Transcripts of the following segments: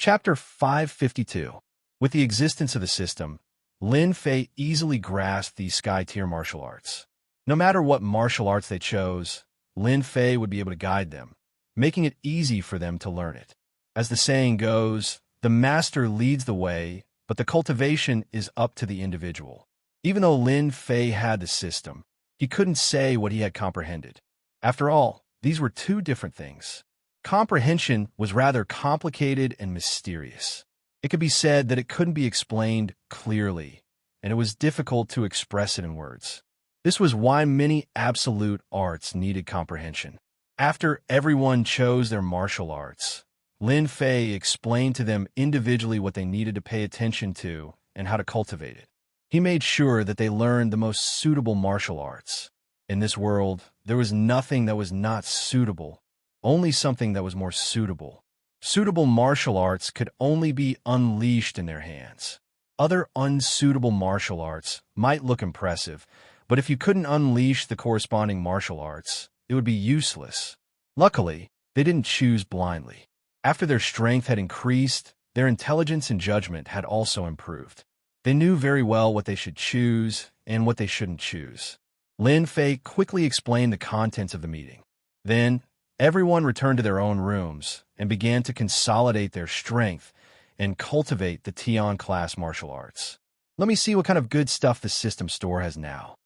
Chapter 552. With the existence of the system, Lin Fei easily grasped these sky-tier martial arts. No matter what martial arts they chose, Lin Fei would be able to guide them, making it easy for them to learn it. As the saying goes, the master leads the way, but the cultivation is up to the individual. Even though Lin Fei had the system, he couldn't say what he had comprehended. After all, these were two different things. Comprehension was rather complicated and mysterious. It could be said that it couldn't be explained clearly, and it was difficult to express it in words. This was why many absolute arts needed comprehension. After everyone chose their martial arts, Lin Fei explained to them individually what they needed to pay attention to and how to cultivate it. He made sure that they learned the most suitable martial arts. In this world, there was nothing that was not suitable, only something that was more suitable. Suitable martial arts could only be unleashed in their hands. Other unsuitable martial arts might look impressive, but if you couldn't unleash the corresponding martial arts, it would be useless. Luckily, they didn't choose blindly. After their strength had increased, their intelligence and judgment had also improved. They knew very well what they should choose and what they shouldn't choose. Lin Fei quickly explained the contents of the meeting. Then, everyone returned to their own rooms and began to consolidate their strength and cultivate the Tian-class martial arts. Let me see what kind of good stuff the system store has now.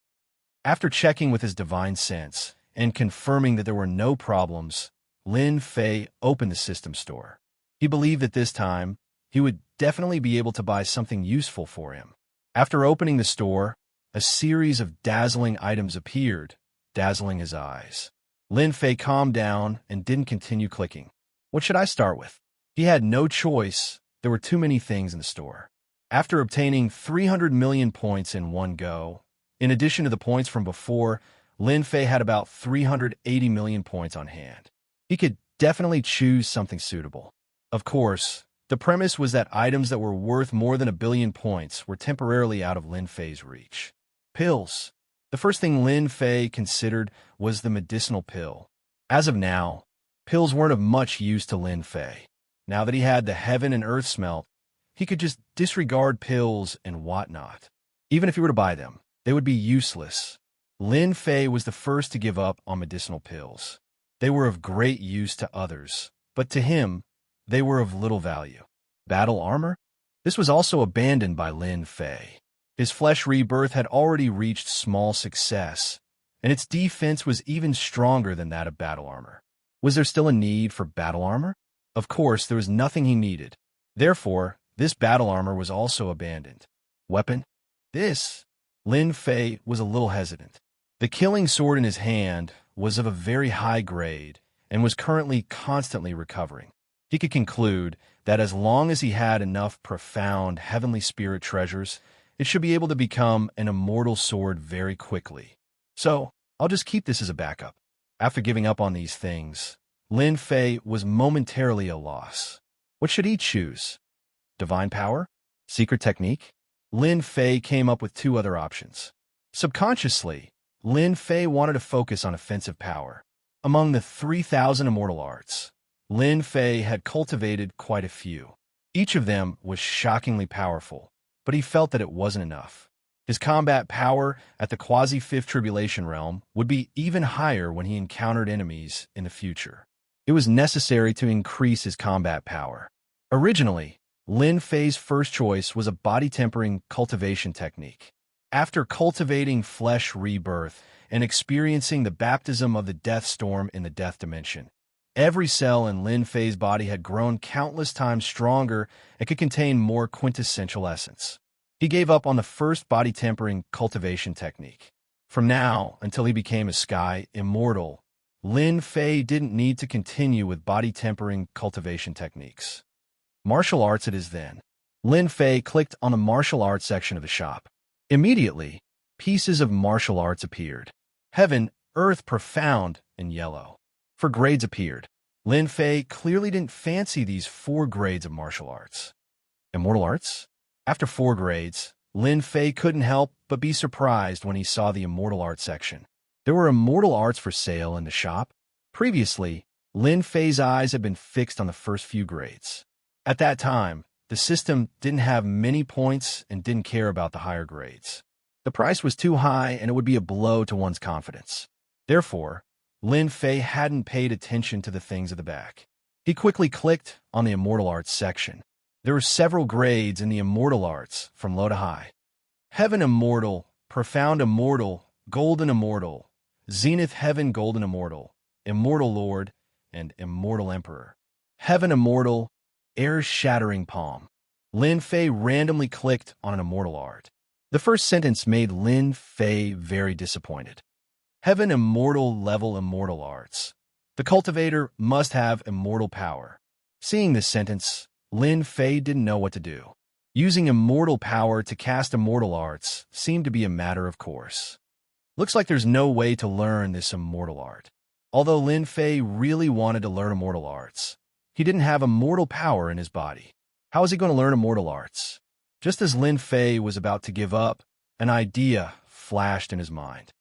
After checking with his divine sense and confirming that there were no problems, Lin Fei opened the system store. He believed that this time, he would definitely be able to buy something useful for him. After opening the store, a series of dazzling items appeared, dazzling his eyes. Lin Fei calmed down and didn't continue clicking. What should I start with? He had no choice. There were too many things in the store. After obtaining 300 million points in one go, in addition to the points from before, Lin Fei had about 380 million points on hand. He could definitely choose something suitable. Of course, the premise was that items that were worth more than 1 billion points were temporarily out of Lin Fei's reach. Pills. The first thing Lin Fei considered was the medicinal pill. As of now, pills weren't of much use to Lin Fei. Now that he had the heaven and earth smelt, he could just disregard pills and whatnot. Even if he were to buy them, they would be useless. Lin Fei was the first to give up on medicinal pills. They were of great use to others, but to him, they were of little value. Battle armor? This was also abandoned by Lin Fei. His flesh rebirth had already reached small success, and its defense was even stronger than that of battle armor. Was there still a need for battle armor? Of course, there was nothing he needed. Therefore, this battle armor was also abandoned. Weapon? This? Lin Fei was a little hesitant. The killing sword in his hand was of a very high grade and was currently constantly recovering. He could conclude that as long as he had enough profound heavenly spirit treasures, it should be able to become an immortal sword very quickly. So, I'll just keep this as a backup. After giving up on these things, Lin Fei was momentarily at a loss. What should he choose? Divine power? Secret technique? Lin Fei came up with two other options. Subconsciously, Lin Fei wanted to focus on offensive power. Among the 3,000 immortal arts, Lin Fei had cultivated quite a few. Each of them was shockingly powerful, but he felt that it wasn't enough. His combat power at the quasi-fifth tribulation realm would be even higher when he encountered enemies in the future. It was necessary to increase his combat power. Originally, Lin Fei's first choice was a body-tempering cultivation technique. After cultivating flesh rebirth and experiencing the baptism of the death storm in the death dimension, every cell in Lin Fei's body had grown countless times stronger and could contain more quintessential essence. He gave up on the first body-tempering cultivation technique. From now until he became a sky immortal, Lin Fei didn't need to continue with body-tempering cultivation techniques. Martial arts it is then. Lin Fei clicked on the martial arts section of the shop. Immediately, pieces of martial arts appeared. Heaven, earth, profound, and yellow. 4 grades appeared. Lin Fei clearly didn't fancy these 4 grades of martial arts. Immortal arts? After 4 grades, Lin Fei couldn't help but be surprised when he saw the immortal arts section. There were immortal arts for sale in the shop. Previously, Lin Fei's eyes had been fixed on the first few grades. At that time, the system didn't have many points and didn't care about the higher grades. The price was too high and it would be a blow to one's confidence. Therefore, Lin Fei hadn't paid attention to the things at the back. He quickly clicked on the Immortal Arts section. There were several grades in the Immortal Arts from low to high. Heaven Immortal, Profound Immortal, Golden Immortal, Zenith Heaven Golden Immortal, Immortal Lord, and Immortal Emperor. Heaven Immortal, Air-Shattering Palm. Lin Fei randomly clicked on an Immortal Art. The first sentence made Lin Fei very disappointed. Heaven Immortal Level Immortal Arts. The cultivator must have immortal power. Seeing this sentence, Lin Fei didn't know what to do. Using immortal power to cast immortal arts seemed to be a matter of course. Looks like there's no way to learn this immortal art. Although Lin Fei really wanted to learn immortal arts, he didn't have immortal power in his body. How was he going to learn immortal arts? Just as Lin Fei was about to give up, an idea flashed in his mind.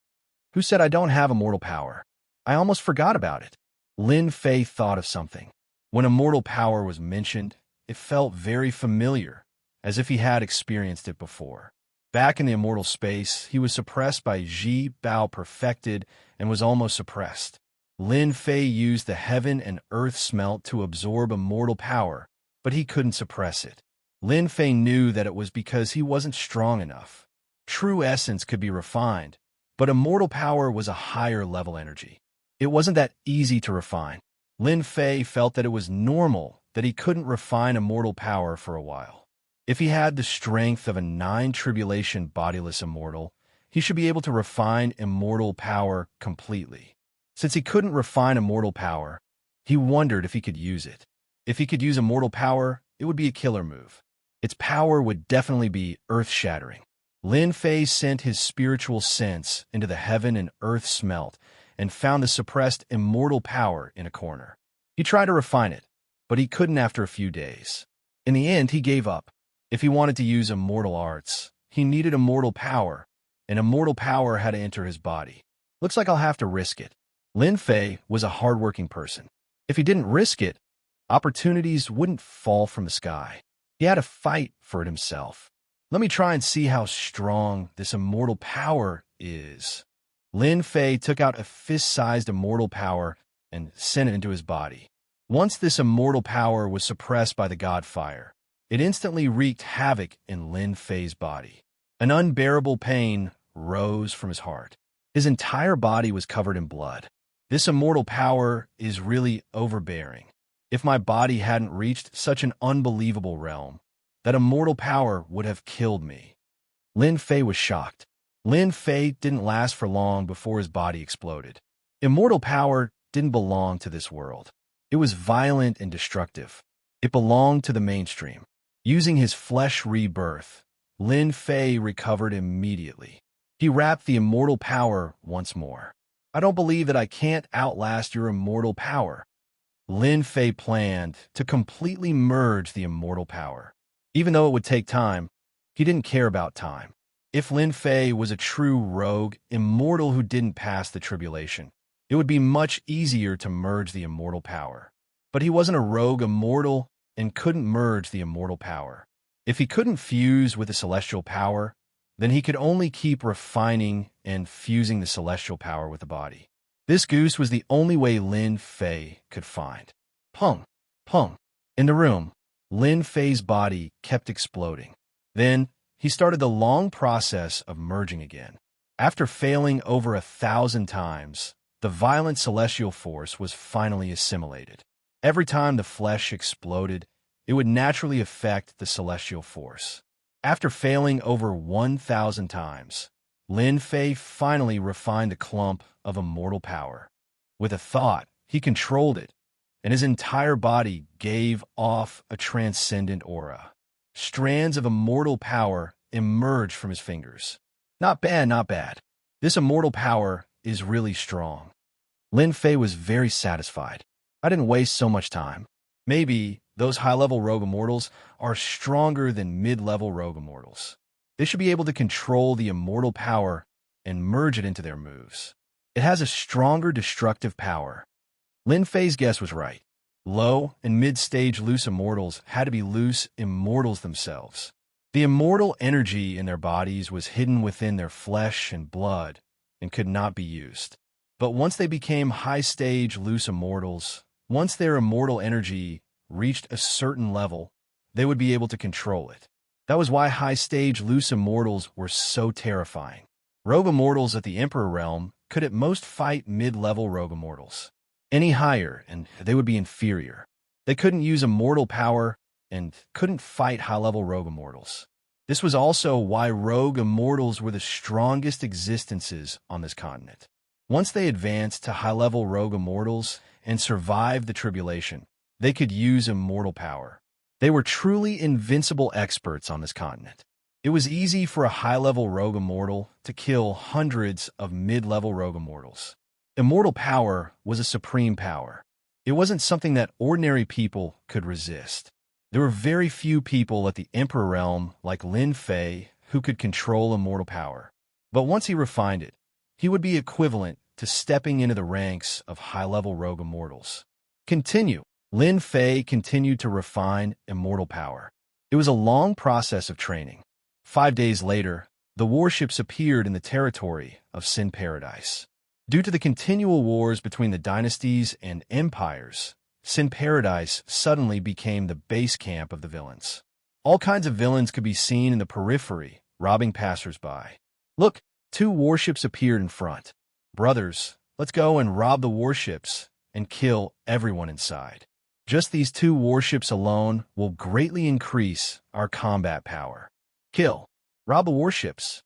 Who said I don't have immortal power? I almost forgot about it. Lin Fei thought of something. When immortal power was mentioned, it felt very familiar, as if he had experienced it before. Back in the immortal space, he was suppressed by Ji Bao Perfected and was almost suppressed. Lin Fei used the heaven and earth smelt to absorb immortal power, but he couldn't suppress it. Lin Fei knew that it was because he wasn't strong enough. True essence could be refined, but immortal power was a higher level energy. It wasn't that easy to refine. Lin Fei felt that it was normal that he couldn't refine immortal power for a while. If he had the strength of a 9-tribulation bodiless immortal, he should be able to refine immortal power completely. Since he couldn't refine immortal power, he wondered if he could use it. If he could use immortal power, it would be a killer move. Its power would definitely be earth-shattering. Lin Fei sent his spiritual sense into the heaven and earth smelt and found the suppressed immortal power in a corner. He tried to refine it, but he couldn't after a few days. In the end, he gave up. If he wanted to use immortal arts, he needed immortal power, and immortal power had to enter his body. Looks like I'll have to risk it. Lin Fei was a hardworking person. If he didn't risk it, opportunities wouldn't fall from the sky. He had to fight for it himself. Let me try and see how strong this immortal power is. Lin Fei took out a fist-sized immortal power and sent it into his body. Once this immortal power was suppressed by the god fire, it instantly wreaked havoc in Lin Fei's body. An unbearable pain rose from his heart. His entire body was covered in blood. This immortal power is really overbearing. If my body hadn't reached such an unbelievable realm, that immortal power would have killed me. Lin Fei was shocked. Lin Fei didn't last for long before his body exploded. Immortal power didn't belong to this world. It was violent and destructive. It belonged to the mainstream. Using his flesh rebirth, Lin Fei recovered immediately. He wrapped the immortal power once more. I don't believe that I can't outlast your immortal power. Lin Fei planned to completely merge the immortal power. Even though it would take time, he didn't care about time. If Lin Fei was a true rogue, immortal who didn't pass the tribulation, it would be much easier to merge the immortal power. But he wasn't a rogue immortal and couldn't merge the immortal power. If he couldn't fuse with the celestial power, then he could only keep refining and fusing the celestial power with the body. This goose was the only way Lin Fei could find. Pung, pung. In the room, Lin Fei's body kept exploding. Then, he started the long process of merging again. After failing over 1,000 times, the violent celestial force was finally assimilated. Every time the flesh exploded, it would naturally affect the celestial force. After failing over 1,000 times, Lin Fei finally refined the clump of immortal power. With a thought, he controlled it, and his entire body gave off a transcendent aura. Strands of immortal power emerged from his fingers. Not bad, not bad. This immortal power is really strong. Lin Fei was very satisfied. I didn't waste so much time. Maybe those high-level rogue immortals are stronger than mid-level rogue immortals. They should be able to control the immortal power and merge it into their moves. It has a stronger destructive power. Lin Fei's guess was right. Low and mid-stage loose immortals had to be loose immortals themselves. The immortal energy in their bodies was hidden within their flesh and blood and could not be used. But once they became high-stage loose immortals, once their immortal energy reached a certain level, they would be able to control it. That was why high-stage loose immortals were so terrifying. Rogue immortals at the Emperor realm could at most fight mid-level rogue immortals. Any higher, and they would be inferior. They couldn't use immortal power and couldn't fight high-level rogue immortals. This was also why rogue immortals were the strongest existences on this continent. Once they advanced to high-level rogue immortals and survived the tribulation, they could use immortal power. They were truly invincible experts on this continent. It was easy for a high-level rogue immortal to kill hundreds of mid-level rogue immortals. Immortal power was a supreme power. It wasn't something that ordinary people could resist. There were very few people at the Emperor realm like Lin Fei who could control immortal power. But once he refined it, he would be equivalent to stepping into the ranks of high-level rogue immortals. Lin Fei continued to refine immortal power. It was a long process of training. 5 days later, the warships appeared in the territory of Sin Paradise. Due to the continual wars between the dynasties and empires, Sin Paradise suddenly became the base camp of the villains. All kinds of villains could be seen in the periphery, robbing passers-by. Look, 2 warships appeared in front. Brothers, let's go and rob the warships and kill everyone inside. Just these 2 warships alone will greatly increase our combat power. Kill. Rob the warships.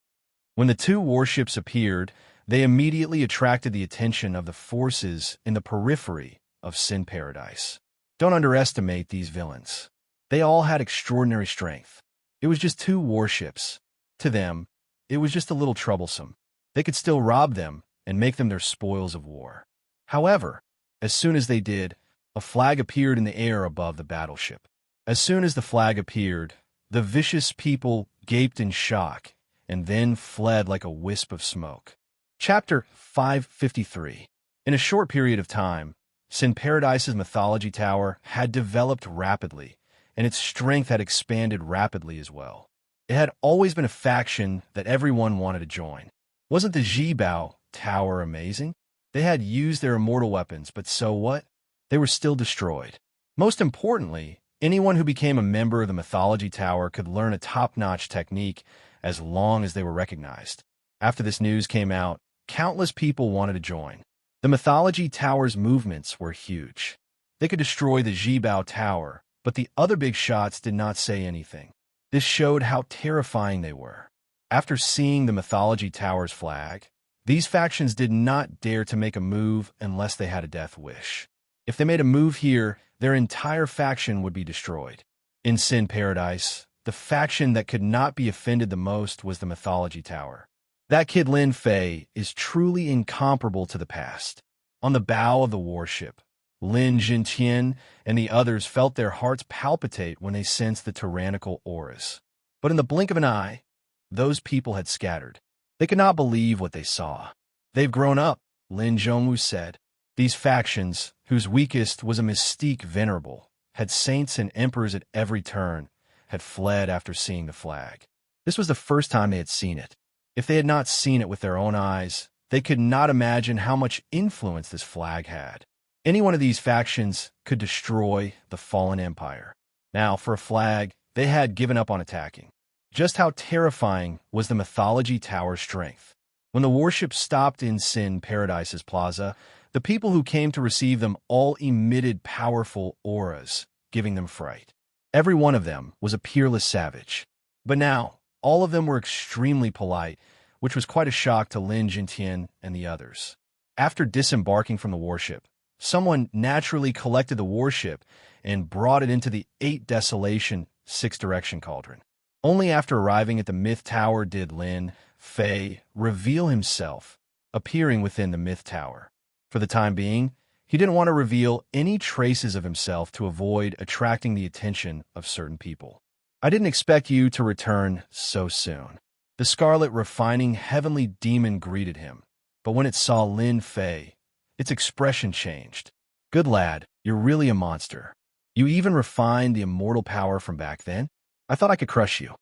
When the 2 warships appeared, they immediately attracted the attention of the forces in the periphery of Sin Paradise. Don't underestimate these villains. They all had extraordinary strength. It was just 2 warships. To them, it was just a little troublesome. They could still rob them and make them their spoils of war. However, as soon as they did, a flag appeared in the air above the battleship. As soon as the flag appeared, the vicious people gaped in shock and then fled like a wisp of smoke. Chapter 553. In a short period of time, Sin Paradise's mythology tower had developed rapidly, and its strength had expanded rapidly as well. It had always been a faction that everyone wanted to join. Wasn't the Zhibao Tower amazing? They had used their immortal weapons, but so what? They were still destroyed. Most importantly, anyone who became a member of the mythology tower could learn a top-notch technique as long as they were recognized. After this news came out, countless people wanted to join. The mythology tower's movements were huge. They could destroy the Zhibao Tower, but the other big shots did not say anything. This showed how terrifying they were. After seeing the mythology tower's flag, these factions did not dare to make a move unless they had a death wish. If they made a move here, their entire faction would be destroyed. In Sin Paradise, the faction that could not be offended the most was the mythology tower. That kid Lin Fei is truly incomparable to the past. On the bow of the warship, Lin Jintian and the others felt their hearts palpitate when they sensed the tyrannical auras. But in the blink of an eye, those people had scattered. They could not believe what they saw. They've grown up, Lin Zhongwu said. These factions, whose weakest was a mystique venerable, had saints and emperors at every turn, had fled after seeing the flag. This was the first time they had seen it. If they had not seen it with their own eyes, they could not imagine how much influence this flag had. Any one of these factions could destroy the fallen empire. Now, for a flag, they had given up on attacking. Just how terrifying was the mythology tower's strength. When the warship stopped in Sin Paradise's plaza, the people who came to receive them all emitted powerful auras, giving them fright. Every one of them was a peerless savage. But now, all of them were extremely polite, which was quite a shock to Lin Jintian and the others. After disembarking from the warship, someone naturally collected the warship and brought it into the 8 Desolation 6 Direction Cauldron. Only after arriving at the Myth Tower did Lin Fei reveal himself, appearing within the Myth Tower. For the time being, he didn't want to reveal any traces of himself to avoid attracting the attention of certain people. I didn't expect you to return so soon. The scarlet refining heavenly demon greeted him, but when it saw Lin Fei, its expression changed. Good lad, you're really a monster. You even refined the immortal power from back then? I thought I could crush you.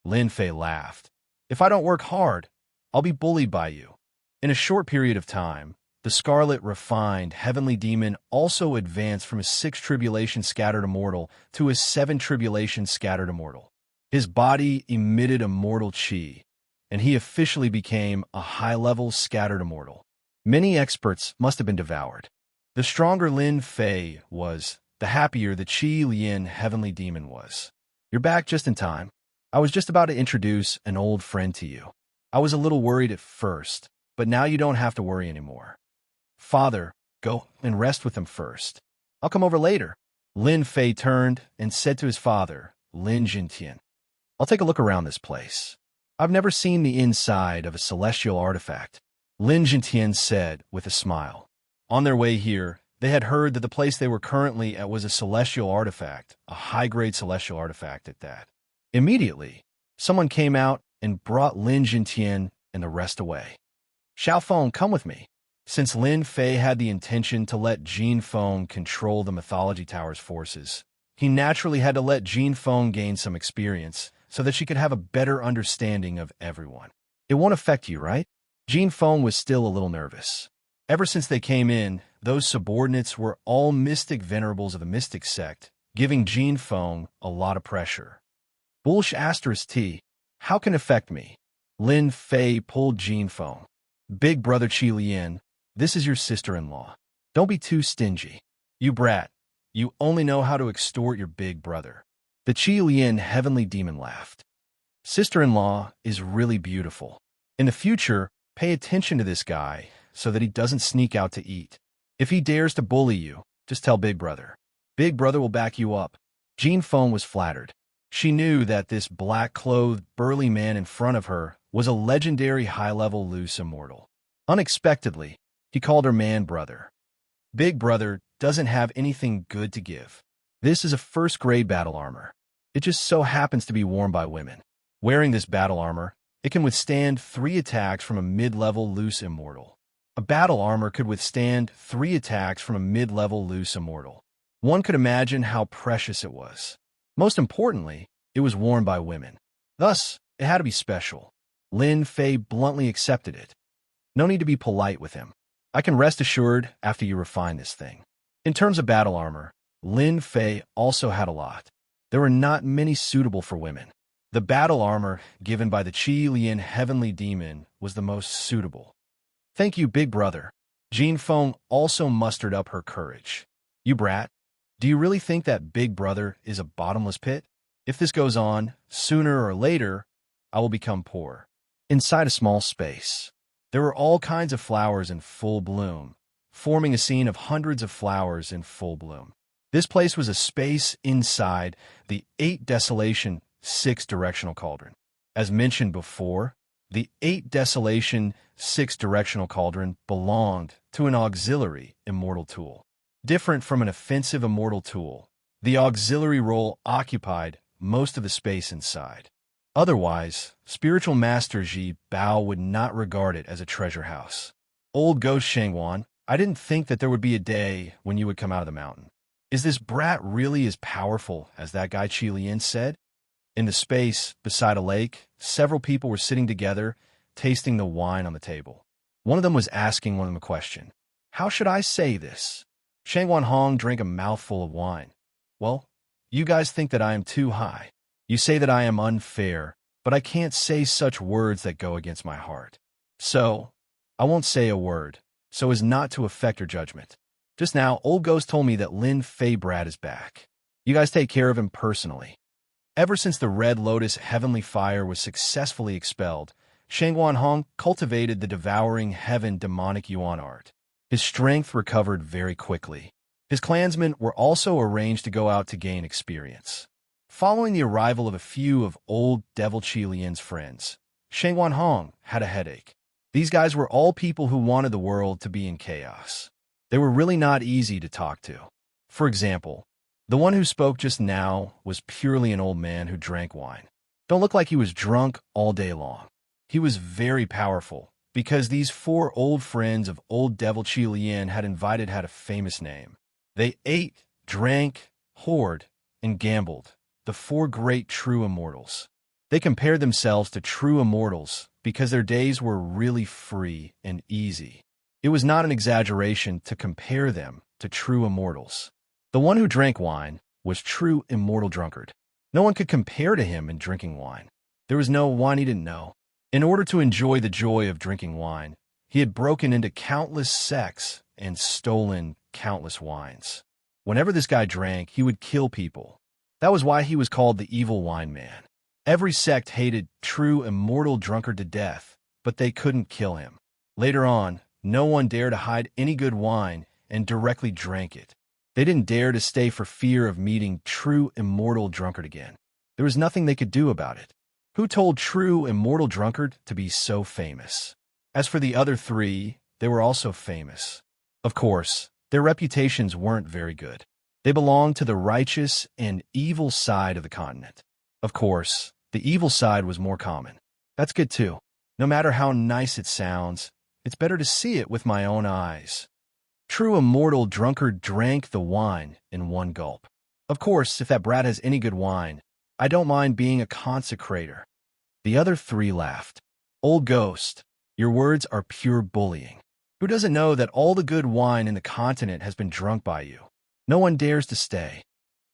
Lin Fei laughed. If I don't work hard, I'll be bullied by you. In a short period of time, the scarlet refined heavenly demon also advanced from his 6 tribulation scattered immortal to his 7 tribulation scattered immortal. His body emitted immortal chi, and he officially became a high-level scattered immortal. Many experts must have been devoured. The stronger Lin Fei was, the happier the Qi Lian heavenly demon was. You're back just in time. I was just about to introduce an old friend to you. I was a little worried at first, but now you don't have to worry anymore. Father, go and rest with him first. I'll come over later. Lin Fei turned and said to his father, Lin Jintian, I'll take a look around this place. I've never seen the inside of a celestial artifact. Lin Jintian said with a smile. On their way here, they had heard that the place they were currently at was a celestial artifact, a high-grade celestial artifact at that. Immediately, someone came out and brought Lin Jintian and the rest away. Xiaofeng, come with me. Since Lin Fei had the intention to let Jin Feng control the Mythology Tower's forces, he naturally had to let Jin Feng gain some experience so that she could have a better understanding of everyone. It won't affect you, right? Jin Feng was still a little nervous. Ever since they came in, those subordinates were all mystic venerables of the mystic sect, giving Jin Feng a lot of pressure. Bullsh asterisk T, how can it affect me? Lin Fei pulled Jin Feng. Big brother Qi Lian, this is your sister-in-law. Don't be too stingy. You brat, you only know how to extort your big brother. The Qi Lian heavenly demon laughed. Sister-in-law is really beautiful. In the future, pay attention to this guy so that he doesn't sneak out to eat. If he dares to bully you, just tell Big Brother. Big Brother will back you up. Jin Feng was flattered. She knew that this black-clothed, burly man in front of her was a legendary high-level loose immortal. Unexpectedly, he called her man-brother. Big Brother doesn't have anything good to give. This is a first-grade battle armor. It just so happens to be worn by women. Wearing this battle armor, it can withstand 3 attacks from a mid-level loose immortal. A battle armor could withstand 3 attacks from a mid-level loose immortal. One could imagine how precious it was. Most importantly, it was worn by women. Thus, it had to be special. Lin Fei bluntly accepted it. No need to be polite with him. I can rest assured after you refine this thing. In terms of battle armor, Lin Fei also had a lot. There were not many suitable for women. The battle armor given by the Qi Lian heavenly demon was the most suitable. Thank you, Big Brother. Jin Feng also mustered up her courage. You brat, do you really think that Big Brother is a bottomless pit? If this goes on, sooner or later, I will become poor. Inside a small space, there were all kinds of flowers in full bloom, forming a scene of hundreds of flowers in full bloom. This place was a space inside the 8 Desolation 6 Directional Cauldron. As mentioned before, the 8 Desolation 6 Directional Cauldron belonged to an auxiliary immortal tool. Different from an offensive immortal tool, the auxiliary role occupied most of the space inside. Otherwise, spiritual master Ji Bao would not regard it as a treasure house. Old Ghost Shangwan, I didn't think that there would be a day when you would come out of the mountain. Is this brat really as powerful as that guy Qi Lian said? In the space, beside a lake, several people were sitting together, tasting the wine on the table. One of them was asking one of them a question. How should I say this? Shangwan Hong drank a mouthful of wine. Well, you guys think that I am too high. You say that I am unfair, but I can't say such words that go against my heart. So, I won't say a word, so as not to affect your judgment. Just now, Old Ghost told me that Lin Fei Brad is back. You guys take care of him personally. Ever since the Red Lotus heavenly fire was successfully expelled, Shangwan Hong cultivated the devouring heaven demonic yuan art. His strength recovered very quickly. His clansmen were also arranged to go out to gain experience. Following the arrival of a few of old Devil Qi Lian's friends, Shangwan Hong had a headache. These guys were all people who wanted the world to be in chaos. They were really not easy to talk to. For example, the one who spoke just now was purely an old man who drank wine. Don't look like he was drunk all day long. He was very powerful, because these 4 old friends of old Devil Qi Lian had a famous name. They ate, drank, whored, and gambled, the four great true immortals. They compared themselves to true immortals because their days were really free and easy. It was not an exaggeration to compare them to true immortals. The one who drank wine was true immortal drunkard. No one could compare to him in drinking wine. There was no wine he didn't know. In order to enjoy the joy of drinking wine, he had broken into countless sects and stolen countless wines. Whenever this guy drank, he would kill people. That was why he was called the evil wine man. Every sect hated true immortal drunkard to death, but they couldn't kill him. Later on, no one dared to hide any good wine and directly drank it. They didn't dare to stay for fear of meeting true immortal drunkard again. There was nothing they could do about it. Who told true immortal drunkard to be so famous? As for the other three, they were also famous. Of course, their reputations weren't very good. They belonged to the righteous and evil side of the continent. Of course, the evil side was more common. That's good too. No matter how nice it sounds, it's better to see it with my own eyes. True immortal drunkard drank the wine in one gulp. Of course, if that brat has any good wine, I don't mind being a consecrator. The other three laughed. Old ghost, your words are pure bullying. Who doesn't know that all the good wine in the continent has been drunk by you? No one dares to stay.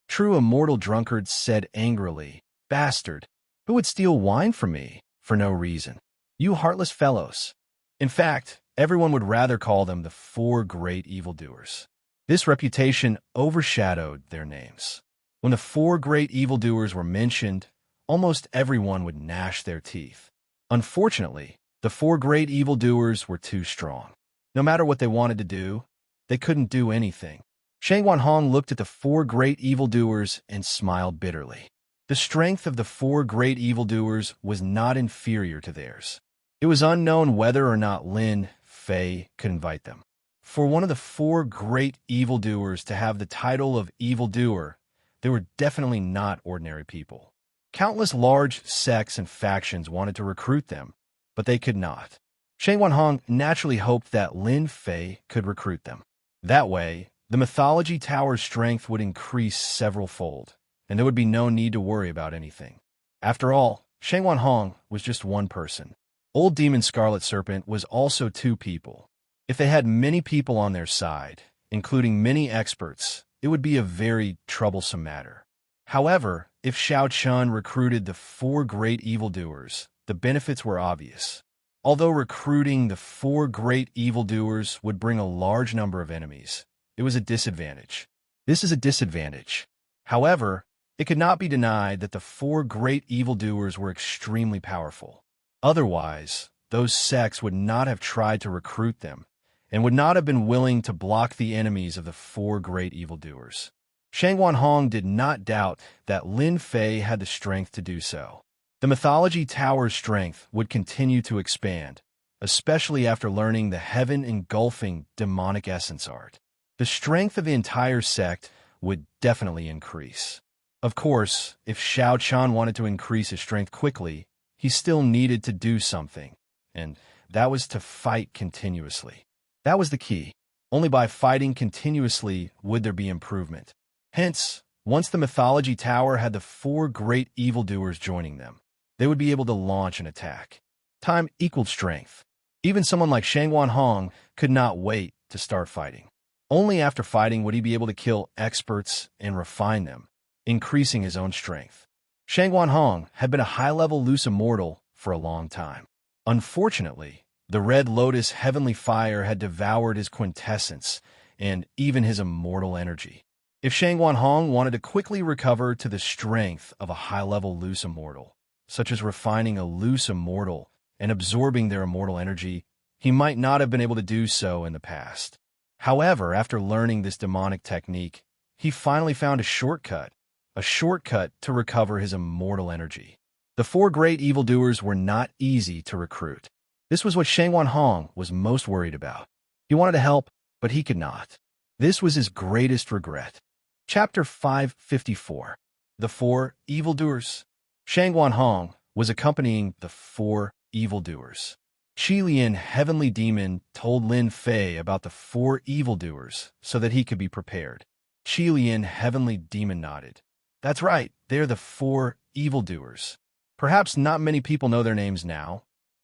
True immortal drunkard said angrily, Bastard, who would steal wine from me for no reason? You heartless fellows. In fact, everyone would rather call them the four great evildoers. This reputation overshadowed their names. When the four great evildoers were mentioned, almost everyone would gnash their teeth. Unfortunately, the four great evildoers were too strong. No matter what they wanted to do, they couldn't do anything. Xianxia looked at the four great evildoers and smiled bitterly. The strength of the four great evildoers was not inferior to theirs. It was unknown whether or not Lin Fei could invite them. For one of the four great evildoers to have the title of evildoer, they were definitely not ordinary people. Countless large sects and factions wanted to recruit them, but they could not. Xianxia naturally hoped that Lin Fei could recruit them. That way, the mythology tower's strength would increase several-fold, and there would be no need to worry about anything. After all, Xianxia was just one person. Old Demon Scarlet Serpent was also two people. If they had many people on their side, including many experts, it would be a very troublesome matter. However, if Xiaochun recruited the four great evildoers, the benefits were obvious. Although recruiting the four great evildoers would bring a large number of enemies, it was a disadvantage. This is a disadvantage. However, it could not be denied that the four great evildoers were extremely powerful. Otherwise, those sects would not have tried to recruit them, and would not have been willing to block the enemies of the four great evildoers. Xianxia did not doubt that Lin Fei had the strength to do so. The mythology tower's strength would continue to expand, especially after learning the heaven-engulfing demonic essence art. The strength of the entire sect would definitely increase. Of course, if Xiaochun wanted to increase his strength quickly, he still needed to do something, and that was to fight continuously. That was the key. Only by fighting continuously would there be improvement. Hence, once the mythology tower had the four great evildoers joining them, they would be able to launch an attack. Time equaled strength. Even someone like Xianxia could not wait to start fighting. Only after fighting would he be able to kill experts and refine them, increasing his own strength. Xianxia had been a high-level loose immortal for a long time. Unfortunately, the Red Lotus heavenly fire had devoured his quintessence and even his immortal energy. If Xianxia wanted to quickly recover to the strength of a high-level loose immortal, such as refining a loose immortal and absorbing their immortal energy, he might not have been able to do so in the past. However, after learning this demonic technique, he finally found a shortcut to recover his immortal energy. The four great evildoers were not easy to recruit. This was what Xianxia was most worried about. He wanted to help, but he could not. This was his greatest regret. Chapter 554. The Four Evildoers. Xianxia was accompanying the four evildoers. Qilian, heavenly demon, told Lin Fei about the four evildoers so that he could be prepared. Qilian, heavenly demon, nodded. That's right, they're the 4 evildoers. Perhaps not many people know their names now,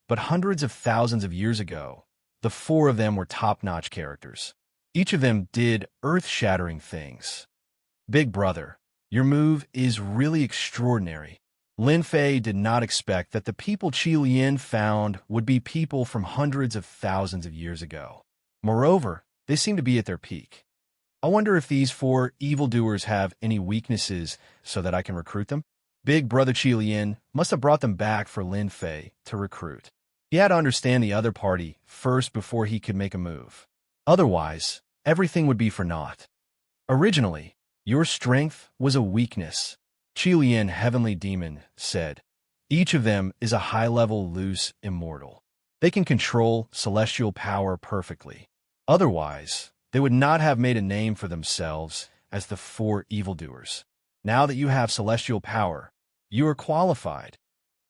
but hundreds of thousands of years ago, the 4 of them were top-notch characters. Each of them did earth-shattering things. Big brother, your move is really extraordinary. Lin Fei did not expect that the people Qilian found would be people from hundreds of thousands of years ago. Moreover, they seem to be at their peak. I wonder if these 4 evildoers have any weaknesses so that I can recruit them? Big brother Qilian must have brought them back for Lin Fei to recruit. He had to understand the other party first before he could make a move. Otherwise, everything would be for naught. Originally, your strength was a weakness, Qilian, heavenly demon, said. Each of them is a high-level loose immortal. They can control celestial power perfectly. Otherwise, they would not have made a name for themselves as the 4 evildoers. Now that you have celestial power, you are qualified.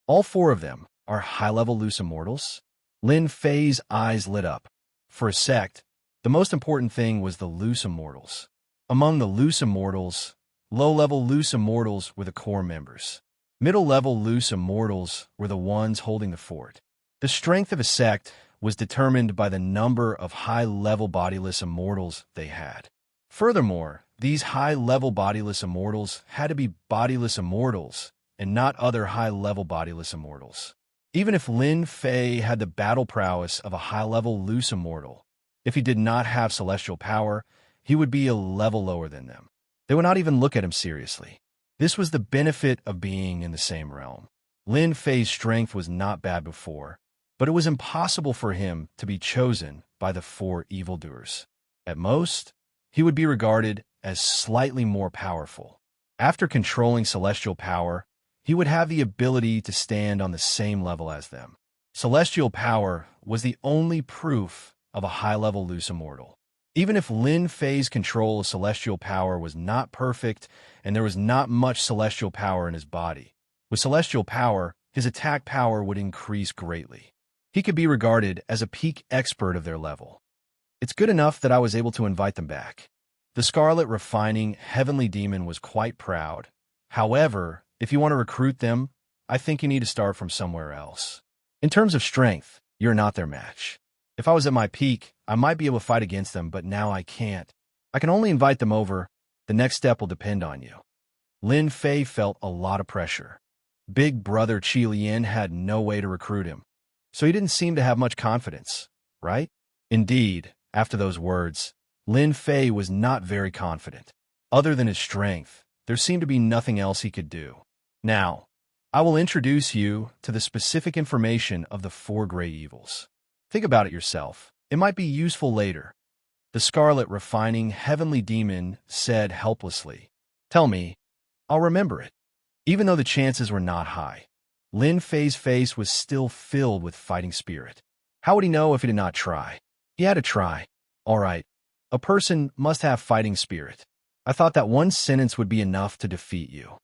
All 4 of them are high-level loose immortals? Lin Fei's eyes lit up. For a sec, the most important thing was the loose immortals. Among the loose immortals, low-level loose immortals were the core members. Middle-level loose immortals were the ones holding the fort. The strength of a sect was determined by the number of high-level bodiless immortals they had. Furthermore, these high-level bodiless immortals had to be bodiless immortals and not other high-level bodiless immortals. Even if Lin Fei had the battle prowess of a high-level loose immortal, if he did not have celestial power, he would be a level lower than them. They would not even look at him seriously. This was the benefit of being in the same realm. Lin Fei's strength was not bad before, but it was impossible for him to be chosen by the 4 evildoers. At most, he would be regarded as slightly more powerful. After controlling celestial power, he would have the ability to stand on the same level as them. Celestial power was the only proof of a high-level loose immortal. Even if Lin Fei's control of celestial power was not perfect and there was not much celestial power in his body, with celestial power, his attack power would increase greatly. He could be regarded as a peak expert of their level. It's good enough that I was able to invite them back. The Scarlet Refining Heavenly Demon was quite proud. However, if you want to recruit them, I think you need to start from somewhere else. In terms of strength, you're not their match. If I was at my peak, I might be able to fight against them, but now I can't. I can only invite them over. The next step will depend on you. Lin Fei felt a lot of pressure. Big brother Qilian had no way to recruit him, so he didn't seem to have much confidence, right? Indeed, after those words, Lin Fei was not very confident. Other than his strength, there seemed to be nothing else he could do. Now, I will introduce you to the specific information of the 4 great evils. Think about it yourself. It might be useful later. The Scarlet Refining Heavenly Demon said helplessly. Tell me, I'll remember it. Even though the chances were not high, Lin Fei's face was still filled with fighting spirit. How would he know if he did not try? He had to try. All right, a person must have fighting spirit. I thought that one sentence would be enough to defeat you.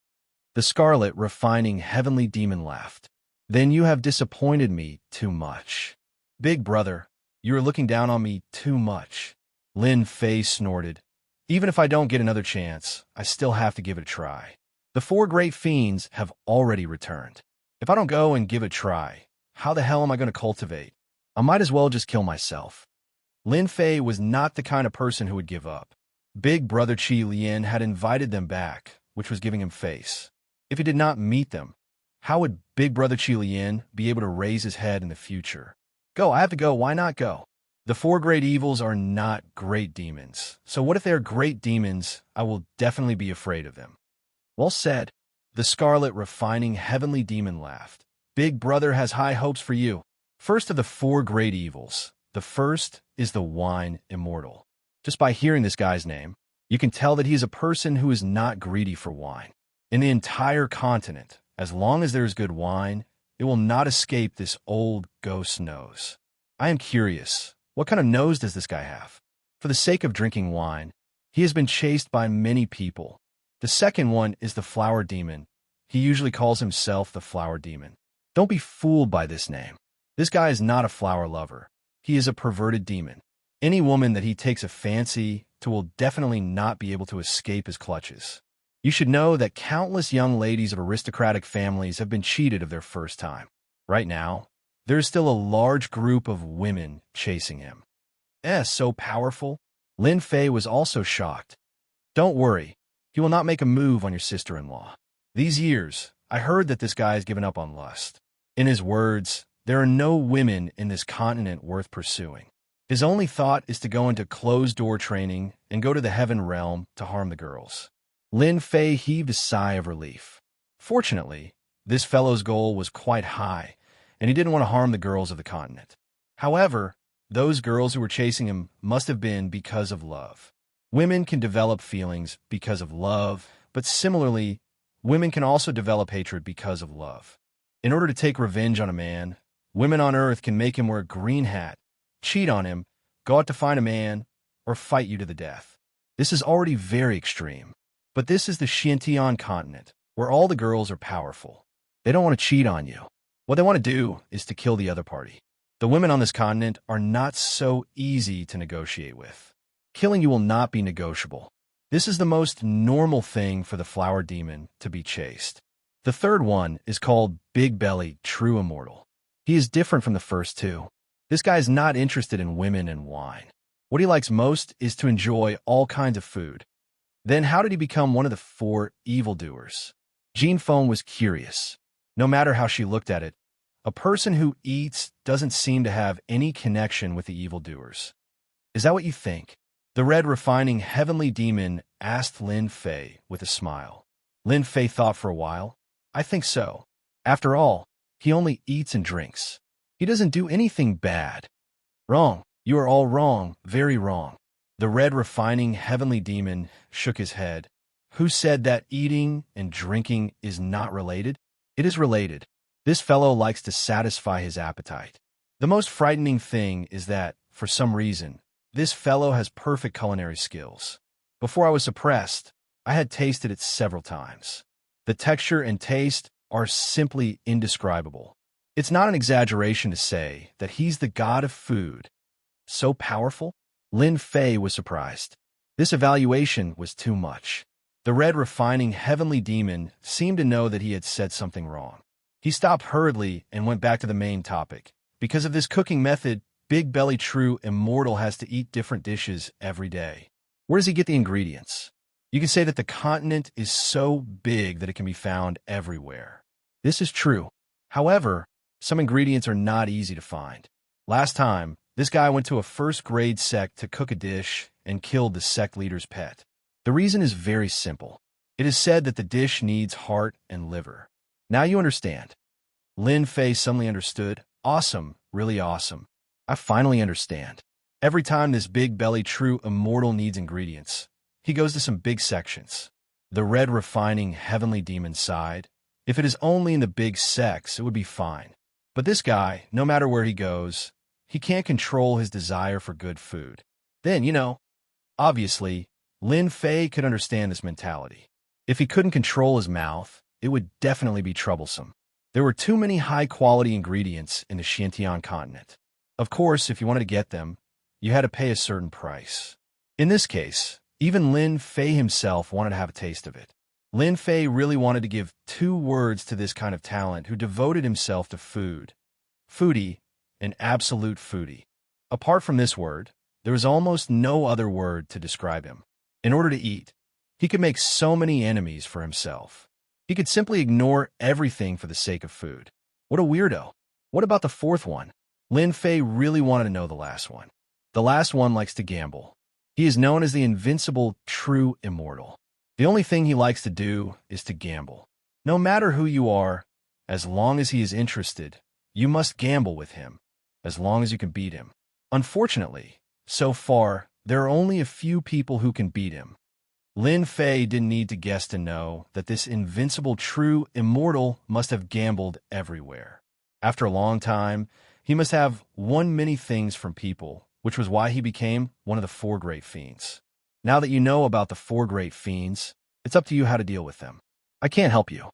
The Scarlet Refining Heavenly Demon laughed. Then you have disappointed me too much. Big brother, you are looking down on me too much. Lin Fei snorted. Even if I don't get another chance, I still have to give it a try. The 4 great fiends have already returned. If I don't go and give it a try, how the hell am I going to cultivate? I might as well just kill myself. Lin Fei was not the kind of person who would give up. Big brother Qilian had invited them back, which was giving him face. If he did not meet them, how would Big brother Qilian be able to raise his head in the future? Go, I have to go, why not go? The 4 great evils are not great demons, so what if they are great demons? I will definitely be afraid of them. Well said. The Scarlet Refining Heavenly Demon laughed. Big brother has high hopes for you. First of the 4 great evils, the first is the wine immortal. Just by hearing this guy's name, you can tell that he is a person who is not greedy for wine. In the entire continent, as long as there is good wine, it will not escape this old ghost nose. I am curious, what kind of nose does this guy have? For the sake of drinking wine, he has been chased by many people. The second one is the flower demon. He usually calls himself the flower demon. Don't be fooled by this name. This guy is not a flower lover. He is a perverted demon. Any woman that he takes a fancy who will definitely not be able to escape his clutches. You should know that countless young ladies of aristocratic families have been cheated of their first time. Right now, there is still a large group of women chasing him. So powerful. Lin Fei was also shocked. Don't worry, he will not make a move on your sister-in-law. These years, I heard that this guy has given up on lust. In his words, there are no women in this continent worth pursuing. His only thought is to go into closed-door training and go to the heaven realm to harm the girls. Lin Fei heaved a sigh of relief. Fortunately, this fellow's goal was quite high, and he didn't want to harm the girls of the continent. However, those girls who were chasing him must have been because of love. Women can develop feelings because of love, but similarly, women can also develop hatred because of love. In order to take revenge on a man, women on Earth can make him wear a green hat, cheat on him, go out to find a man, or fight you to the death. This is already very extreme. But this is the Xianxia continent, where all the girls are powerful. They don't want to cheat on you. What they want to do is to kill the other party. The women on this continent are not so easy to negotiate with. Killing you will not be negotiable. This is the most normal thing for the flower demon to be chased. The third one is called Big Belly True Immortal. He is different from the first two. This guy is not interested in women and wine. What he likes most is to enjoy all kinds of food. Then how did he become one of the 4 evildoers? Jean Feng was curious. No matter how she looked at it, a person who eats doesn't seem to have any connection with the evildoers. Is that what you think? The red refining heavenly demon asked Lin Fei with a smile. Lin Fei thought for a while. I think so. After all, he only eats and drinks. He doesn't do anything bad. Wrong. You are all wrong, very wrong. The red refining heavenly demon shook his head. Who said that eating and drinking is not related? It is related. This fellow likes to satisfy his appetite. The most frightening thing is that, for some reason, this fellow has perfect culinary skills. Before I was suppressed, I had tasted it several times. The texture and taste are simply indescribable. It's not an exaggeration to say that he's the god of food. So powerful? Lin Fei was surprised. This evaluation was too much. The red refining heavenly demon seemed to know that he had said something wrong. He stopped hurriedly and went back to the main topic. Because of this cooking method, Big Belly True Immortal has to eat different dishes every day. Where does he get the ingredients? You can say that the continent is so big that it can be found everywhere. This is true. However, some ingredients are not easy to find. Last time, this guy went to a first-grade sect to cook a dish and killed the sect leader's pet. The reason is very simple. It is said that the dish needs heart and liver. Now you understand. Lin Fei suddenly understood. Awesome, really awesome. I finally understand. Every time this Big Belly True Immortal needs ingredients, he goes to some big sections. The red refining heavenly demon sighed. If it is only in the big sects, it would be fine. But this guy, no matter where he goes, he can't control his desire for good food. Then, obviously, Lin Fei could understand this mentality. If he couldn't control his mouth, it would definitely be troublesome. There were too many high-quality ingredients in the Xianxia continent. Of course, if you wanted to get them, you had to pay a certain price. In this case, even Lin Fei himself wanted to have a taste of it. Lin Fei really wanted to give 2 words to this kind of talent who devoted himself to food. Foodie. An absolute foodie. Apart from this word, there is almost no other word to describe him. In order to eat, he could make so many enemies for himself. He could simply ignore everything for the sake of food. What a weirdo. What about the 4th one? Lin Fei really wanted to know the last one. The last one likes to gamble. He is known as the invincible true immortal. The only thing he likes to do is to gamble. No matter who you are, as long as he is interested, you must gamble with him. As long as you can beat him. Unfortunately, so far, there are only a few people who can beat him. Lin Fei didn't need to guess to know that this invincible true immortal must have gambled everywhere. After a long time, he must have won many things from people, which was why he became one of the 4 great fiends. Now that you know about the 4 great fiends, it's up to you how to deal with them. I can't help you.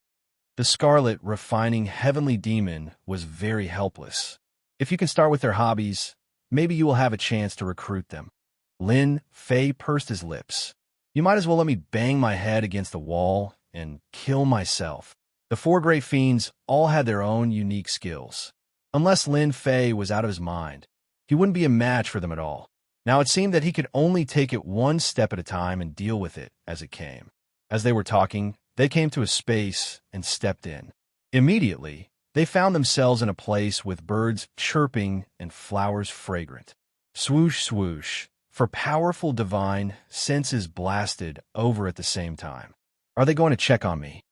The scarlet refining heavenly demon was very helpless. If you can start with their hobbies, maybe you will have a chance to recruit them. Lin Fei pursed his lips. You might as well let me bang my head against the wall and kill myself. The four great fiends all had their own unique skills. Unless Lin Fei was out of his mind, he wouldn't be a match for them at all. Now it seemed that he could only take it one step at a time and deal with it as it came. As they were talking, they came to a space and stepped in. Immediately, they found themselves in a place with birds chirping and flowers fragrant. Swoosh, swoosh, for powerful divine senses blasted over at the same time. Are they going to check on me?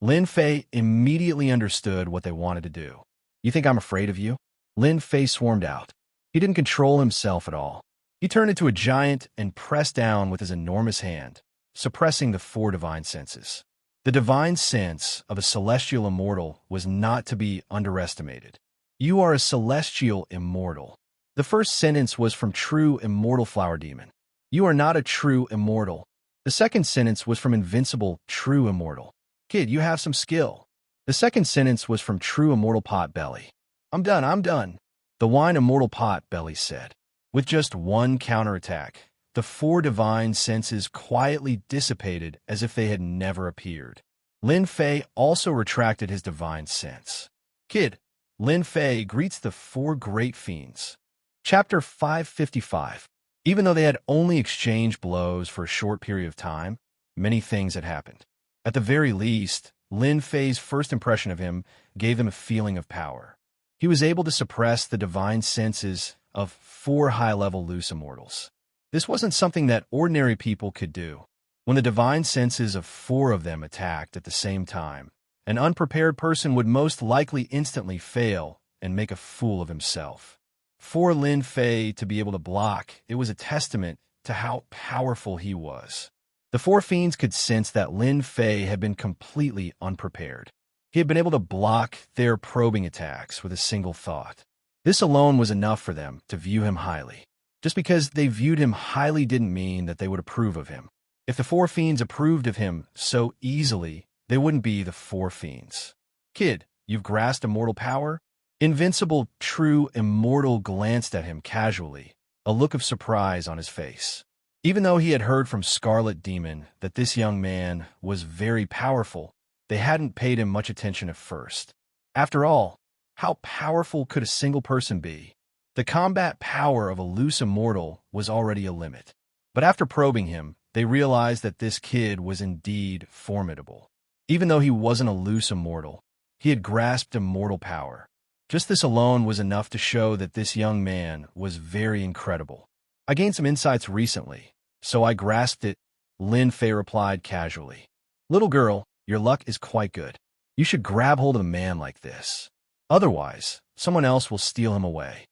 Lin Fei immediately understood what they wanted to do. You think I'm afraid of you? Lin Fei swarmed out. He didn't control himself at all. He turned into a giant and pressed down with his enormous hand, suppressing the four divine senses. The divine sense of a celestial immortal was not to be underestimated. You are a celestial immortal. The first sentence was from true immortal flower demon. You are not a true immortal. The second sentence was from invincible true immortal. Kid, you have some skill. The second sentence was from true immortal pot belly. I'm done. The wine immortal pot belly said. With just one counterattack, the four divine senses quietly dissipated as if they had never appeared. Lin Fei also retracted his divine sense. Kid, Lin Fei greets the four great fiends. Chapter 555. Even though they had only exchanged blows for a short period of time, many things had happened. At the very least, Lin Fei's first impression of him gave them a feeling of power. He was able to suppress the divine senses of four high-level loose immortals. This wasn't something that ordinary people could do. When the divine senses of four of them attacked at the same time, an unprepared person would most likely instantly fail and make a fool of himself. For Lin Fei to be able to block, it was a testament to how powerful he was. The four fiends could sense that Lin Fei had been completely unprepared. He had been able to block their probing attacks with a single thought. This alone was enough for them to view him highly. Just because they viewed him highly didn't mean that they would approve of him. If the four fiends approved of him so easily, they wouldn't be the four fiends. Kid, you've grasped immortal power? Invincible, true, immortal glanced at him casually, a look of surprise on his face. Even though he had heard from Scarlet Demon that this young man was very powerful, they hadn't paid him much attention at first. After all, how powerful could a single person be? The combat power of a loose immortal was already a limit. But after probing him, they realized that this kid was indeed formidable. Even though he wasn't a loose immortal, he had grasped immortal power. Just this alone was enough to show that this young man was very incredible. I gained some insights recently, so I grasped it, Lin Fei replied casually. Little girl, your luck is quite good. You should grab hold of a man like this. Otherwise, someone else will steal him away.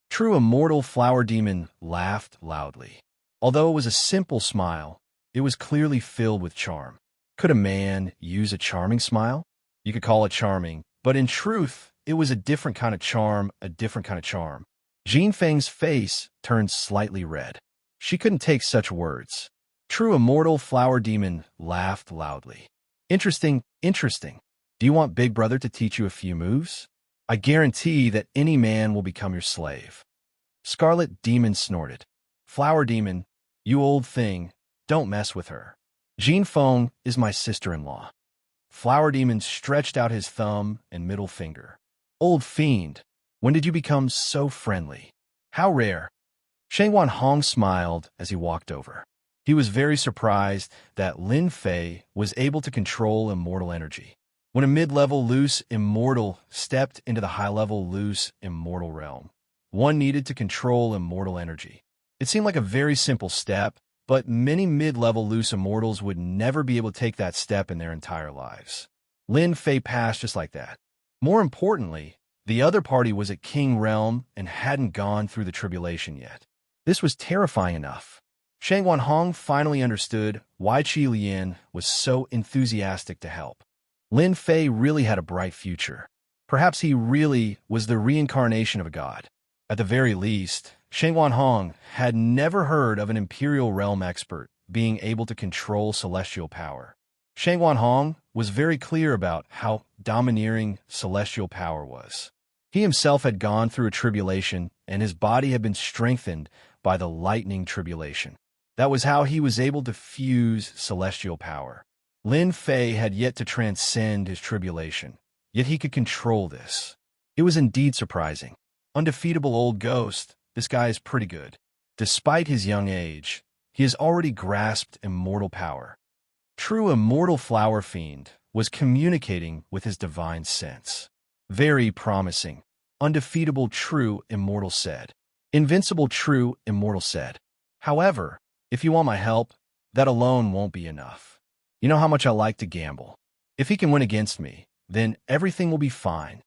True immortal flower demon laughed loudly. Although it was a simple smile, it was clearly filled with charm. Could a man use a charming smile? You could call it charming, but in truth, it was a different kind of charm, Jin Feng's face turned slightly red. She couldn't take such words. True immortal flower demon laughed loudly. Interesting. Do you want Big Brother to teach you a few moves? I guarantee that any man will become your slave. Scarlet Demon snorted. Flower Demon, you old thing, don't mess with her. Jin Feng is my sister-in-law. Flower Demon stretched out his thumb and middle finger. Old fiend, when did you become so friendly? How rare. Shangwan Hong smiled as he walked over. He was very surprised that Lin Fei was able to control immortal energy. When a mid-level loose immortal stepped into the high-level loose immortal realm, one needed to control immortal energy. It seemed like a very simple step, but many mid-level loose immortals would never be able to take that step in their entire lives. Lin Fei passed just like that. More importantly, the other party was at King Realm and hadn't gone through the tribulation yet. This was terrifying enough. Shangwan Hong finally understood why Qi Lian was so enthusiastic to help. Lin Fei really had a bright future. Perhaps he really was the reincarnation of a god. At the very least, Shangwan Hong had never heard of an Imperial Realm expert being able to control celestial power. Shangwan Hong was very clear about how domineering celestial power was. He himself had gone through a tribulation, and his body had been strengthened by the lightning tribulation. That was how he was able to fuse celestial power. Lin Fei had yet to transcend his tribulation, yet he could control this. It was indeed surprising. Undefeatable old ghost, this guy is pretty good. Despite his young age, he has already grasped immortal power. True immortal flower fiend was communicating with his divine sense. Very promising. Undefeatable true immortal said. Invincible true immortal said. However, if you want my help, that alone won't be enough. You know how much I like to gamble. If he can win against me, then everything will be fine.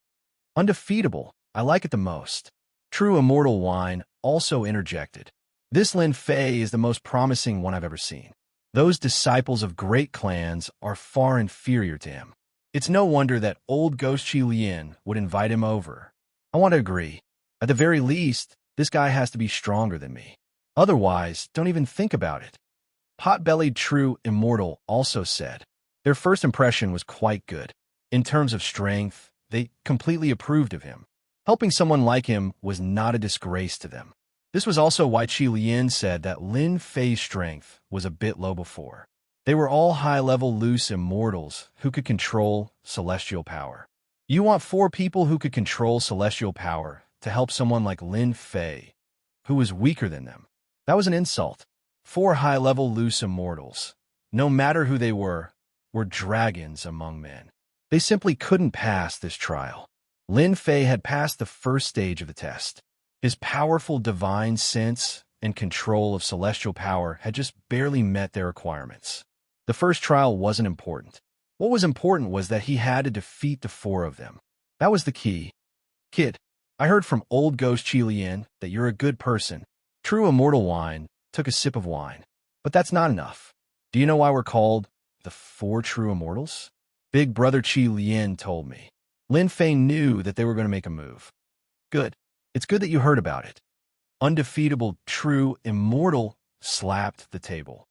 Undefeatable, I like it the most. True immortal wine also interjected. This Lin Fei is the most promising one I've ever seen. Those disciples of great clans are far inferior to him. It's no wonder that old Ghost Qi Lian would invite him over. I want to agree. At the very least, this guy has to be stronger than me. Otherwise, don't even think about it. Pot-bellied true immortal also said. Their first impression was quite good. In terms of strength, they completely approved of him. Helping someone like him was not a disgrace to them. This was also why Qi Lian said that Lin Fei's strength was a bit low before. They were all high-level loose immortals who could control celestial power. You want 4 people who could control celestial power to help someone like Lin Fei, who was weaker than them. That was an insult. 4 high-level loose immortals, no matter who they were dragons among men. They simply couldn't pass this trial. Lin Fei had passed the first stage of the test. His powerful divine sense and control of celestial power had just barely met their requirements. The first trial wasn't important. What was important was that he had to defeat the 4 of them. That was the key. Kid, I heard from old Ghost Qi Lian that you're a good person. True immortal wine took a sip of wine. But that's not enough. Do you know why we're called the 4 true immortals? Big brother Qi Lian told me. Lin Fei knew that they were going to make a move. Good. It's good that you heard about it. Undefeatable true immortal slapped the table.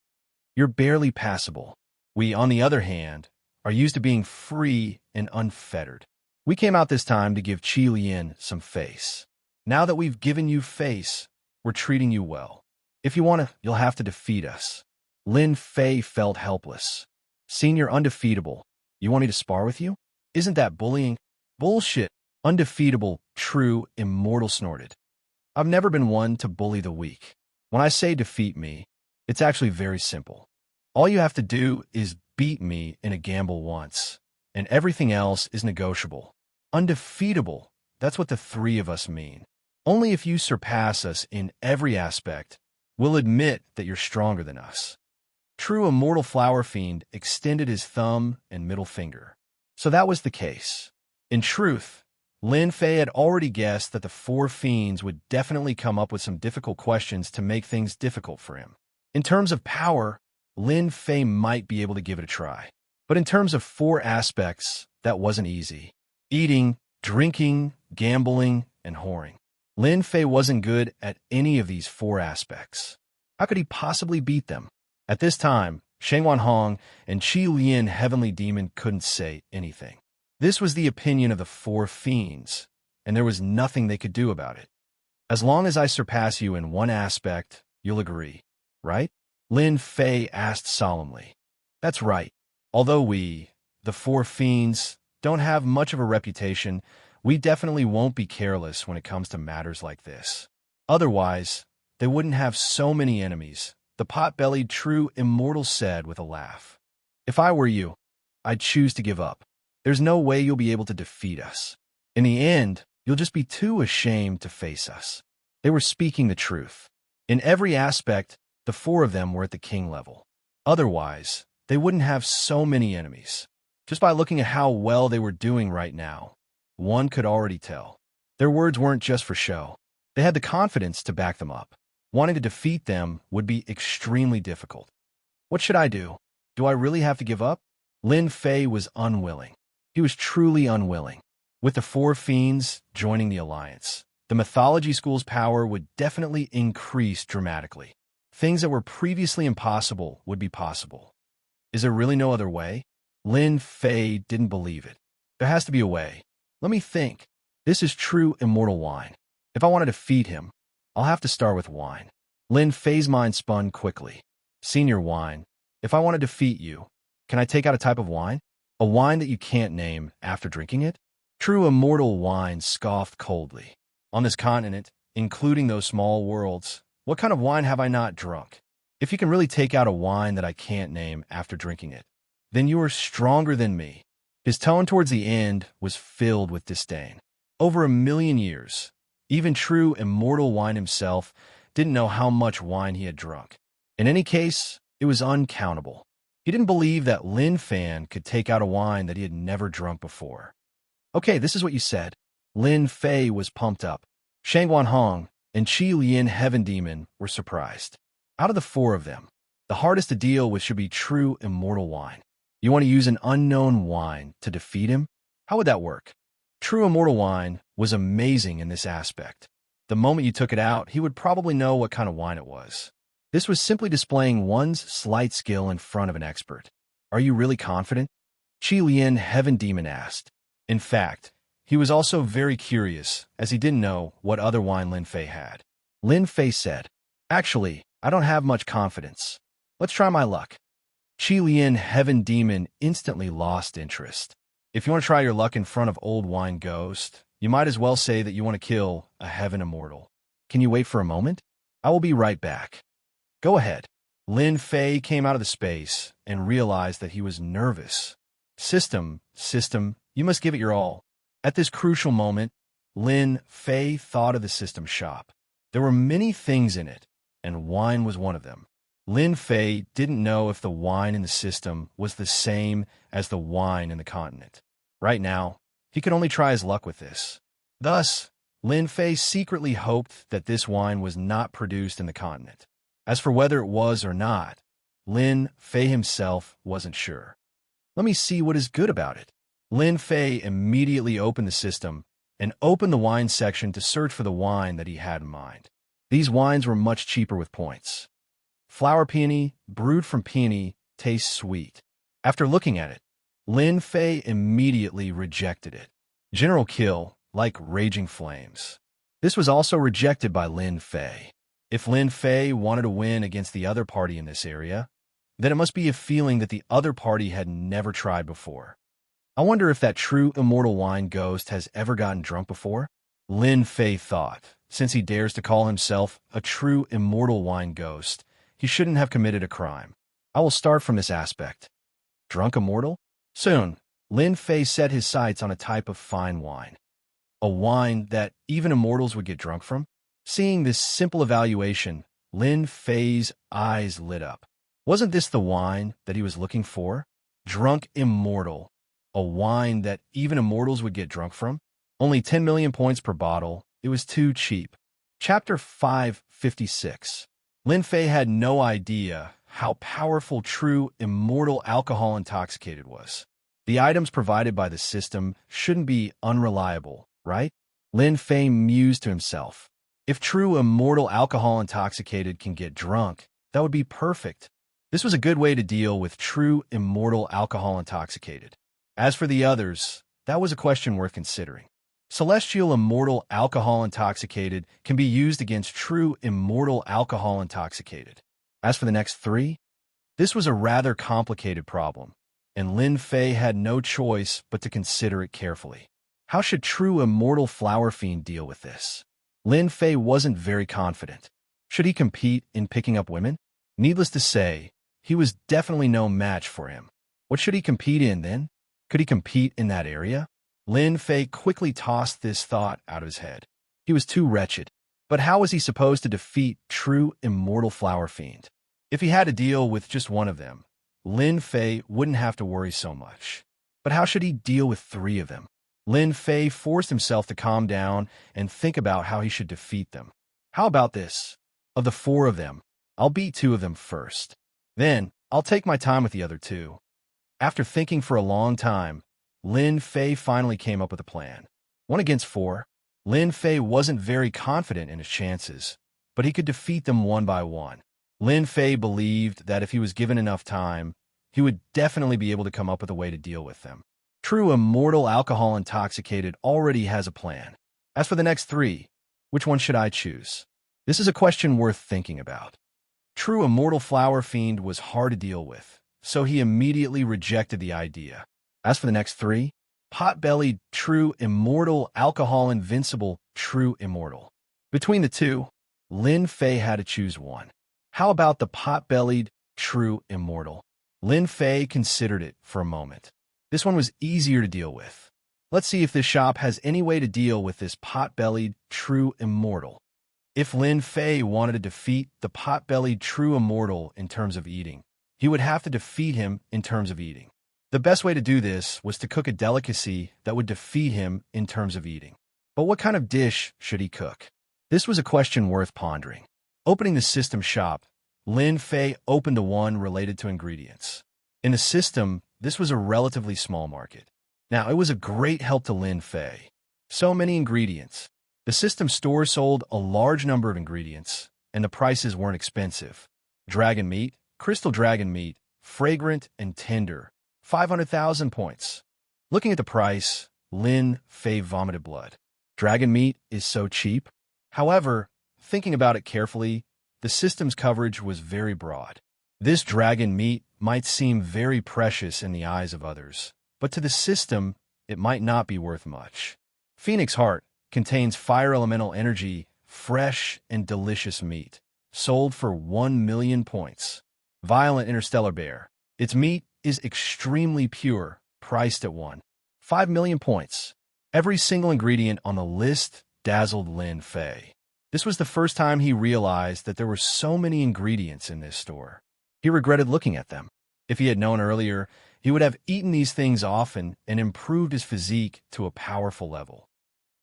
You're barely passable. We, on the other hand, are used to being free and unfettered. We came out this time to give Qi Lian some face. Now that we've given you face, we're treating you well. If you want to, you'll have to defeat us. Lin Fei felt helpless. Senior undefeatable, you want me to spar with you? Isn't that bullying? Bullshit. Undefeatable, true, immortal snorted. I've never been one to bully the weak. When I say defeat me, it's actually very simple. All you have to do is beat me in a gamble once, and everything else is negotiable. Undefeatable, that's what the 3 of us mean. Only if you surpass us in every aspect, we'll admit that you're stronger than us. True immortal flower fiend extended his thumb and middle finger. So that was the case. In truth, Lin Fei had already guessed that the 4 fiends would definitely come up with some difficult questions to make things difficult for him. In terms of power, Lin Fei might be able to give it a try. But in terms of 4 aspects, that wasn't easy. Eating, drinking, gambling, and whoring. Lin Fei wasn't good at any of these 4 aspects. How could he possibly beat them? At this time, Shengwan Hong and Qi Lian Heavenly Demon couldn't say anything. This was the opinion of the 4 fiends, and there was nothing they could do about it. As long as I surpass you in one aspect, you'll agree, right? Lin Fei asked solemnly. That's right. Although we, the 4 fiends, don't have much of a reputation, we definitely won't be careless when it comes to matters like this. Otherwise, they wouldn't have so many enemies, the pot-bellied true immortal said with a laugh. If I were you, I'd choose to give up. There's no way you'll be able to defeat us. In the end, you'll just be too ashamed to face us. They were speaking the truth. In every aspect, the 4 of them were at the king level. Otherwise, they wouldn't have so many enemies. Just by looking at how well they were doing right now, one could already tell. Their words weren't just for show. They had the confidence to back them up. Wanting to defeat them would be extremely difficult. What should I do? Do I really have to give up? Lin Fei was unwilling. He was truly unwilling. With the 4 fiends joining the alliance, the mythology school's power would definitely increase dramatically. Things that were previously impossible would be possible. Is there really no other way? Lin Fei didn't believe it. There has to be a way. Let me think. This is true immortal wine. If I want to defeat him, I'll have to start with wine. Lin Fei's mind spun quickly. Senior wine, if I want to defeat you, can I take out a type of wine? A wine that you can't name after drinking it? True immortal wine scoffed coldly. On this continent, including those small worlds, what kind of wine have I not drunk? If you can really take out a wine that I can't name after drinking it, then you are stronger than me. His tone towards the end was filled with disdain. Over 1,000,000 years, even true immortal wine himself didn't know how much wine he had drunk. In any case, it was uncountable. He didn't believe that Lin Fan could take out a wine that he had never drunk before. Okay, this is what you said. Lin Fei was pumped up. Shang Guanhong and Qi Lian Heaven Demon were surprised. Out of the four of them, the hardest to deal with should be true immortal wine. You want to use an unknown wine to defeat him? How would that work? True immortal wine was amazing in this aspect. The moment you took it out, he would probably know what kind of wine it was. This was simply displaying one's slight skill in front of an expert. Are you really confident? Qi Lian Heaven Demon asked. In fact, he was also very curious, as he didn't know what other wine Lin Fei had. Lin Fei said, Actually, I don't have much confidence. Let's try my luck. Qi Lian Heaven Demon instantly lost interest. If you want to try your luck in front of Old Wine Ghost, you might as well say that you want to kill a Heaven Immortal. Can you wait for a moment? I will be right back. Go ahead. Lin Fei came out of the space and realized that he was nervous. System, you must give it your all. At this crucial moment, Lin Fei thought of the system shop. There were many things in it, and wine was one of them. Lin Fei didn't know if the wine in the system was the same as the wine in the continent. Right now, he could only try his luck with this. Thus, Lin Fei secretly hoped that this wine was not produced in the continent. As for whether it was or not, Lin Fei himself wasn't sure. Let me see what is good about it. Lin Fei immediately opened the system and opened the wine section to search for the wine that he had in mind. These wines were much cheaper with points. Flower peony, brewed from peony, tastes sweet. After looking at it, Lin Fei immediately rejected it. General kill, like raging flames. This was also rejected by Lin Fei. If Lin Fei wanted to win against the other party in this area, then it must be a feeling that the other party had never tried before. I wonder if that true immortal wine ghost has ever gotten drunk before? Lin Fei thought, since he dares to call himself a true immortal wine ghost, he shouldn't have committed a crime. I will start from this aspect. Drunk immortal? Soon, Lin Fei set his sights on a type of fine wine. A wine that even immortals would get drunk from? Seeing this simple evaluation, Lin Fei's eyes lit up. Wasn't this the wine that he was looking for? Drunk immortal. A wine that even immortals would get drunk from? Only 10 million points per bottle. It was too cheap. Chapter 556. Lin Fei had no idea how powerful true immortal alcohol intoxicated was. The items provided by the system shouldn't be unreliable, right? Lin Fei mused to himself. If true immortal alcohol intoxicated can get drunk, that would be perfect. This was a good way to deal with true immortal alcohol intoxicated. As for the others, that was a question worth considering. Celestial immortal alcohol intoxicated can be used against true immortal alcohol intoxicated. As for the next three, this was a rather complicated problem, and Lin Fei had no choice but to consider it carefully. How should true immortal flower fiend deal with this? Lin Fei wasn't very confident. Should he compete in picking up women? Needless to say, he was definitely no match for him. What should he compete in then? Could he compete in that area? Lin Fei quickly tossed this thought out of his head. He was too wretched. But how was he supposed to defeat true immortal flower fiend? If he had to deal with just one of them, Lin Fei wouldn't have to worry so much. But how should he deal with three of them? Lin Fei forced himself to calm down and think about how he should defeat them. How about this? Of the four of them, I'll beat two of them first. Then, I'll take my time with the other two. After thinking for a long time, Lin Fei finally came up with a plan. 1 against 4. Lin Fei wasn't very confident in his chances, but he could defeat them one by one. Lin Fei believed that if he was given enough time, he would definitely be able to come up with a way to deal with them. True immortal alcohol intoxicated already has a plan. As for the next three, which one should I choose? This is a question worth thinking about. True immortal flower fiend was hard to deal with, so he immediately rejected the idea. As for the next three, pot-bellied, true immortal, alcohol invincible, true immortal. Between the two, Lin Fei had to choose one. How about the pot-bellied, true immortal? Lin Fei considered it for a moment. This one was easier to deal with. Let's see if this shop has any way to deal with this pot-bellied, true immortal. If Lin Fei wanted to defeat the pot-bellied true immortal in terms of eating, he would have to defeat him in terms of eating. The best way to do this was to cook a delicacy that would defeat him in terms of eating. But what kind of dish should he cook? This was a question worth pondering. Opening the system shop, Lin Fei opened the one related to ingredients. In the system, this was a relatively small market. Now, it was a great help to Lin Fei. So many ingredients. The system store sold a large number of ingredients, and the prices weren't expensive. Dragon meat, crystal dragon meat, fragrant and tender, 500,000 points. Looking at the price, Lin Fei vomited blood. Dragon meat is so cheap. However, thinking about it carefully, the system's coverage was very broad. This dragon meat might seem very precious in the eyes of others, but to the system, it might not be worth much. Phoenix Heart contains fire elemental energy, fresh and delicious meat, sold for 1 million points. Violent Interstellar Bear. Its meat is extremely pure, priced at 1.5 million points. Every single ingredient on the list dazzled Lin Fei. This was the first time he realized that there were so many ingredients in this store. He regretted looking at them. If he had known earlier, he would have eaten these things often and improved his physique to a powerful level.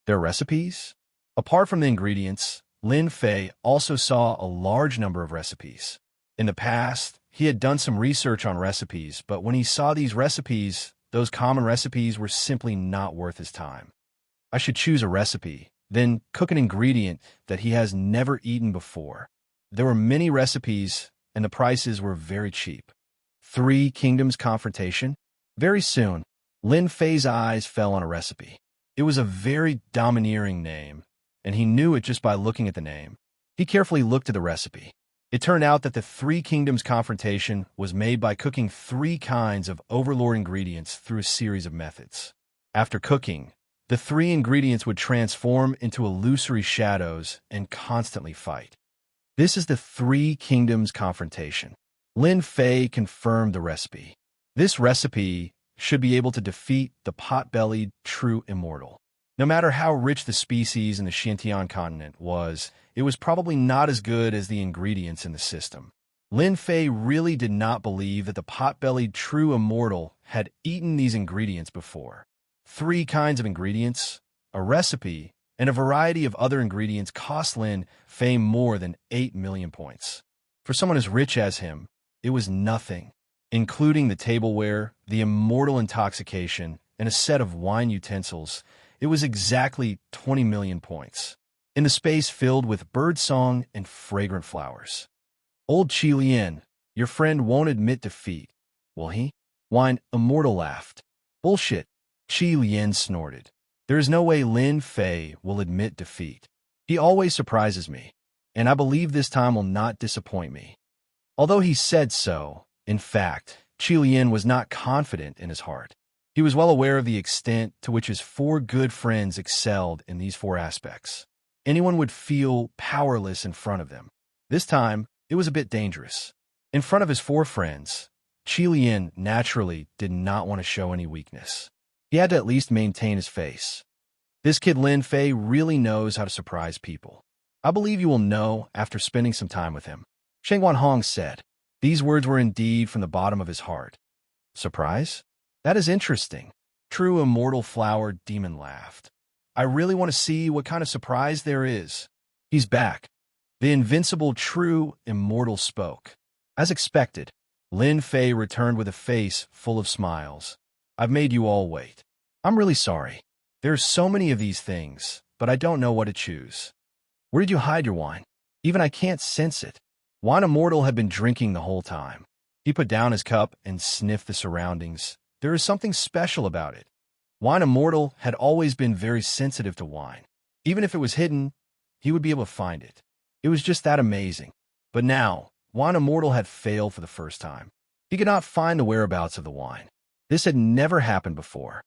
Their recipes? Apart from the ingredients, Lin Fei also saw a large number of recipes. In the past, he had done some research on recipes, but when he saw these recipes, those common recipes were simply not worth his time. I should choose a recipe, then cook an ingredient that he has never eaten before. There were many recipes, and the prices were very cheap. 3 Kingdoms Confrontation? Very soon, Lin Fei's eyes fell on a recipe. It was a very domineering name, and he knew it just by looking at the name. He carefully looked at the recipe. It turned out that the 3 Kingdoms Confrontation was made by cooking 3 kinds of overlord ingredients through a series of methods. After cooking, the 3 ingredients would transform into illusory shadows and constantly fight. This is the 3 Kingdoms Confrontation. Lin Fei confirmed the recipe. This recipe should be able to defeat the pot-bellied true immortal. No matter how rich the species in the Xianxia continent was, it was probably not as good as the ingredients in the system. Lin Fei really did not believe that the pot-bellied true immortal had eaten these ingredients before. 3 kinds of ingredients, a recipe, and a variety of other ingredients cost Lin Fei more than 8 million points. For someone as rich as him, it was nothing. Including the tableware, the immortal intoxication, and a set of wine utensils, it was exactly 20 million points. In the space filled with birdsong and fragrant flowers. Old Qi Lian, your friend won't admit defeat, will he? Wine Immortal laughed. Bullshit, Qi Lian snorted. There is no way Lin Fei will admit defeat. He always surprises me, and I believe this time will not disappoint me. Although he said so, in fact, Qi Lian was not confident in his heart. He was well aware of the extent to which his 4 good friends excelled in these 4 aspects. Anyone would feel powerless in front of them. This time, it was a bit dangerous. In front of his 4 friends, Qi Lian naturally did not want to show any weakness. He had to at least maintain his face. This kid Lin Fei really knows how to surprise people. I believe you will know after spending some time with him. Sheng Wanhong said. These words were indeed from the bottom of his heart. Surprise? That is interesting. True immortal flower demon laughed. I really want to see what kind of surprise there is. He's back. The invincible true immortal spoke. As expected, Lin Fei returned with a face full of smiles. I've made you all wait. I'm really sorry. There's so many of these things, but I don't know what to choose. Where did you hide your wine? Even I can't sense it. Wine Immortal had been drinking the whole time. He put down his cup and sniffed the surroundings. There is something special about it. Wine Immortal had always been very sensitive to wine. Even if it was hidden, he would be able to find it. It was just that amazing. But now, Wine Immortal had failed for the first time. He could not find the whereabouts of the wine. This had never happened before.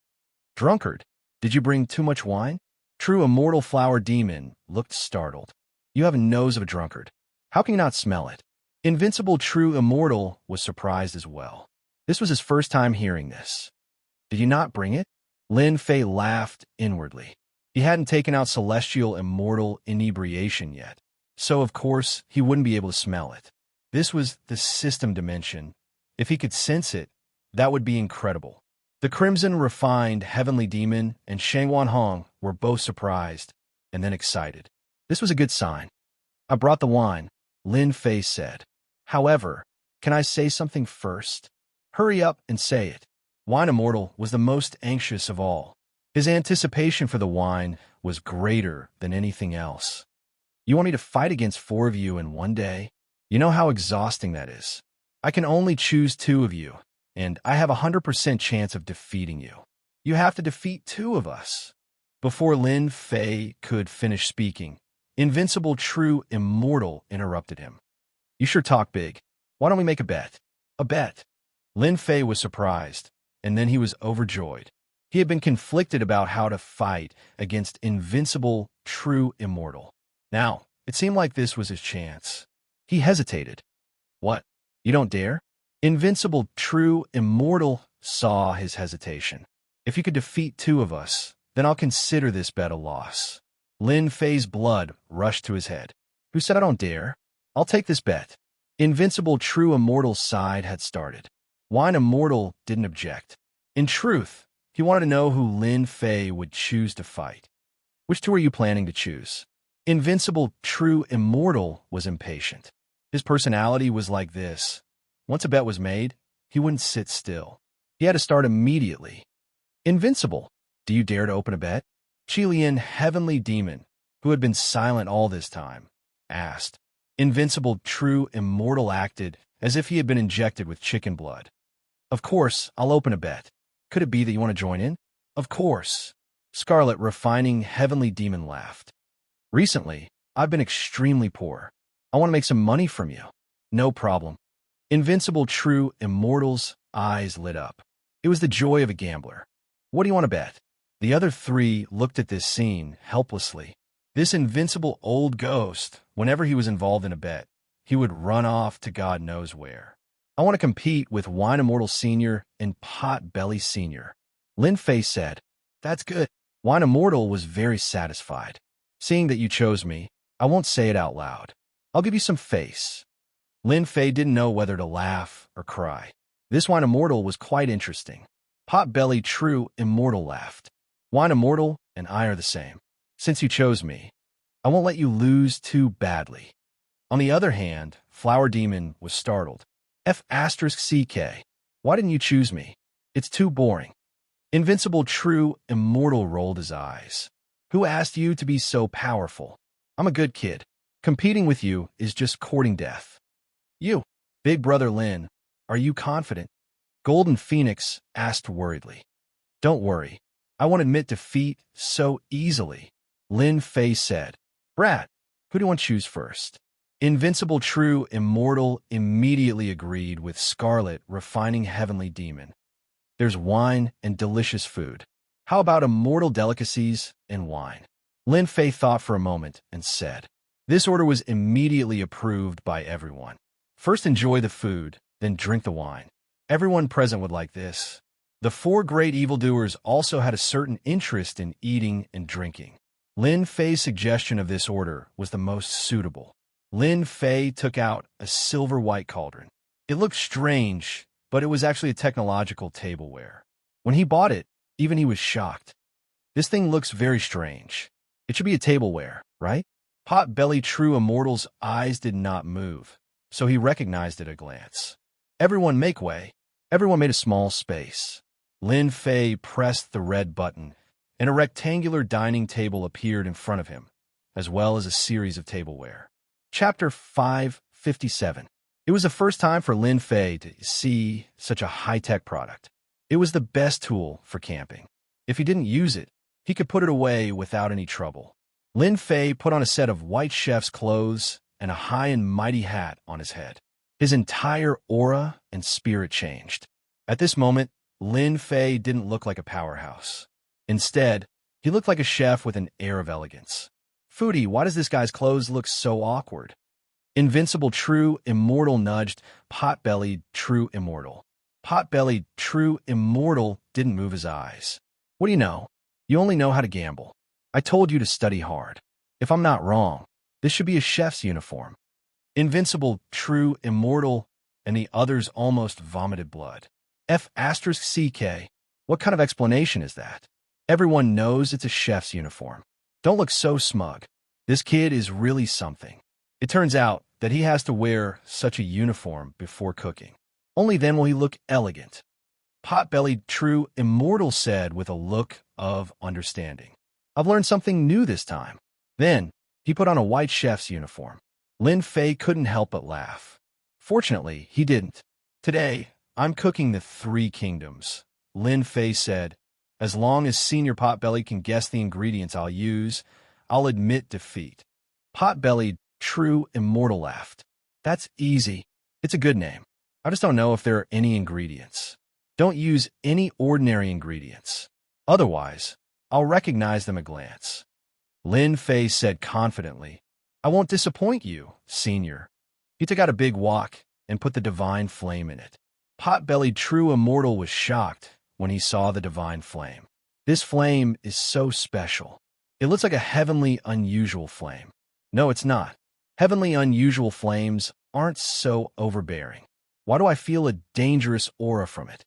Drunkard, did you bring too much wine? True Immortal Flower Demon looked startled. You have a nose of a drunkard. How can you not smell it? Invincible True Immortal was surprised as well. This was his first time hearing this. Did you not bring it? Lin Fei laughed inwardly. He hadn't taken out Celestial Immortal Inebriation yet, so of course he wouldn't be able to smell it. This was the system dimension. If he could sense it, that would be incredible. The Crimson Refined Heavenly Demon and Shangwan Hong were both surprised and then excited. This was a good sign. I brought the wine, Lin Fei said. However, can I say something first? Hurry up and say it. Wine Immortal was the most anxious of all. His anticipation for the wine was greater than anything else. You want me to fight against 4 of you in one day? You know how exhausting that is. I can only choose 2 of you, and I have a 100% chance of defeating you. You have to defeat 2 of us. Before Lin Fei could finish speaking, Invincible True Immortal interrupted him. You sure talk big. Why don't we make a bet? A bet. Lin Fei was surprised, and then he was overjoyed. He had been conflicted about how to fight against Invincible True Immortal. Now, it seemed like this was his chance. He hesitated. What? You don't dare? Invincible True Immortal saw his hesitation. If you could defeat 2 of us, then I'll consider this bet a loss. Lin Fei's blood rushed to his head. Who said I don't dare? I'll take this bet. Invincible True Immortal's side had started. Wine Immortal didn't object. In truth, he wanted to know who Lin Fei would choose to fight. Which 2 are you planning to choose? Invincible True Immortal was impatient. His personality was like this. Once a bet was made, he wouldn't sit still. He had to start immediately. Invincible, do you dare to open a bet? Qilian Heavenly Demon, who had been silent all this time, asked. Invincible True Immortal acted as if he had been injected with chicken blood. Of course, I'll open a bet. Could it be that you want to join in? Of course. Scarlet Refining Heavenly Demon laughed. Recently, I've been extremely poor. I want to make some money from you. No problem. Invincible True Immortal's eyes lit up. It was the joy of a gambler. What do you want to bet? The other 3 looked at this scene helplessly. This invincible old ghost, whenever he was involved in a bet, he would run off to God knows where. I want to compete with Wine Immortal Sr. and Pot Belly Sr. Lin Fei said, That's good. Wine Immortal was very satisfied. Seeing that you chose me, I won't say it out loud. I'll give you some face. Lin Fei didn't know whether to laugh or cry. This Wine Immortal was quite interesting. Pot Belly True Immortal laughed. Wine Immortal and I are the same. Since you chose me, I won't let you lose too badly. On the other hand, Flower Demon was startled. F*CK. Why didn't you choose me? It's too boring. Invincible True Immortal rolled his eyes. Who asked you to be so powerful? I'm a good kid. Competing with you is just courting death. You, Big Brother Lin, are you confident? Golden Phoenix asked worriedly. Don't worry. I won't admit defeat so easily. Lin Fei said. Brat, who do you want to choose first? Invincible True Immortal immediately agreed with Scarlet Refining Heavenly Demon. There's wine and delicious food. How about immortal delicacies and wine? Lin Fei thought for a moment and said. This order was immediately approved by everyone. First enjoy the food, then drink the wine. Everyone present would like this. The 4 great evildoers also had a certain interest in eating and drinking. Lin Fei's suggestion of this order was the most suitable. Lin Fei took out a silver-white cauldron. It looked strange, but it was actually a technological tableware. When he bought it, even he was shocked. This thing looks very strange. It should be a tableware, right? Pot Belly True Immortal's eyes did not move, so he recognized it at a glance. Everyone make way. Everyone made a small space. Lin Fei pressed the red button, and a rectangular dining table appeared in front of him, as well as a series of tableware. Chapter 557. It was the first time for Lin Fei to see such a high-tech product. It was the best tool for camping. If he didn't use it, he could put it away without any trouble. Lin Fei put on a set of white chef's clothes and a high and mighty hat on his head. His entire aura and spirit changed. At this moment, Lin Fei didn't look like a powerhouse. Instead, he looked like a chef with an air of elegance. Foodie, why does this guy's clothes look so awkward? Invincible True Immortal nudged Pot-bellied True Immortal. Pot-bellied True Immortal didn't move his eyes. What do you know? You only know how to gamble. I told you to study hard. If I'm not wrong, this should be a chef's uniform. Invincible True Immortal and the others almost vomited blood. F***CK. What kind of explanation is that? Everyone knows it's a chef's uniform. Don't look so smug. This kid is really something. It turns out that he has to wear such a uniform before cooking. Only then will he look elegant. Pot-bellied True Immortal said with a look of understanding. I've learned something new this time. Then, he put on a white chef's uniform. Lin Fei couldn't help but laugh. Fortunately, he didn't. Today, I'm cooking the 3 kingdoms, Lin Fei said. As long as Senior Potbelly can guess the ingredients I'll use, I'll admit defeat. Pot-bellied True Immortal laughed. That's easy. It's a good name. I just don't know if there are any ingredients. Don't use any ordinary ingredients. Otherwise, I'll recognize them at a glance. Lin Fei said confidently, I won't disappoint you, Senior. He took out a big wok and put the divine flame in it. Pot-bellied True Immortal was shocked when he saw the divine flame. This flame is so special. It looks like a heavenly unusual flame. No, it's not. Heavenly unusual flames aren't so overbearing. Why do I feel a dangerous aura from it?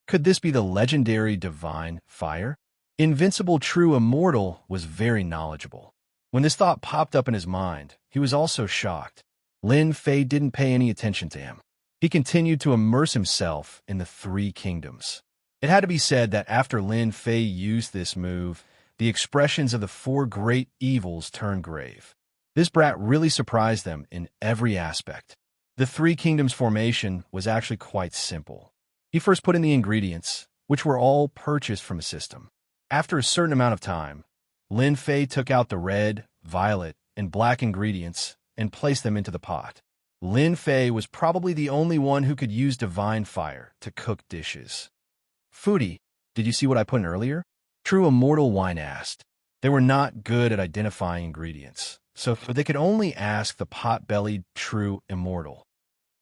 Could this be the legendary divine fire? Invincible True Immortal was very knowledgeable. When this thought popped up in his mind, he was also shocked. Lin Fei didn't pay any attention to him. He continued to immerse himself in the 3 kingdoms. It had to be said that after Lin Fei used this move, the expressions of the 4 great evils turned grave. This brat really surprised them in every aspect. The 3 kingdoms formation was actually quite simple. He first put in the ingredients, which were all purchased from a system. After a certain amount of time, Lin Fei took out the red, violet, and black ingredients and placed them into the pot. Lin Fei was probably the only one who could use divine fire to cook dishes. Foodie, did you see what I put in earlier? True Immortal Wine asked. They were not good at identifying ingredients, so they could only ask the pot-bellied True Immortal.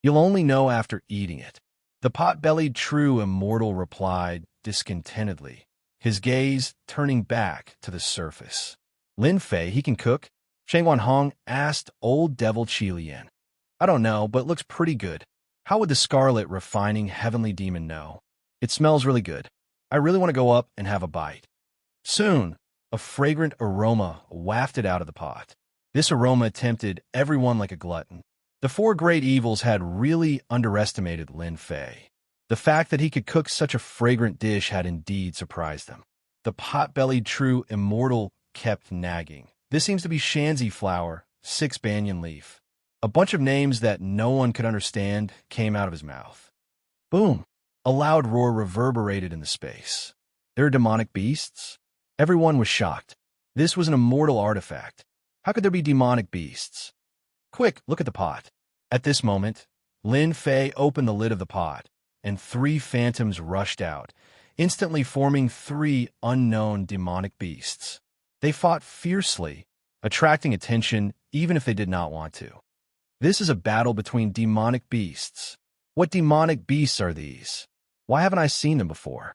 You'll only know after eating it. The pot-bellied True Immortal replied discontentedly, his gaze turning back to the surface. Lin Fei, he can cook? Shang Wanhong asked Old Devil Qilian. I don't know, but it looks pretty good. How would the Scarlet Refining Heavenly Demon know? It smells really good. I really want to go up and have a bite. Soon, a fragrant aroma wafted out of the pot. This aroma tempted everyone like a glutton. The 4 great evils had really underestimated Lin Fei. The fact that he could cook such a fragrant dish had indeed surprised them. The pot-bellied True Immortal kept nagging. This seems to be Xianxia flower, 6 banyan leaf. A bunch of names that no one could understand came out of his mouth. Boom! A loud roar reverberated in the space. There are demonic beasts? Everyone was shocked. This was an immortal artifact. How could there be demonic beasts? Quick, look at the pot. At this moment, Lin Fei opened the lid of the pot, and 3 phantoms rushed out, instantly forming 3 unknown demonic beasts. They fought fiercely, attracting attention even if they did not want to. This is a battle between demonic beasts. What demonic beasts are these? Why haven't I seen them before?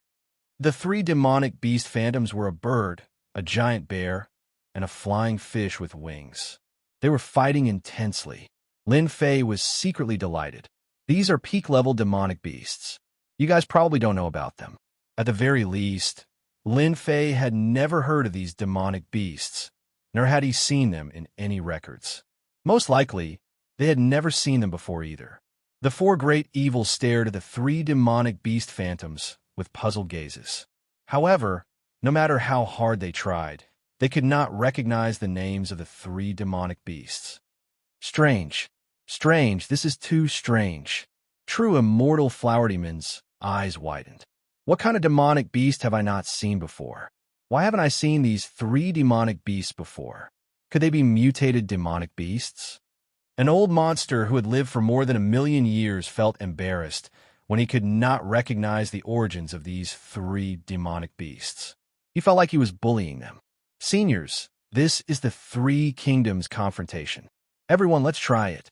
The 3 demonic beast phantoms were a bird, a giant bear, and a flying fish with wings. They were fighting intensely. Lin Fei was secretly delighted. These are peak-level demonic beasts. You guys probably don't know about them. At the very least, Lin Fei had never heard of these demonic beasts, nor had he seen them in any records. Most likely, they had never seen them before either. The 4 great evils stared at the 3 demonic beast phantoms with puzzled gazes. However, no matter how hard they tried, they could not recognize the names of the 3 demonic beasts. Strange. Strange. This is too strange. True Immortal Flower Demon's eyes widened. What kind of demonic beast have I not seen before? Why haven't I seen these 3 demonic beasts before? Could they be mutated demonic beasts? An old monster who had lived for more than 1,000,000 years felt embarrassed when he could not recognize the origins of these 3 demonic beasts. He felt like he was bullying them. Seniors, this is the 3 kingdoms confrontation. Everyone, let's try it.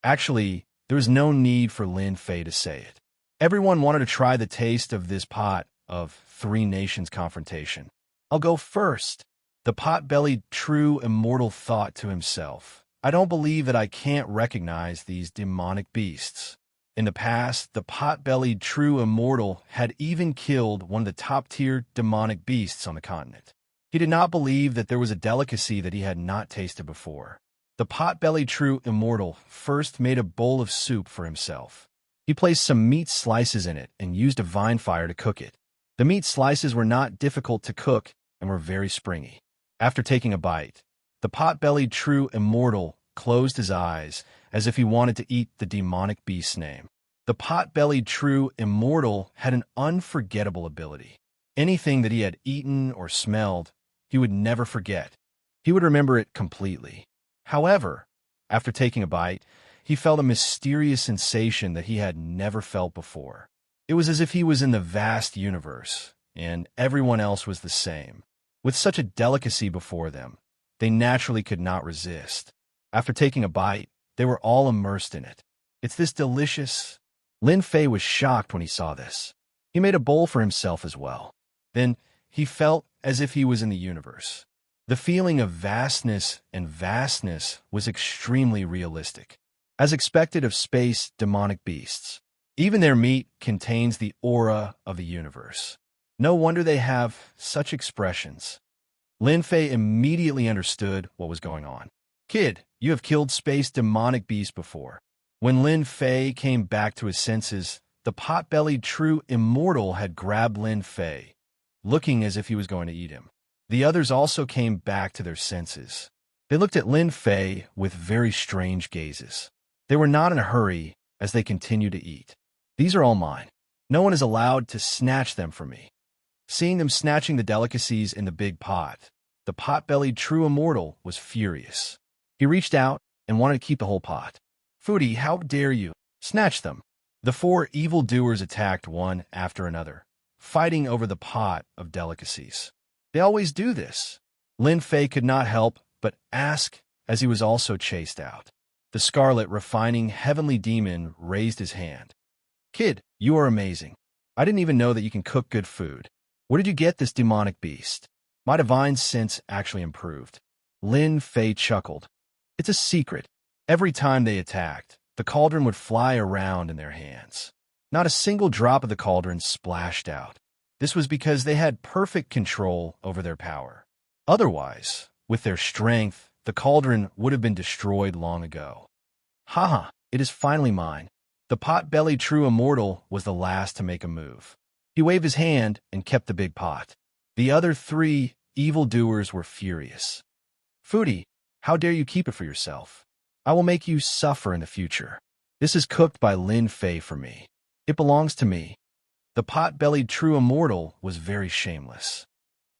Actually, there was no need for Lin Fei to say it. Everyone wanted to try the taste of this pot of 3 nations confrontation. I'll go first. The pot-bellied true immortal thought to himself, I don't believe that I can't recognize these demonic beasts. In the past, the pot-bellied true immortal had even killed one of the top-tier demonic beasts on the continent. He did not believe that there was a delicacy that he had not tasted before. The pot-bellied true immortal first made a bowl of soup for himself. He placed some meat slices in it and used a vine fire to cook it. The meat slices were not difficult to cook and were very springy. After taking a bite, the pot-bellied true immortal closed his eyes as if he wanted to eat the demonic beast's name. The pot-bellied true immortal had an unforgettable ability. Anything that he had eaten or smelled, he would never forget. He would remember it completely. However, after taking a bite, he felt a mysterious sensation that he had never felt before. It was as if he was in the vast universe, and everyone else was the same. With such a delicacy before them, they naturally could not resist. After taking a bite, they were all immersed in it. It's this delicious. Lin Fei was shocked when he saw this. He made a bowl for himself as well. Then he felt as if he was in the universe. The feeling of vastness was extremely realistic. As expected of space demonic beasts, even their meat contains the aura of the universe. No wonder they have such expressions. Lin Fei immediately understood what was going on. Kid, you have killed space demonic beasts before. When Lin Fei came back to his senses, the pot-bellied true immortal had grabbed Lin Fei, looking as if he was going to eat him. The others also came back to their senses. They looked at Lin Fei with very strange gazes. They were not in a hurry as they continued to eat. These are all mine. No one is allowed to snatch them from me. Seeing them snatching the delicacies in the big pot, the pot-bellied true immortal was furious. He reached out and wanted to keep the whole pot. Foodie, how dare you? Snatch them. The 4 evildoers attacked one after another, fighting over the pot of delicacies. They always do this. Lin Fei could not help but ask as he was also chased out. The scarlet, refining heavenly demon raised his hand. Kid, you are amazing. I didn't even know that you can cook good food. Where did you get this demonic beast? My divine sense actually improved. Lin Fei chuckled. It's a secret. Every time they attacked, the cauldron would fly around in their hands. Not a single drop of the cauldron splashed out. This was because they had perfect control over their power. Otherwise, with their strength, the cauldron would have been destroyed long ago. Haha, it is finally mine. The pot-bellied true immortal was the last to make a move. He waved his hand and kept the big pot. The other 3 evildoers were furious. Foodie, how dare you keep it for yourself? I will make you suffer in the future. This is cooked by Lin Fei for me. It belongs to me. The pot-bellied true immortal was very shameless.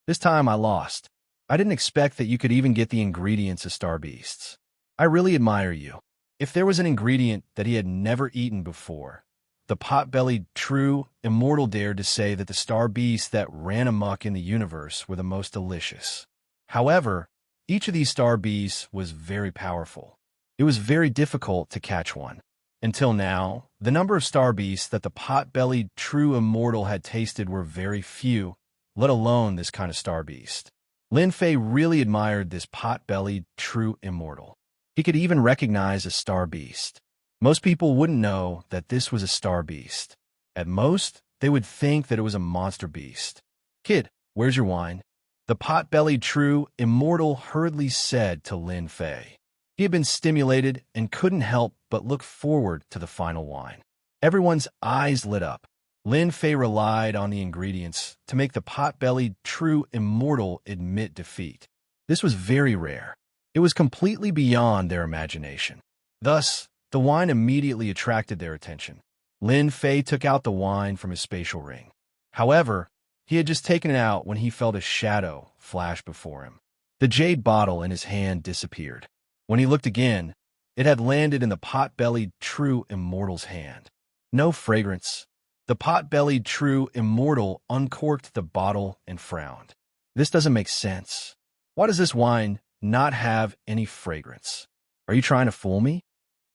This time I lost. I didn't expect that you could even get the ingredients of star beasts. I really admire you. If there was an ingredient that he had never eaten before, the pot-bellied true immortal dared to say that the star beasts that ran amok in the universe were the most delicious. However, each of these star beasts was very powerful. It was very difficult to catch one. Until now, the number of star beasts that the pot-bellied true immortal had tasted were very few, let alone this kind of star beast. Lin Fei really admired this pot-bellied true immortal. He could even recognize a star beast. Most people wouldn't know that this was a star beast. At most, they would think that it was a monster beast. Kid, where's your wine? The pot-bellied true immortal hurriedly said to Lin Fei. He had been stimulated and couldn't help but look forward to the final wine. Everyone's eyes lit up. Lin Fei relied on the ingredients to make the pot-bellied true immortal admit defeat. This was very rare. It was completely beyond their imagination. Thus, the wine immediately attracted their attention. Lin Fei took out the wine from his spatial ring. However, he had just taken it out when he felt a shadow flash before him. The jade bottle in his hand disappeared. When he looked again, it had landed in the pot-bellied true immortal's hand. No fragrance. The pot-bellied true immortal uncorked the bottle and frowned. This doesn't make sense. Why does this wine not have any fragrance? Are you trying to fool me?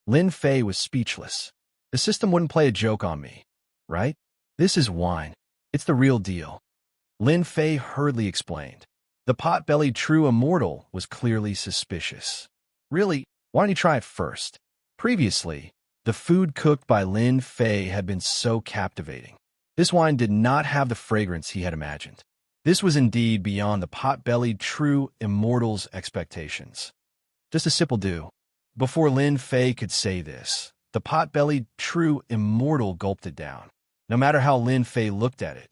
Lin Fei was speechless. The system wouldn't play a joke on me, right? This is wine. It's the real deal. Lin Fei hurriedly explained. The pot-bellied true immortal was clearly suspicious. Really, why don't you try it first? Previously, the food cooked by Lin Fei had been so captivating. This wine did not have the fragrance he had imagined. This was indeed beyond the pot-bellied true immortal's expectations. Just a sip will do. Before Lin Fei could say this, the pot-bellied true immortal gulped it down. No matter how Lin Fei looked at it,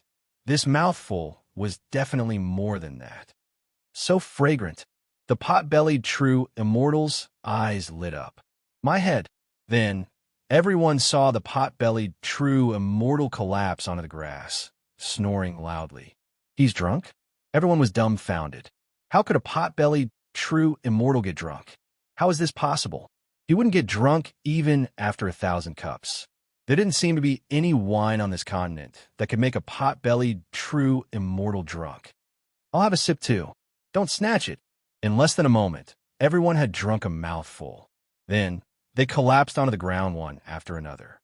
this mouthful was definitely more than that. So fragrant, the pot-bellied true immortal's eyes lit up. My head. Then, everyone saw the pot-bellied true immortal collapse onto the grass, snoring loudly. He's drunk? Everyone was dumbfounded. How could a pot-bellied true immortal get drunk? How is this possible? He wouldn't get drunk even after 1,000 cups. There didn't seem to be any wine on this continent that could make a pot-bellied true immortal drunk. I'll have a sip too. Don't snatch it. In less than a moment, everyone had drunk a mouthful. Then, they collapsed onto the ground one after another.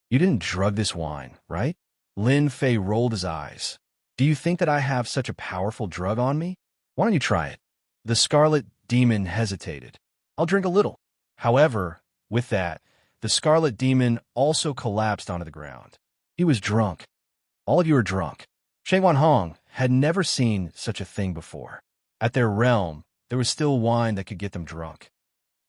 You didn't drug this wine, right? Lin Fei rolled his eyes. Do you think that I have such a powerful drug on me? Why don't you try it? The Scarlet Demon hesitated. I'll drink a little. However, with that, the Scarlet Demon also collapsed onto the ground. He was drunk. All of you are drunk. Shen Wanhong had never seen such a thing before. At their realm, there was still wine that could get them drunk.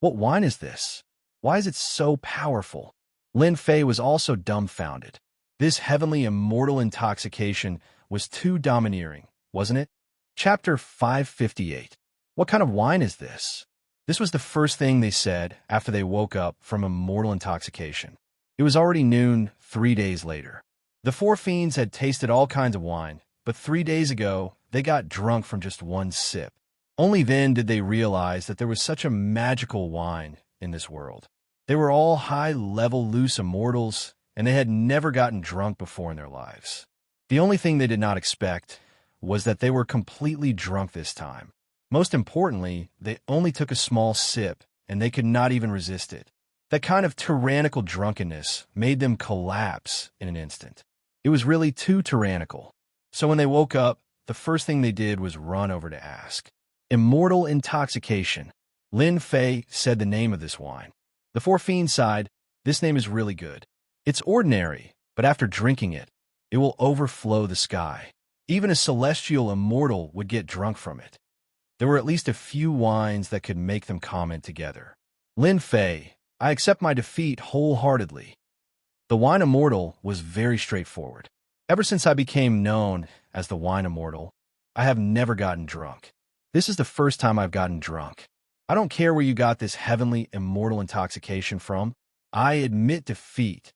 What wine is this? Why is it so powerful? Lin Fei was also dumbfounded. This heavenly immortal intoxication was too domineering, wasn't it? Chapter 558. What kind of wine is this? This was the first thing they said after they woke up from immortal intoxication. It was already noon 3 days later. The four fiends had tasted all kinds of wine, but 3 days ago, they got drunk from just one sip. Only then did they realize that there was such a magical wine in this world. They were all high-level loose immortals, and they had never gotten drunk before in their lives. The only thing they did not expect was that they were completely drunk this time. Most importantly, they only took a small sip, and they could not even resist it. That kind of tyrannical drunkenness made them collapse in an instant. It was really too tyrannical. So when they woke up, the first thing they did was run over to ask. Immortal Intoxication. Lin Fei said the name of this wine. The four fiends sighed. This name is really good. It's ordinary, but after drinking it, it will overflow the sky. Even a celestial immortal would get drunk from it. There were at least a few wines that could make them comment together. Lin Fei, I accept my defeat wholeheartedly. The wine immortal was very straightforward. Ever since I became known as the wine immortal, I have never gotten drunk. This is the first time I've gotten drunk. I don't care where you got this heavenly immortal intoxication from. I admit defeat.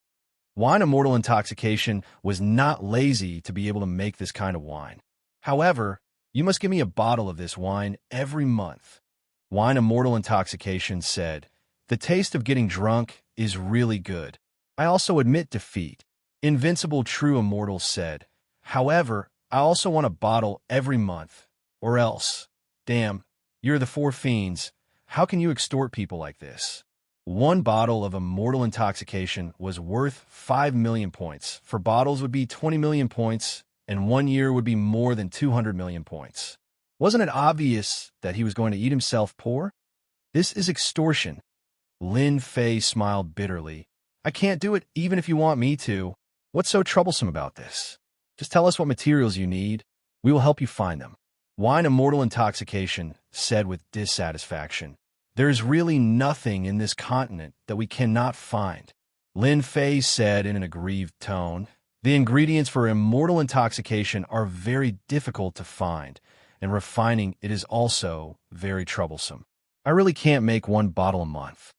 Wine immortal intoxication was not lazy to be able to make this kind of wine. However, you must give me a bottle of this wine every month. Wine immortal intoxication said, the taste of getting drunk is really good. I also admit defeat. Invincible true immortal said, however, I also want a bottle every month, or else. Damn, you're the four fiends. How can you extort people like this? One bottle of immortal intoxication was worth 5 million points. For bottles would be 20 million points, and 1 year would be more than 200 million points. Wasn't it obvious that he was going to eat himself poor? This is extortion. Lin Fei smiled bitterly. I can't do it even if you want me to. What's so troublesome about this? Just tell us what materials you need. We will help you find them. Wine immortal intoxication said with dissatisfaction. There is really nothing in this continent that we cannot find. Lin Fei said in an aggrieved tone. The ingredients for immortal intoxication are very difficult to find, and refining it is also very troublesome. I really can't make one bottle a month.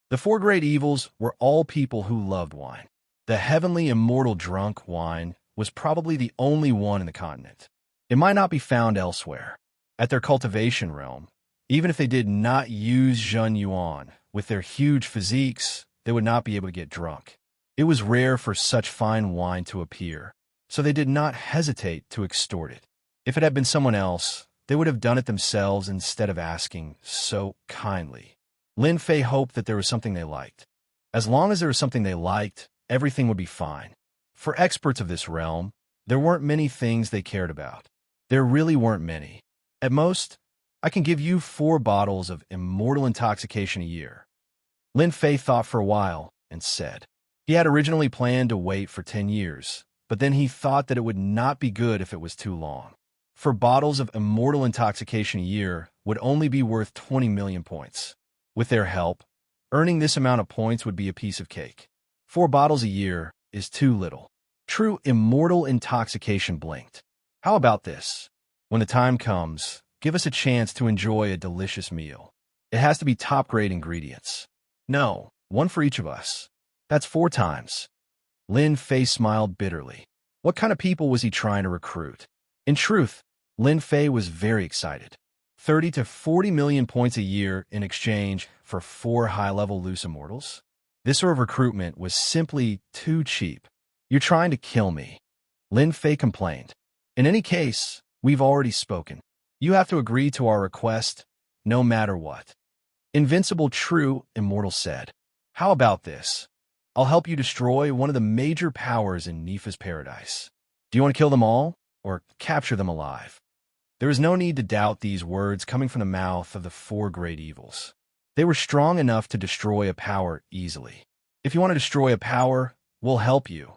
The four great evils were all people who loved wine. The heavenly immortal drunk wine was probably the only one in the continent. It might not be found elsewhere. At their cultivation realm, even if they did not use Zhen Yuan, with their huge physiques, they would not be able to get drunk. It was rare for such fine wine to appear, so they did not hesitate to extort it. If it had been someone else, they would have done it themselves instead of asking so kindly. Lin Fei hoped that there was something they liked. As long as there was something they liked, everything would be fine. For experts of this realm, there weren't many things they cared about. There really weren't many. At most, I can give you 4 bottles of immortal intoxication a year. Lin Fei thought for a while and said. He had originally planned to wait for 10 years, but then he thought that it would not be good if it was too long. 4 bottles of immortal intoxication a year would only be worth 20 million points. With their help, earning this amount of points would be a piece of cake. 4 bottles a year is too little. True immortal intoxication blinked. How about this? When the time comes, give us a chance to enjoy a delicious meal. It has to be top-grade ingredients. No, 1 for each of us. That's 4 times. Lin Fei smiled bitterly. What kind of people was he trying to recruit? In truth, Lin Fei was very excited. 30 to 40 million points a year in exchange for 4 high-level loose immortals? This sort of recruitment was simply too cheap. You're trying to kill me, Lin Fei complained. In any case, we've already spoken. You have to agree to our request, no matter what. Invincible True Immortal said. How about this? I'll help you destroy one of the major powers in Nifa's paradise. Do you want to kill them all, or capture them alive? There is no need to doubt these words coming from the mouth of the 4 great evils. They were strong enough to destroy a power easily. If you want to destroy a power, we'll help you,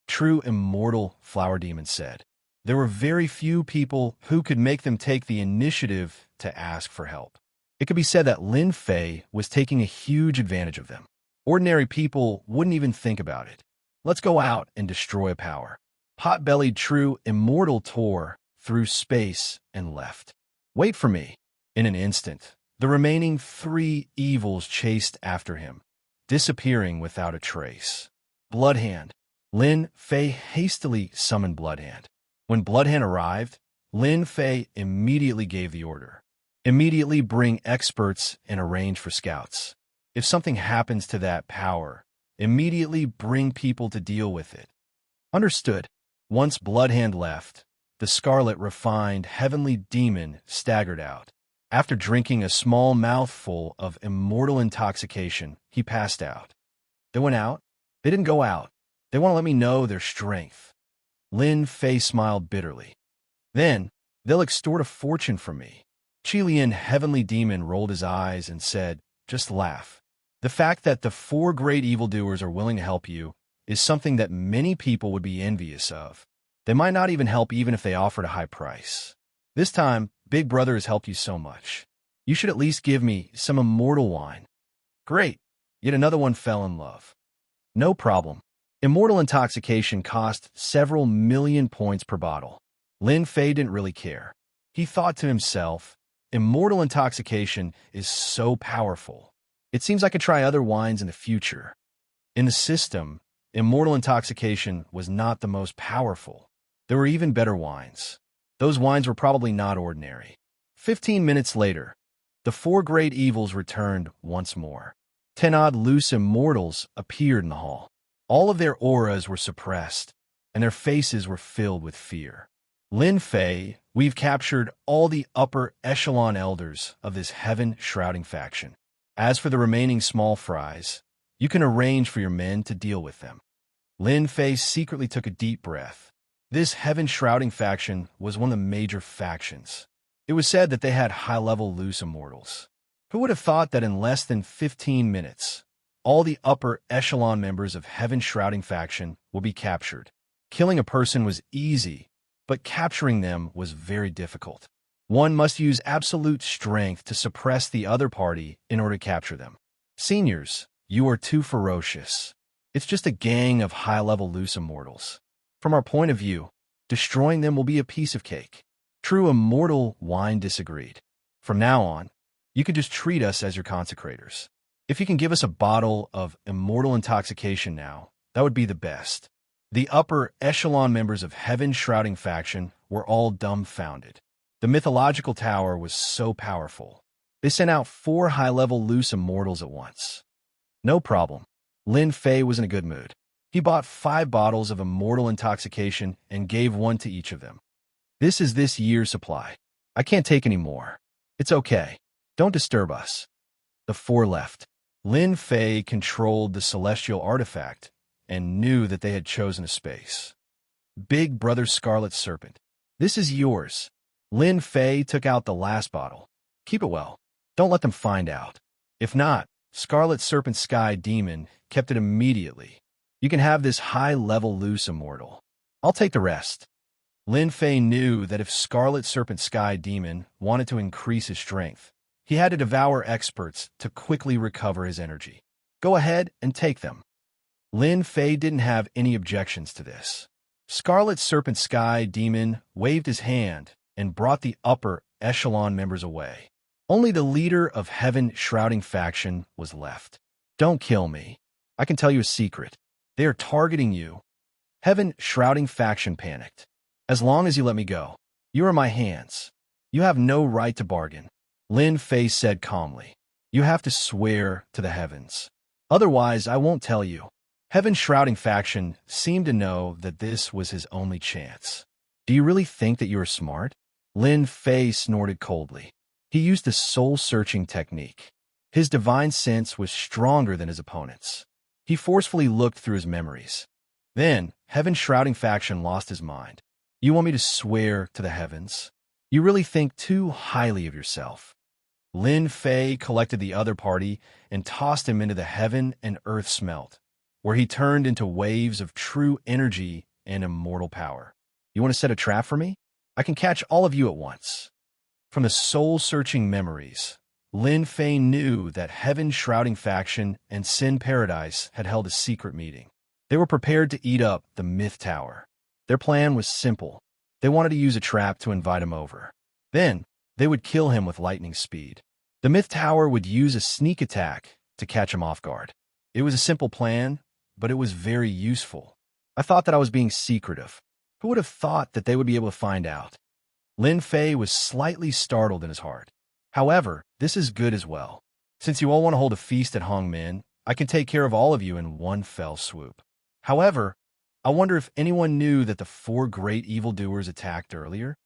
True Immortal Flower Demon said. There were very few people who could make them take the initiative to ask for help. It could be said that Lin Fei was taking a huge advantage of them. Ordinary people wouldn't even think about it. Let's go out and destroy a power. Pot-bellied True Immortal tore through space and left. Wait for me. In an instant, the remaining 3 evils chased after him, disappearing without a trace. Bloodhand. Lin Fei hastily summoned Bloodhand. When Bloodhand arrived, Lin Fei immediately gave the order. Immediately bring experts and arrange for scouts. If something happens to that power, immediately bring people to deal with it. Understood. Once Bloodhand left, the scarlet refined heavenly demon staggered out. After drinking a small mouthful of immortal intoxication, he passed out. They went out? They didn't go out. They want to let me know their strength. Lin Fei smiled bitterly. Then, they'll extort a fortune from me. Qilian heavenly demon rolled his eyes and said, just laugh. The fact that the 4 great evildoers are willing to help you is something that many people would be envious of. They might not even help even if they offered a high price. This time, Big Brother has helped you so much. You should at least give me some immortal wine. Great. Yet another one fell in love. No problem. Immortal intoxication cost several million points per bottle. Lin Fei didn't really care. He thought to himself, immortal intoxication is so powerful. It seems I could try other wines in the future. In the system, immortal intoxication was not the most powerful. There were even better wines. Those wines were probably not ordinary. 15 minutes later, the 4 great evils returned once more. 10 odd loose immortals appeared in the hall. All of their auras were suppressed, and their faces were filled with fear. Lin Fei, we've captured all the upper echelon elders of this heaven-shrouding faction. As for the remaining small fries, you can arrange for your men to deal with them. Lin Fei secretly took a deep breath. This heaven-shrouding faction was one of the major factions. It was said that they had high-level loose immortals. Who would have thought that in less than 15 minutes, all the upper echelon members of heaven-shrouding faction will be captured? Killing a person was easy, but capturing them was very difficult. One must use absolute strength to suppress the other party in order to capture them. Seniors, you are too ferocious. It's just a gang of high-level loose immortals. From our point of view, destroying them will be a piece of cake. True Immortal Wine disagreed. From now on, you can just treat us as your consecrators. If you can give us a bottle of immortal intoxication now, that would be the best. The upper echelon members of Heaven's Shrouding faction were all dumbfounded. The mythological tower was so powerful. They sent out 4 high-level loose immortals at once. No problem. Lin Fei was in a good mood. He bought 5 bottles of immortal intoxication and gave 1 to each of them. This is this year's supply. I can't take any more. It's okay. Don't disturb us. The 4 left. Lin Fei controlled the celestial artifact and knew that they had chosen a space. Big Brother Scarlet Serpent. This is yours. Lin Fei took out the last bottle. Keep it well. Don't let them find out. If not, Scarlet Serpent Sky Demon kept it immediately. You can have this high-level loose immortal. I'll take the rest. Lin Fei knew that if Scarlet Serpent Sky Demon wanted to increase his strength, he had to devour experts to quickly recover his energy. Go ahead and take them. Lin Fei didn't have any objections to this. Scarlet Serpent Sky Demon waved his hand and brought the upper echelon members away. Only the leader of Heaven Shrouding faction was left. Don't kill me. I can tell you a secret. They are targeting you. Heaven Shrouding faction panicked. As long as you let me go, you are in my hands. You have no right to bargain. Lin Fei said calmly. You have to swear to the heavens. Otherwise, I won't tell you. Heaven Shrouding faction seemed to know that this was his only chance. Do you really think that you are smart? Lin Fei snorted coldly. He used the soul-searching technique. His divine sense was stronger than his opponent's. He forcefully looked through his memories. Then, Heaven Shrouding faction lost his mind. You want me to swear to the heavens? You really think too highly of yourself. Lin Fei collected the other party and tossed him into the heaven and earth smelt, where he turned into waves of true energy and immortal power. You want to set a trap for me? I can catch all of you at once. From the soul-searching memories, Lin Fei knew that Heaven Shrouding faction and Sin Paradise had held a secret meeting. They were prepared to eat up the Myth Tower. Their plan was simple. They wanted to use a trap to invite him over. Then, they would kill him with lightning speed. The Myth Tower would use a sneak attack to catch him off guard. It was a simple plan, but it was very useful. I thought that I was being secretive. Who would have thought that they would be able to find out? Lin Fei was slightly startled in his heart. However, this is good as well. Since you all want to hold a feast at Hongmen, I can take care of all of you in one fell swoop. However, I wonder if anyone knew that the 4 great evildoers attacked earlier?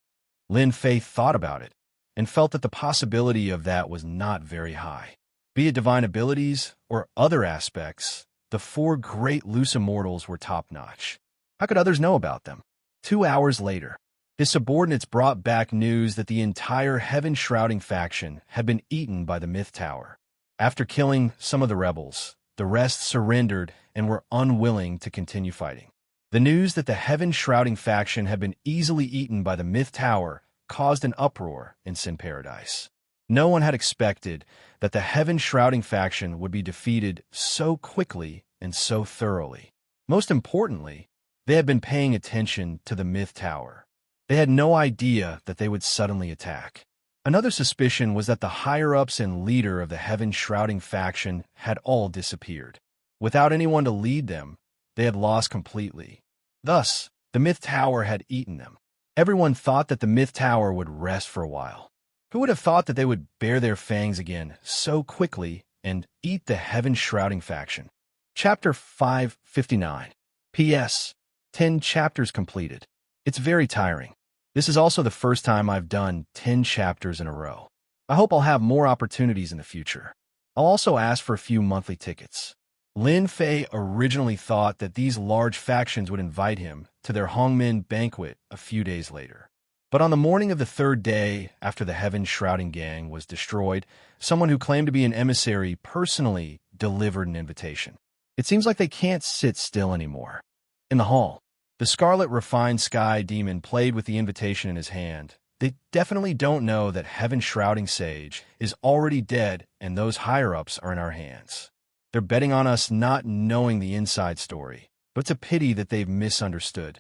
Lin Fei thought about it and felt that the possibility of that was not very high. Be it divine abilities or other aspects, the 4 great loose immortals were top-notch. How could others know about them? 2 hours later, his subordinates brought back news that the entire Heaven Shrouding faction had been eaten by the Myth Tower. After killing some of the rebels, the rest surrendered and were unwilling to continue fighting. The news that the Heaven Shrouding faction had been easily eaten by the Myth Tower caused an uproar in Sin Paradise. No one had expected that the Heaven Shrouding faction would be defeated so quickly and so thoroughly. Most importantly, they had been paying attention to the Myth Tower. They had no idea that they would suddenly attack. Another suspicion was that the higher-ups and leader of the Heaven Shrouding faction had all disappeared. Without anyone to lead them, they had lost completely. Thus, the Myth Tower had eaten them. Everyone thought that the Myth Tower would rest for a while. Who would have thought that they would bare their fangs again so quickly and eat the Heaven Shrouding faction? Chapter 559. P.S. 10 chapters completed. It's very tiring. This is also the first time I've done 10 chapters in a row. I hope I'll have more opportunities in the future. I'll also ask for a few monthly tickets. Lin Fei originally thought that these large factions would invite him to their Hongmen banquet a few days later. But on the morning of the 3rd day after the Heaven Shrouding gang was destroyed, someone who claimed to be an emissary personally delivered an invitation. It seems like they can't sit still anymore. In the hall, the Scarlet Refined Sky Demon played with the invitation in his hand. They definitely don't know that Heaven Shrouding Sage is already dead and those higher-ups are in our hands. They're betting on us not knowing the inside story, but it's a pity that they've misunderstood.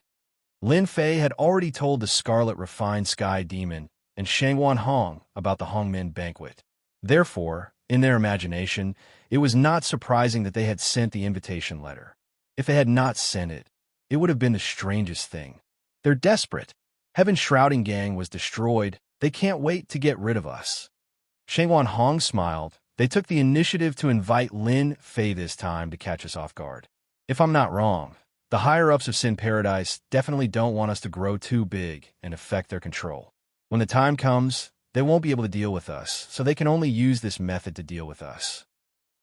Lin Fei had already told the Scarlet Refined Sky Demon and Shangwan Hong about the Hongmen banquet. Therefore, in their imagination, it was not surprising that they had sent the invitation letter. If they had not sent it, It would have been the strangest thing. They're desperate. Heaven's Shrouding Gang was destroyed. They can't wait to get rid of us. Shenwan Hong smiled. They took the initiative to invite Lin Fei this time to catch us off guard. If I'm not wrong, the higher-ups of Sin Paradise definitely don't want us to grow too big and affect their control. When the time comes, they won't be able to deal with us, so they can only use this method to deal with us.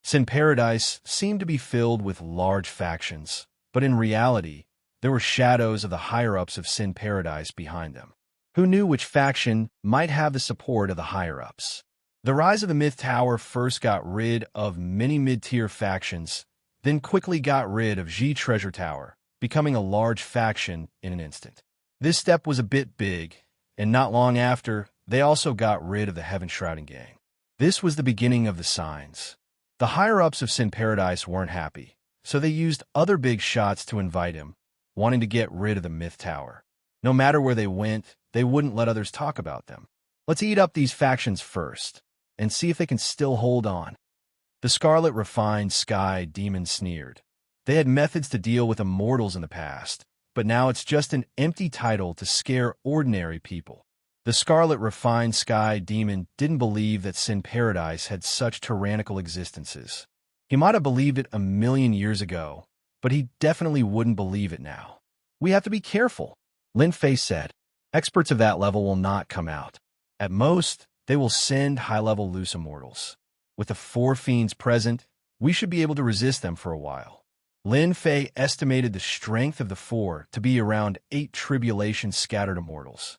Sin Paradise seemed to be filled with large factions, but in reality, there were shadows of the higher-ups of Sin Paradise behind them. Who knew which faction might have the support of the higher-ups? The rise of the Myth Tower first got rid of many mid-tier factions, then quickly got rid of Xi Treasure Tower, becoming a large faction in an instant. This step was a bit big, and not long after, they also got rid of the Heaven Shrouding Gang. This was the beginning of the signs. The higher-ups of Sin Paradise weren't happy, so they used other big shots to invite him, wanting to get rid of the Myth Tower. No matter where they went, they wouldn't let others talk about them. Let's eat up these factions first, and see if they can still hold on. The Scarlet Refined Sky Demon sneered. They had methods to deal with immortals in the past, but now it's just an empty title to scare ordinary people. The Scarlet Refined Sky Demon didn't believe that Sin Paradise had such tyrannical existences. He might have believed it a million years ago, but he definitely wouldn't believe it now. We have to be careful, Lin Fei said. Experts of that level will not come out. At most, they will send high-level loose immortals. With the 4 fiends present, we should be able to resist them for a while. Lin Fei estimated the strength of the 4 to be around 8 Tribulation Scattered Immortals.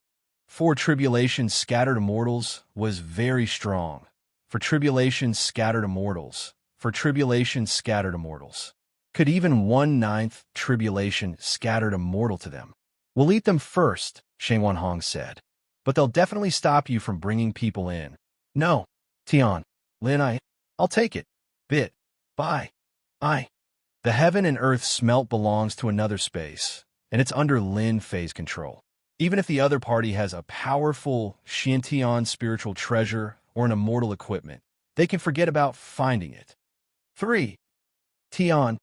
4 Tribulation Scattered Immortals was very strong. For Tribulation Scattered Immortals. Could even 1/9 Tribulation Scattered Immortal to them. We'll eat them first, Shenwan Hong said. But they'll definitely stop you from bringing people in. No, Tian, Lin, I'll take it. Bit. Bye. The heaven and earth smelt belongs to another space, and it's under Lin Fei's control. Even if the other party has a powerful Xianxia spiritual treasure or an immortal equipment, they can forget about finding it. 3. Tian.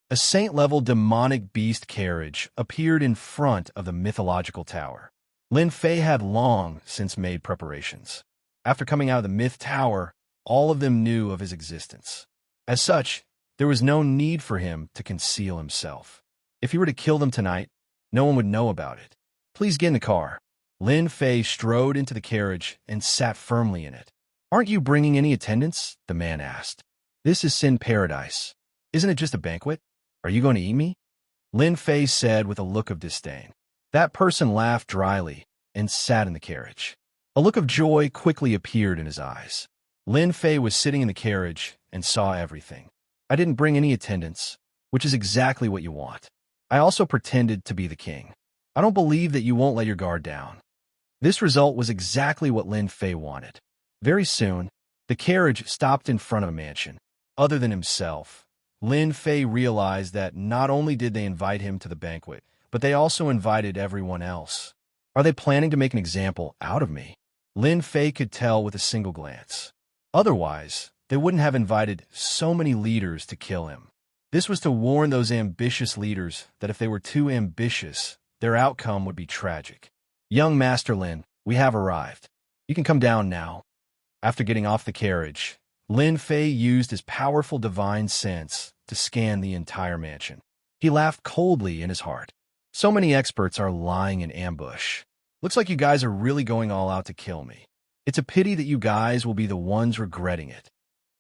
A saint-level demonic beast carriage appeared in front of the mythological tower. Lin Fei had long since made preparations. After coming out of the Myth Tower, all of them knew of his existence. As such, there was no need for him to conceal himself. If he were to kill them tonight, no one would know about it. Please get in the car. Lin Fei strode into the carriage and sat firmly in it. Aren't you bringing any attendants? The man asked. This is Sin Paradise. Isn't it just a banquet? Are you going to eat me? Lin Fei said with a look of disdain. That person laughed dryly and sat in the carriage. A look of joy quickly appeared in his eyes. Lin Fei was sitting in the carriage and saw everything. I didn't bring any attendants, which is exactly what you want. I also pretended to be the king. I don't believe that you won't let your guard down. This result was exactly what Lin Fei wanted. Very soon, the carriage stopped in front of a mansion. Other than himself, Lin Fei realized that not only did they invite him to the banquet, but they also invited everyone else. Are they planning to make an example out of me? Lin Fei could tell with a single glance. Otherwise, they wouldn't have invited so many leaders to kill him. This was to warn those ambitious leaders that if they were too ambitious, their outcome would be tragic. Young Master Lin, we have arrived. You can come down now. After getting off the carriage, Lin Fei used his powerful divine sense to scan the entire mansion. He laughed coldly in his heart. So many experts are lying in ambush. Looks like you guys are really going all out to kill me. It's a pity that you guys will be the ones regretting it.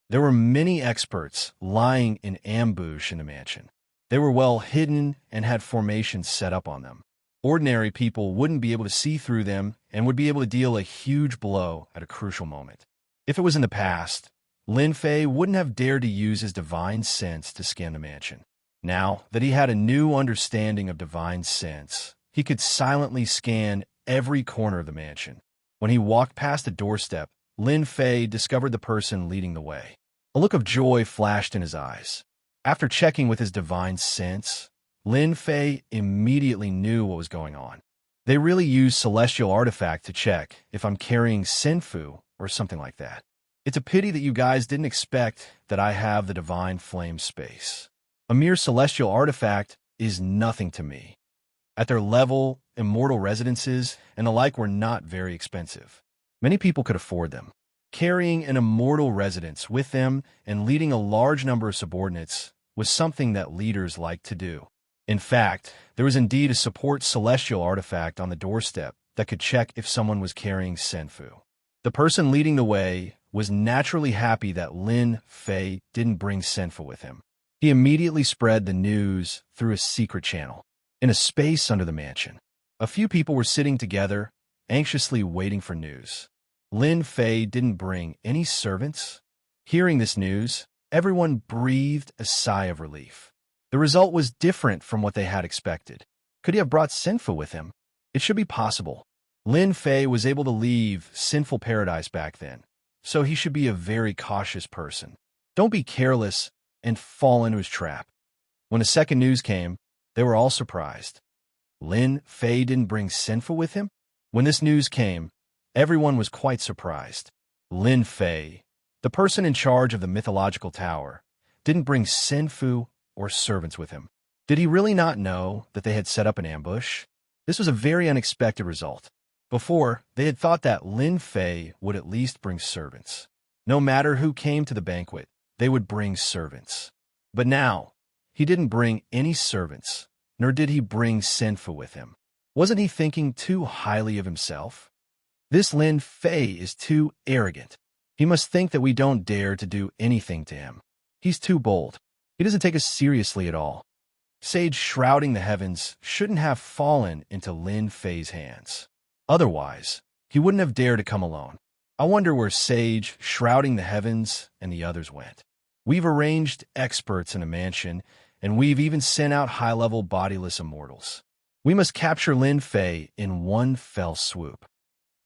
There were many experts lying in ambush in the mansion. They were well hidden and had formations set up on them. Ordinary people wouldn't be able to see through them and would be able to deal a huge blow at a crucial moment. If it was in the past, Lin Fei wouldn't have dared to use his divine sense to scan the mansion. Now that he had a new understanding of divine sense, he could silently scan every corner of the mansion. When he walked past the doorstep, Lin Fei discovered the person leading the way. A look of joy flashed in his eyes. After checking with his divine sense, Lin Fei immediately knew what was going on. They really use Celestial Artifact to check if I'm carrying Senfu or something like that. It's a pity that you guys didn't expect that I have the Divine Flame space. A mere Celestial Artifact is nothing to me. At their level, immortal residences and the like were not very expensive. Many people could afford them. Carrying an immortal residence with them and leading a large number of subordinates was something that leaders liked to do. In fact, there was indeed a support celestial artifact on the doorstep that could check if someone was carrying Senfu. The person leading the way was naturally happy that Lin Fei didn't bring Senfu with him. He immediately spread the news through a secret channel. In a space under the mansion, a few people were sitting together, anxiously waiting for news. Lin Fei didn't bring any servants. Hearing this news, everyone breathed a sigh of relief. The result was different from what they had expected. Could he have brought Senfu with him? It should be possible. Lin Fei was able to leave Sinful Paradise back then, so he should be a very cautious person. Don't be careless and fall into his trap. When the second news came, they were all surprised. Lin Fei didn't bring Senfu with him? When this news came, everyone was quite surprised. Lin Fei, the person in charge of the mythological tower, didn't bring Senfu or servants with him. Did he really not know that they had set up an ambush? This was a very unexpected result. Before, they had thought that Lin Fei would at least bring servants. No matter who came to the banquet, they would bring servants. But now, he didn't bring any servants, nor did he bring Senfu with him. Wasn't he thinking too highly of himself? This Lin Fei is too arrogant. He must think that we don't dare to do anything to him. He's too bold. He doesn't take us seriously at all. Sage shrouding the heavens shouldn't have fallen into Lin Fei's hands. Otherwise, he wouldn't have dared to come alone. I wonder where Sage shrouding the heavens and the others went. We've arranged experts in a mansion, and we've even sent out high-level bodiless immortals. We must capture Lin Fei in one fell swoop.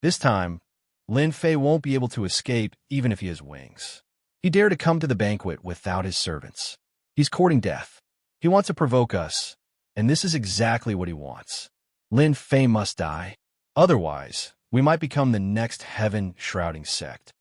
This time, Lin Fei won't be able to escape even if he has wings. He dared to come to the banquet without his servants. He's courting death. He wants to provoke us, and this is exactly what he wants. Lin Fei must die. Otherwise, we might become the next heaven-shrouding sect.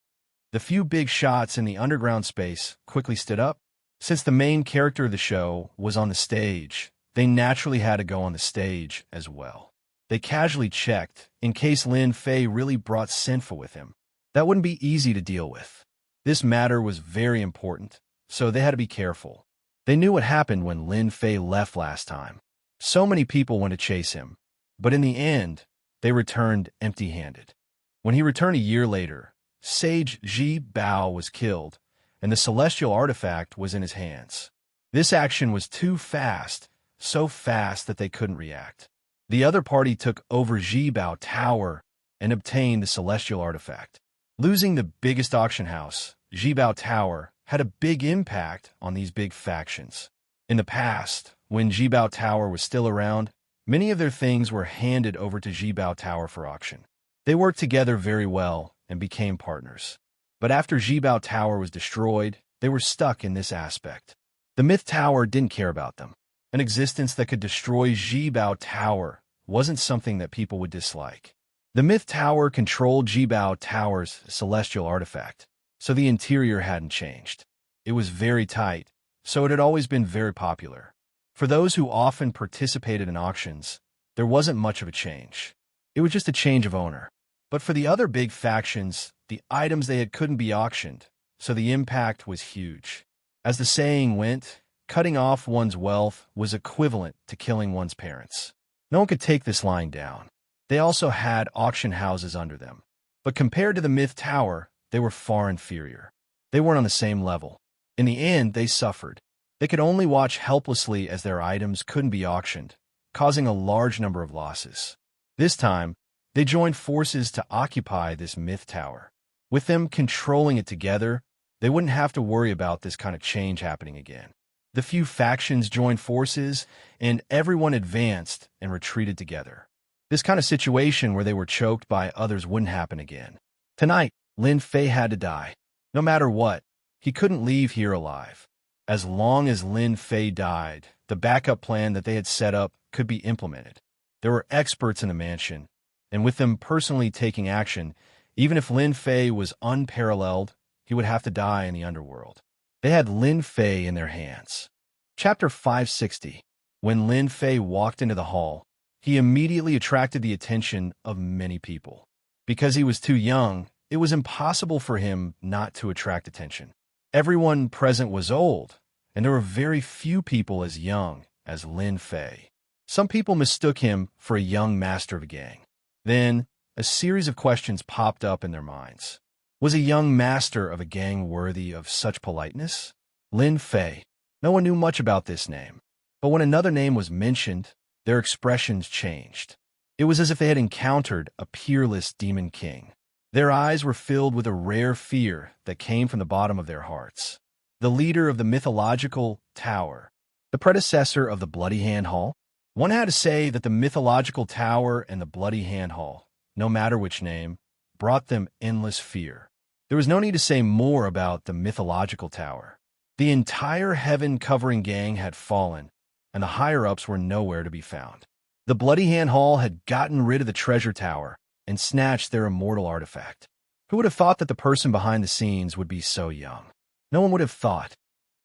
The few big shots in the underground space quickly stood up. Since the main character of the show was on the stage, they naturally had to go on the stage as well. They casually checked in case Lin Fei really brought Senfu with him. That wouldn't be easy to deal with. This matter was very important, so they had to be careful. They knew what happened when Lin Fei left last time. So many people went to chase him, but in the end, they returned empty-handed. When he returned a year later, Sage Ji Bao was killed, and the celestial artifact was in his hands. This action was too fast, so fast that they couldn't react. The other party took over Ji Bao Tower and obtained the celestial artifact. Losing the biggest auction house, Ji Bao Tower, had a big impact on these big factions. In the past, when Ji Bao Tower was still around, many of their things were handed over to Ji Bao Tower for auction. They worked together very well and became partners. But after Ji Bao Tower was destroyed, they were stuck in this aspect. The Myth Tower didn't care about them. An existence that could destroy Ji Bao Tower wasn't something that people would dislike. The Myth Tower controlled Ji Bao Tower's celestial artifact, so the interior hadn't changed. It was very tight, so it had always been very popular. For those who often participated in auctions, there wasn't much of a change. It was just a change of owner. But for the other big factions, the items they had couldn't be auctioned, so the impact was huge. As the saying went, cutting off one's wealth was equivalent to killing one's parents. No one could take this lying down. They also had auction houses under them. But compared to the Myth Tower, they were far inferior. They weren't on the same level. In the end, they suffered. They could only watch helplessly as their items couldn't be auctioned, causing a large number of losses. This time, they joined forces to occupy this Myth Tower. With them controlling it together, they wouldn't have to worry about this kind of change happening again. The few factions joined forces, and everyone advanced and retreated together. This kind of situation where they were choked by others wouldn't happen again. Tonight, Lin Fei had to die. No matter what, he couldn't leave here alive. As long as Lin Fei died, the backup plan that they had set up could be implemented. There were experts in the mansion, and with them personally taking action, even if Lin Fei was unparalleled, he would have to die in the underworld. They had Lin Fei in their hands. Chapter 560. When Lin Fei walked into the hall, he immediately attracted the attention of many people. Because he was too young, it was impossible for him not to attract attention. Everyone present was old, and there were very few people as young as Lin Fei. Some people mistook him for a young master of a gang. Then, a series of questions popped up in their minds. Was a young master of a gang worthy of such politeness? Lin Fei. No one knew much about this name. But when another name was mentioned, their expressions changed. It was as if they had encountered a peerless demon king. Their eyes were filled with a rare fear that came from the bottom of their hearts. The leader of the mythological tower, the predecessor of the Bloody Hand Hall. One had to say that the mythological tower and the Bloody Hand Hall, no matter which name, brought them endless fear. There was no need to say more about the mythological tower. The entire heaven-covering gang had fallen, and the higher-ups were nowhere to be found. The Bloody Hand Hall had gotten rid of the treasure tower and snatched their immortal artifact. Who would have thought that the person behind the scenes would be so young? No one would have thought.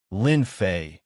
Lin Fei.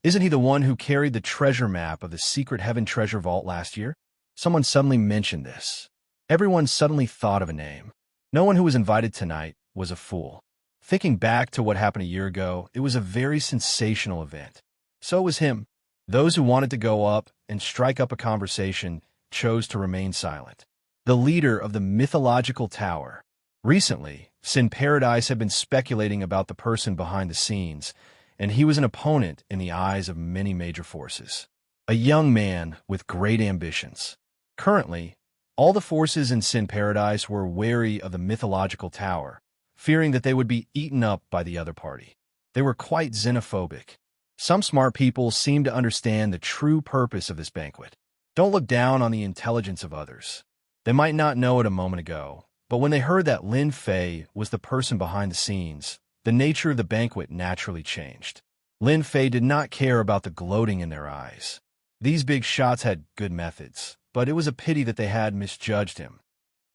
Isn't he the one who carried the treasure map of the secret heaven treasure vault last year? Someone suddenly mentioned this. Everyone suddenly thought of a name. No one who was invited tonight was a fool. Thinking back to what happened a year ago, it was a very sensational event. So was him. Those who wanted to go up and strike up a conversation chose to remain silent. The leader of the mythological tower. Recently, Sin Paradise had been speculating about the person behind the scenes, and he was an opponent in the eyes of many major forces. A young man with great ambitions. Currently, all the forces in Sin Paradise were wary of the mythological tower, fearing that they would be eaten up by the other party. They were quite xenophobic. Some smart people seemed to understand the true purpose of this banquet. Don't look down on the intelligence of others. They might not know it a moment ago, but when they heard that Lin Fei was the person behind the scenes, the nature of the banquet naturally changed. Lin Fei did not care about the gloating in their eyes. These big shots had good methods, but it was a pity that they had misjudged him.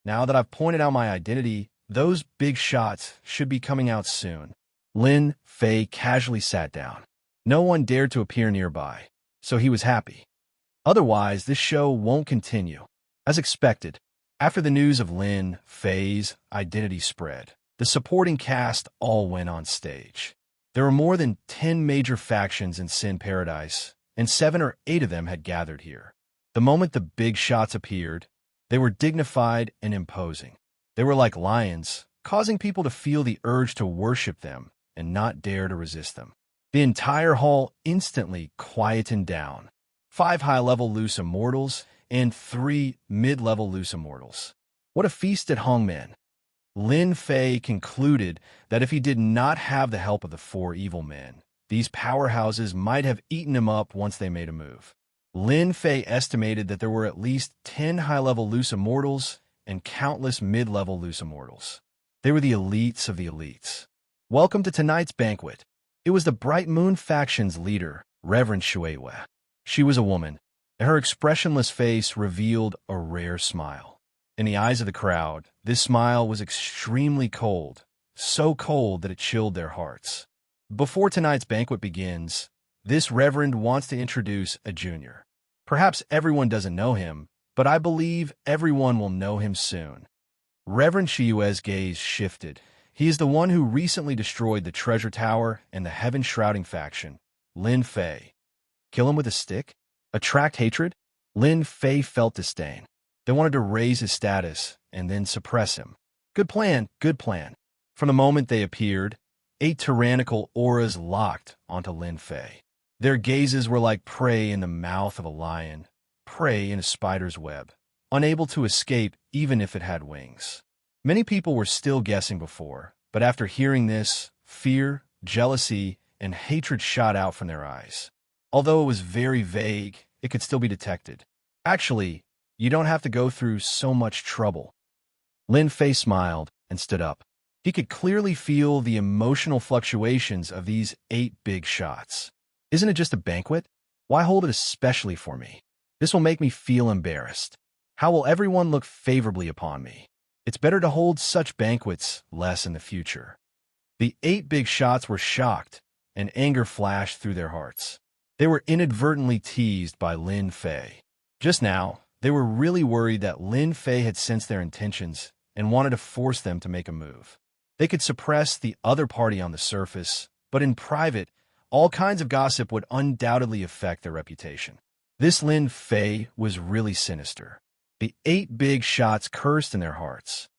Now that I've pointed out my identity, those big shots should be coming out soon. Lin Fei casually sat down. No one dared to appear nearby, so he was happy. Otherwise, this show won't continue. As expected, after the news of Lin Fei's identity spread, the supporting cast all went on stage. There were more than 10 major factions in Sin Paradise, and 7 or 8 of them had gathered here. The moment the big shots appeared, they were dignified and imposing. They were like lions, causing people to feel the urge to worship them and not dare to resist them. The entire hall instantly quietened down. 5 high-level loose immortals and 3 mid-level loose immortals. What a feast at Hongmen! Lin Fei concluded that if he did not have the help of the 4 evil men, these powerhouses might have eaten him up once they made a move. Lin Fei estimated that there were at least 10 high-level loose immortals and countless mid-level loose immortals. They were the elites of the elites. Welcome to tonight's banquet. It was the Bright Moon faction's leader, Reverend Shuiwei. She was a woman, and her expressionless face revealed a rare smile. In the eyes of the crowd, this smile was extremely cold, so cold that it chilled their hearts. Before tonight's banquet begins, this reverend wants to introduce a junior. Perhaps everyone doesn't know him, but I believe everyone will know him soon. Reverend Shuiwei's gaze shifted. He is the one who recently destroyed the treasure tower and the heaven-shrouding faction, Lin Fei. Kill him with a stick? Attract hatred? Lin Fei felt disdain. They wanted to raise his status and then suppress him. Good plan, good plan. From the moment they appeared, 8 tyrannical auras locked onto Lin Fei. Their gazes were like prey in the mouth of a lion, prey in a spider's web, unable to escape even if it had wings. Many people were still guessing before, but after hearing this, fear, jealousy, and hatred shot out from their eyes. Although it was very vague, it could still be detected. Actually, you don't have to go through so much trouble. Lin Fei smiled and stood up. He could clearly feel the emotional fluctuations of these 8 big shots. Isn't it just a banquet? Why hold it especially for me? This will make me feel embarrassed. How will everyone look favorably upon me? It's better to hold such banquets less in the future. The 8 big shots were shocked, and anger flashed through their hearts. They were inadvertently teased by Lin Fei. Just now, they were really worried that Lin Fei had sensed their intentions and wanted to force them to make a move. They could suppress the other party on the surface, but in private, all kinds of gossip would undoubtedly affect their reputation. This Lin Fei was really sinister. The 8 big shots cursed in their hearts.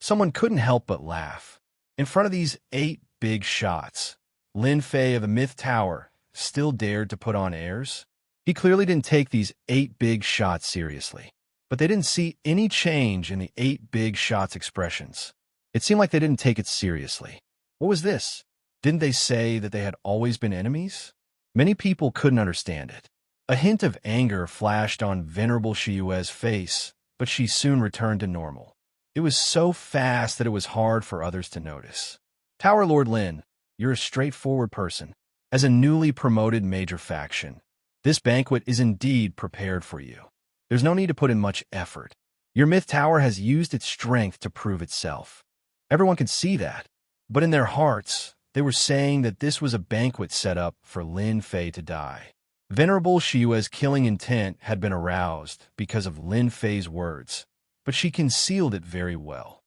Someone couldn't help but laugh. In front of these 8 big shots, Lin Fei of the Myth Tower still dared to put on airs. He clearly didn't take these 8 big shots seriously. But they didn't see any change in the 8 big shots' expressions. It seemed like they didn't take it seriously. What was this? Didn't they say that they had always been enemies? Many people couldn't understand it. A hint of anger flashed on Venerable Shiyue's face, but she soon returned to normal. It was so fast that it was hard for others to notice. Tower Lord Lin, you're a straightforward person. As a newly promoted major faction, this banquet is indeed prepared for you. There's no need to put in much effort. Your Myth Tower has used its strength to prove itself. Everyone could see that. But in their hearts, they were saying that this was a banquet set up for Lin Fei to die. Venerable Shiyue's killing intent had been aroused because of Lin Fei's words, but she concealed it very well.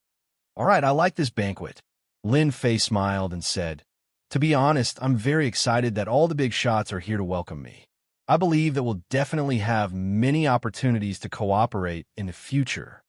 All right, I like this banquet. Lin Fei smiled and said, to be honest, I'm very excited that all the big shots are here to welcome me. I believe that we'll definitely have many opportunities to cooperate in the future.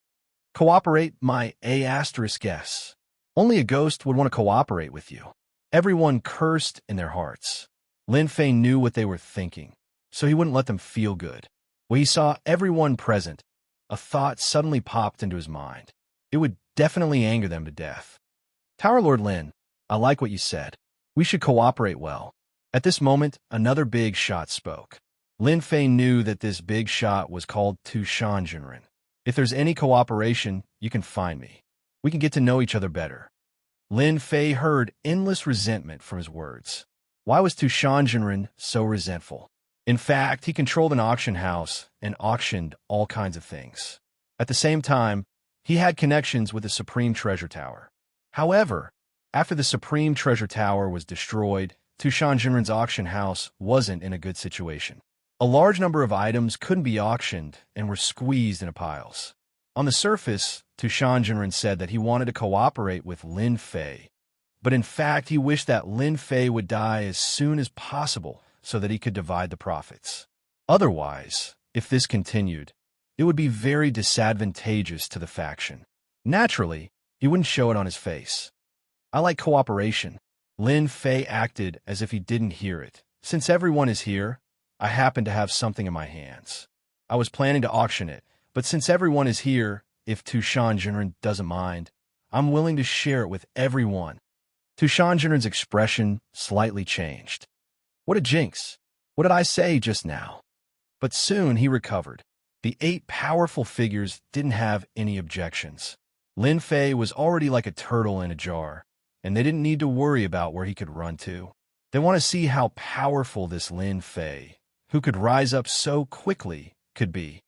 Cooperate, my guess. Only a ghost would want to cooperate with you. Everyone cursed in their hearts. Lin Fei knew what they were thinking, so he wouldn't let them feel good. When he saw everyone present, a thought suddenly popped into his mind. It would definitely anger them to death. Tower Lord Lin, I like what you said. We should cooperate well. At this moment, another big shot spoke. Lin Fei knew that this big shot was called Xianxia. If there's any cooperation, you can find me. We can get to know each other better. Lin Fei heard endless resentment from his words. Why was Xianxia so resentful? In fact, he controlled an auction house and auctioned all kinds of things. At the same time, he had connections with the Supreme Treasure Tower. However, after the Supreme Treasure Tower was destroyed, Xianxia's auction house wasn't in a good situation. A large number of items couldn't be auctioned and were squeezed into piles. On the surface, Xianxia said that he wanted to cooperate with Lin Fei, but in fact he wished that Lin Fei would die as soon as possible so that he could divide the profits. Otherwise, if this continued, it would be very disadvantageous to the faction. Naturally, he wouldn't show it on his face. I like cooperation. Lin Fei acted as if he didn't hear it. Since everyone is here, I happen to have something in my hands. I was planning to auction it, but since everyone is here, if Xianxia doesn't mind, I'm willing to share it with everyone. Xianxia's expression slightly changed. What a jinx! What did I say just now? But soon he recovered. The 8 powerful figures didn't have any objections. Lin Fei was already like a turtle in a jar, and they didn't need to worry about where he could run to. They want to see how powerful this Lin Fei, who could rise up so quickly, could be.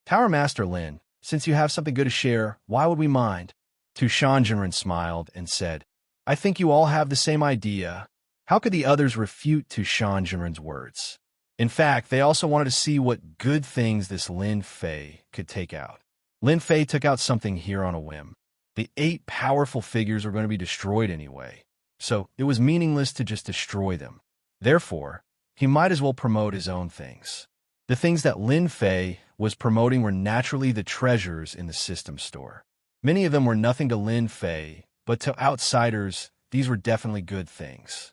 Tower Master Lin, since you have something good to share, why would we mind? Xianxia smiled and said, I think you all have the same idea. How could the others refute Xianxia's words? In fact, they also wanted to see what good things this Lin Fei could take out. Lin Fei took out something here on a whim. The 8 powerful figures were going to be destroyed anyway, so it was meaningless to just destroy them. Therefore, he might as well promote his own things. The things that Lin Fei was promoting were naturally the treasures in the system store. Many of them were nothing to Lin Fei, but to outsiders, these were definitely good things.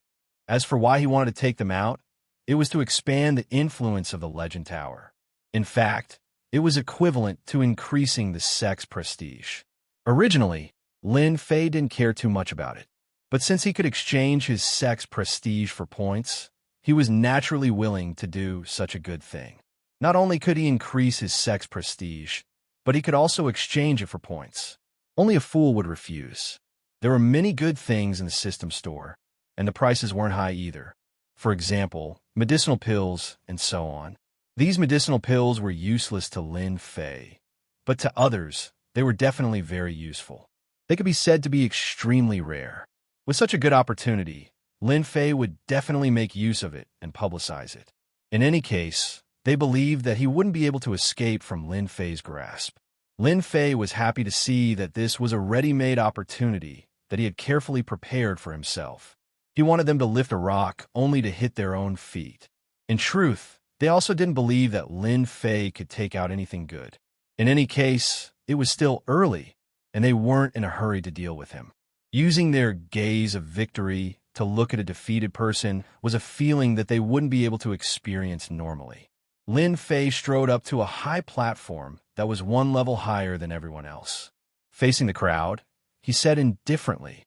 As for why he wanted to take them out, it was to expand the influence of the Legend Tower. In fact, it was equivalent to increasing the sect's prestige. Originally, Lin Fei didn't care too much about it, but since he could exchange his sect's prestige for points, he was naturally willing to do such a good thing. Not only could he increase his sect's prestige, but he could also exchange it for points. Only a fool would refuse. There were many good things in the system store, and the prices weren't high either. For example, medicinal pills and so on. These medicinal pills were useless to Lin Fei, but to others, they were definitely very useful. They could be said to be extremely rare. With such a good opportunity, Lin Fei would definitely make use of it and publicize it. In any case, they believed that he wouldn't be able to escape from Lin Fei's grasp. Lin Fei was happy to see that this was a ready-made opportunity that he had carefully prepared for himself. He wanted them to lift a rock only to hit their own feet. In truth, they also didn't believe that Lin Fei could take out anything good. In any case, it was still early, and they weren't in a hurry to deal with him. Using their gaze of victory to look at a defeated person was a feeling that they wouldn't be able to experience normally. Lin Fei strode up to a high platform that was one level higher than everyone else. Facing the crowd, he said indifferently,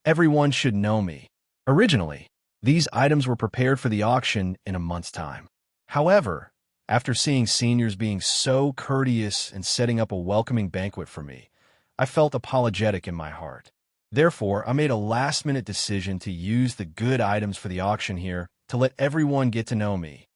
"Everyone should know me." Originally, these items were prepared for the auction in a month's time. However, after seeing seniors being so courteous and setting up a welcoming banquet for me, I felt apologetic in my heart. Therefore, I made a last-minute decision to use the good items for the auction here to let everyone get to know me.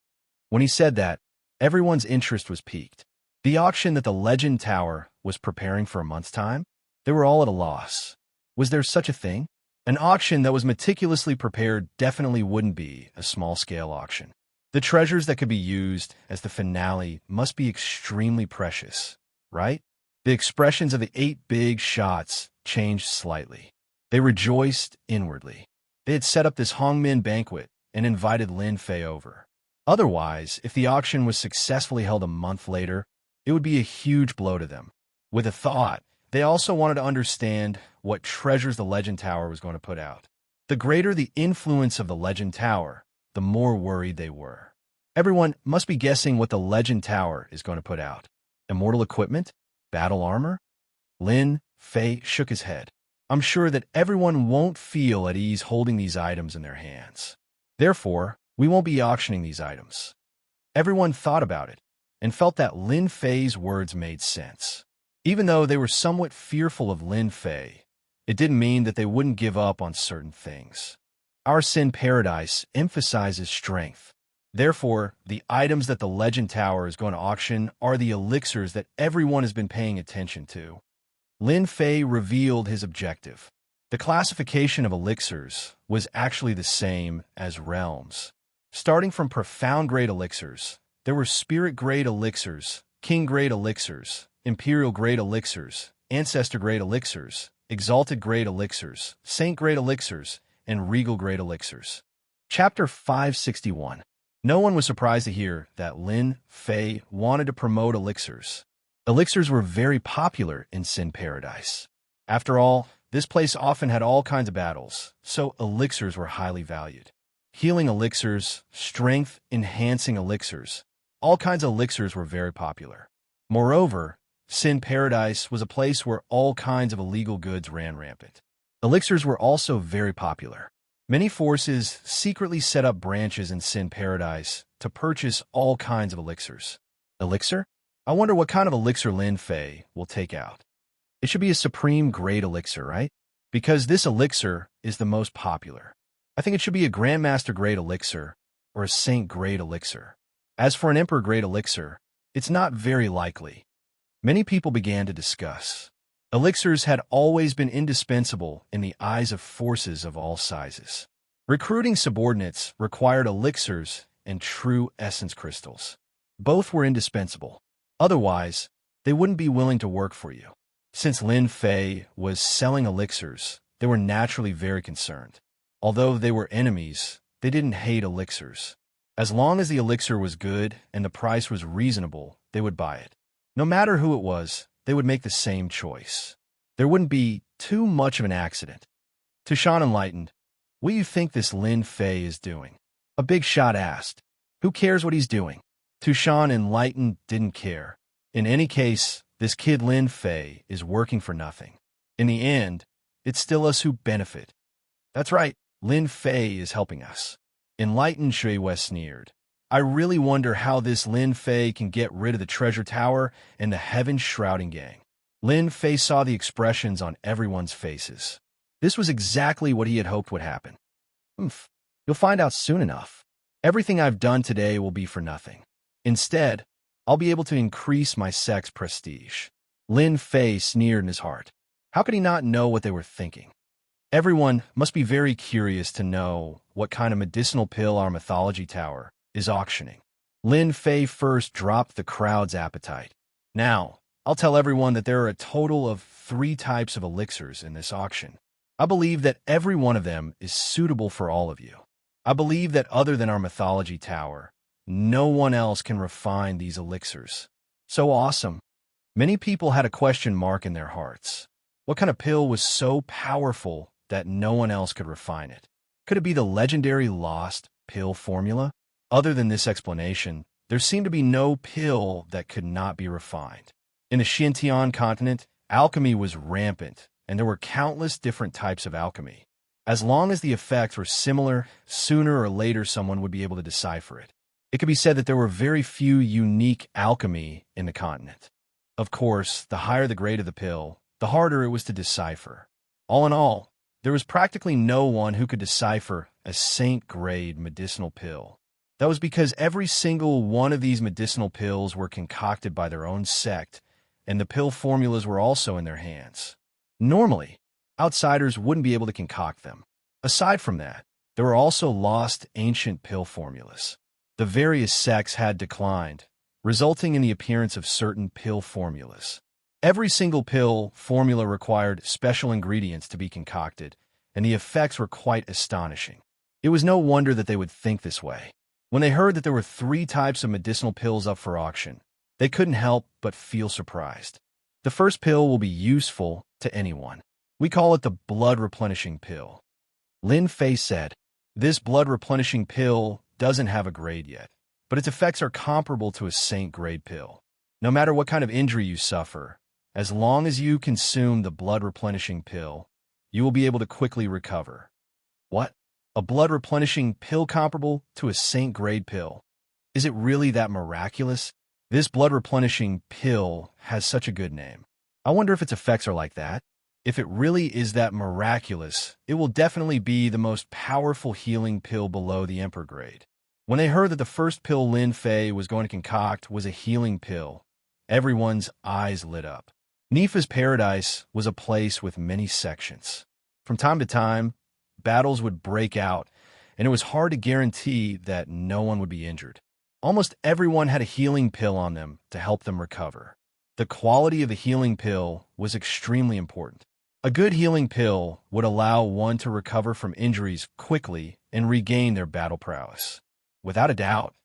When he said that, everyone's interest was piqued. The auction that the Legend Tower was preparing for a month's time? They were all at a loss. Was there such a thing? An auction that was meticulously prepared definitely wouldn't be a small-scale auction. The treasures that could be used as the finale must be extremely precious, right? The expressions of the 8 big shots changed slightly. They rejoiced inwardly. They had set up this Hongmin banquet and invited Lin Fei over. Otherwise, if the auction was successfully held a month later, it would be a huge blow to them. With a thought, they also wanted to understand what treasures the Legend Tower was going to put out. The greater the influence of the Legend Tower, the more worried they were. Everyone must be guessing what the Legend Tower is going to put out. Immortal equipment? Battle armor? Lin Fei shook his head. I'm sure that everyone won't feel at ease holding these items in their hands. Therefore, we won't be auctioning these items. Everyone thought about it and felt that Lin Fei's words made sense. Even though they were somewhat fearful of Lin Fei, it didn't mean that they wouldn't give up on certain things. Our Sin Paradise emphasizes strength. Therefore, the items that the Legend Tower is going to auction are the elixirs that everyone has been paying attention to. Lin Fei revealed his objective. The classification of elixirs was actually the same as realms. Starting from profound-grade elixirs, there were spirit-grade elixirs, king-grade elixirs, imperial-grade elixirs, ancestor-grade elixirs, exalted-grade elixirs, saint-grade elixirs, and regal-grade elixirs. Chapter 561. No one was surprised to hear that Lin Fei wanted to promote elixirs. Elixirs were very popular in Sin Paradise. After all, this place often had all kinds of battles, so elixirs were highly valued. Healing elixirs, strength-enhancing elixirs, all kinds of elixirs were very popular. Moreover, Sin Paradise was a place where all kinds of illegal goods ran rampant. Elixirs were also very popular. Many forces secretly set up branches in Sin Paradise to purchase all kinds of elixirs. Elixir? I wonder what kind of elixir Lin Fei will take out. It should be a supreme grade elixir, right? Because this elixir is the most popular. I think it should be a Grandmaster grade elixir or a Saint grade elixir. As for an Emperor grade elixir, it's not very likely. Many people began to discuss. Elixirs had always been indispensable in the eyes of forces of all sizes. Recruiting subordinates required elixirs and true essence crystals. Both were indispensable. Otherwise, they wouldn't be willing to work for you. Since Lin Fei was selling elixirs, they were naturally very concerned. Although they were enemies, they didn't hate elixirs. As long as the elixir was good and the price was reasonable, they would buy it. No matter who it was, they would make the same choice. There wouldn't be too much of an accident. Tushan enlightened, "What do you think this Lin Fei is doing?" A big shot asked. "Who cares what he's doing?" Tushan enlightened didn't care. In any case, this kid Lin Fei is working for nothing. In the end, it's still us who benefit. That's right, Lin Fei is helping us. Enlightened Shui West sneered. I really wonder how this Lin Fei can get rid of the treasure tower and the heaven shrouding gang. Lin Fei saw the expressions on everyone's faces. This was exactly what he had hoped would happen. You'll find out soon enough. Everything I've done today will be for nothing. Instead, I'll be able to increase my sect's prestige. Lin Fei sneered in his heart. How could he not know what they were thinking? Everyone must be very curious to know what kind of medicinal pill our mythology tower is auctioning. Lin Fei first dropped the crowd's appetite. Now, I'll tell everyone that there are a total of 3 types of elixirs in this auction. I believe that every one of them is suitable for all of you. I believe that other than our mythology tower, no one else can refine these elixirs. So awesome. Many people had a question mark in their hearts. What kind of pill was so powerful that no one else could refine it? Could it be the legendary lost pill formula? Other than this explanation, there seemed to be no pill that could not be refined. In the Xianxia continent, alchemy was rampant, and there were countless different types of alchemy. As long as the effects were similar, sooner or later someone would be able to decipher it. It could be said that there were very few unique alchemy in the continent. Of course, the higher the grade of the pill, the harder it was to decipher. All in all, there was practically no one who could decipher a saint-grade medicinal pill. That was because every single one of these medicinal pills were concocted by their own sect, and the pill formulas were also in their hands. Normally, outsiders wouldn't be able to concoct them. Aside from that, there were also lost ancient pill formulas. The various sects had declined, resulting in the appearance of certain pill formulas. Every single pill formula required special ingredients to be concocted, and the effects were quite astonishing. It was no wonder that they would think this way. When they heard that there were 3 types of medicinal pills up for auction, they couldn't help but feel surprised. The first pill will be useful to anyone. We call it the blood-replenishing pill. Lin Fei said, "This blood-replenishing pill doesn't have a grade yet, but its effects are comparable to a saint-grade pill. No matter what kind of injury you suffer, as long as you consume the blood-replenishing pill, you will be able to quickly recover." What? A blood-replenishing pill comparable to a saint-grade pill? Is it really that miraculous? This blood-replenishing pill has such a good name. I wonder if its effects are like that. If it really is that miraculous, it will definitely be the most powerful healing pill below the Emperor grade. When they heard that the first pill Lin Fei was going to concoct was a healing pill, everyone's eyes lit up. Nifa's paradise was a place with many sections. From time to time, battles would break out, and it was hard to guarantee that no one would be injured. Almost everyone had a healing pill on them to help them recover. The quality of the healing pill was extremely important. A good healing pill would allow one to recover from injuries quickly and regain their battle prowess. Without a doubt,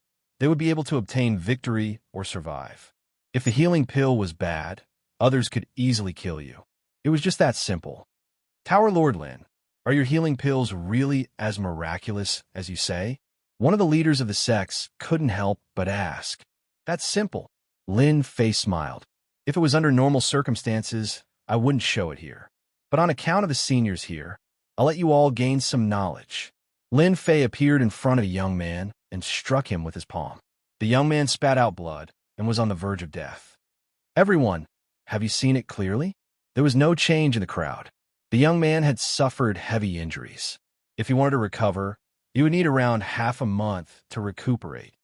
they would be able to obtain victory or survive. If the healing pill was bad, others could easily kill you. It was just that simple. Tower Lord Lin, are your healing pills really as miraculous as you say? One of the leaders of the sects couldn't help but ask. That's simple. Lin Fei smiled. If it was under normal circumstances, I wouldn't show it here. But on account of the seniors here, I'll let you all gain some knowledge. Lin Fei appeared in front of a young man and struck him with his palm. The young man spat out blood and was on the verge of death. Everyone, have you seen it clearly? There was no change in the crowd. The young man had suffered heavy injuries. If he wanted to recover, he would need around half a month to recuperate.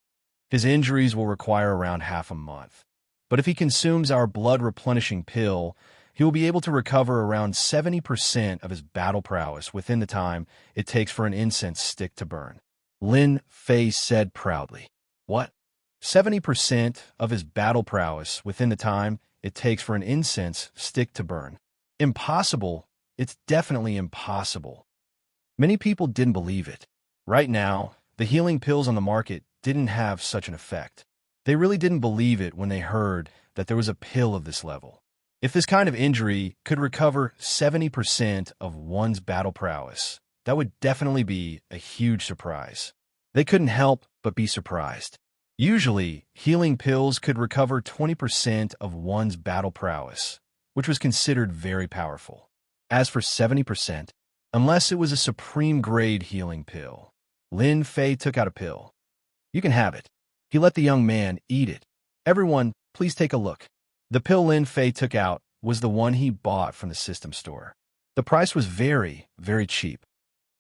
His injuries will require around half a month. But if he consumes our blood-replenishing pill, he will be able to recover around 70% of his battle prowess within the time it takes for an incense stick to burn. Lin Fei said proudly. What? 70% of his battle prowess within the time it takes for an incense stick to burn? Impossible. It's definitely impossible. Many people didn't believe it. Right now, the healing pills on the market didn't have such an effect. They really didn't believe it when they heard that there was a pill of this level. If this kind of injury could recover 70% of one's battle prowess, that would definitely be a huge surprise. They couldn't help but be surprised. Usually, healing pills could recover 20% of one's battle prowess, which was considered very powerful. As for 70%, unless it was a supreme grade healing pill, Lin Fei took out a pill. You can have it. He let the young man eat it. Everyone, please take a look. The pill Lin Fei took out was the one he bought from the system store. The price was very, very cheap.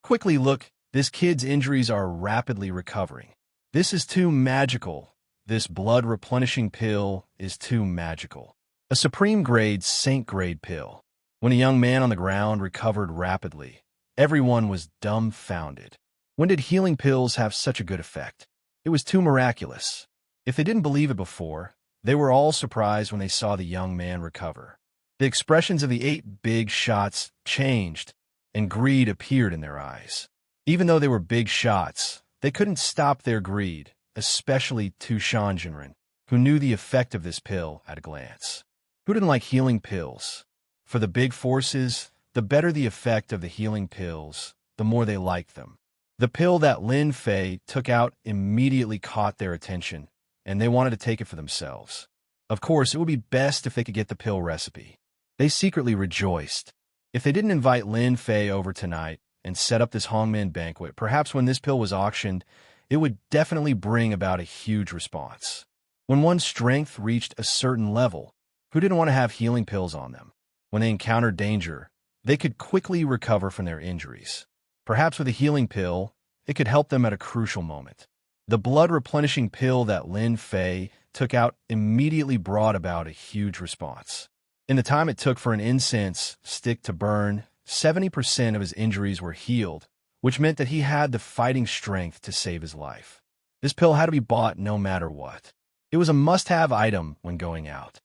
Quickly look, this kid's injuries are rapidly recovering. This is too magical. This blood-replenishing pill is too magical. A supreme grade, saint-grade pill. When a young man on the ground recovered rapidly, Everyone was dumbfounded. When did healing pills have such a good effect? It was too miraculous. If they didn't believe it before, they were all surprised when they saw the young man recover. The expressions of the 8 big shots changed, and greed appeared in their eyes. Even though they were big shots, they couldn't stop their greed, especially Xianxia, who knew the effect of this pill at a glance. Who didn't like healing pills? For the big forces, the better the effect of the healing pills, the more they liked them. The pill that Lin Fei took out immediately caught their attention, and they wanted to take it for themselves. Of course, it would be best if they could get the pill recipe. They secretly rejoiced. If they didn't invite Lin Fei over tonight and set up this Hongmen banquet, perhaps when this pill was auctioned, it would definitely bring about a huge response. When one's strength reached a certain level, who didn't want to have healing pills on them? When they encountered danger, they could quickly recover from their injuries. Perhaps with a healing pill, it could help them at a crucial moment. The blood-replenishing pill that Lin Fei took out immediately brought about a huge response. In the time it took for an incense stick to burn, 70% of his injuries were healed, which meant that he had the fighting strength to save his life. This pill had to be bought no matter what. It was a must-have item when going out.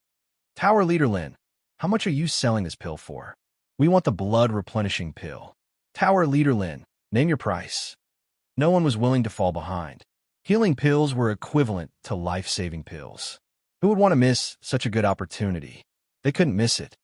Tower Leader Lin, how much are you selling this pill for? We want the blood-replenishing pill. Tower Leader Lin, name your price. No one was willing to fall behind. Healing pills were equivalent to life-saving pills. Who would want to miss such a good opportunity? They couldn't miss it.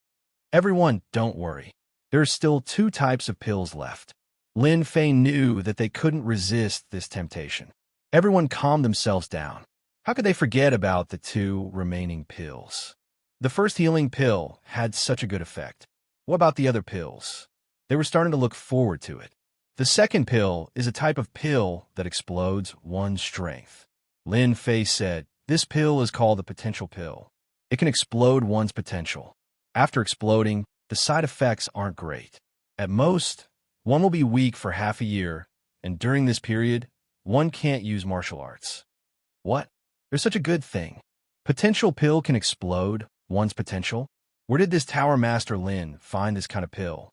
Everyone, don't worry. There are still 2 types of pills left. Lin Fei knew that they couldn't resist this temptation. Everyone calmed themselves down. How could they forget about the 2 remaining pills? The first healing pill had such a good effect. What about the other pills? They were starting to look forward to it. The second pill is a type of pill that explodes one's strength. Lin Fei said, this pill is called the potential pill. It can explode one's potential. After exploding, the side effects aren't great. At most, one will be weak for half a year, and during this period, one can't use martial arts. What? There's such a good thing. Potential pill can explode one's potential? Where did this Tower Master Lin find this kind of pill?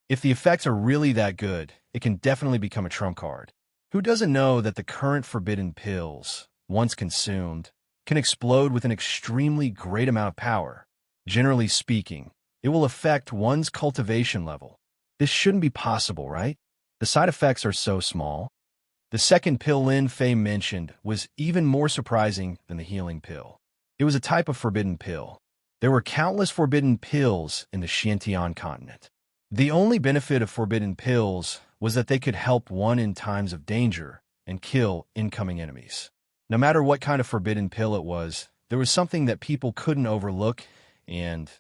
If the effects are really that good, it can definitely become a trump card. Who doesn't know that the current forbidden pills, once consumed, can explode with an extremely great amount of power? Generally speaking, it will affect one's cultivation level. This shouldn't be possible, right? The side effects are so small. The second pill Lin Fei mentioned was even more surprising than the healing pill. It was a type of forbidden pill. There were countless forbidden pills in the Xianxia continent. The only benefit of forbidden pills was that they could help one in times of danger and kill incoming enemies. No matter what kind of forbidden pill it was, there was something that people couldn't overlook, and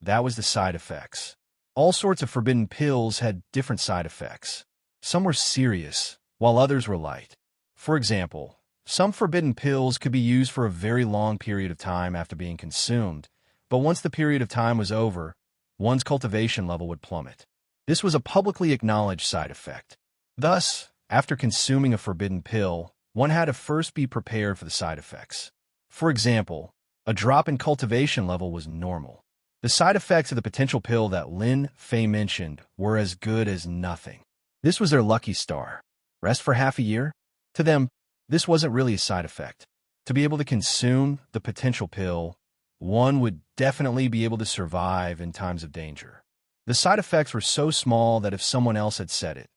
that was the side effects. All sorts of forbidden pills had different side effects. Some were serious, while others were light. For example, some forbidden pills could be used for a very long period of time after being consumed, but once the period of time was over, one's cultivation level would plummet. This was a publicly acknowledged side effect. Thus, after consuming a forbidden pill, one had to first be prepared for the side effects. For example, a drop in cultivation level was normal. The side effects of the potential pill that Lin Fei mentioned were as good as nothing. This was their lucky star. Rest for half a year? To them, this wasn't really a side effect. To be able to consume the potential pill, one would definitely be able to survive in times of danger. The side effects were so small that if someone else had said it,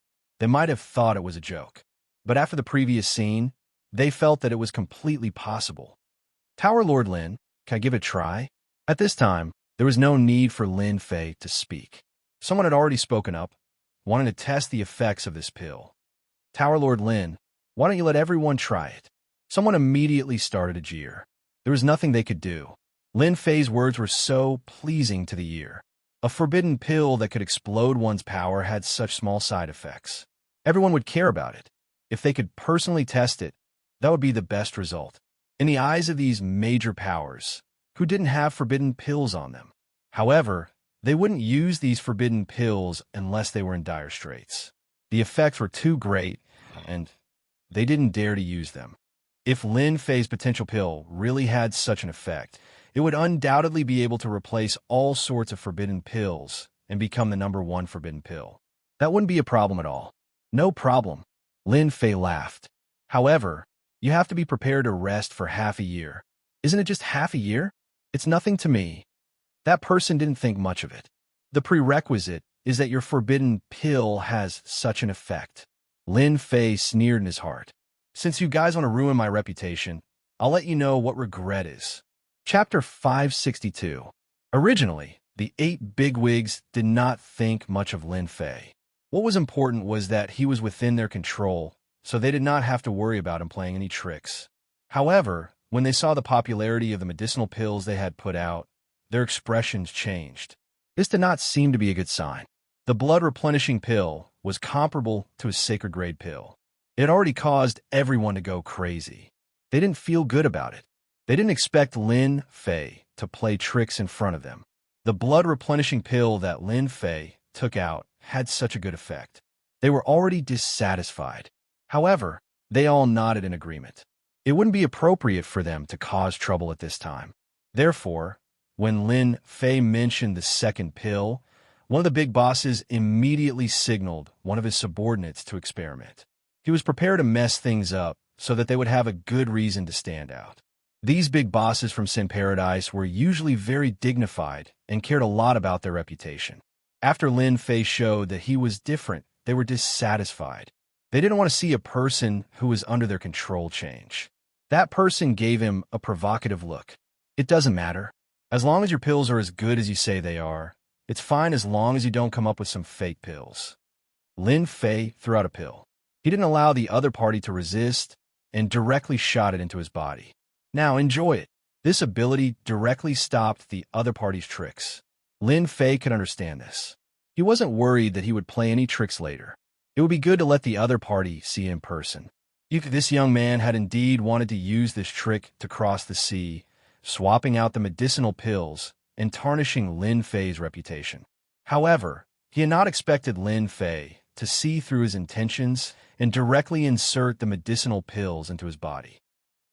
they might have thought it was a joke. But after the previous scene, they felt that it was completely possible. Tower Lord Lin, can I give it a try? At this time, there was no need for Lin Fei to speak. Someone had already spoken up, wanting to test the effects of this pill. Tower Lord Lin, why don't you let everyone try it? Someone immediately started a jeer. There was nothing they could do. Lin Fei's words were so pleasing to the ear. A forbidden pill that could explode one's power had such small side effects. Everyone would care about it. If they could personally test it, that would be the best result. In the eyes of these major powers, who didn't have forbidden pills on them. However, they wouldn't use these forbidden pills unless they were in dire straits. The effects were too great, and they didn't dare to use them. If Lin Fei's potential pill really had such an effect, it would undoubtedly be able to replace all sorts of forbidden pills and become the #1 forbidden pill. That wouldn't be a problem at all. No problem. Lin Fei laughed. However, you have to be prepared to rest for half a year. Isn't it just half a year? It's nothing to me. That person didn't think much of it. The prerequisite is that your forbidden pill has such an effect. Lin Fei sneered in his heart. Since you guys want to ruin my reputation, I'll let you know what regret is. Chapter 562. Originally, the 8 bigwigs did not think much of Lin Fei. What was important was that he was within their control, so they did not have to worry about him playing any tricks. However, when they saw the popularity of the medicinal pills they had put out, their expressions changed. This did not seem to be a good sign. The blood-replenishing pill was comparable to a sacred-grade pill. It had already caused everyone to go crazy. They didn't feel good about it. They didn't expect Lin Fei to play tricks in front of them. The blood-replenishing pill that Lin Fei took out had such a good effect. They were already dissatisfied. However, they all nodded in agreement. It wouldn't be appropriate for them to cause trouble at this time. Therefore, when Lin Fei mentioned the second pill, one of the big bosses immediately signaled one of his subordinates to experiment. He was prepared to mess things up so that they would have a good reason to stand out. These big bosses from Sin Paradise were usually very dignified and cared a lot about their reputation. After Lin Fei showed that he was different, they were dissatisfied. They didn't want to see a person who was under their control change. That person gave him a provocative look. It doesn't matter. As long as your pills are as good as you say they are, it's fine as long as you don't come up with some fake pills. Lin Fei threw out a pill. He didn't allow the other party to resist and directly shot it into his body. Now enjoy it. This ability directly stopped the other party's tricks. Lin Fei could understand this. He wasn't worried that he would play any tricks later. It would be good to let the other party see it in person. If this young man had indeed wanted to use this trick to cross the sea, swapping out the medicinal pills and tarnishing Lin Fei's reputation. However, he had not expected Lin Fei to see through his intentions and directly insert the medicinal pills into his body.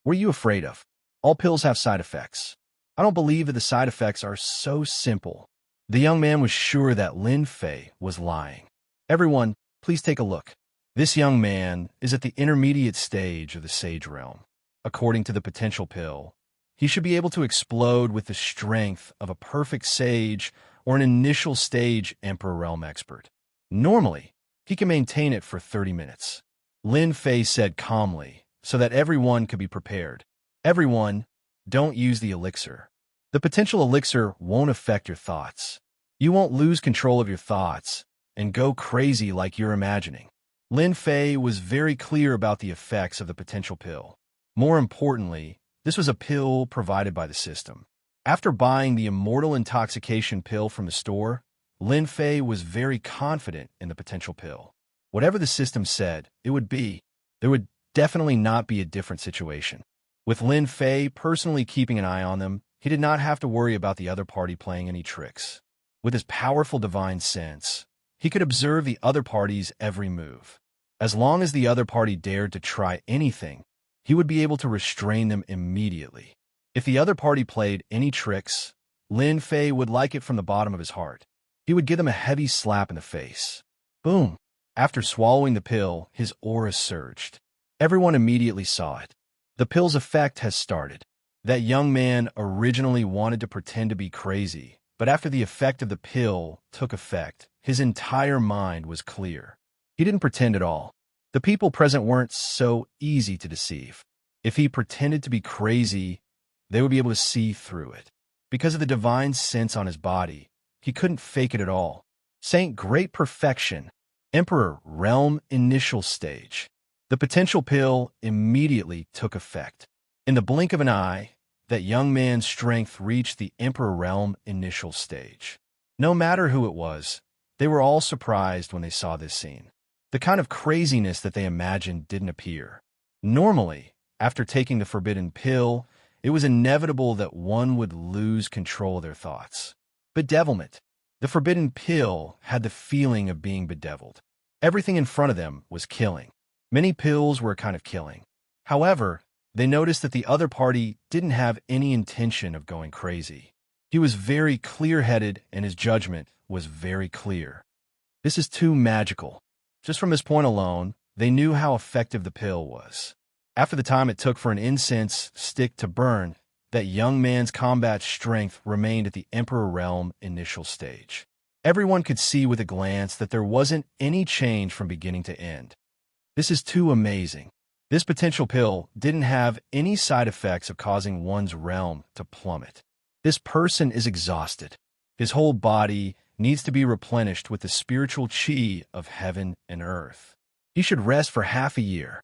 What are you afraid of? All pills have side effects. I don't believe that the side effects are so simple. The young man was sure that Lin Fei was lying. Everyone, please take a look. This young man is at the intermediate stage of the Sage Realm. According to the potential pill, he should be able to explode with the strength of a perfect sage or an initial stage Emperor Realm expert. Normally, he can maintain it for 30 minutes. Lin Fei said calmly, so that everyone could be prepared. Everyone, don't use the elixir. The potential elixir won't affect your thoughts. You won't lose control of your thoughts and go crazy like you're imagining. Lin Fei was very clear about the effects of the potential pill. More importantly, this was a pill provided by the system. After buying the Immortal Intoxication pill from the store, Lin Fei was very confident in the potential pill. Whatever the system said, it would be. There would definitely not be a different situation. With Lin Fei personally keeping an eye on them, he did not have to worry about the other party playing any tricks. With his powerful divine sense, he could observe the other party's every move. As long as the other party dared to try anything, he would be able to restrain them immediately. If the other party played any tricks, Lin Fei would like it from the bottom of his heart. He would give them a heavy slap in the face. Boom! After swallowing the pill, his aura surged. Everyone immediately saw it. The pill's effect has started. That young man originally wanted to pretend to be crazy, but after the effect of the pill took effect, his entire mind was clear. He didn't pretend at all. The people present weren't so easy to deceive. If he pretended to be crazy, they would be able to see through it. Because of the divine sense on his body, he couldn't fake it at all. Saint Great Perfection, Emperor Realm Initial Stage. The potential pill immediately took effect. In the blink of an eye, that young man's strength reached the Emperor Realm Initial Stage. No matter who it was, they were all surprised when they saw this scene. The kind of craziness that they imagined didn't appear. Normally, after taking the forbidden pill, it was inevitable that one would lose control of their thoughts. Bedevilment. The forbidden pill had the feeling of being bedeviled. Everything in front of them was killing. Many pills were a kind of killing. However, they noticed that the other party didn't have any intention of going crazy. He was very clear-headed and his judgment was very clear. This is too magical. Just from this point alone, they knew how effective the pill was. After the time it took for an incense stick to burn, that young man's combat strength remained at the Emperor Realm initial stage. Everyone could see with a glance that there wasn't any change from beginning to end. This is too amazing. This potential pill didn't have any side effects of causing one's realm to plummet. This person is exhausted. His whole body needs to be replenished with the spiritual chi of heaven and earth. He should rest for half a year.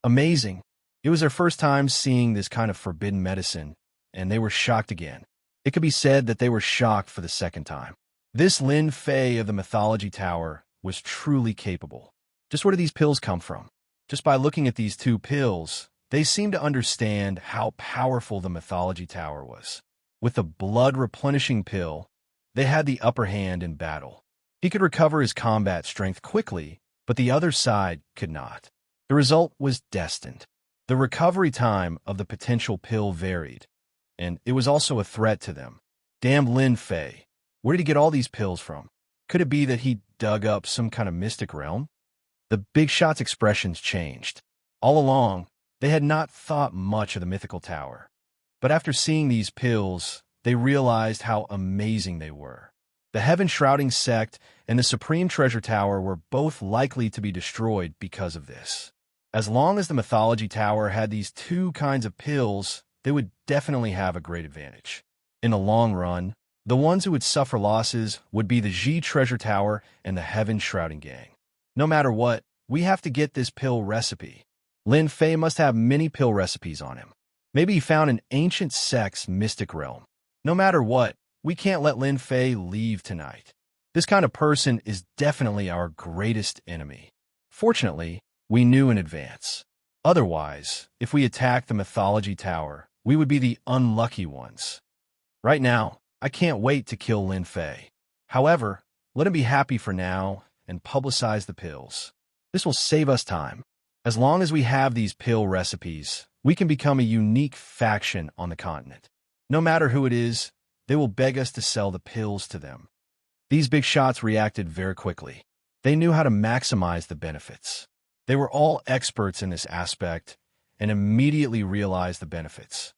Amazing. It was their first time seeing this kind of forbidden medicine, and they were shocked again. It could be said that they were shocked for the second time. This Lin Fei of the Mythology Tower was truly capable. Just where do these pills come from? Just by looking at these two pills, they seemed to understand how powerful the Mythology Tower was. With the blood-replenishing pill, they had the upper hand in battle. He could recover his combat strength quickly, but the other side could not. The result was destined. The recovery time of the potential pill varied, and it was also a threat to them. Damn Lin Fei. Where did he get all these pills from? Could it be that he dug up some kind of mystic realm? The big shot's expressions changed. All along, they had not thought much of the mythical tower. But after seeing these pills, they realized how amazing they were. The heaven-shrouding sect and the Supreme Treasure Tower were both likely to be destroyed because of this. As long as the Mythology Tower had these two kinds of pills, they would definitely have a great advantage. In the long run, the ones who would suffer losses would be the Xi Treasure Tower and the Heaven-Shrouding Gang. No matter what, we have to get this pill recipe. Lin Fei must have many pill recipes on him. Maybe he found an ancient sect's mystic realm. No matter what, we can't let Lin Fei leave tonight. This kind of person is definitely our greatest enemy. Fortunately, we knew in advance. Otherwise, if we attacked the Mythology Tower, we would be the unlucky ones. Right now, I can't wait to kill Lin Fei. However, let him be happy for now and publicize the pills. This will save us time. As long as we have these pill recipes, we can become a unique faction on the continent. No matter who it is, they will beg us to sell the pills to them. These big shots reacted very quickly. They knew how to maximize the benefits. They were all experts in this aspect and immediately realized the benefits.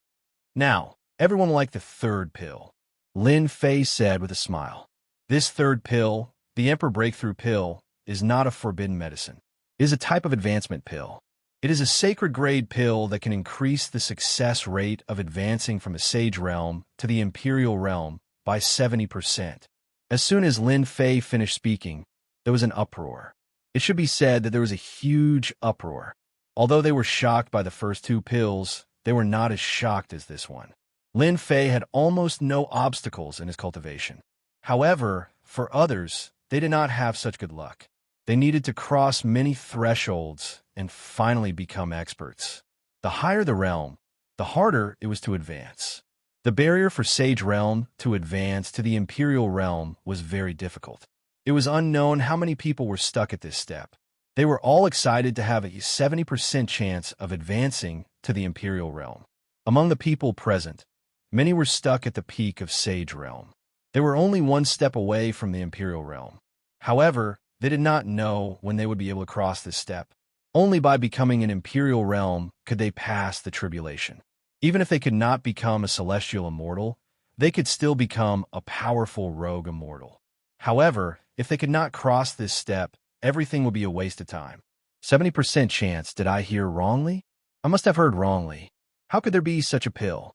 Now, everyone liked the third pill. Lin Fei said with a smile. This third pill, the Emperor Breakthrough Pill, is not a forbidden medicine. It is a type of advancement pill. It is a sacred grade pill that can increase the success rate of advancing from the Sage Realm to the Imperial Realm by 70%. As soon as Lin Fei finished speaking, there was an uproar. It should be said that there was a huge uproar. Although they were shocked by the first two pills, they were not as shocked as this one. Lin Fei had almost no obstacles in his cultivation. However, for others, they did not have such good luck. They needed to cross many thresholds and finally become experts. The higher the realm, the harder it was to advance. The barrier for Sage Realm to advance to the Imperial Realm was very difficult. It was unknown how many people were stuck at this step. They were all excited to have a 70% chance of advancing to the Imperial Realm. Among the people present, many were stuck at the peak of Sage Realm. They were only one step away from the Imperial Realm. However, they did not know when they would be able to cross this step. Only by becoming an Imperial Realm could they pass the tribulation. Even if they could not become a celestial immortal, they could still become a powerful rogue immortal. However, if they could not cross this step, everything would be a waste of time. 70% chance, did I hear wrongly? I must have heard wrongly. How could there be such a pill?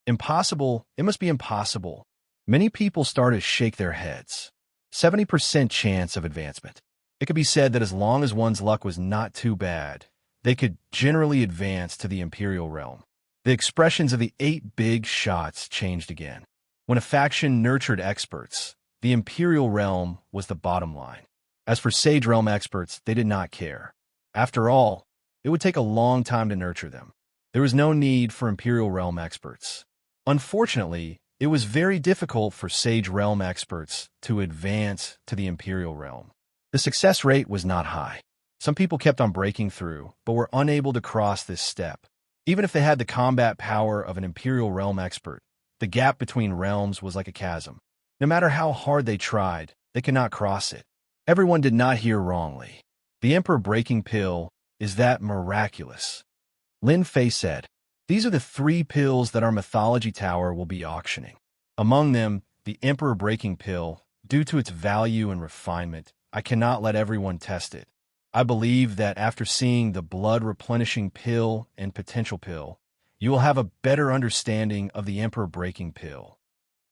Impossible, it must be impossible. Many people started to shake their heads. 70% chance of advancement. It could be said that as long as one's luck was not too bad, they could generally advance to the Imperial Realm. The expressions of the 8 big shots changed again. When a faction nurtured experts, the Imperial Realm was the bottom line. As for Sage Realm experts, they did not care. After all, it would take a long time to nurture them. There was no need for Imperial Realm experts. Unfortunately, it was very difficult for Sage Realm experts to advance to the Imperial Realm. The success rate was not high. Some people kept on breaking through, but were unable to cross this step. Even if they had the combat power of an Imperial Realm expert, the gap between realms was like a chasm. No matter how hard they tried, they could not cross it. Everyone did not hear wrongly. The Emperor Breaking Pill is that miraculous. Lin Fei said, "These are the 3 pills that our mythology tower will be auctioning. Among them, the Emperor Breaking Pill, due to its value and refinement, I cannot let everyone test it. I believe that after seeing the blood-replenishing pill and potential pill, you will have a better understanding of the Emperor Breaking Pill."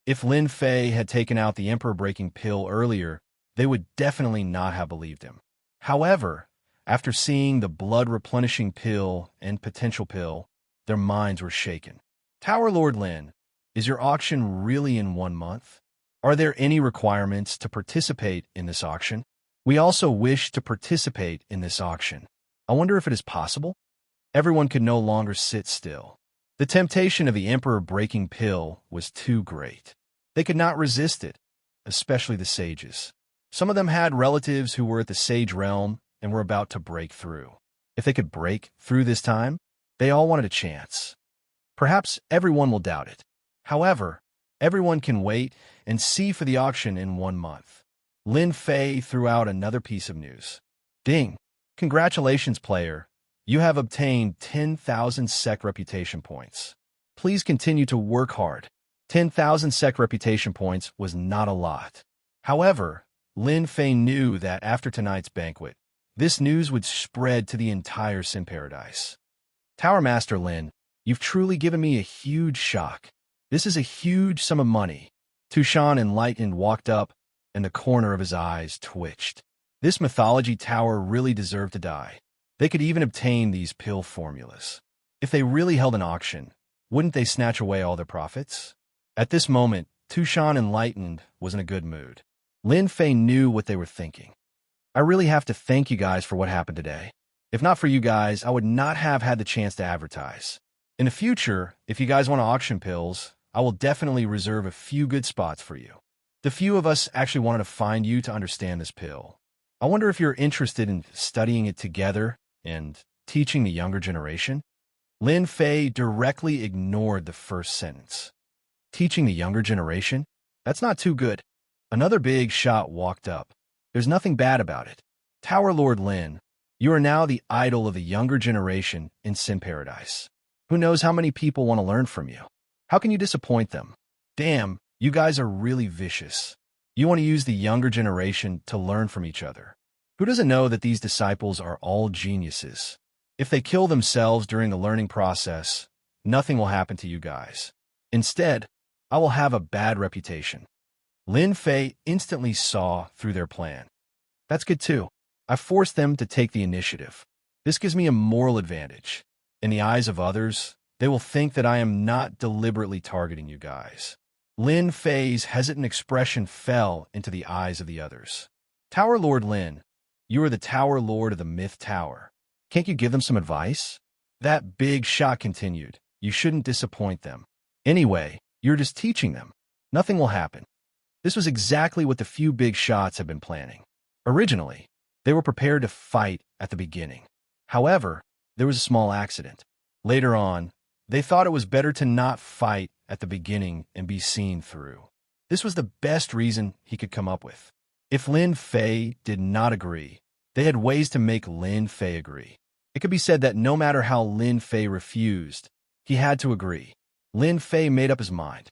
If Lin Fei had taken out the Emperor Breaking Pill earlier, they would definitely not have believed him. However, after seeing the blood-replenishing pill and potential pill, their minds were shaken. "Tower Lord Lin, is your auction really in 1 month? Are there any requirements to participate in this auction? We also wish to participate in this auction. I wonder if it is possible?" Everyone could no longer sit still. The temptation of the Emperor Breaking Pill was too great. They could not resist it, especially the sages. Some of them had relatives who were at the sage realm and were about to break through. If they could break through this time, they all wanted a chance. Perhaps everyone will doubt it. However, everyone can wait and see for the auction in 1 month. Lin Fei threw out another piece of news. "Ding! Congratulations, player. You have obtained 10,000 SEC reputation points. Please continue to work hard." 10,000 SEC reputation points was not a lot. However, Lin Fei knew that after tonight's banquet, this news would spread to the entire Sin Paradise. "Tower Master Lin, you've truly given me a huge shock. This is a huge sum of money." Tushan Enlightened walked up, and the corner of his eyes twitched. This mythology tower really deserved to die. They could even obtain these pill formulas. If they really held an auction, wouldn't they snatch away all their profits? At this moment, Tushan Enlightened was in a good mood. Lin Fei knew what they were thinking. "I really have to thank you guys for what happened today. If not for you guys, I would not have had the chance to advertise. In the future, if you guys want to auction pills, I will definitely reserve a few good spots for you. The few of us actually wanted to find you to understand this pill. I wonder if you're interested in studying it together and teaching the younger generation?" Lin Fei directly ignored the first sentence. Teaching the younger generation? That's not too good. Another big shot walked up. "There's nothing bad about it. Tower Lord Lin, you are now the idol of the younger generation in Sin Paradise. Who knows how many people want to learn from you? How can you disappoint them? Damn, you guys are really vicious. You want to use the younger generation to learn from each other. Who doesn't know that these disciples are all geniuses? If they kill themselves during the learning process, nothing will happen to you guys. Instead, I will have a bad reputation." Lin Fei instantly saw through their plan. "That's good too. I forced them to take the initiative. This gives me a moral advantage. In the eyes of others, they will think that I am not deliberately targeting you guys." Lin Fei's hesitant expression fell into the eyes of the others. "Tower Lord Lin, you are the Tower Lord of the Myth Tower. Can't you give them some advice?" That big shot continued. "You shouldn't disappoint them. Anyway, you're just teaching them. Nothing will happen." This was exactly what the few big shots had been planning. Originally, they were prepared to fight at the beginning. However, there was a small accident. Later on, they thought it was better to not fight at the beginning and be seen through. This was the best reason he could come up with. If Lin Fei did not agree, they had ways to make Lin Fei agree. It could be said that no matter how Lin Fei refused, he had to agree. Lin Fei made up his mind.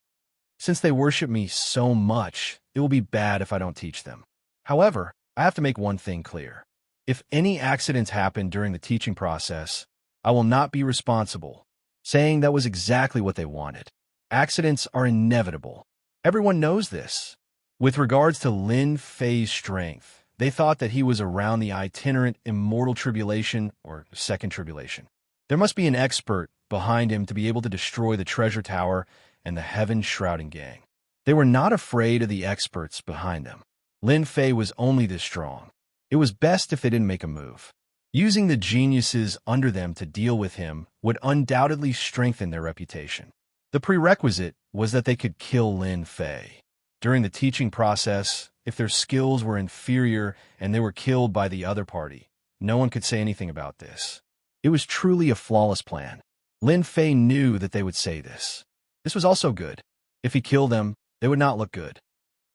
Since they worship me so much, it will be bad if I don't teach them. However, I have to make one thing clear. If any accidents happen during the teaching process, I will not be responsible, saying that was exactly what they wanted. Accidents are inevitable. Everyone knows this. With regards to Lin Fei's strength, they thought that he was around the itinerant immortal tribulation or second tribulation. There must be an expert behind him to be able to destroy the treasure tower and the heaven shrouding gang. They were not afraid of the experts behind them. Lin Fei was only this strong. It was best if they didn't make a move. Using the geniuses under them to deal with him would undoubtedly strengthen their reputation. The prerequisite was that they could kill Lin Fei. During the teaching process, if their skills were inferior and they were killed by the other party, no one could say anything about this. It was truly a flawless plan. Lin Fei knew that they would say this. This was also good. If he killed them, they would not look good.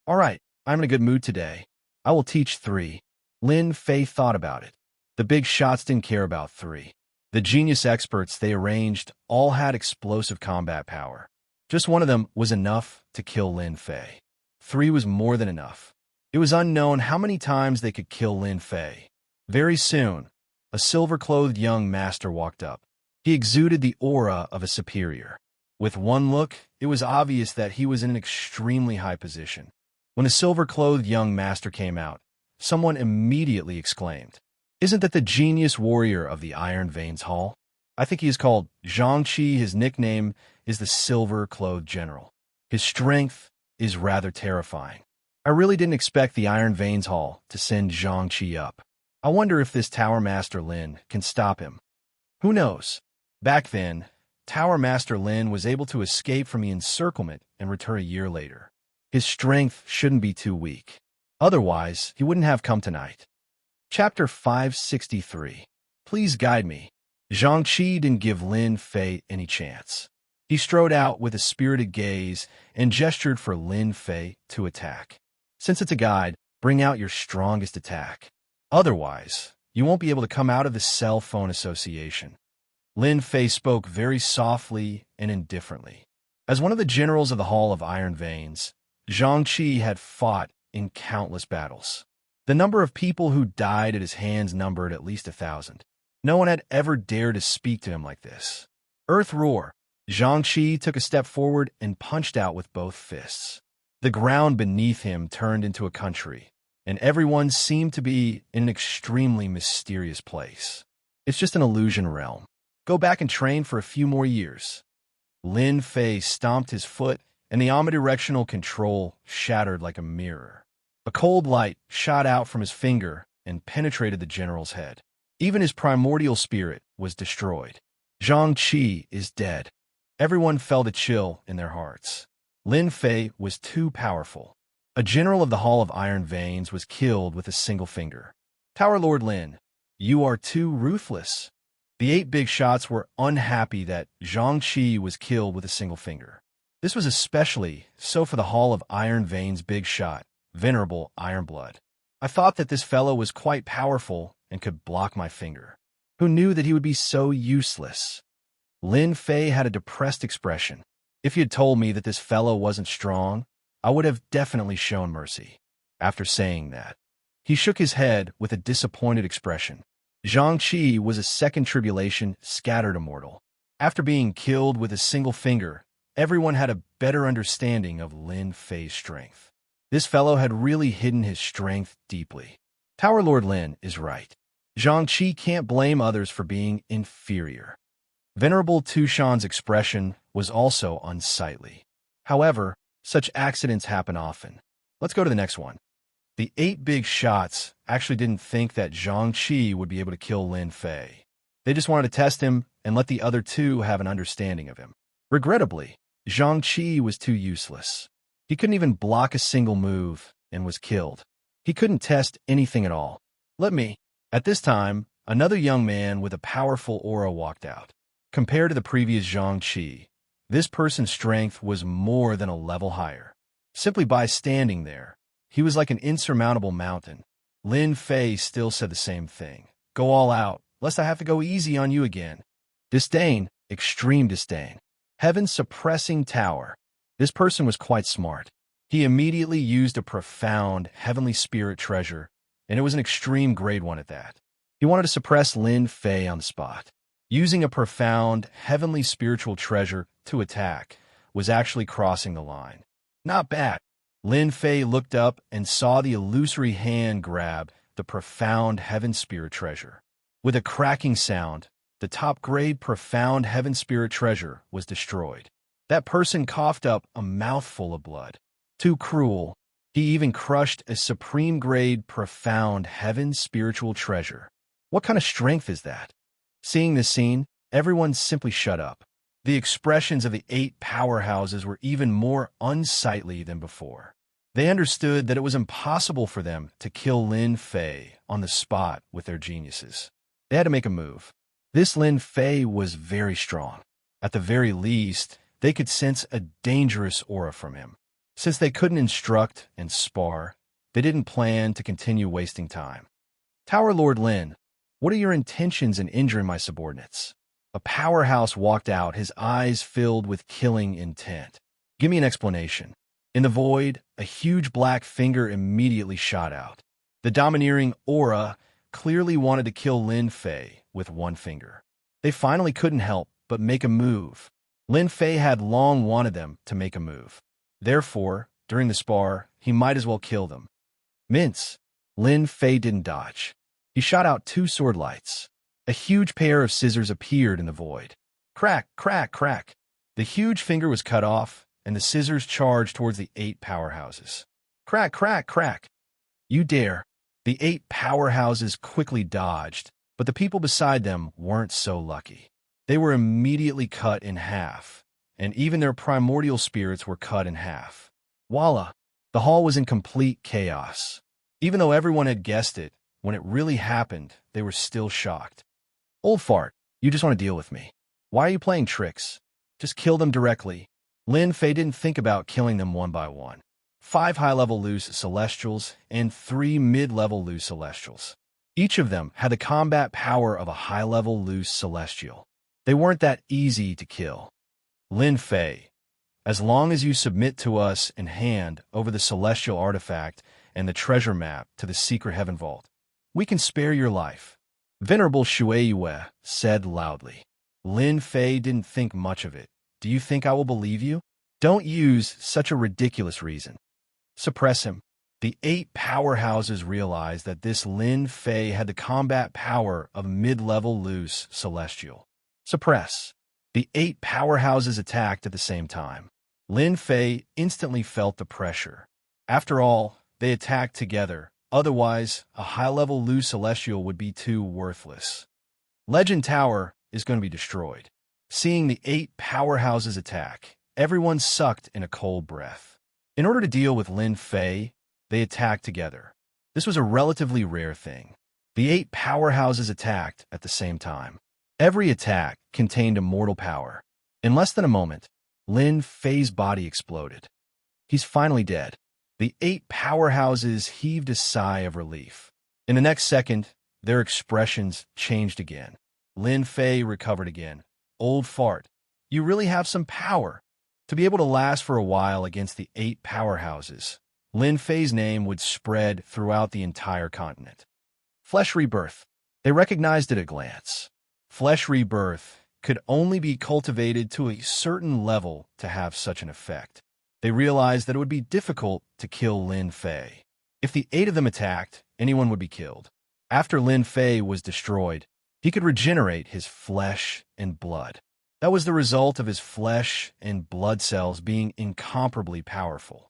All right, I'm in a good mood today. I will teach 3. Lin Fei thought about it. The big shots didn't care about 3. The genius experts they arranged all had explosive combat power. Just one of them was enough to kill Lin Fei. 3 was more than enough. It was unknown how many times they could kill Lin Fei. Very soon, a silver-clothed young master walked up. He exuded the aura of a superior. With one look, it was obvious that he was in an extremely high position. When the silver-clothed young master came out, someone immediately exclaimed, "Isn't that the genius warrior of the Iron Veins Hall? I think he is called Xianxia. His nickname is the Silver-Clothed General. His strength is rather terrifying. I really didn't expect the Iron Veins Hall to send Xianxia up. I wonder if this Tower Master Lin can stop him." Who knows? Back then, Tower Master Lin was able to escape from the encirclement and return a year later. His strength shouldn't be too weak. Otherwise, he wouldn't have come tonight. Chapter 563. Please guide me. Xianxia didn't give Lin Fei any chance. He strode out with a spirited gaze and gestured for Lin Fei to attack. Since it's a guide, bring out your strongest attack. Otherwise, you won't be able to come out of the cell phone association. Lin Fei spoke very softly and indifferently. As one of the generals of the Hall of Iron Veins, Xianxia had fought in countless battles. The number of people who died at his hands numbered at least 1,000. No one had ever dared to speak to him like this. Earth roar. Xianxia took a step forward and punched out with both fists. The ground beneath him turned into a country, and everyone seemed to be in an extremely mysterious place. It's just an illusion realm. Go back and train for a few more years. Lin Fei stomped his foot, and the omnidirectional control shattered like a mirror. A cold light shot out from his finger and penetrated the general's head. Even his primordial spirit was destroyed. Xianxia is dead. Everyone felt a chill in their hearts. Lin Fei was too powerful. A general of the Hall of Iron Veins was killed with a single finger. Tower Lord Lin, you are too ruthless. The 8 big shots were unhappy that Xianxia was killed with a single finger. This was especially so for the Hall of Iron Veins' big shot, Venerable Ironblood. I thought that this fellow was quite powerful and could block my finger. Who knew that he would be so useless? Lin Fei had a depressed expression. If he had told me that this fellow wasn't strong, I would have definitely shown mercy. After saying that, he shook his head with a disappointed expression. Xianxia was a second tribulation scattered immortal. After being killed with a single finger, everyone had a better understanding of Lin Fei's strength. This fellow had really hidden his strength deeply. Tower Lord Lin is right. Xianxia can't blame others for being inferior. Venerable Tushan's expression was also unsightly. However, such accidents happen often. Let's go to the next one. The 8 big shots actually didn't think that Xianxia would be able to kill Lin Fei. They just wanted to test him and let the other 2 have an understanding of him. Regrettably, Xianxia was too useless. He couldn't even block a single move and was killed. He couldn't test anything at all. At this time, another young man with a powerful aura walked out. Compared to the previous Xianxia, this person's strength was more than a level higher. Simply by standing there, he was like an insurmountable mountain. Lin Fei still said the same thing. Go all out, lest I have to go easy on you again. Disdain, extreme disdain. Heaven's suppressing tower. This person was quite smart. He immediately used a profound heavenly spirit treasure, and it was an extreme grade 1 at that. He wanted to suppress Lin Fei on the spot. Using a profound heavenly spiritual treasure to attack was actually crossing the line. Not bad. Lin Fei looked up and saw the illusory hand grab the profound heaven spirit treasure. With a cracking sound, the top-grade profound heaven spirit treasure was destroyed. That person coughed up a mouthful of blood. Too cruel, he even crushed a supreme-grade profound heaven spiritual treasure. What kind of strength is that? Seeing this scene, everyone simply shut up. The expressions of the 8 powerhouses were even more unsightly than before. They understood that it was impossible for them to kill Lin Fei on the spot with their geniuses. They had to make a move. This Lin Fei was very strong. At the very least, they could sense a dangerous aura from him. Since they couldn't instruct and spar, They didn't plan to continue wasting time. Tower Lord Lin, what are your intentions in injuring my subordinates? A powerhouse walked out, his eyes filled with killing intent. Give me an explanation. In the void, a huge black finger immediately shot out. The domineering aura clearly wanted to kill Lin Fei with one finger. They finally couldn't help but make a move. Lin Fei had long wanted them to make a move. Therefore, during the spar, he might as well kill them. Mince. Lin Fei didn't dodge. He shot out 2 sword lights. A huge pair of scissors appeared in the void. Crack, crack, crack. The huge finger was cut off, and the scissors charged towards the 8 powerhouses. Crack, crack, crack. You dare. The 8 powerhouses quickly dodged, but the people beside them weren't so lucky. They were immediately cut in half, and even their primordial spirits were cut in half. Voila! The hall was in complete chaos. Even though everyone had guessed it, when it really happened, they were still shocked. Old fart, you just want to deal with me. Why are you playing tricks? Just kill them directly. Lin Fei didn't think about killing them one by one. 5 high-level loose celestials and 3 mid-level loose celestials. Each of them had the combat power of a high-level loose celestial. They weren't that easy to kill. Lin Fei, as long as you submit to us and hand over the celestial artifact and the treasure map to the secret heaven vault, we can spare your life. Venerable Shueyue said loudly. Lin Fei didn't think much of it. Do you think I will believe you? Don't use such a ridiculous reason. Suppress him. The 8 powerhouses realized that this Lin Fei had the combat power of mid-level loose celestial. Suppress. The 8 powerhouses attacked at the same time. Lin Fei instantly felt the pressure. After all, they attacked together. Otherwise, a high-level loose celestial would be too worthless. Legend Tower is going to be destroyed. Seeing the 8 powerhouses attack, everyone sucked in a cold breath. In order to deal with Lin Fei, they attacked together. This was a relatively rare thing. The 8 powerhouses attacked at the same time. Every attack contained immortal power. In less than a moment, Lin Fei's body exploded. He's finally dead. The 8 powerhouses heaved a sigh of relief. In the next second, their expressions changed again. Lin Fei recovered again. Old fart, you really have some power. To be able to last for a while against the 8 powerhouses, Lin Fei's name would spread throughout the entire continent. Flesh rebirth. They recognized it at a glance. Flesh rebirth could only be cultivated to a certain level to have such an effect. They realized that it would be difficult to kill Lin Fei. If the 8 of them attacked, anyone would be killed. After Lin Fei was destroyed, he could regenerate his flesh and blood. That was the result of his flesh and blood cells being incomparably powerful.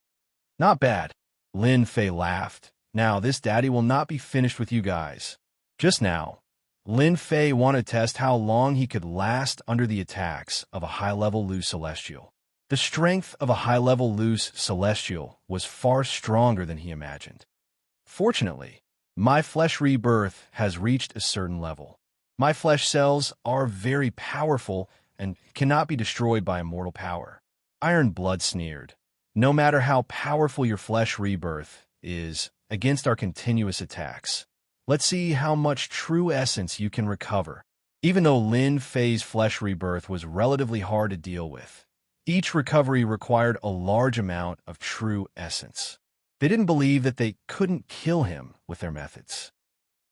Not bad. Lin Fei laughed. Now, this daddy will not be finished with you guys. Just now, Lin Fei wanted to test how long he could last under the attacks of a high-level loose celestial. The strength of a high-level loose celestial was far stronger than he imagined. Fortunately, my flesh rebirth has reached a certain level. My flesh cells are very powerful and cannot be destroyed by immortal power. Iron Blood sneered. No matter how powerful your flesh rebirth is against our continuous attacks, let's see how much true essence you can recover. Even though Lin Fei's flesh rebirth was relatively hard to deal with, each recovery required a large amount of true essence. They didn't believe that they couldn't kill him with their methods.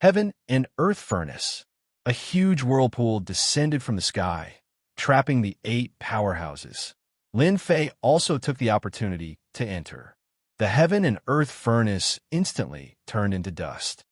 Heaven and Earth Furnace. A huge whirlpool descended from the sky, trapping the 8 powerhouses. Lin Fei also took the opportunity to enter. The Heaven and Earth Furnace instantly turned into dust.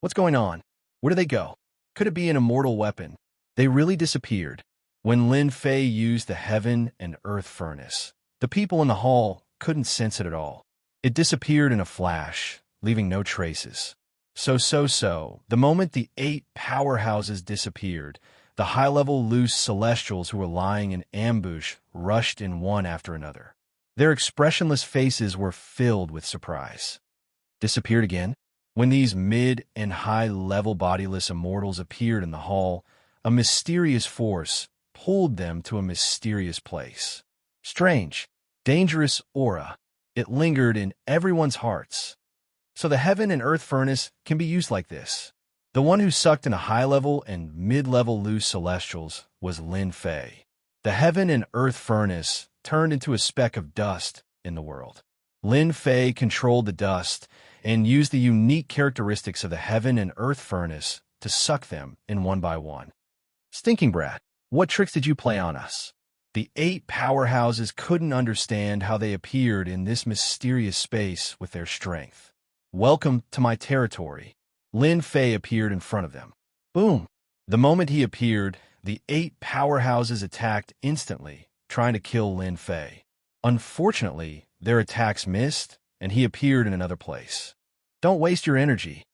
What's going on? Where did they go? Could it be an immortal weapon? They really disappeared. When Lin Fei used the Heaven and Earth Furnace, the people in the hall couldn't sense it at all. It disappeared in a flash, leaving no traces. The moment the 8 powerhouses disappeared, the high-level loose celestials who were lying in ambush rushed in one after another. Their expressionless faces were filled with surprise. Disappeared again? When these mid- and high-level bodiless immortals appeared in the hall, a mysterious force pulled them to a mysterious place. Strange, dangerous aura. It lingered in everyone's hearts. So the heaven and earth furnace can be used like this. The one who sucked into high-level and mid-level loose celestials was Lin Fei. The heaven and earth furnace turned into a speck of dust in the world. Lin Fei controlled the dust and used the unique characteristics of the heaven and earth furnace to suck them in one by one. Stinking brat, what tricks did you play on us? The 8 powerhouses couldn't understand how they appeared in this mysterious space with their strength. Welcome to my territory. Lin Fei appeared in front of them. Boom! The moment he appeared, the 8 powerhouses attacked instantly, trying to kill Lin Fei. Unfortunately, their attacks missed, and he appeared in another place. Don't waste your energy.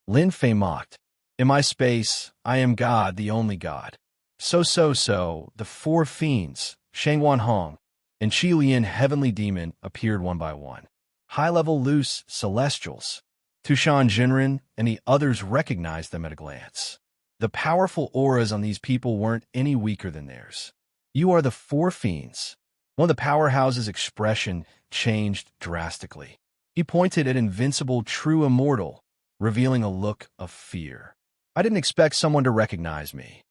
Lin Fei mocked. In my space, I am God, the only God. The 4 fiends, Shangwan Hong, and Qi Lian Heavenly Demon appeared one by one. High-level loose celestials. Tushan Jinren and the others recognized them at a glance. The powerful auras on these people weren't any weaker than theirs. You are the 4 fiends. One of the powerhouses' expression changed drastically. He pointed at Invincible True Immortal, revealing a look of fear. I didn't expect someone to recognize me.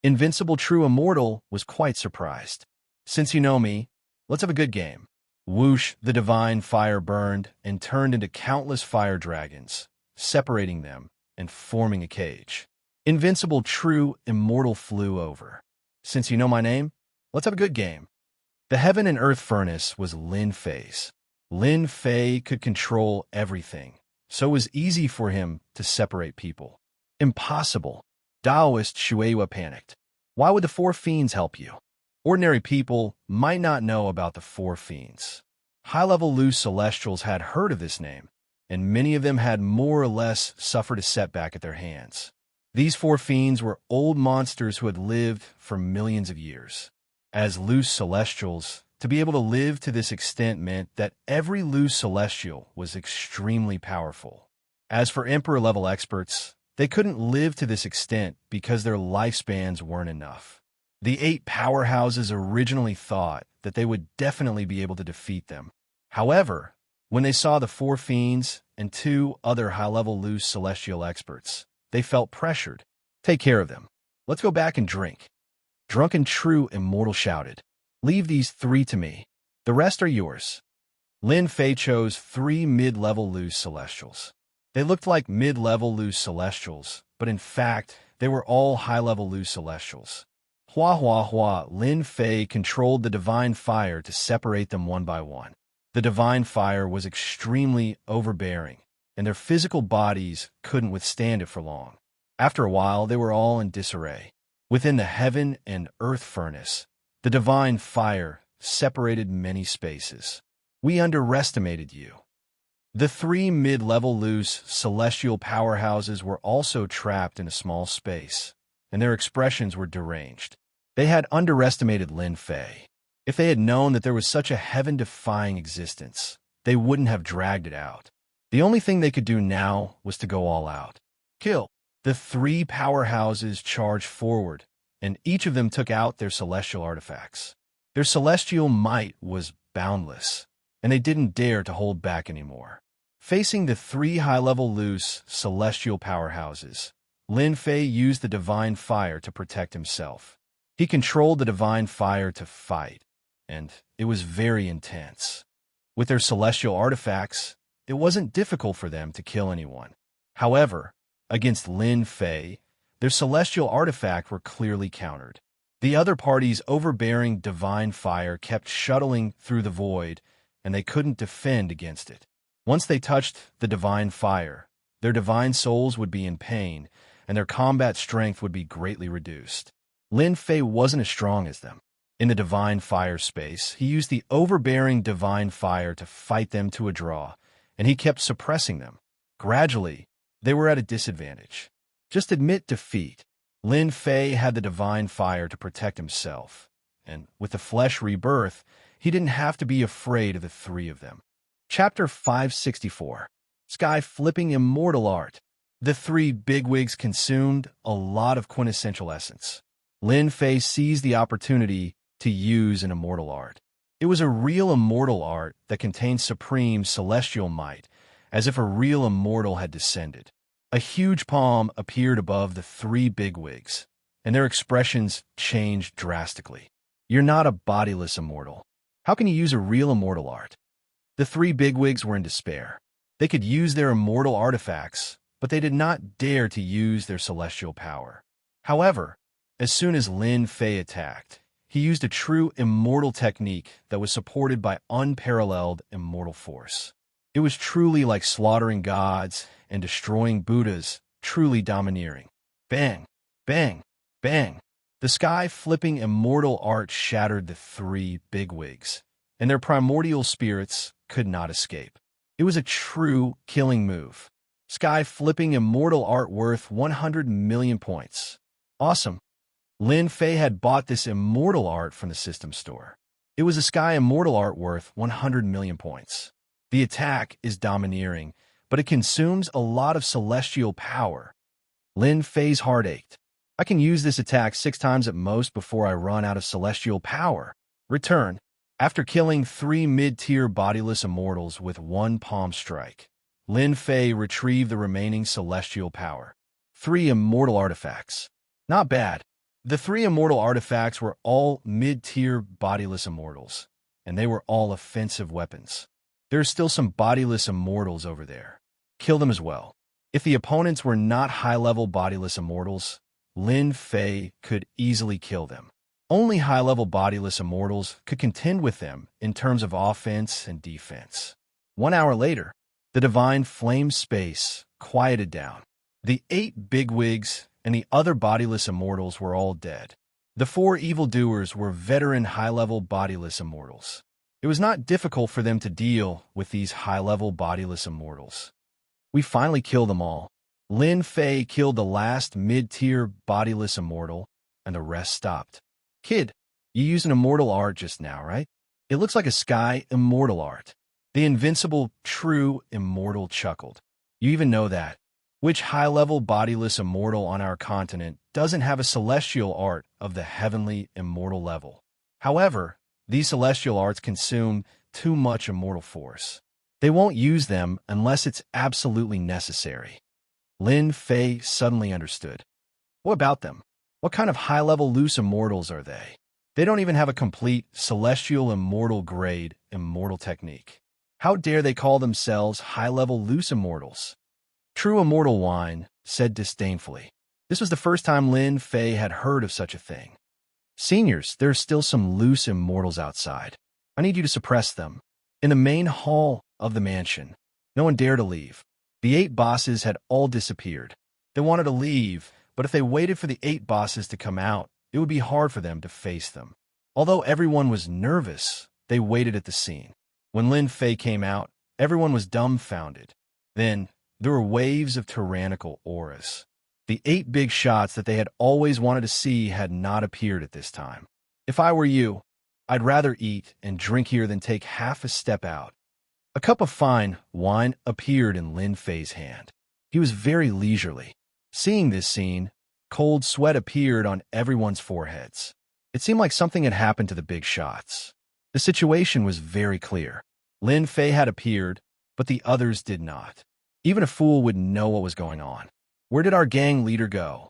Invincible True Immortal was quite surprised. Since you know me, let's have a good game. Whoosh, the divine fire burned and turned into countless fire dragons, separating them and forming a cage. Invincible True Immortal flew over. Since you know my name, let's have a good game. The heaven and earth furnace was Lin Fei's. Lin Fei could control everything, so it was easy for him to separate people. Impossible. Taoist Shueihua panicked. Why would the 4 fiends help you? Ordinary people might not know about the 4 fiends. High-level loose celestials had heard of this name, and many of them had more or less suffered a setback at their hands. These 4 fiends were old monsters who had lived for millions of years. As loose celestials, to be able to live to this extent meant that every loose celestial was extremely powerful. As for Emperor-level experts, they couldn't live to this extent because their lifespans weren't enough. The 8 powerhouses originally thought that they would definitely be able to defeat them. However, when they saw the 4 fiends and 2 other high-level loose celestial experts, they felt pressured. Take care of them. Let's go back and drink. Drunken True Immortal shouted. Leave these 3 to me. The rest are yours. Lin Fei chose 3 mid-level loose celestials. They looked like mid-level loose celestials, but in fact, they were all high-level loose celestials. Hua Hua Hua, Lin Fei controlled the divine fire to separate them one by one. The divine fire was extremely overbearing, and their physical bodies couldn't withstand it for long. After a while, they were all in disarray. Within the heaven and earth furnace, the divine fire separated many spaces. We underestimated you. The 3 mid-level loose celestial powerhouses were also trapped in a small space, and their expressions were deranged. They had underestimated Lin Fei. If they had known that there was such a heaven-defying existence, they wouldn't have dragged it out. The only thing they could do now was to go all out. Kill. The 3 powerhouses charged forward, and each of them took out their celestial artifacts. Their celestial might was boundless, and they didn't dare to hold back anymore. Facing the 3 high-level loose celestial powerhouses, Lin Fei used the divine fire to protect himself. He controlled the divine fire to fight, and it was very intense. With their celestial artifacts, it wasn't difficult for them to kill anyone. However, against Lin Fei, their celestial artifacts were clearly countered. The other party's overbearing divine fire kept shuttling through the void, and they couldn't defend against it. Once they touched the divine fire, their divine souls would be in pain, and their combat strength would be greatly reduced. Lin Fei wasn't as strong as them. In the divine fire space, he used the overbearing divine fire to fight them to a draw, and he kept suppressing them. Gradually, they were at a disadvantage. Just admit defeat. Lin Fei had the divine fire to protect himself, and with the flesh rebirth, he didn't have to be afraid of the 3 of them. Chapter 564. Sky-flipping immortal art. The 3 bigwigs consumed a lot of quintessential essence. Lin Fei seized the opportunity to use an immortal art. It was a real immortal art that contained supreme celestial might, as if a real immortal had descended. A huge palm appeared above the three bigwigs, and their expressions changed drastically. You're not a bodiless immortal. How can you use a real immortal art? The three bigwigs were in despair. They could use their immortal artifacts, but they did not dare to use their celestial power. However, as soon as Lin Fei attacked, he used a true immortal technique that was supported by unparalleled immortal force. It was truly like slaughtering gods and destroying Buddhas, truly domineering. Bang, bang, bang. The sky-flipping immortal art shattered the three bigwigs, and their primordial spirits could not escape. It was a true killing move. Sky-flipping immortal art worth 100 million points. Awesome. Lin Fei had bought this immortal art from the system store. It was a sky immortal art worth 100 million points. The attack is domineering, but it consumes a lot of celestial power. Lin Fei's heart ached. I can use this attack 6 times at most before I run out of celestial power. Return. After killing 3 mid-tier bodiless immortals with 1 palm strike, Lin Fei retrieved the remaining celestial power. 3 immortal artifacts. Not bad. The 3 immortal artifacts were all mid-tier bodiless immortals, and they were all offensive weapons. There are still some bodiless immortals over there. Kill them as well. If the opponents were not high-level bodiless immortals, Lin Fei could easily kill them. Only high-level bodiless immortals could contend with them in terms of offense and defense. 1 hour later, the divine flame space quieted down. The 8 bigwigs and the other bodiless immortals were all dead. The 4 evildoers were veteran high-level bodiless immortals. It was not difficult for them to deal with these high-level bodiless immortals. We finally killed them all. Lin Fei killed the last mid-tier bodiless immortal, and the rest stopped. Kid, you used an immortal art just now, right? It looks like a sky immortal art. The invincible, true immortal chuckled. You even know that. Which high-level bodiless immortal on our continent doesn't have a celestial art of the heavenly immortal level? However, these celestial arts consume too much immortal force. They won't use them unless it's absolutely necessary. Lin Fei suddenly understood. What about them? What kind of high-level loose immortals are they? They don't even have a complete celestial immortal grade immortal technique. How dare they call themselves high-level loose immortals? True Immortal Wine said disdainfully. This was the first time Lin Fei had heard of such a thing. Seniors, there are still some loose immortals outside. I need you to suppress them. In the main hall of the mansion, no one dared to leave. The 8 bosses had all disappeared. They wanted to leave, but if they waited for the 8 bosses to come out, it would be hard for them to face them. Although everyone was nervous, they waited at the scene. When Lin Fei came out, everyone was dumbfounded. Then, there were waves of tyrannical auras. The 8 big shots that they had always wanted to see had not appeared at this time. If I were you, I'd rather eat and drink here than take half a step out. A cup of fine wine appeared in Lin Fei's hand. He was very leisurely. Seeing this scene, cold sweat appeared on everyone's foreheads. It seemed like something had happened to the big shots. The situation was very clear. Lin Fei had appeared, but the others did not. Even a fool would know what was going on. Where did our gang leader go?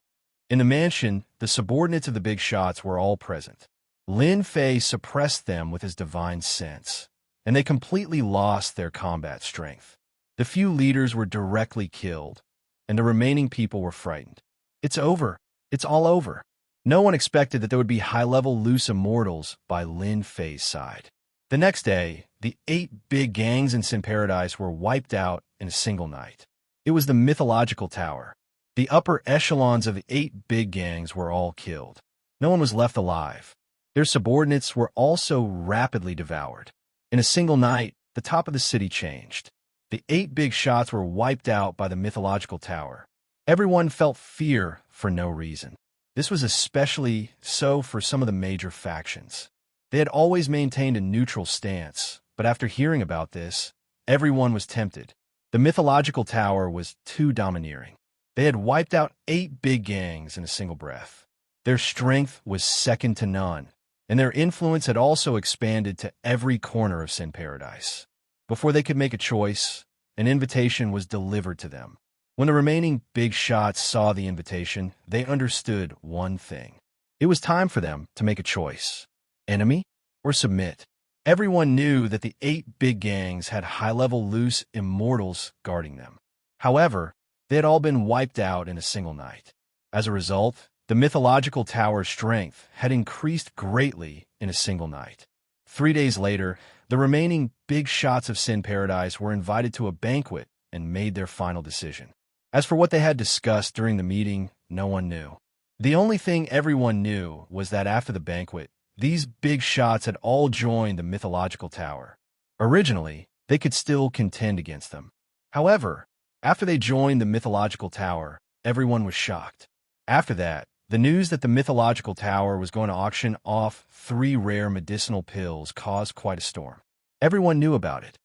In the mansion, the subordinates of the big shots were all present. Lin Fei suppressed them with his divine sense, and they completely lost their combat strength. The few leaders were directly killed, and the remaining people were frightened. It's over. It's all over. No one expected that there would be high-level loose immortals by Lin Fei's side. The next day, the 8 big gangs in Sin Paradise were wiped out in a single night. It was the mythological tower. The upper echelons of the 8 big gangs were all killed. No one was left alive. Their subordinates were also rapidly devoured. In a single night, the top of the city changed. The 8 big shots were wiped out by the mythological tower. Everyone felt fear for no reason. This was especially so for some of the major factions. They had always maintained a neutral stance, but after hearing about this, everyone was tempted. The mythological tower was too domineering. They had wiped out 8 big gangs in a single breath. Their strength was second to none, and their influence had also expanded to every corner of Sin Paradise. Before they could make a choice, an invitation was delivered to them. When the remaining big shots saw the invitation, they understood one thing. It was time for them to make a choice. Enemy or submit? Everyone knew that the 8 big gangs had high-level loose immortals guarding them. However, they had all been wiped out in a single night. As a result, the mythological tower's strength had increased greatly in a single night. 3 days later, the remaining big shots of Sin Paradise were invited to a banquet and made their final decision. As for what they had discussed during the meeting, no one knew. The only thing everyone knew was that after the banquet, these big shots had all joined the mythological tower. Originally, they could still contend against them. However, after they joined the mythological tower, everyone was shocked. After that, the news that the mythological tower was going to auction off 3 rare medicinal pills caused quite a storm. Everyone knew about it.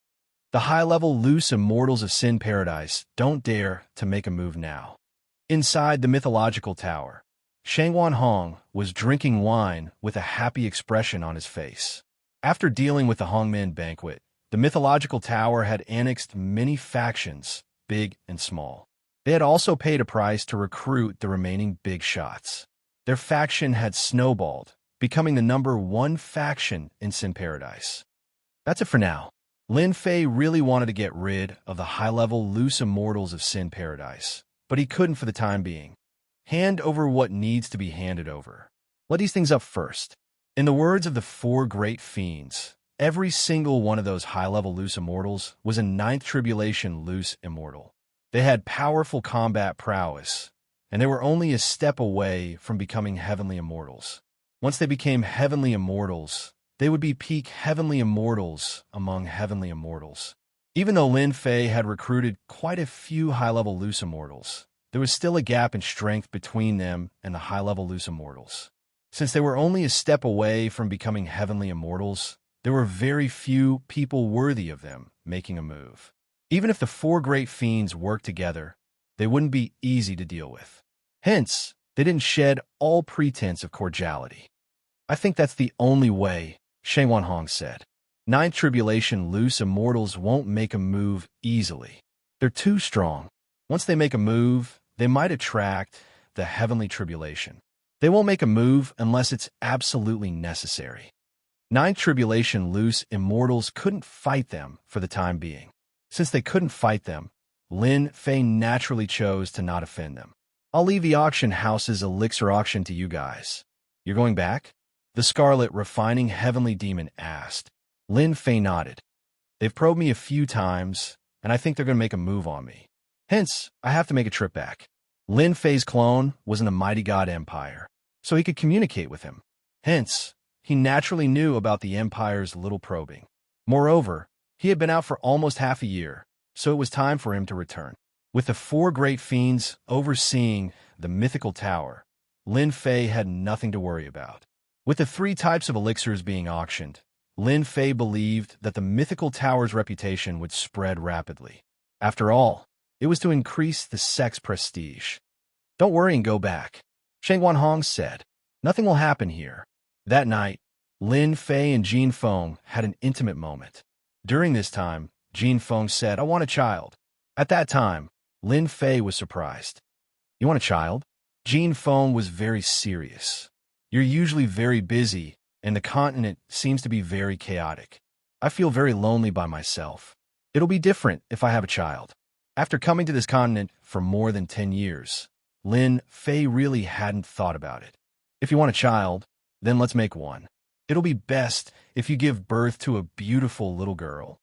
The high-level loose immortals of Sin Paradise don't dare to make a move now. Inside the mythological tower, Xianxia was drinking wine with a happy expression on his face. After dealing with the Hongmen banquet, the mythological tower had annexed many factions, big and small. They had also paid a price to recruit the remaining big shots. Their faction had snowballed, becoming the #1 faction in Sin Paradise. That's it for now. Lin Fei really wanted to get rid of the high-level loose immortals of Sin Paradise, but he couldn't for the time being. Hand over what needs to be handed over. Let these things up first. In the words of the 4 great fiends, every single one of those high-level loose immortals was a 9th tribulation loose immortal. They had powerful combat prowess, and they were only a step away from becoming heavenly immortals. Once they became heavenly immortals, they would be peak heavenly immortals among heavenly immortals. Even though Lin Fei had recruited quite a few high-level loose immortals, there was still a gap in strength between them and the high-level loose immortals. Since they were only a step away from becoming heavenly immortals, there were very few people worthy of them making a move. Even if the 4 great fiends worked together, they wouldn't be easy to deal with. Hence, they didn't shed all pretense of cordiality. I think that's the only way, Xianxia said. 9th tribulation loose immortals won't make a move easily. They're too strong. Once they make a move, they might attract the heavenly tribulation. They won't make a move unless it's absolutely necessary. 9th tribulation loose immortals couldn't fight them for the time being. Since they couldn't fight them, Lin Fei naturally chose to not offend them. I'll leave the auction house's elixir auction to you guys. You're going back? The Scarlet Refining Heavenly Demon asked. Lin Fei nodded. They've probed me a few times, and I think they're going to make a move on me. Hence, I have to make a trip back. Lin Fei's clone was in the Mighty God Empire, so he could communicate with him. Hence, he naturally knew about the Empire's little probing. Moreover, he had been out for almost half a year, so it was time for him to return. With the 4 great fiends overseeing the mythical tower, Lin Fei had nothing to worry about. With the 3 types of elixirs being auctioned, Lin Fei believed that the mythical tower's reputation would spread rapidly. After all, it was to increase the sect's prestige. Don't worry and go back, Xianxia said. Nothing will happen here. That night, Lin Fei and Jin Feng had an intimate moment. During this time, Jin Feng said, "I want a child." At that time, Lin Fei was surprised. "You want a child?" Jin Feng was very serious. "You're usually very busy, and the continent seems to be very chaotic. I feel very lonely by myself. It'll be different if I have a child." After coming to this continent for more than 10 years, Lin Fei really hadn't thought about it. "If you want a child, then let's make one. It'll be best if you give birth to a beautiful little girl."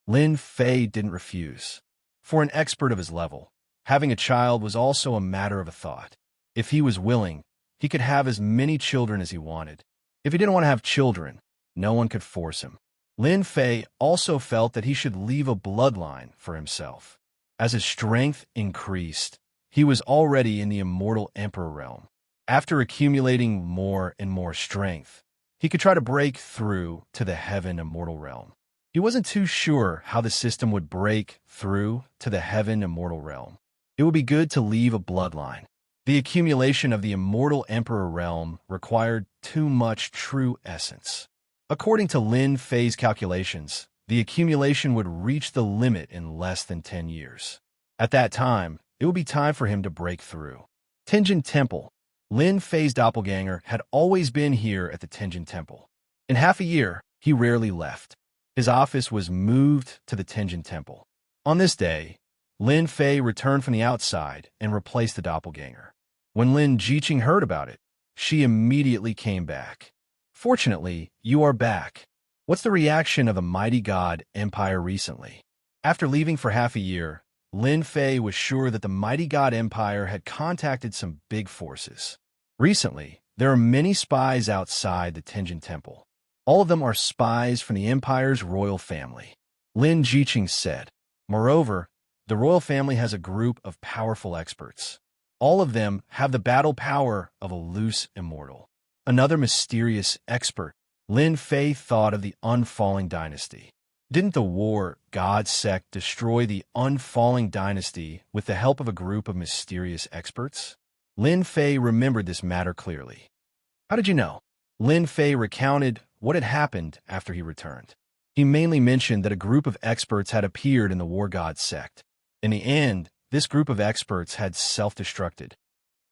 Lin Fei didn't refuse. For an expert of his level, having a child was also a matter of a thought. If he was willing, he could have as many children as he wanted. If he didn't want to have children, no one could force him. Lin Fei also felt that he should leave a bloodline for himself. As his strength increased, he was already in the Immortal Emperor realm. After accumulating more and more strength, he could try to break through to the Heaven Immortal realm. He wasn't too sure how the system would break through to the Heaven Immortal realm. It would be good to leave a bloodline. The accumulation of the Immortal Emperor realm required too much true essence. According to Lin Fei's calculations, the accumulation would reach the limit in less than 10 years. At that time, it would be time for him to break through. Tenjin Temple. Lin Fei's doppelganger had always been here at the Tenjin Temple. In half a year, he rarely left. His office was moved to the Tenjin Temple. On this day, Lin Fei returned from the outside and replaced the doppelganger. When Lin Jiqing heard about it, she immediately came back. Fortunately, you are back. What's the reaction of the mighty god empire recently? After leaving for half a year, Lin Fei was sure that the mighty god empire had contacted some big forces. Recently, there are many spies outside the Tenjin Temple. All of them are spies from the empire's royal family, Lin Jiqing said. Moreover, the royal family has a group of powerful experts. All of them have the battle power of a loose immortal. Another mysterious expert. Lin Fei thought of the Unfalling Dynasty. Didn't the war god sect destroy the Unfalling Dynasty with the help of a group of mysterious experts? Lin Fei remembered this matter clearly. How did you know? Lin Fei recounted what had happened after he returned. He mainly mentioned that a group of experts had appeared in the war god sect. In the end, this group of experts had self-destructed.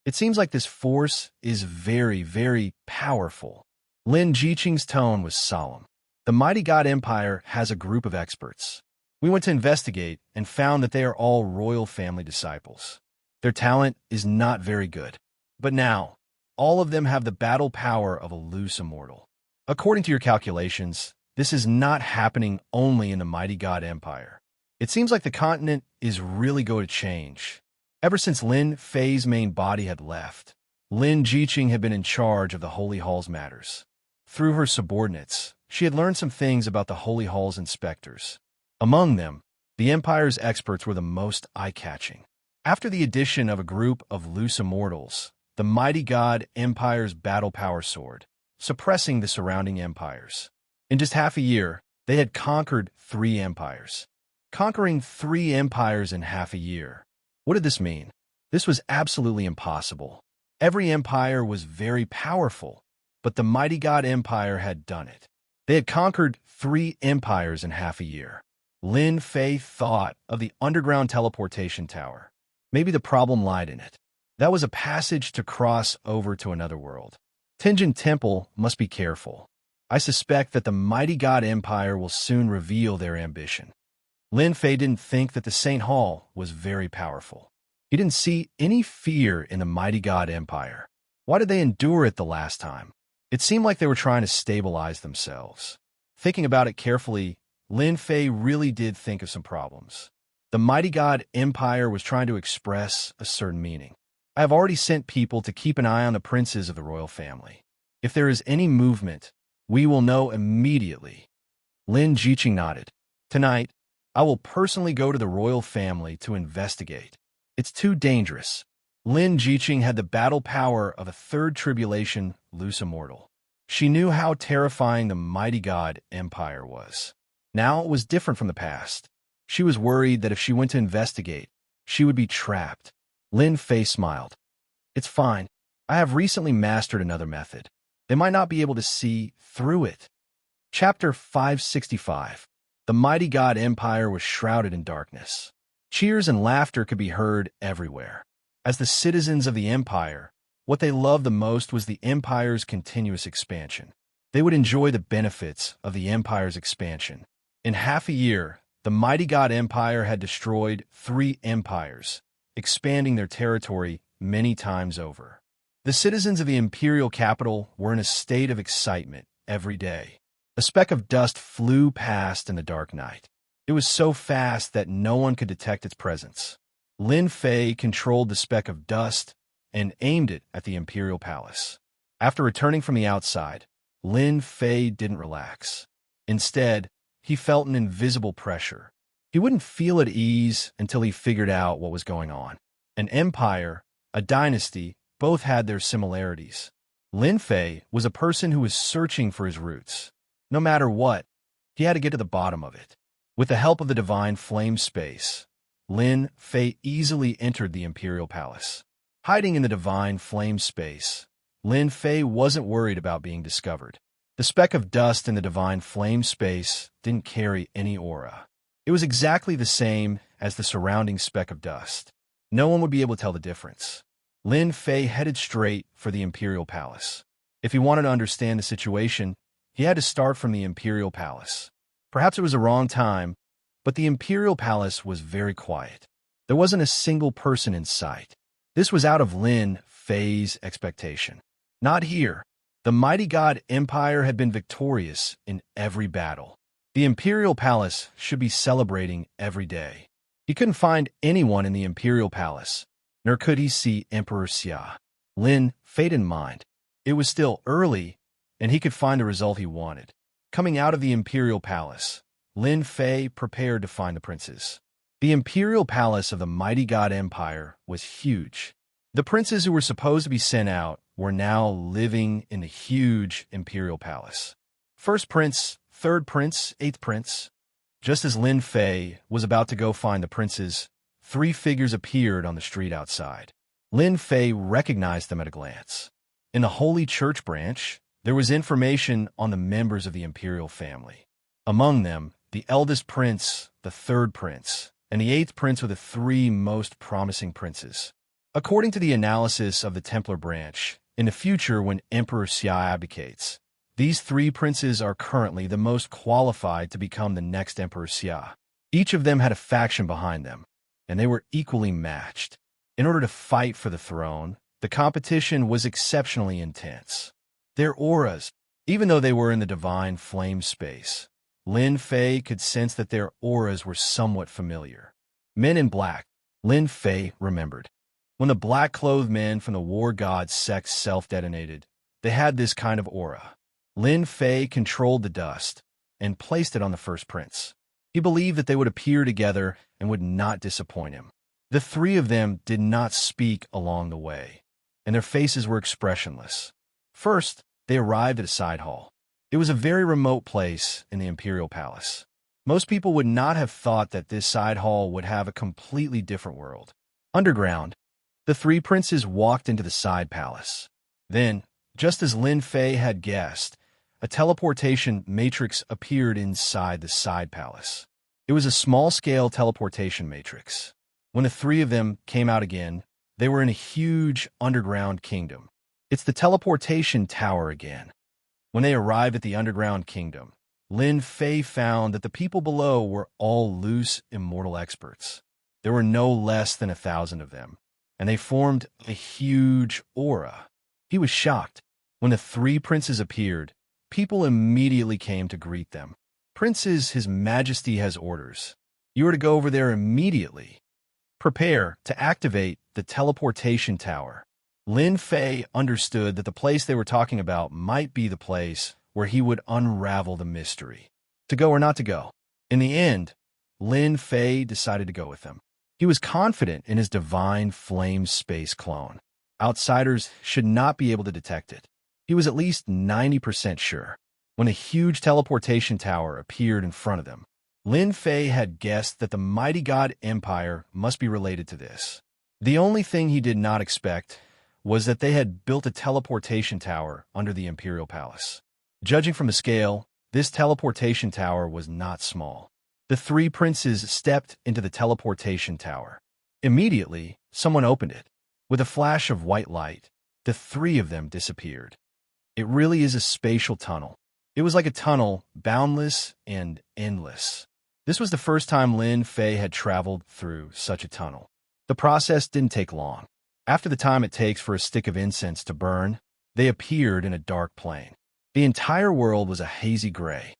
It seems like this force is very, very powerful. Lin Jiqing's tone was solemn. The mighty god empire has a group of experts. We went to investigate and found that they are all royal family disciples. Their talent is not very good. But now, all of them have the battle power of a loose immortal. According to your calculations, this is not happening only in the mighty god empire. It seems like the continent is really going to change. Ever since Lin Fei's main body had left, Lin Jiqing had been in charge of the Holy Hall's matters. Through her subordinates, she had learned some things about the Holy Hall's inspectors. Among them, the Empire's experts were the most eye-catching. After the addition of a group of loose immortals, the mighty god Empire's battle power soared, suppressing the surrounding empires. In just half a year, they had conquered 3 empires. Conquering 3 empires in half a year. What did this mean? This was absolutely impossible. Every empire was very powerful, but the mighty god empire had done it. They had conquered 3 empires in half a year. Lin Fei thought of the underground teleportation tower. Maybe the problem lied in it. That was a passage to cross over to another world. Tenjin Temple must be careful. I suspect that the mighty god empire will soon reveal their ambition. Lin Fei didn't think that the Saint Hall was very powerful. He didn't see any fear in the mighty god empire. Why did they endure it the last time? It seemed like they were trying to stabilize themselves. Thinking about it carefully, Lin Fei really did think of some problems. The mighty god empire was trying to express a certain meaning. I have already sent people to keep an eye on the princes of the royal family. If there is any movement, we will know immediately. Lin Jiqing nodded. Tonight, I will personally go to the royal family to investigate. It's too dangerous. Lin Jiqing had the battle power of a third tribulation loose immortal. She knew how terrifying the mighty god empire was. Now it was different from the past. She was worried that if she went to investigate, she would be trapped. Lin Fei smiled. It's fine. I have recently mastered another method. They might not be able to see through it. Chapter 565. The mighty god empire was shrouded in darkness. Cheers and laughter could be heard everywhere. As the citizens of the empire, what they loved the most was the empire's continuous expansion. They would enjoy the benefits of the empire's expansion. In half a year, the mighty god empire had destroyed 3 empires, expanding their territory many times over. The citizens of the imperial capital were in a state of excitement every day. A speck of dust flew past in the dark night. It was so fast that no one could detect its presence. Lin Fei controlled the speck of dust and aimed it at the imperial palace. After returning from the outside, Lin Fei didn't relax. Instead, he felt an invisible pressure. He wouldn't feel at ease until he figured out what was going on. An empire, a dynasty, both had their similarities. Lin Fei was a person who was searching for his roots. No matter what, he had to get to the bottom of it. With the help of the divine flame space, Lin Fei easily entered the imperial palace. Hiding in the divine flame space, Lin Fei wasn't worried about being discovered. The The speck of dust in the divine flame space didn't carry any aura. It was exactly the same as the surrounding speck of dust. No one would be able to tell the difference. Lin Fei headed straight for the Imperial Palace. If he wanted to understand the situation, he had to start from the Imperial Palace. Perhaps it was the wrong time, but the Imperial Palace was very quiet. There wasn't a single person in sight. This was out of Lin Fei's expectation. Not here. The mighty god Empire had been victorious in every battle. The Imperial Palace should be celebrating every day. He couldn't find anyone in the Imperial Palace, nor could he see Emperor Xia. Lin Fei didn't mind. It was still early, and he could find the result he wanted. Coming out of the Imperial Palace, Lin Fei prepared to find the princes. The Imperial Palace of the mighty god Empire was huge. The princes who were supposed to be sent out were now living in the huge Imperial Palace. First prince, third prince, eighth prince. Just as Lin Fei was about to go find the princes, three figures appeared on the street outside. Lin Fei recognized them at a glance. In the Holy Church branch, there was information on the members of the imperial family. Among them, the eldest prince, the third prince, and the eighth prince were the three most promising princes. According to the analysis of the Templar branch, in the future when Emperor Xia abdicates, these three princes are currently the most qualified to become the next Emperor Xia. Each of them had a faction behind them, and they were equally matched. In order to fight for the throne, the competition was exceptionally intense. Their auras, even though they were in the divine flame space, Lin Fei could sense that their auras were somewhat familiar. Men in black, Lin Fei remembered. When the black-clothed men from the war god sect self-detonated, they had this kind of aura. Lin Fei controlled the dust and placed it on the first prince. He believed that they would appear together and would not disappoint him. The three of them did not speak along the way, and their faces were expressionless. First, they arrived at a side hall. It was a very remote place in the Imperial Palace. Most people would not have thought that this side hall would have a completely different world. Underground, the three princes walked into the side palace. Then, just as Lin Fei had guessed, a teleportation matrix appeared inside the side palace. It was a small-scale teleportation matrix. When the three of them came out again, they were in a huge underground kingdom. It's the teleportation tower again. When they arrived at the underground kingdom, Lin Fei found that the people below were all loose immortal experts. There were no less than 1,000 of them, and they formed a huge aura. He was shocked. When the three princes appeared, people immediately came to greet them. Princes, His Majesty has orders. You are to go over there immediately. Prepare to activate the teleportation tower. Lin Fei understood that the place they were talking about might be the place where he would unravel the mystery. To go or not to go? In the end, Lin Fei decided to go with them. He was confident in his divine flame space clone. Outsiders should not be able to detect it. He was at least 90% sure. When a huge teleportation tower appeared in front of them, Lin Fei had guessed that the mighty god Empire must be related to this. The only thing he did not expect was that they had built a teleportation tower under the Imperial Palace. Judging from the scale, this teleportation tower was not small. The three princes stepped into the teleportation tower. Immediately, someone opened it. With a flash of white light, the three of them disappeared. It really is a spatial tunnel. It was like a tunnel, boundless and endless. This was the first time Lin Fei had traveled through such a tunnel. The process didn't take long. After the time it takes for a stick of incense to burn, they appeared in a dark plain. The entire world was a hazy gray.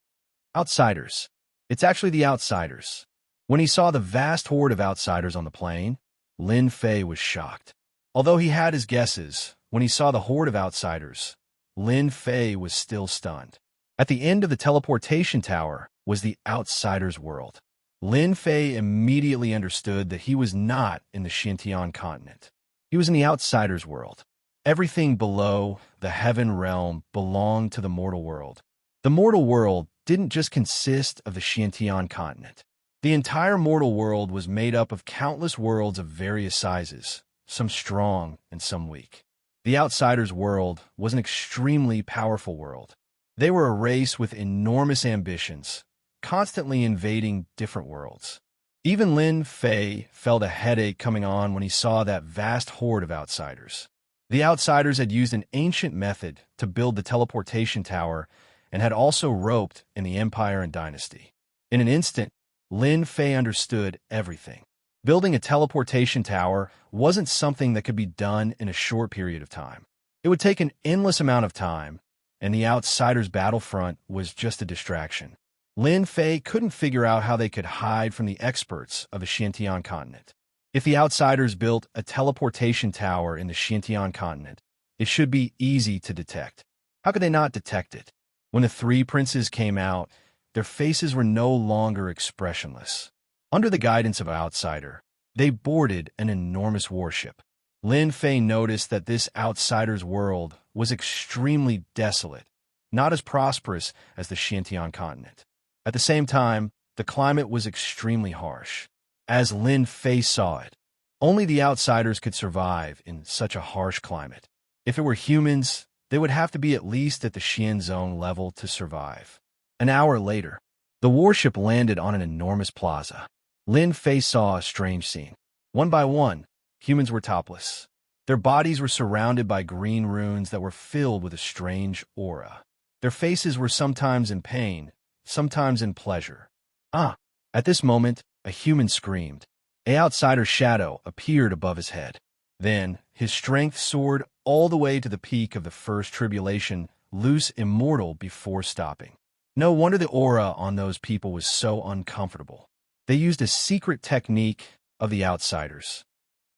Outsiders. It's actually the outsiders. When he saw the vast horde of outsiders on the plain, Lin Fei was shocked. Although he had his guesses, when he saw the horde of outsiders, Lin Fei was still stunned. At the end of the teleportation tower was the outsiders' world. Lin Fei immediately understood that he was not in the Xianxia continent. He was in the outsiders' world. Everything below the heaven realm belonged to the mortal world. The mortal world didn't just consist of the Xianxia continent. The entire mortal world was made up of countless worlds of various sizes, some strong and some weak. The outsiders' world was an extremely powerful world. They were a race with enormous ambitions, constantly invading different worlds. Even Lin Fei felt a headache coming on when he saw that vast horde of outsiders. The outsiders had used an ancient method to build the teleportation tower and had also roped in the empire and dynasty. In an instant, Lin Fei understood everything. Building a teleportation tower wasn't something that could be done in a short period of time. It would take an endless amount of time, and the outsiders' battlefront was just a distraction. Lin Fei couldn't figure out how they could hide from the experts of the Xianxia continent. If the outsiders built a teleportation tower in the Xianxia continent, it should be easy to detect. How could they not detect it? When the three princes came out, their faces were no longer expressionless. Under the guidance of an outsider, they boarded an enormous warship. Lin Fei noticed that this outsider's world was extremely desolate, not as prosperous as the Xianxia continent. At the same time, the climate was extremely harsh. As Lin Fei saw it, only the outsiders could survive in such a harsh climate. If it were humans, they would have to be at least at the Xian zone level to survive. An hour later, the warship landed on an enormous plaza. Lin Fei saw a strange scene. One by one, humans were topless. Their bodies were surrounded by green runes that were filled with a strange aura. Their faces were sometimes in pain, sometimes in pleasure. Ah! At this moment, a human screamed. An outsider's shadow appeared above his head. Then, his strength soared all the way to the peak of the first tribulation, loose immortal before stopping. No wonder the aura on those people was so uncomfortable. They used a secret technique of the outsiders.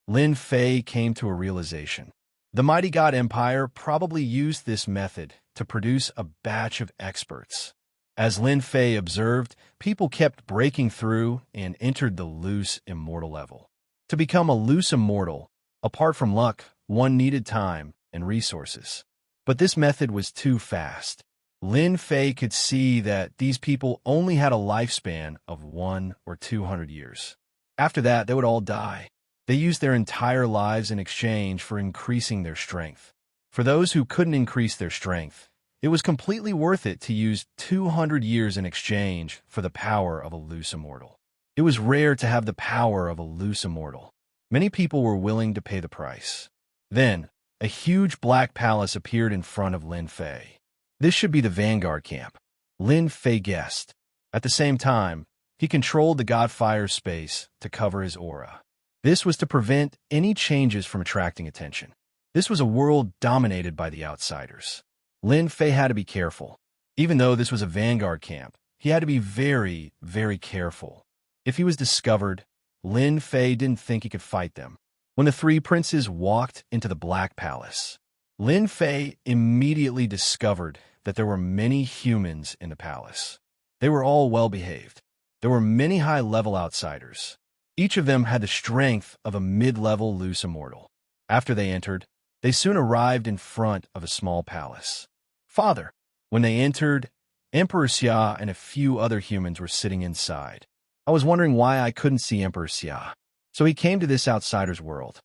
Lin Fei came to a realization. The mighty god empire probably used this method to produce a batch of experts. As Lin Fei observed, people kept breaking through and entered the loose immortal level. To become a loose immortal, apart from luck, one needed time and resources. But this method was too fast. Lin Fei could see that these people only had a lifespan of 100 or 200 years. After that, they would all die. They used their entire lives in exchange for increasing their strength. For those who couldn't increase their strength, it was completely worth it to use 200 years in exchange for the power of a loose immortal. It was rare to have the power of a loose immortal. Many people were willing to pay the price. Then, a huge black palace appeared in front of Lin Fei. This should be the vanguard camp, Lin Fei guessed. At the same time, he controlled the Godfire space to cover his aura. This was to prevent any changes from attracting attention. This was a world dominated by the outsiders. Lin Fei had to be careful. Even though this was a vanguard camp, he had to be very, very careful. If he was discovered, Lin Fei didn't think he could fight them. When the three princes walked into the Black Palace, Lin Fei immediately discovered that there were many humans in the palace. They were all well-behaved. There were many high-level outsiders. Each of them had the strength of a mid-level loose immortal. After they entered, they soon arrived in front of a small palace. Father, when they entered, Emperor Xia and a few other humans were sitting inside. I was wondering why I couldn't see Emperor Xia. So he came to this outsider's world.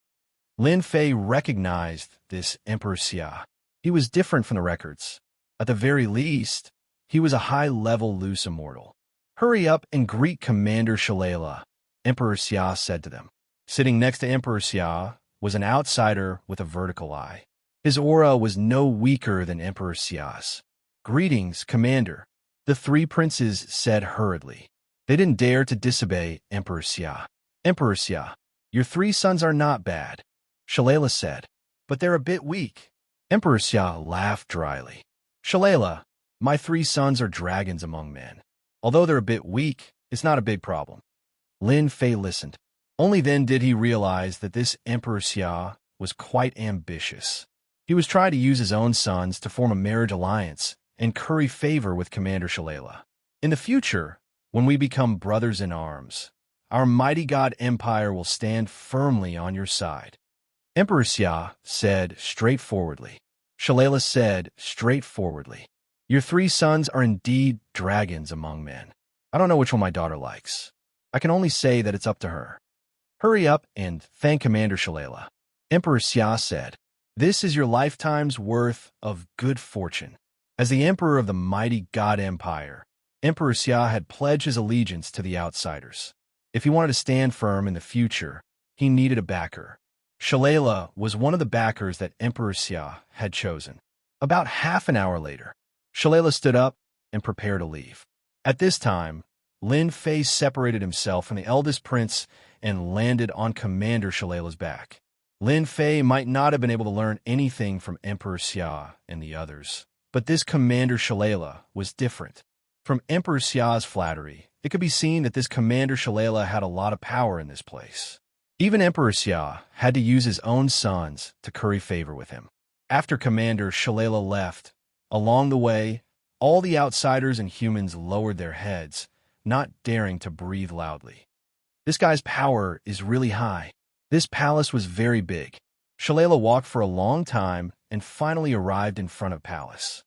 Lin Fei recognized this Emperor Xia. He was different from the records. At the very least, he was a high-level loose immortal. Hurry up and greet Commander Shalala, Emperor Xia said to them. Sitting next to Emperor Xia was an outsider with a vertical eye. His aura was no weaker than Emperor Xia's. Greetings, Commander, the three princes said hurriedly. They didn't dare to disobey Emperor Xia. Emperor Xia, your three sons are not bad, Shalala said, but they're a bit weak. Emperor Xia laughed dryly. Shalala, my three sons are dragons among men. Although they're a bit weak, it's not a big problem. Lin Fei listened. Only then did he realize that this Emperor Xia was quite ambitious. He was trying to use his own sons to form a marriage alliance and curry favor with Commander Shalala. In the future, when we become brothers in arms, our mighty god empire will stand firmly on your side. Emperor Xia said straightforwardly. Shalala said straightforwardly. Your three sons are indeed dragons among men. I don't know which one my daughter likes. I can only say that it's up to her. Hurry up and thank Commander Shalala. Emperor Xia said, this is your lifetime's worth of good fortune. As the emperor of the mighty God Empire, Emperor Xia had pledged his allegiance to the outsiders. If he wanted to stand firm in the future, he needed a backer. Shalala was one of the backers that Emperor Xia had chosen. About half an hour later, Shalala stood up and prepared to leave. At this time, Lin Fei separated himself from the eldest prince and landed on Commander Shalala's back. Lin Fei might not have been able to learn anything from Emperor Xia and the others, but this Commander Shalala was different. From Emperor Xia's flattery, it could be seen that this Commander Shalala had a lot of power in this place. Even Emperor Xia had to use his own sons to curry favor with him. After Commander Shalala left, along the way, all the outsiders and humans lowered their heads, not daring to breathe loudly. This guy's power is really high. This palace was very big. Shalala walked for a long time and finally arrived in front of palace.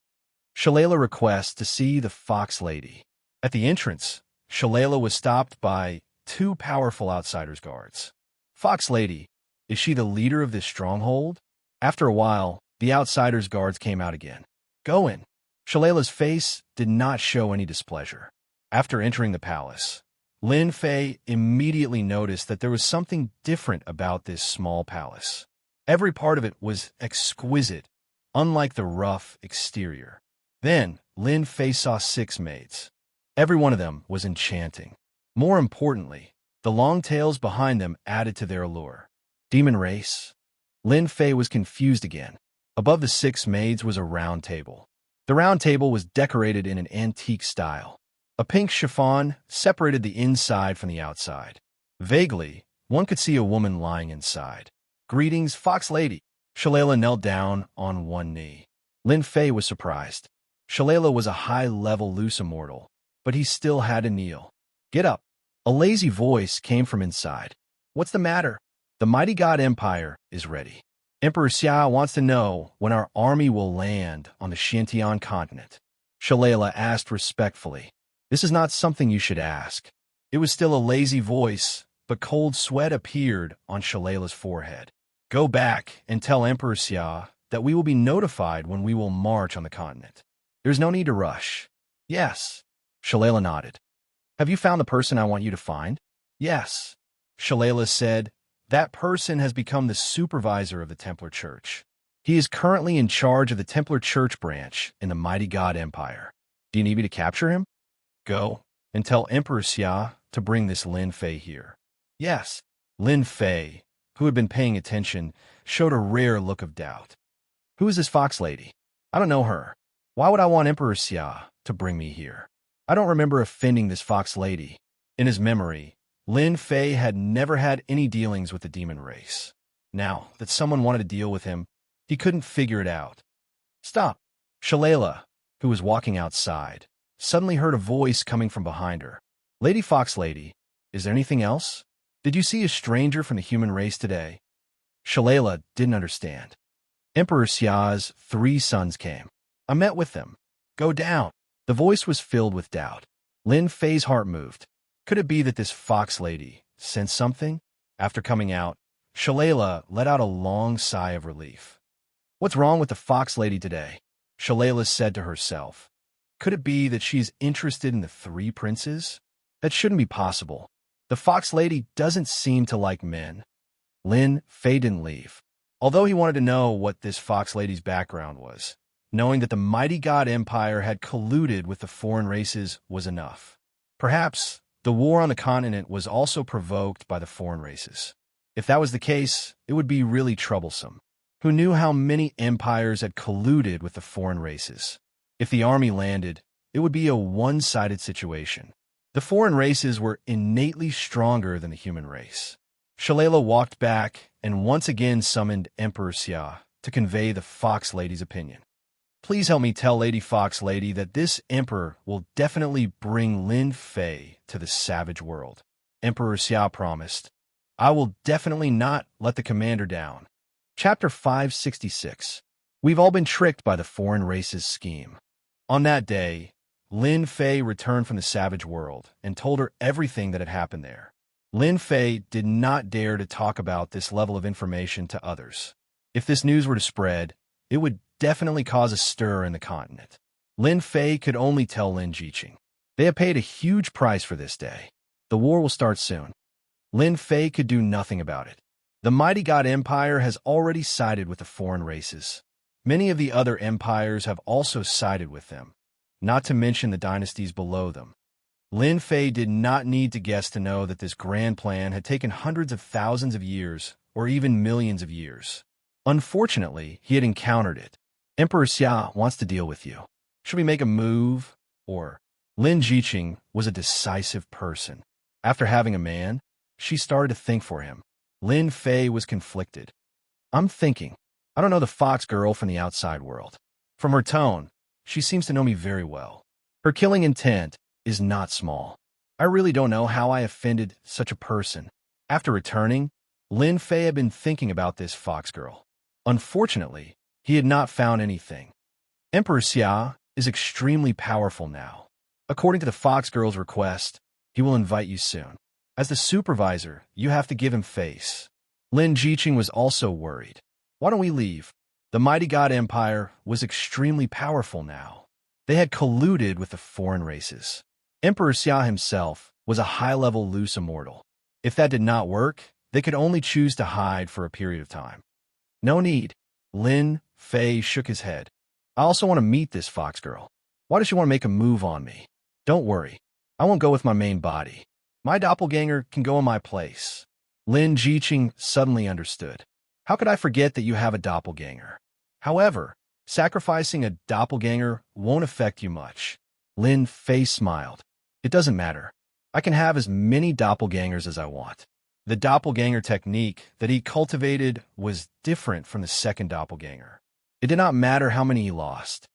Shalala requests to see the Fox Lady. At the entrance, Shalala was stopped by two powerful outsiders' guards. Fox Lady, is she the leader of this stronghold? After a while, the outsiders' guards came out again. Go in. Shalala's face did not show any displeasure. After entering the palace, Lin Fei immediately noticed that there was something different about this small palace. Every part of it was exquisite, unlike the rough exterior. Then, Lin Fei saw 6 maids. Every one of them was enchanting. More importantly, the long tails behind them added to their allure. Demon race? Lin Fei was confused again. Above the 6 maids was a round table. The round table was decorated in an antique style. A pink chiffon separated the inside from the outside. Vaguely, one could see a woman lying inside. Greetings, Fox Lady. Shalala knelt down on one knee. Lin Fei was surprised. Shalala was a high-level loose immortal, but he still had to kneel. Get up. A lazy voice came from inside. What's the matter? The mighty God Empire is ready. Emperor Xia wants to know when our army will land on the Xianxia continent. Shalala asked respectfully. This is not something you should ask. It was still a lazy voice, but cold sweat appeared on Shalala's forehead. Go back and tell Emperor Xia that we will be notified when we will march on the continent. There's no need to rush. Yes. Shalala nodded. Have you found the person I want you to find? Yes. Shalala said, that person has become the supervisor of the Templar Church. He is currently in charge of the Templar Church branch in the mighty God Empire. Do you need me to capture him? Go and tell Emperor Xia to bring this Lin Fei here. Yes. Lin Fei, who had been paying attention, showed a rare look of doubt. Who is this Fox Lady? I don't know her. Why would I want Emperor Xia to bring me here? I don't remember offending this Fox Lady. In his memory, Lin Fei had never had any dealings with the demon race. Now that someone wanted to deal with him, he couldn't figure it out. Stop. Shalala, who was walking outside, suddenly heard a voice coming from behind her. Lady Fox Lady, is there anything else? Did you see a stranger from the human race today? Shalala didn't understand. Emperor Xia's 3 sons came. I met with them. Go down. The voice was filled with doubt. Lin Fei's heart moved. Could it be that this Fox Lady sensed something? After coming out, Shalala let out a long sigh of relief. What's wrong with the Fox Lady today? Shalala said to herself. Could it be that she's interested in the 3 princes? That shouldn't be possible. The Fox Lady doesn't seem to like men. Lin Fei didn't leave. Although he wanted to know what this Fox Lady's background was, knowing that the mighty God Empire had colluded with the foreign races was enough. Perhaps the war on the continent was also provoked by the foreign races. If that was the case, it would be really troublesome. Who knew how many empires had colluded with the foreign races? If the army landed, it would be a one-sided situation. The foreign races were innately stronger than the human race. Shalala walked back and once again summoned Emperor Xia to convey the Fox Lady's opinion. Please help me tell Lady Fox Lady that this emperor will definitely bring Lin Fei to the savage world. Emperor Xia promised. I will definitely not let the commander down. Chapter 566. We've all been tricked by the foreign race's scheme. On that day, Lin Fei returned from the savage world and told her everything that had happened there. Lin Fei did not dare to talk about this level of information to others. If this news were to spread, it would definitely cause a stir in the continent. Lin Fei could only tell Lin Jiqing. They have paid a huge price for this day. The war will start soon. Lin Fei could do nothing about it. The mighty God Empire has already sided with the foreign races. Many of the other empires have also sided with them, not to mention the dynasties below them. Lin Fei did not need to guess to know that this grand plan had taken hundreds of thousands of years, or even millions of years. Unfortunately, he had encountered it. Emperor Xia wants to deal with you. Should we make a move? Or Lin Jiqing was a decisive person. After having a man, she started to think for him. Lin Fei was conflicted. I'm thinking. I don't know the fox girl from the outside world. From her tone, she seems to know me very well. Her killing intent is not small. I really don't know how I offended such a person. After returning, Lin Fei had been thinking about this fox girl. Unfortunately, he had not found anything. Emperor Xia is extremely powerful now. According to the fox girl's request, he will invite you soon. As the supervisor, you have to give him face. Lin Jiqing was also worried. Why don't we leave? The mighty God Empire was extremely powerful now. They had colluded with the foreign races. Emperor Xia himself was a high-level loose immortal. If that did not work, they could only choose to hide for a period of time. No need. Lin Fei shook his head. I also want to meet this fox girl. Why does she want to make a move on me? Don't worry. I won't go with my main body. My doppelganger can go in my place. Lin Jiqing suddenly understood. How could I forget that you have a doppelganger? However, sacrificing a doppelganger won't affect you much. Lin Fei smiled. It doesn't matter. I can have as many doppelgangers as I want. The doppelganger technique that he cultivated was different from the second doppelganger. It did not matter how many he lost.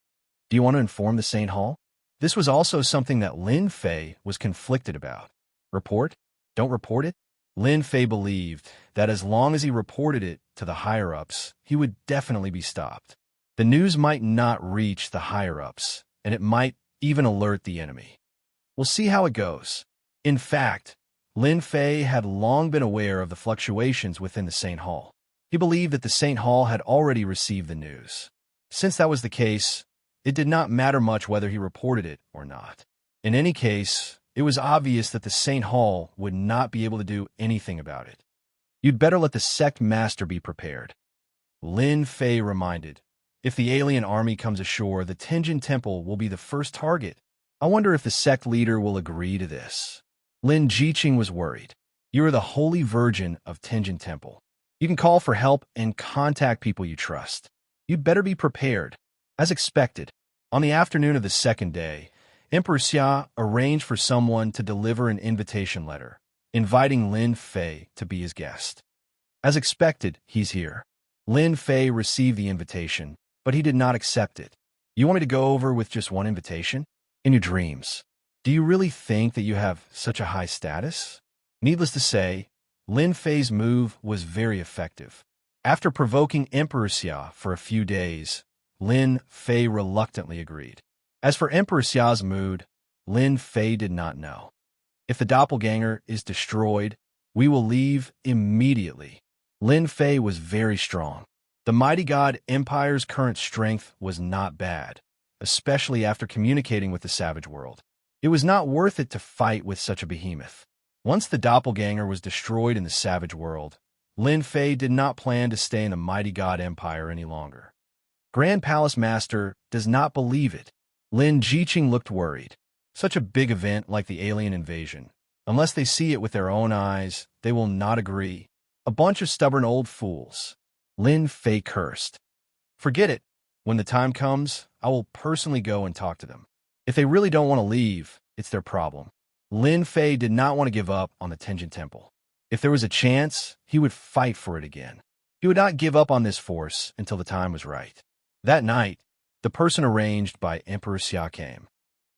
Do you want to inform the Saint Hall? This was also something that Lin Fei was conflicted about. Report? Don't report it? Lin Fei believed that as long as he reported it to the higher-ups, he would definitely be stopped. The news might not reach the higher-ups, and it might even alert the enemy. We'll see how it goes. In fact, Lin Fei had long been aware of the fluctuations within the Saint Hall. He believed that the Saint Hall had already received the news. Since that was the case, it did not matter much whether he reported it or not. In any case, it was obvious that the Saint Hall would not be able to do anything about it. You'd better let the sect master be prepared. Lin Fei reminded. If the alien army comes ashore, the Tenjin Temple will be the first target. I wonder if the sect leader will agree to this. Lin Jiqing was worried. You are the Holy Virgin of Tenjin Temple. You can call for help and contact people you trust. You'd better be prepared. As expected, on the afternoon of the second day, Emperor Xia arranged for someone to deliver an invitation letter, inviting Lin Fei to be his guest. As expected, he's here. Lin Fei received the invitation, but he did not accept it. You want me to go over with just one invitation? In your dreams. Do you really think that you have such a high status? Needless to say, Lin Fei's move was very effective. After provoking Emperor Xia for a few days, Lin Fei reluctantly agreed. As for Emperor Xia's mood, Lin Fei did not know. If the doppelganger is destroyed, we will leave immediately. Lin Fei was very strong. The mighty God Empire's current strength was not bad, especially after communicating with the savage world. It was not worth it to fight with such a behemoth. Once the doppelganger was destroyed in the savage world, Lin Fei did not plan to stay in the mighty God Empire any longer. Grand Palace Master does not believe it. Lin Jiqing looked worried. Such a big event like the alien invasion. Unless they see it with their own eyes, they will not agree. A bunch of stubborn old fools. Lin Fei cursed. Forget it. When the time comes, I will personally go and talk to them. If they really don't want to leave, it's their problem. Lin Fei did not want to give up on the Tenjin Temple. If there was a chance, he would fight for it again. He would not give up on this force until the time was right. That night, the person arranged by Emperor Xia came.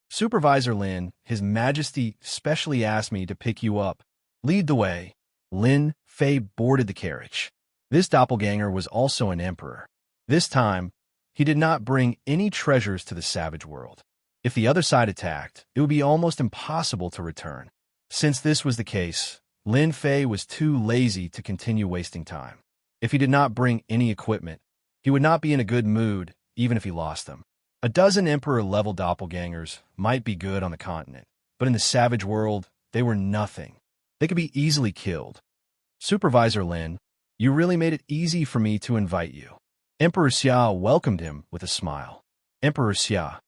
Supervisor Lin, His Majesty specially asked me to pick you up. Lead the way. Lin Fei boarded the carriage. This doppelganger was also an emperor. This time, he did not bring any treasures to the savage world. If the other side attacked, it would be almost impossible to return. Since this was the case, Lin Fei was too lazy to continue wasting time. If he did not bring any equipment, he would not be in a good mood, even if he lost them. A dozen Emperor-level doppelgangers might be good on the continent, but in the savage world, they were nothing. They could be easily killed. Supervisor Lin, you really made it easy for me to invite you. Emperor Xia welcomed him with a smile. Emperor Xia,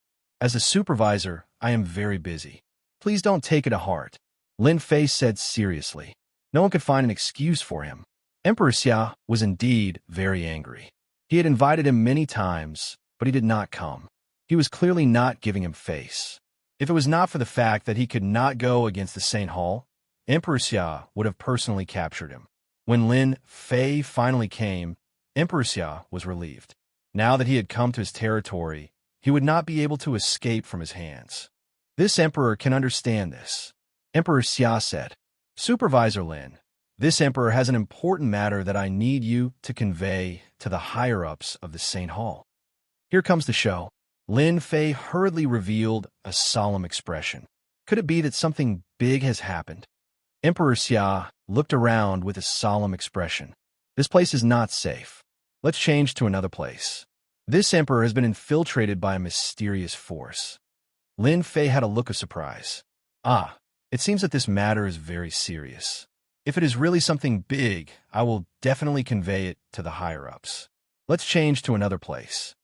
as a supervisor, I am very busy. Please don't take it to heart. Lin Fei said seriously. No one could find an excuse for him. Emperor Xia was indeed very angry. He had invited him many times, but he did not come. He was clearly not giving him face. If it was not for the fact that he could not go against the Saint Hall, Emperor Xia would have personally captured him. When Lin Fei finally came, Emperor Xia was relieved. Now that he had come to his territory, he would not be able to escape from his hands. This emperor can understand this. Emperor Xia said, Supervisor Lin, this emperor has an important matter that I need you to convey to the higher-ups of the Saint Hall. Here comes the show. Lin Fei hurriedly revealed a solemn expression. Could it be that something big has happened? Emperor Xia looked around with a solemn expression. This place is not safe. Let's change to another place. This emperor has been infiltrated by a mysterious force. Lin Fei had a look of surprise. Ah, it seems that this matter is very serious. If it is really something big, I will definitely convey it to the higher-ups. Let's change to another place.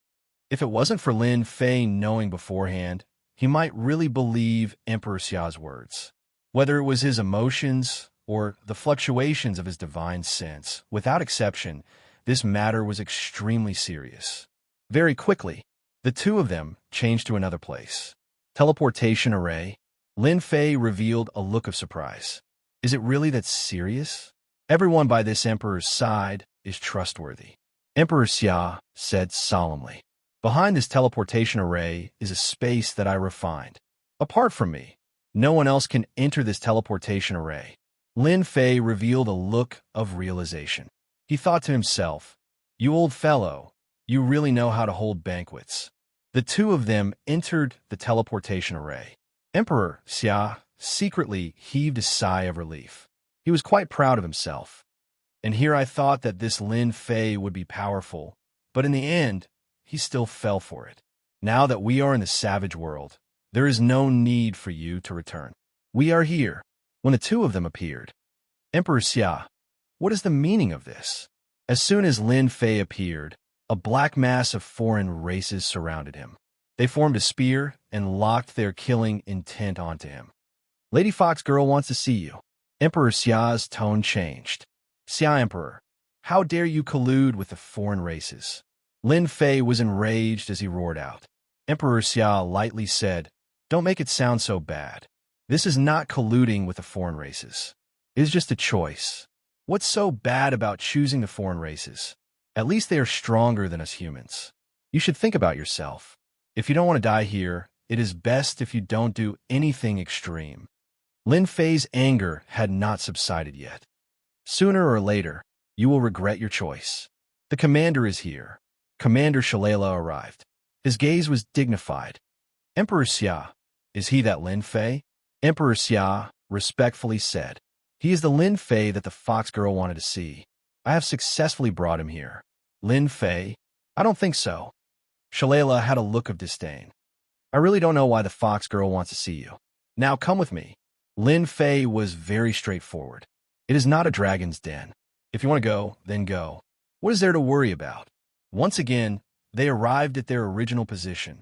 If it wasn't for Lin Fei knowing beforehand, he might really believe Emperor Xia's words. Whether it was his emotions or the fluctuations of his divine sense, without exception, this matter was extremely serious. Very quickly, the two of them changed to another place. Teleportation array. Lin Fei revealed a look of surprise. Is it really that serious? Everyone by this emperor's side is trustworthy. Emperor Xia said solemnly. Behind this teleportation array is a space that I refined. Apart from me, no one else can enter this teleportation array. Lin Fei revealed a look of realization. He thought to himself, You old fellow, you really know how to hold banquets. The two of them entered the teleportation array. Emperor Xia secretly heaved a sigh of relief. He was quite proud of himself. And here I thought that this Lin Fei would be powerful, but in the end, he still fell for it. Now that we are in the savage world, there is no need for you to return. We are here. When the two of them appeared, Emperor Xia, what is the meaning of this? As soon as Lin Fei appeared, a black mass of foreign races surrounded him. They formed a spear and locked their killing intent onto him. Lady Fox Girl wants to see you. Emperor Xia's tone changed. Xia Emperor, how dare you collude with the foreign races? Lin Fei was enraged as he roared out. Emperor Xia lightly said, Don't make it sound so bad. This is not colluding with the foreign races. It is just a choice. What's so bad about choosing the foreign races? At least they are stronger than us humans. You should think about yourself. If you don't want to die here, it is best if you don't do anything extreme. Lin Fei's anger had not subsided yet. Sooner or later, you will regret your choice. The commander is here. Commander Shalala arrived. His gaze was dignified. Emperor Xia, is he that Lin Fei? Emperor Xia respectfully said. He is the Lin Fei that the fox girl wanted to see. I have successfully brought him here. Lin Fei? I don't think so. Shalala had a look of disdain. I really don't know why the fox girl wants to see you. Now come with me. Lin Fei was very straightforward. It is not a dragon's den. If you want to go, then go. What is there to worry about? Once again, they arrived at their original position.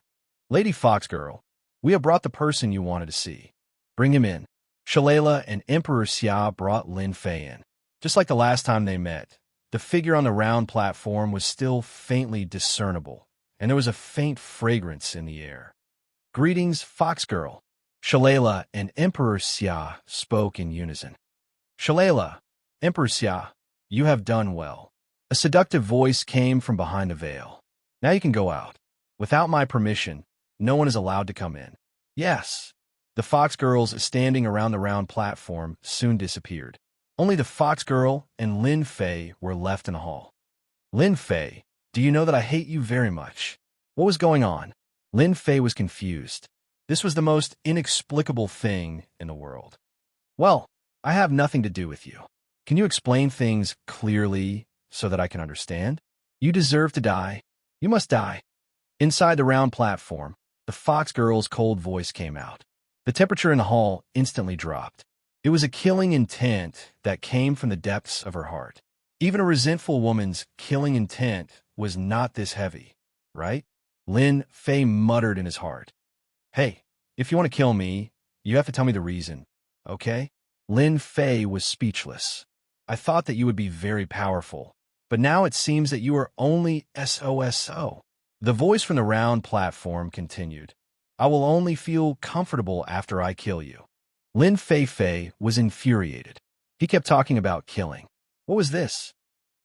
Lady Fox Girl, we have brought the person you wanted to see. Bring him in. Shalala and Emperor Xia brought Lin Fei in. Just like the last time they met, the figure on the round platform was still faintly discernible, and there was a faint fragrance in the air. Greetings, Fox Girl. Shalala and Emperor Xia spoke in unison. Shalala, Emperor Xia, you have done well. A seductive voice came from behind the veil. Now you can go out. Without my permission, no one is allowed to come in. Yes. The fox girls standing around the round platform soon disappeared. Only the fox girl and Lin Fei were left in the hall. Lin Fei, do you know that I hate you very much? What was going on? Lin Fei was confused. This was the most inexplicable thing in the world. Well, I have nothing to do with you. Can you explain things clearly so that I can understand? You deserve to die. You must die. Inside the round platform, the fox girl's cold voice came out. The temperature in the hall instantly dropped. It was a killing intent that came from the depths of her heart. Even a resentful woman's killing intent was not this heavy, right? Lin Fei muttered in his heart. Hey, if you want to kill me, you have to tell me the reason, okay? Lin Fei was speechless. I thought that you would be very powerful, but now it seems that you are only SOSO. The voice from the round platform continued. I will only feel comfortable after I kill you. Lin Fei was infuriated. He kept talking about killing. What was this?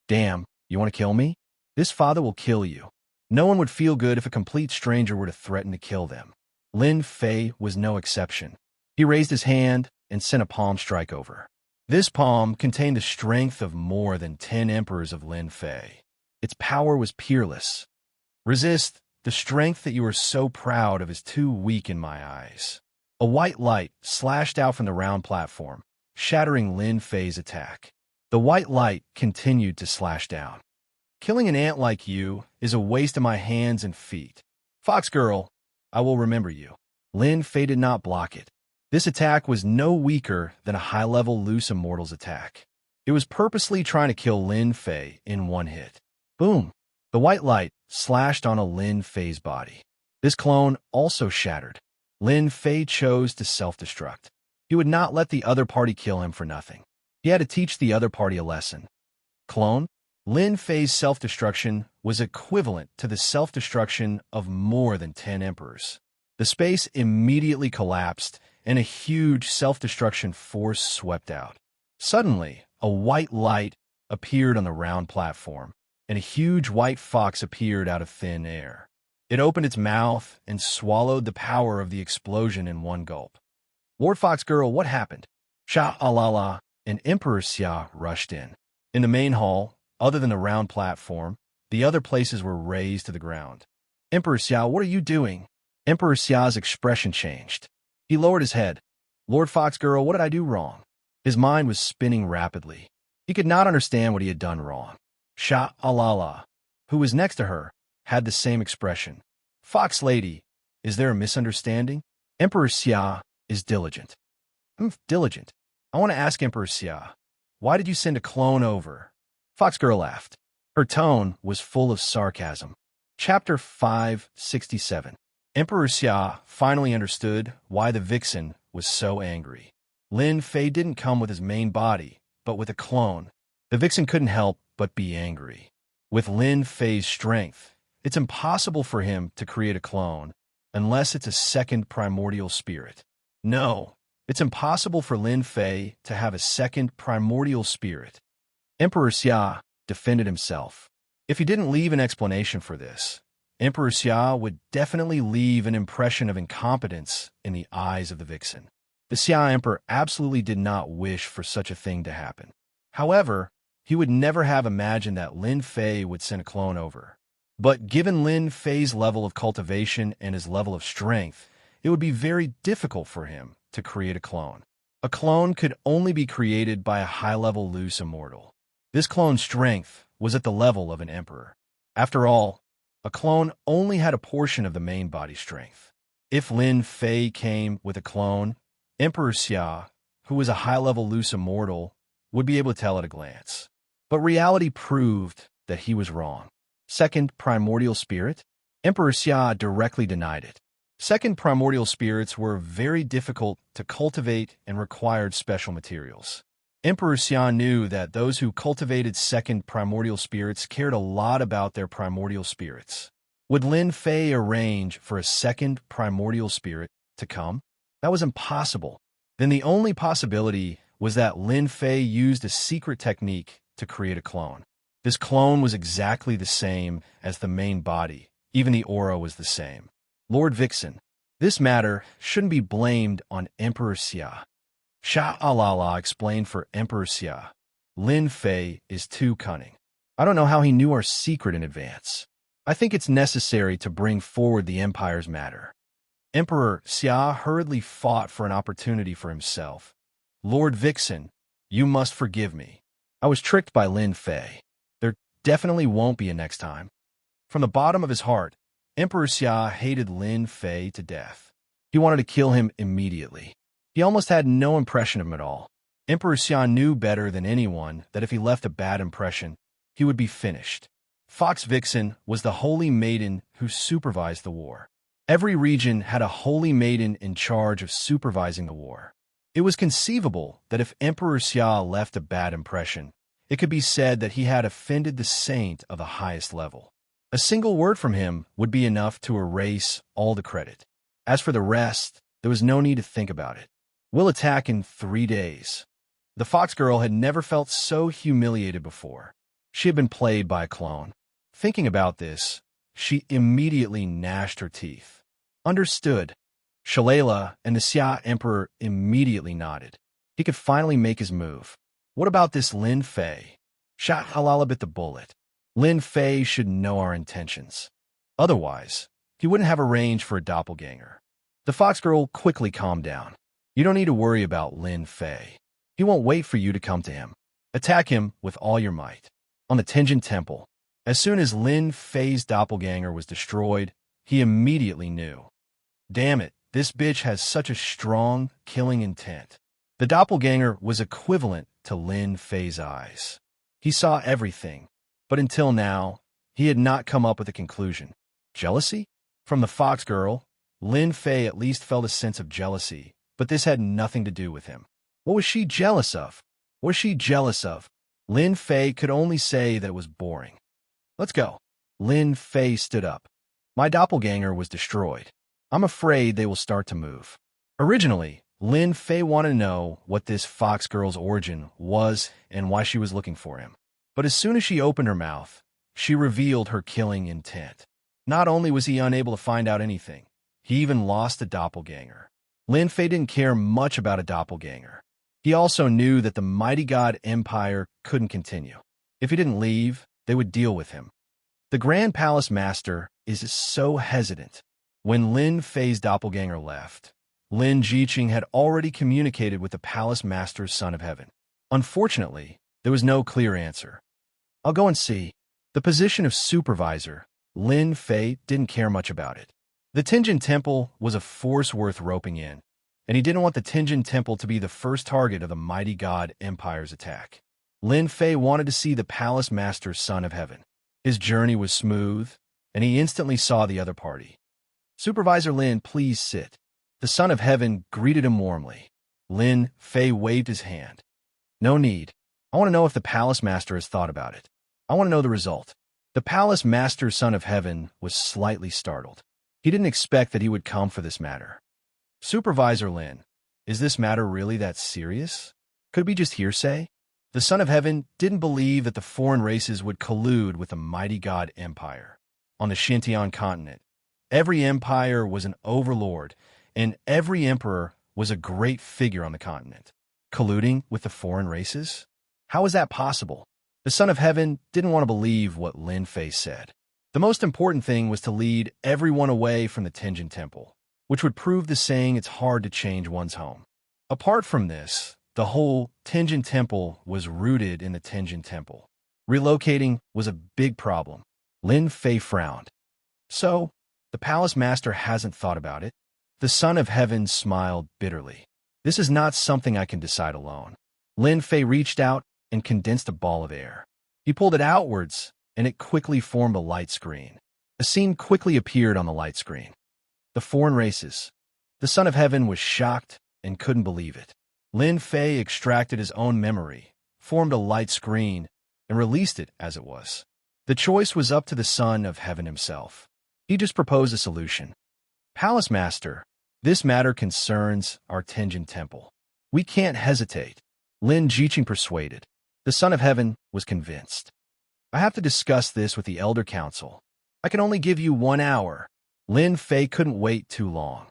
Damn, you want to kill me? This father will kill you. No one would feel good if a complete stranger were to threaten to kill them. Lin Fei was no exception. He raised his hand and sent a palm strike over. This palm contained the strength of more than 10 emperors of Lin Fei. Its power was peerless. Resist, the strength that you are so proud of is too weak in my eyes. A white light slashed out from the round platform, shattering Lin Fei's attack. The white light continued to slash down. Killing an ant like you is a waste of my hands and feet. Fox girl, I will remember you. Lin Fei did not block it. This attack was no weaker than a high-level loose immortal's attack. It was purposely trying to kill Lin Fei in one hit. Boom! The white light slashed on a Lin Fei's body. This clone also shattered. Lin Fei chose to self-destruct. He would not let the other party kill him for nothing. He had to teach the other party a lesson. Clone? Lin Fei's self-destruction was equivalent to the self-destruction of more than 10 emperors. The space immediately collapsed, and a huge self-destruction force swept out. Suddenly, a white light appeared on the round platform, and a huge white fox appeared out of thin air. It opened its mouth and swallowed the power of the explosion in one gulp. Lord Fox Girl, what happened? Sha-alala and Emperor Xia rushed in. In the main hall, other than the round platform, the other places were razed to the ground. Emperor Xia, what are you doing? Emperor Xia's expression changed. He lowered his head. Lord Fox Girl, what did I do wrong? His mind was spinning rapidly. He could not understand what he had done wrong. Sha-alala, who was next to her, had the same expression. Fox Lady, is there a misunderstanding? Emperor Xia is diligent. Diligent. I want to ask Emperor Xia, why did you send a clone over? Fox Girl laughed. Her tone was full of sarcasm. Chapter 567. Emperor Xia finally understood why the vixen was so angry. Lin Fei didn't come with his main body, but with a clone. The vixen couldn't help but be angry. With Lin Fei's strength, it's impossible for him to create a clone unless it's a second primordial spirit. No, it's impossible for Lin Fei to have a second primordial spirit. Emperor Xia defended himself. If he didn't leave an explanation for this, Emperor Xia would definitely leave an impression of incompetence in the eyes of the vixen. The Xia Emperor absolutely did not wish for such a thing to happen. However, he would never have imagined that Lin Fei would send a clone over. But given Lin Fei's level of cultivation and his level of strength, it would be very difficult for him to create a clone. A clone could only be created by a high-level loose immortal. This clone's strength was at the level of an emperor. After all, a clone only had a portion of the main body strength. If Lin Fei came with a clone, Emperor Xia, who was a high-level loose immortal, would be able to tell at a glance. But reality proved that he was wrong. Second primordial spirit? Emperor Xia directly denied it. Second primordial spirits were very difficult to cultivate and required special materials. Emperor Xia knew that those who cultivated second primordial spirits cared a lot about their primordial spirits. Would Lin Fei arrange for a second primordial spirit to come? That was impossible. Then the only possibility was that Lin Fei used a secret technique to create a clone. This clone was exactly the same as the main body. Even the aura was the same. Lord Vixen, this matter shouldn't be blamed on Emperor Xia. Sha-alala explained for Emperor Xia. Lin Fei is too cunning. I don't know how he knew our secret in advance. I think it's necessary to bring forward the Empire's matter. Emperor Xia hurriedly fought for an opportunity for himself. Lord Vixen, you must forgive me. I was tricked by Lin Fei. There definitely won't be a next time. From the bottom of his heart, Emperor Xia hated Lin Fei to death. He wanted to kill him immediately. He almost had no impression of him at all. Emperor Xia knew better than anyone that if he left a bad impression, he would be finished. Fox Vixen was the holy maiden who supervised the war. Every region had a holy maiden in charge of supervising the war. It was conceivable that if Emperor Xia left a bad impression, it could be said that he had offended the saint of the highest level. A single word from him would be enough to erase all the credit. As for the rest, there was no need to think about it. We'll attack in 3 days. The fox girl had never felt so humiliated before. She had been played by a clone. Thinking about this, she immediately gnashed her teeth. Understood. Shalala and the Xia Emperor immediately nodded. He could finally make his move. What about this Lin Fei? Shalala bit the bullet. Lin Fei should know our intentions. Otherwise, he wouldn't have arranged for a doppelganger. The fox girl quickly calmed down. You don't need to worry about Lin Fei. He won't wait for you to come to him. Attack him with all your might. On the Transcendent Temple, as soon as Lin Fei's doppelganger was destroyed, he immediately knew. Damn it, this bitch has such a strong, killing intent. The doppelganger was equivalent to Lin Fei's eyes. He saw everything, but until now, he had not come up with a conclusion. Jealousy? From the fox girl, Lin Fei at least felt a sense of jealousy, but this had nothing to do with him. What was she jealous of? What was she jealous of? Lin Fei could only say that it was boring. Let's go. Lin Fei stood up. My doppelganger was destroyed. I'm afraid they will start to move. Originally, Lin Fei wanted to know what this fox girl's origin was and why she was looking for him. But as soon as she opened her mouth, she revealed her killing intent. Not only was he unable to find out anything, he even lost a doppelganger. Lin Fei didn't care much about a doppelganger. He also knew that the mighty god empire couldn't continue. If he didn't leave, they would deal with him. The Grand Palace Master is so hesitant. When Lin Fei's doppelganger left, Lin Jiqing had already communicated with the Palace Master's Son of Heaven. Unfortunately, there was no clear answer. I'll go and see. The position of supervisor, Lin Fei didn't care much about it. The Transcendent Temple was a force worth roping in, and he didn't want the Transcendent Temple to be the first target of the mighty god Empire's attack. Lin Fei wanted to see the Palace Master's Son of Heaven. His journey was smooth, and he instantly saw the other party. Supervisor Lin, please sit. The Son of Heaven greeted him warmly. Lin Fei waved his hand. No need. I want to know if the Palace Master has thought about it. I want to know the result. The Palace Master's Son of Heaven was slightly startled. He didn't expect that he would come for this matter. Supervisor Lin, is this matter really that serious? Could it be just hearsay? The Son of Heaven didn't believe that the foreign races would collude with the mighty god Empire. On the Xintian continent, every empire was an overlord, and every emperor was a great figure on the continent. Colluding with the foreign races? How is that possible? The Son of Heaven didn't want to believe what Lin Fei said. The most important thing was to lead everyone away from the Transcendent Temple, which would prove the saying it's hard to change one's home. Apart from this, the whole Transcendent Temple was rooted in the Transcendent Temple. Relocating was a big problem. Lin Fei frowned. So, the Palace Master hasn't thought about it? The Son of Heaven smiled bitterly. This is not something I can decide alone. Lin Fei reached out and condensed a ball of air. He pulled it outwards, and it quickly formed a light screen. A scene quickly appeared on the light screen. The foreign races. The Son of Heaven was shocked and couldn't believe it. Lin Fei extracted his own memory, formed a light screen, and released it as it was. The choice was up to the Son of Heaven himself. He just proposed a solution. Palace Master, this matter concerns our Transcendent Temple. We can't hesitate. Lin Jiqing persuaded. The Son of Heaven was convinced. I have to discuss this with the Elder Council. I can only give you 1 hour. Lin Fei couldn't wait too long.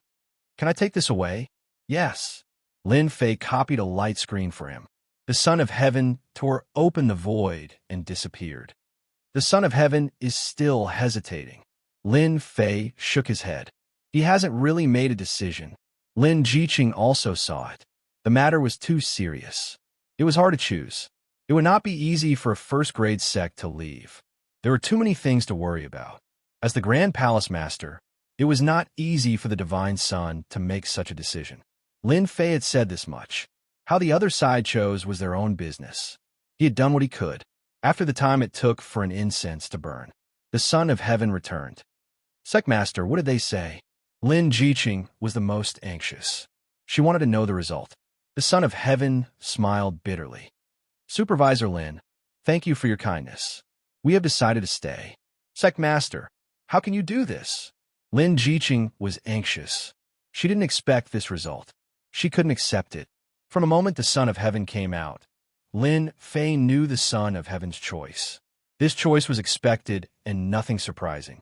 Can I take this away? Yes. Lin Fei copied a light screen for him. The Son of Heaven tore open the void and disappeared. The Son of Heaven is still hesitating. Lin Fei shook his head. He hasn't really made a decision. Lin Jiqing also saw it. The matter was too serious. It was hard to choose. It would not be easy for a first-grade sect to leave. There were too many things to worry about. As the Grand Palace Master, it was not easy for the Divine Son to make such a decision. Lin Fei had said this much. How the other side chose was their own business. He had done what he could. After the time it took for an incense to burn, the Son of Heaven returned. Sectmaster, what did they say? Lin Jiqing was the most anxious. She wanted to know the result. The Son of Heaven smiled bitterly. Supervisor Lin, thank you for your kindness. We have decided to stay. Sectmaster, how can you do this? Lin Jiqing was anxious. She didn't expect this result. She couldn't accept it. From the moment the Son of Heaven came out, Lin Fei knew the Son of Heaven's choice. This choice was expected and nothing surprising.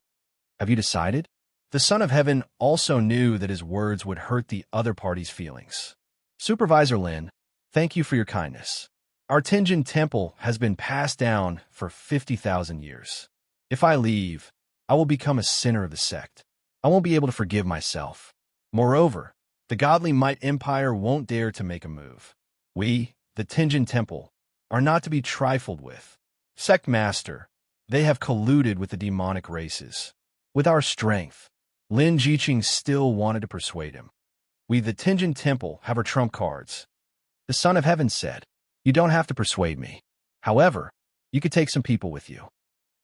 Have you decided? The Son of Heaven also knew that his words would hurt the other party's feelings. Supervisor Lin, thank you for your kindness. Our Tianjin Temple has been passed down for 50,000 years. If I leave, I will become a sinner of the sect. I won't be able to forgive myself. Moreover, the godly might empire won't dare to make a move. We, the Tianjin Temple, are not to be trifled with. Sect Master, they have colluded with the demonic races. With our strength, Lin Jiqing still wanted to persuade him. We, the Tianjin Temple, have our trump cards. The Son of Heaven said, you don't have to persuade me. However, you could take some people with you.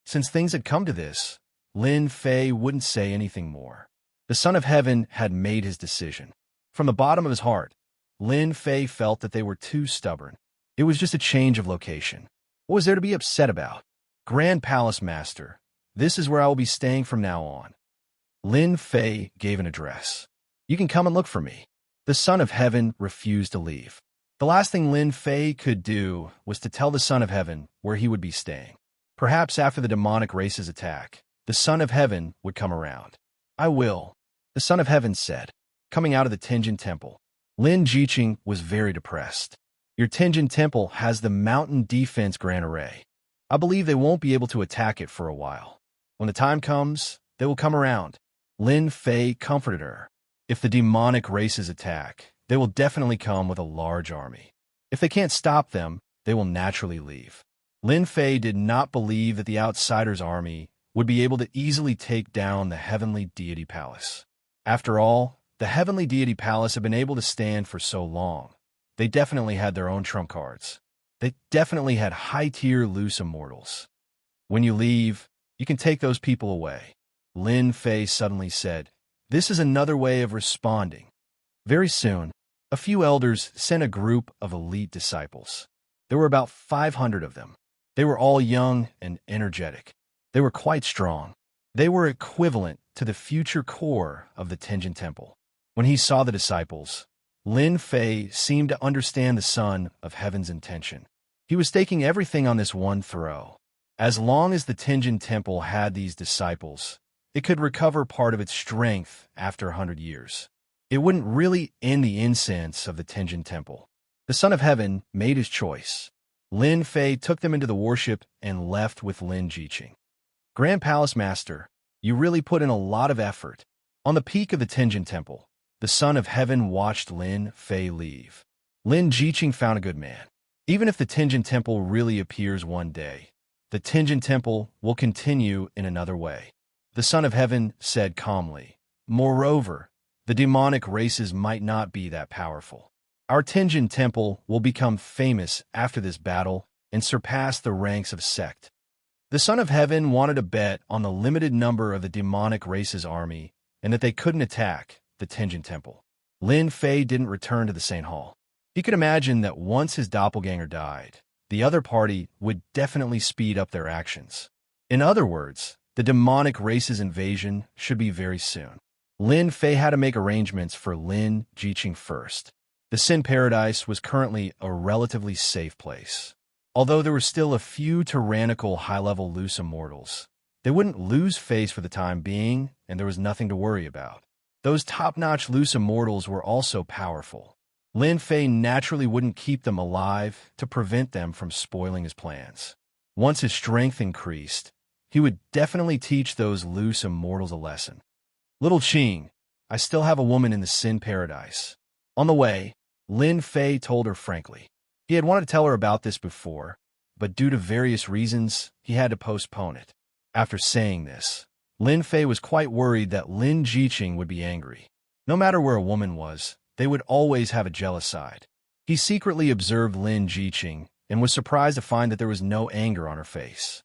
Since things had come to this, Lin Fei wouldn't say anything more. The Son of Heaven had made his decision. From the bottom of his heart, Lin Fei felt that they were too stubborn. It was just a change of location. What was there to be upset about? Grand Palace Master, this is where I will be staying from now on. Lin Fei gave an address. You can come and look for me. The Son of Heaven refused to leave. The last thing Lin Fei could do was to tell the Son of Heaven where he would be staying. Perhaps after the demonic race's attack, the Son of Heaven would come around. I will, the Son of Heaven said. Coming out of the Tianjin Temple, Lin Jiqing was very depressed. Your Tianjin Temple has the Mountain Defense Grand Array. I believe they won't be able to attack it for a while. When the time comes, they will come around. Lin Fei comforted her. If the demonic races attack, they will definitely come with a large army. If they can't stop them, they will naturally leave. Lin Fei did not believe that the Outsiders' army would be able to easily take down the Heavenly Deity Palace. After all, the Heavenly Deity Palace had been able to stand for so long. They definitely had their own trump cards. They definitely had high-tier loose immortals. When you leave, you can take those people away. Lin Fei suddenly said, this is another way of responding. Very soon, a few elders sent a group of elite disciples. There were about 500 of them. They were all young and energetic. They were quite strong. They were equivalent to the future core of the Tianjin Temple. When he saw the disciples, Lin Fei seemed to understand the Son of Heaven's intention. He was staking everything on this one throw. As long as the Tianjin Temple had these disciples, it could recover part of its strength after 100 years. It wouldn't really end the incense of the Tianjin Temple. The Son of Heaven made his choice. Lin Fei took them into the worship and left with Lin Jiqing. Grand Palace Master, you really put in a lot of effort. On the peak of the Tianjin Temple, the Son of Heaven watched Lin Fei leave. Lin Jiqing found a good man. Even if the Tianjin Temple really appears one day, the Tianjin Temple will continue in another way. The Son of Heaven said calmly, moreover, the demonic races might not be that powerful. Our Tianjin Temple will become famous after this battle and surpass the ranks of sect. The Son of Heaven wanted to bet on the limited number of the demonic race's army and that they couldn't attack the Tianjin Temple. Lin Fei didn't return to the Saint Hall. He could imagine that once his doppelganger died, the other party would definitely speed up their actions. In other words, the demonic race's invasion should be very soon. Lin Fei had to make arrangements for Lin Jiqing first. The Sin Paradise was currently a relatively safe place. Although there were still a few tyrannical high-level loose immortals, they wouldn't lose face for the time being, and there was nothing to worry about. Those top-notch loose immortals were also powerful. Lin Fei naturally wouldn't keep them alive to prevent them from spoiling his plans. Once his strength increased, he would definitely teach those loose immortals a lesson. Little Qing, I still have a woman in the Sin Paradise. On the way, Lin Fei told her frankly. He had wanted to tell her about this before, but due to various reasons, he had to postpone it. After saying this, Lin Fei was quite worried that Lin Jiqing would be angry. No matter where a woman was, they would always have a jealous side. He secretly observed Lin Jiqing and was surprised to find that there was no anger on her face.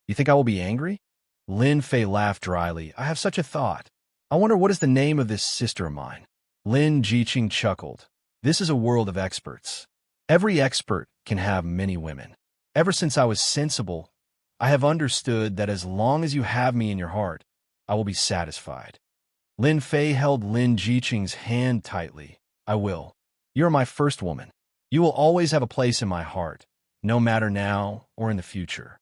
"You think I will be angry?" Lin Fei laughed dryly. "I have such a thought. I wonder what is the name of this sister of mine." Lin Jiqing chuckled. "This is a world of experts. Every expert can have many women. Ever since I was sensible, I have understood that as long as you have me in your heart, I will be satisfied." Lin Fei held Lin Jiqing's hand tightly. "I will. You are my first woman. You will always have a place in my heart, no matter now or in the future."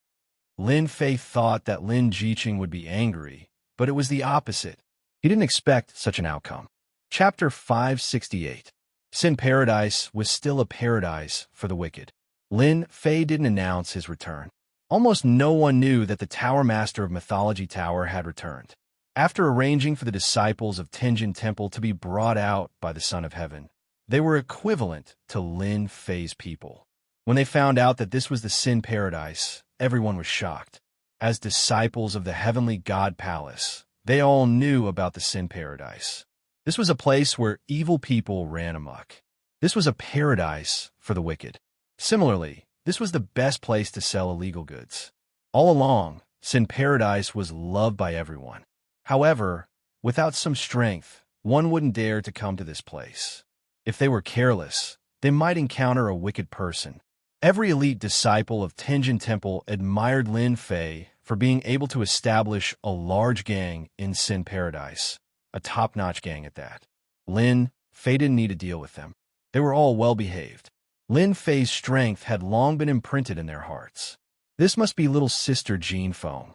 Lin Fei thought that Lin Jiqing would be angry, but it was the opposite. He didn't expect such an outcome. Chapter 568. Sin Paradise was still a paradise for the wicked. Lin Fei didn't announce his return. Almost no one knew that the Tower Master of Mythology Tower had returned. After arranging for the disciples of Tenjin Temple to be brought out by the Son of Heaven, they were equivalent to Lin Fei's people. When they found out that this was the Sin Paradise, everyone was shocked. As disciples of the Heavenly God Palace, they all knew about the Sin Paradise. This was a place where evil people ran amok. This was a paradise for the wicked. Similarly, this was the best place to sell illegal goods. All along, Sin Paradise was loved by everyone. However, without some strength, one wouldn't dare to come to this place. If they were careless, they might encounter a wicked person. Every elite disciple of Tenjin Temple admired Lin Fei for being able to establish a large gang in Sin Paradise, a top-notch gang at that. Lin Fei didn't need to deal with them. They were all well-behaved. Lin Fei's strength had long been imprinted in their hearts. This must be little sister Jean Feng.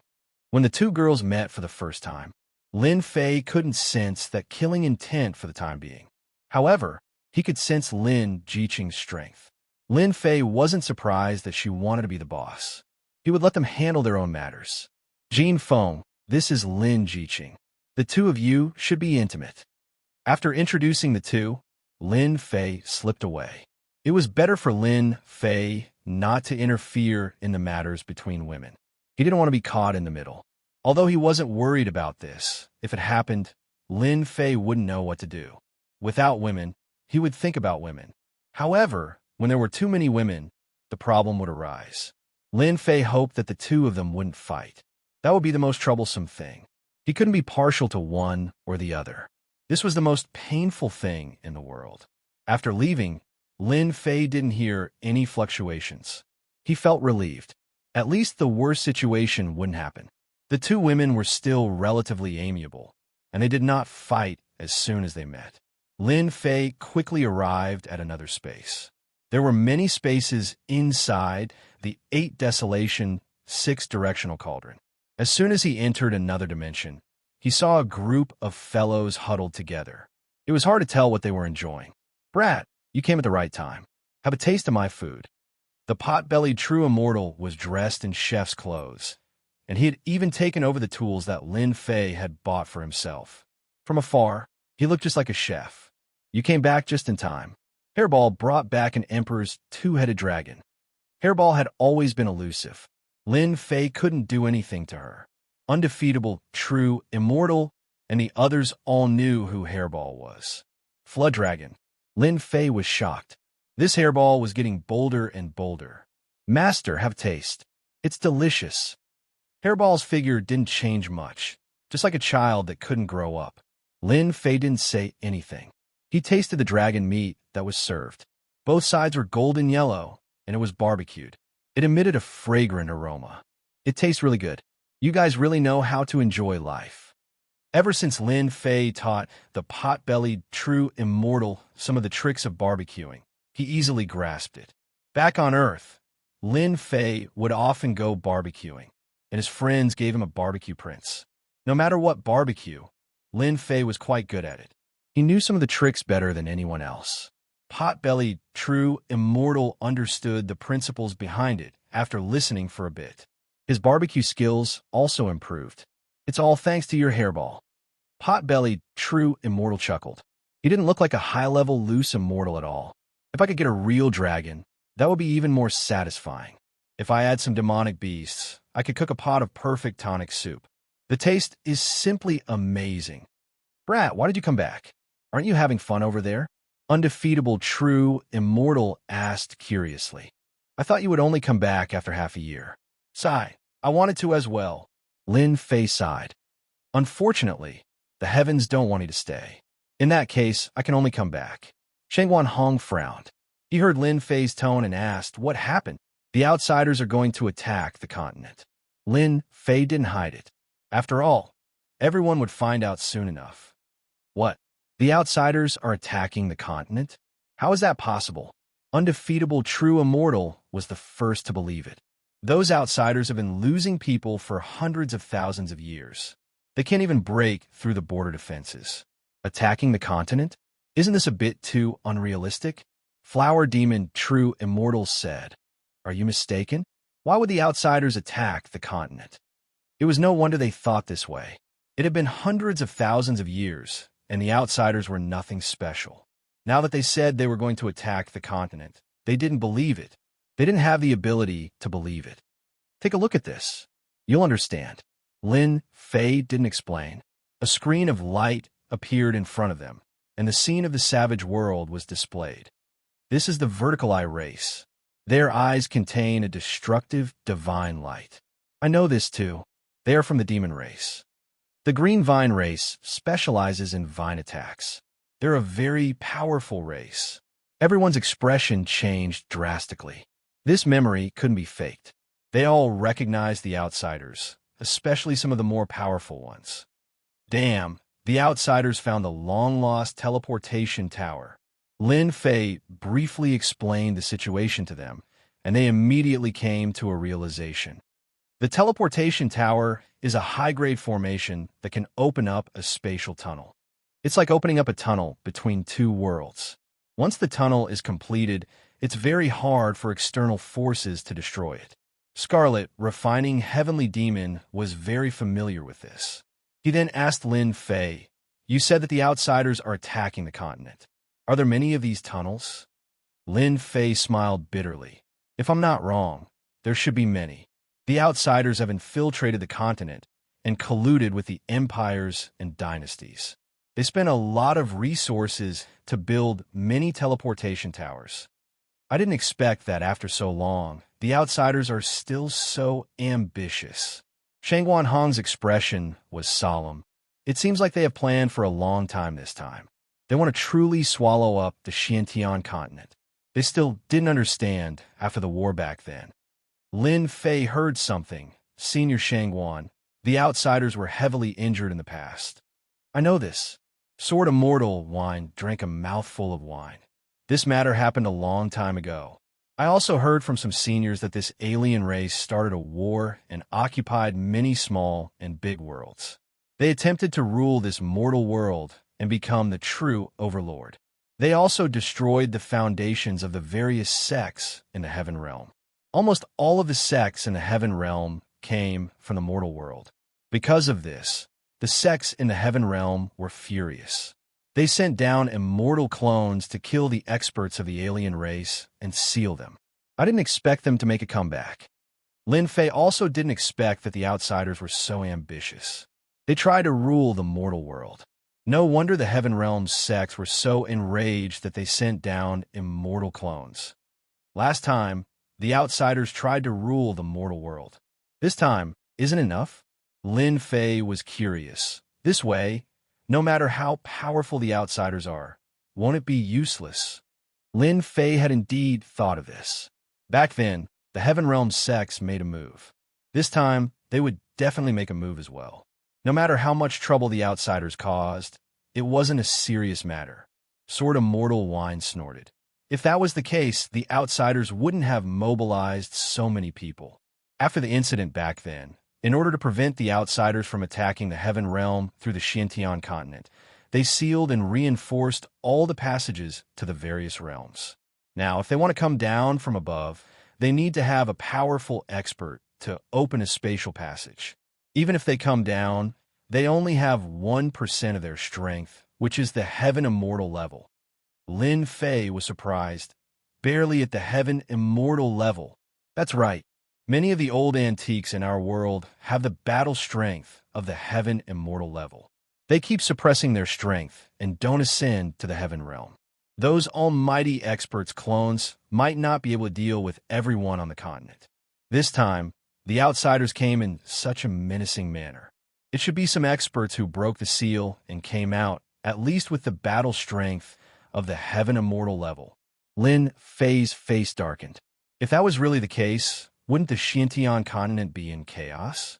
When the two girls met for the first time, Lin Fei couldn't sense that killing intent for the time being. However, he could sense Lin Jiqing's strength. Lin Fei wasn't surprised that she wanted to be the boss. He would let them handle their own matters. "Jean Feng, this is Lin Jiqing. The two of you should be intimate." After introducing the two, Lin Fei slipped away. It was better for Lin Fei not to interfere in the matters between women. He didn't want to be caught in the middle. Although he wasn't worried about this, if it happened, Lin Fei wouldn't know what to do. Without women, he would think about women. However, when there were too many women, the problem would arise. Lin Fei hoped that the two of them wouldn't fight. That would be the most troublesome thing. He couldn't be partial to one or the other. This was the most painful thing in the world. After leaving, Lin Fei didn't hear any fluctuations. He felt relieved. At least the worst situation wouldn't happen. The two women were still relatively amiable, and they did not fight as soon as they met. Lin Fei quickly arrived at another space. There were many spaces inside the 8 Desolation 6-directional cauldron. As soon as he entered another dimension, he saw a group of fellows huddled together. It was hard to tell what they were enjoying. "Brat, you came at the right time. Have a taste of my food." The pot-bellied true immortal was dressed in chef's clothes, and he had even taken over the tools that Lin Fei had bought for himself. From afar, he looked just like a chef. "You came back just in time." Hairball brought back an emperor's 2-headed dragon. Hairball had always been elusive. Lin Fei couldn't do anything to her. Undefeatable, true, immortal, and the others all knew who Hairball was. Flood Dragon. Lin Fei was shocked. This Hairball was getting bolder and bolder. "Master, have a taste. It's delicious." Hairball's figure didn't change much, just like a child that couldn't grow up. Lin Fei didn't say anything. He tasted the dragon meat that was served. Both sides were golden yellow, and it was barbecued. It emitted a fragrant aroma. "It tastes really good. You guys really know how to enjoy life." Ever since Lin Fei taught the pot-bellied true immortal some of the tricks of barbecuing, he easily grasped it. Back on Earth, Lin Fei would often go barbecuing, and his friends gave him a barbecue prince. No matter what barbecue, Lin Fei was quite good at it. He knew some of the tricks better than anyone else. Pot-bellied true immortal understood the principles behind it after listening for a bit. His barbecue skills also improved. "It's all thanks to your Hairball." Pot-bellied true immortal chuckled. He didn't look like a high-level loose immortal at all. "If I could get a real dragon, that would be even more satisfying. If I add some demonic beasts, I could cook a pot of perfect tonic soup." The taste is simply amazing. Brat, why did you come back? Aren't you having fun over there? Undefeatable True Immortal asked curiously. I thought you would only come back after half a year. Sigh, I wanted to as well. Lin Fei sighed. Unfortunately, the heavens don't want me to stay. In that case, I can only come back. Shengguan Hong frowned. He heard Lin Fei's tone and asked, what happened? The outsiders are going to attack the continent. Lin Fei didn't hide it. After all, everyone would find out soon enough. What? The outsiders are attacking the continent? How is that possible? Undefeatable True Immortal was the first to believe it. Those outsiders have been losing people for hundreds of thousands of years. They can't even break through the border defenses. Attacking the continent? Isn't this a bit too unrealistic? Flower Demon True Immortal said. Are you mistaken? Why would the outsiders attack the continent? It was no wonder they thought this way. It had been hundreds of thousands of years, and the outsiders were nothing special. Now that they said they were going to attack the continent, they didn't believe it. They didn't have the ability to believe it. Take a look at this. You'll understand. Lin Fei didn't explain. A screen of light appeared in front of them, and the scene of the savage world was displayed. This is the vertical eye race. Their eyes contain a destructive, divine light. I know this too. They are from the demon race. The green vine race specializes in vine attacks. They're a very powerful race. Everyone's expression changed drastically. This memory couldn't be faked. They all recognized the outsiders, especially some of the more powerful ones. Damn, the outsiders found the long-lost teleportation tower. Lin Fei briefly explained the situation to them, and they immediately came to a realization. The teleportation tower is a high-grade formation that can open up a spatial tunnel. It's like opening up a tunnel between two worlds. Once the tunnel is completed, it's very hard for external forces to destroy it. Scarlet, Refining Heavenly Demon, was very familiar with this. He then asked Lin Fei, you said that the outsiders are attacking the continent. Are there many of these tunnels? Lin Fei smiled bitterly. If I'm not wrong, there should be many. The outsiders have infiltrated the continent and colluded with the empires and dynasties. They spent a lot of resources to build many teleportation towers. I didn't expect that after so long, the outsiders are still so ambitious. Shengguan Hong's expression was solemn. It seems like they have planned for a long time this time. They want to truly swallow up the Xianxia continent. They still didn't understand after the war back then. Lin Fei heard something. Senior Shengguan, the outsiders were heavily injured in the past. I know this. Sword Immortal Wine drank a mouthful of wine. This matter happened a long time ago. I also heard from some seniors that this alien race started a war and occupied many small and big worlds. They attempted to rule this mortal world and become the true overlord. They also destroyed the foundations of the various sects in the heaven realm. Almost all of the sects in the heaven realm came from the mortal world. Because of this, the sects in the heaven realm were furious. They sent down immortal clones to kill the experts of the alien race and seal them. I didn't expect them to make a comeback. Lin Fei also didn't expect that the outsiders were so ambitious. They tried to rule the mortal world. No wonder the heaven realm's sects were so enraged that they sent down immortal clones. Last time, the outsiders tried to rule the mortal world. This time, isn't enough? Lin Fei was curious. This way, no matter how powerful the outsiders are, won't it be useless? Lin Fei had indeed thought of this. Back then, the Heaven Realm sects made a move. This time, they would definitely make a move as well. No matter how much trouble the outsiders caused, it wasn't a serious matter. Sword Immortal Wine snorted. If that was the case, the outsiders wouldn't have mobilized so many people. After the incident back then, in order to prevent the outsiders from attacking the Heaven Realm through the Xiantian continent, they sealed and reinforced all the passages to the various realms. Now, if they want to come down from above, they need to have a powerful expert to open a spatial passage. Even if they come down, they only have 1% of their strength, which is the Heaven Immortal level. Lin Fei was surprised. Barely at the Heaven Immortal level. That's right. Many of the old antiques in our world have the battle strength of the heaven immortal level. They keep suppressing their strength and don't ascend to the heaven realm. Those almighty experts clones might not be able to deal with everyone on the continent. This time, the outsiders came in such a menacing manner. It should be some experts who broke the seal and came out, at least with the battle strength of the heaven immortal level. Lin Fei's face darkened. If that was really the case, wouldn't the Xianxia continent be in chaos?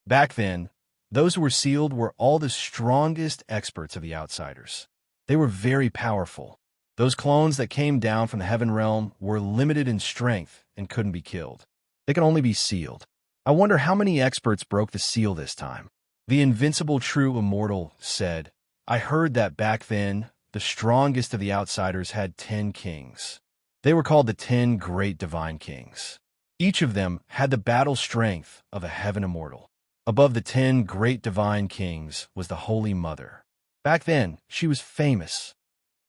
Back then, those who were sealed were all the strongest experts of the outsiders. They were very powerful. Those clones that came down from the heaven realm were limited in strength and couldn't be killed. They could only be sealed. I wonder how many experts broke the seal this time. The invincible true immortal said, I heard that back then, the strongest of the outsiders had 10 kings. They were called the 10 great divine kings. Each of them had the battle strength of a heaven immortal. Above the 10 great divine kings was the Holy Mother. Back then, she was famous.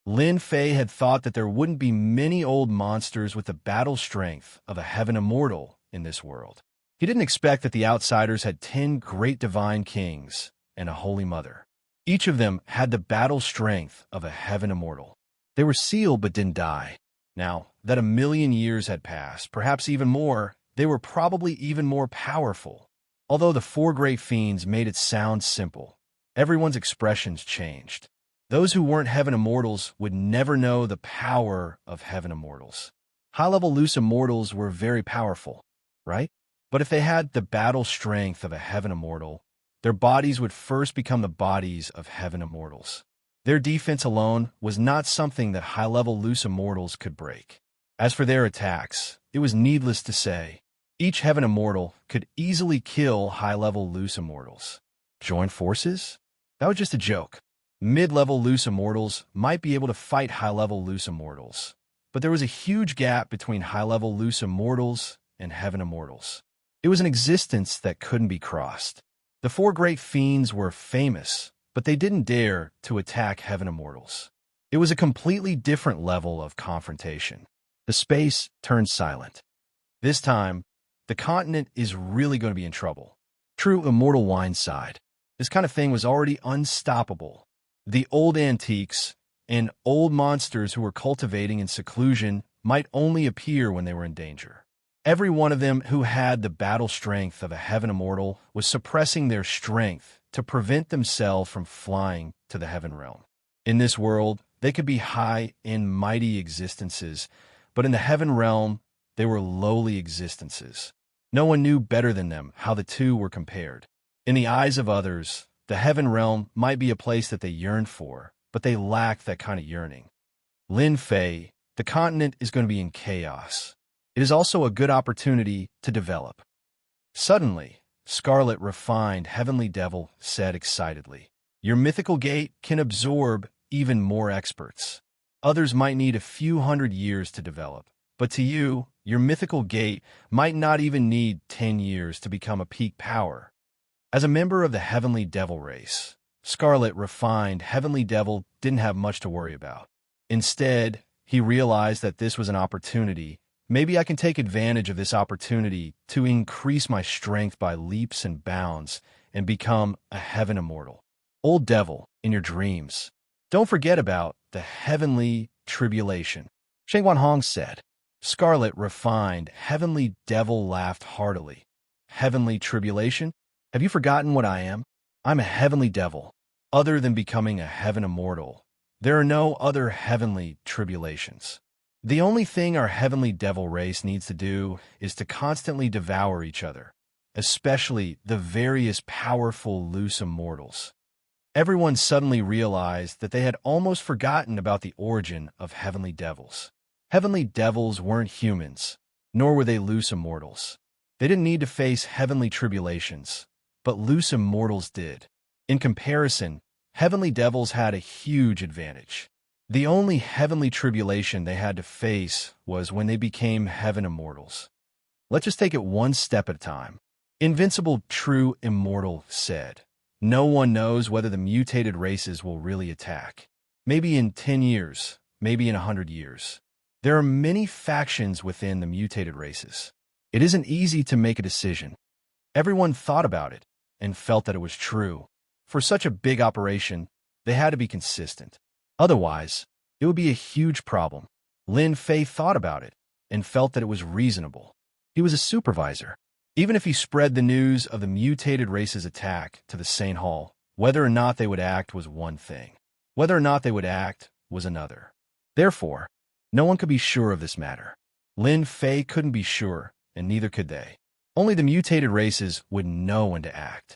Lin Fei had thought that there wouldn't be many old monsters with the battle strength of a heaven immortal in this world. He didn't expect that the outsiders had 10 great divine kings and a Holy Mother. Each of them had the battle strength of a heaven immortal. They were sealed but didn't die. Now that 1,000,000 years had passed, perhaps even more, they were probably even more powerful. Although the 4 great fiends made it sound simple, everyone's expressions changed. Those who weren't heaven immortals would never know the power of heaven immortals. High-level loose immortals were very powerful, right? But if they had the battle strength of a heaven immortal, their bodies would first become the bodies of heaven immortals. Their defense alone was not something that high-level loose immortals could break. As for their attacks, it was needless to say, each heaven immortal could easily kill high-level loose immortals. Join forces? That was just a joke. Mid-level loose immortals might be able to fight high-level loose immortals, but there was a huge gap between high-level loose immortals and heaven immortals. It was an existence that couldn't be crossed. The 4 great fiends were famous, but they didn't dare to attack heaven immortals. It was a completely different level of confrontation. The space turned silent. This time, the continent is really going to be in trouble. True immortal wine sighed. This kind of thing was already unstoppable. The old antiques and old monsters who were cultivating in seclusion might only appear when they were in danger. Every one of them who had the battle strength of a heaven immortal was suppressing their strength to prevent themselves from flying to the heaven realm. In this world, they could be high and mighty existences, but in the heaven realm, they were lowly existences. No one knew better than them how the two were compared. In the eyes of others, the heaven realm might be a place that they yearned for, but they lacked that kind of yearning. Lin Fei, the continent is going to be in chaos. It is also a good opportunity to develop. Suddenly, Scarlet Refined Heavenly Devil said excitedly, Your mythical gate can absorb even more experts. Others might need a few hundred years to develop, but to you, your mythical gate might not even need 10 years to become a peak power. As a member of the Heavenly Devil race, Scarlet Refined Heavenly Devil didn't have much to worry about. Instead, he realized that this was an opportunity. Maybe I can take advantage of this opportunity to increase my strength by leaps and bounds and become a heaven immortal. Old devil, in your dreams, don't forget about the heavenly tribulation. Shen Guanhong said. Scarlet Refined Heavenly Devil laughed heartily. Heavenly tribulation? Have you forgotten what I am? I'm a heavenly devil. Other than becoming a heaven immortal, there are no other heavenly tribulations. The only thing our heavenly devil race needs to do is to constantly devour each other, especially the various powerful loose immortals. Everyone suddenly realized that they had almost forgotten about the origin of heavenly devils. Heavenly devils weren't humans, nor were they loose immortals. They didn't need to face heavenly tribulations, but loose immortals did. In comparison, heavenly devils had a huge advantage. The only heavenly tribulation they had to face was when they became heaven immortals. Let's just take it one step at a time. Invincible True Immortal said, No one knows whether the mutated races will really attack. Maybe in 10 years, maybe in 100 years. There are many factions within the mutated races. It isn't easy to make a decision. Everyone thought about it and felt that it was true. For such a big operation, they had to be consistent. Otherwise, it would be a huge problem. Lin Fei thought about it and felt that it was reasonable. He was a supervisor. Even if he spread the news of the mutated race's attack to the Saint Hall, whether or not they would act was one thing. Whether or not they would act was another. Therefore, no one could be sure of this matter. Lin Fei couldn't be sure, and neither could they. Only the mutated races would know when to act.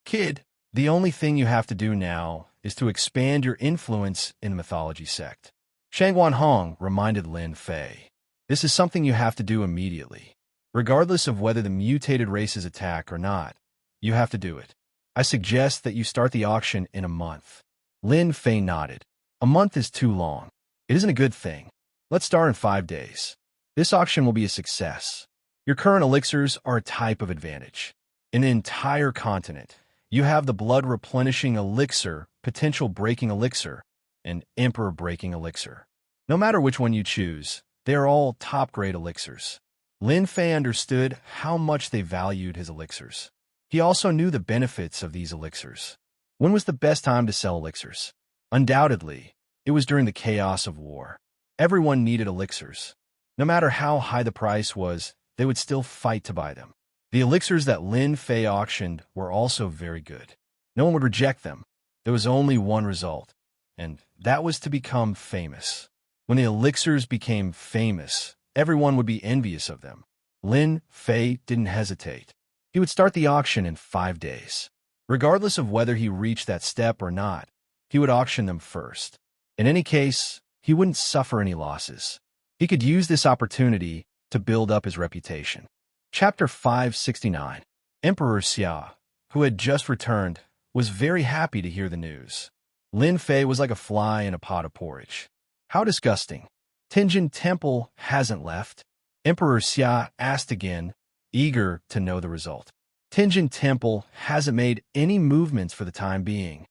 Kid, the only thing you have to do now is to expand your influence in the mythology sect. Shang Guanhong reminded Lin Fei. This is something you have to do immediately. Regardless of whether the mutated races attack or not, you have to do it. I suggest that you start the auction in a month. Lin Fei nodded. A month is too long. It isn't a good thing. Let's start in 5 days. This auction will be a success. Your current elixirs are a type of advantage. In an entire continent, you have the blood replenishing elixir, potential breaking elixir, and emperor breaking elixir. No matter which one you choose, they are all top-grade elixirs. Lin Fei understood how much they valued his elixirs. He also knew the benefits of these elixirs. When was the best time to sell elixirs? Undoubtedly, it was during the chaos of war. Everyone needed elixirs. No matter how high the price was, they would still fight to buy them. The elixirs that Lin Fei auctioned were also very good. No one would reject them. There was only one result, and that was to become famous. When the elixirs became famous, everyone would be envious of them. Lin Fei didn't hesitate. He would start the auction in 5 days. Regardless of whether he reached that step or not, he would auction them first. In any case, he wouldn't suffer any losses. He could use this opportunity to build up his reputation. Chapter 569. Emperor Xia, who had just returned, was very happy to hear the news. Lin Fei was like a fly in a pot of porridge. How disgusting. Tianjin Temple hasn't left. Emperor Xia asked again, eager to know the result. Tianjin Temple hasn't made any movements for the time being.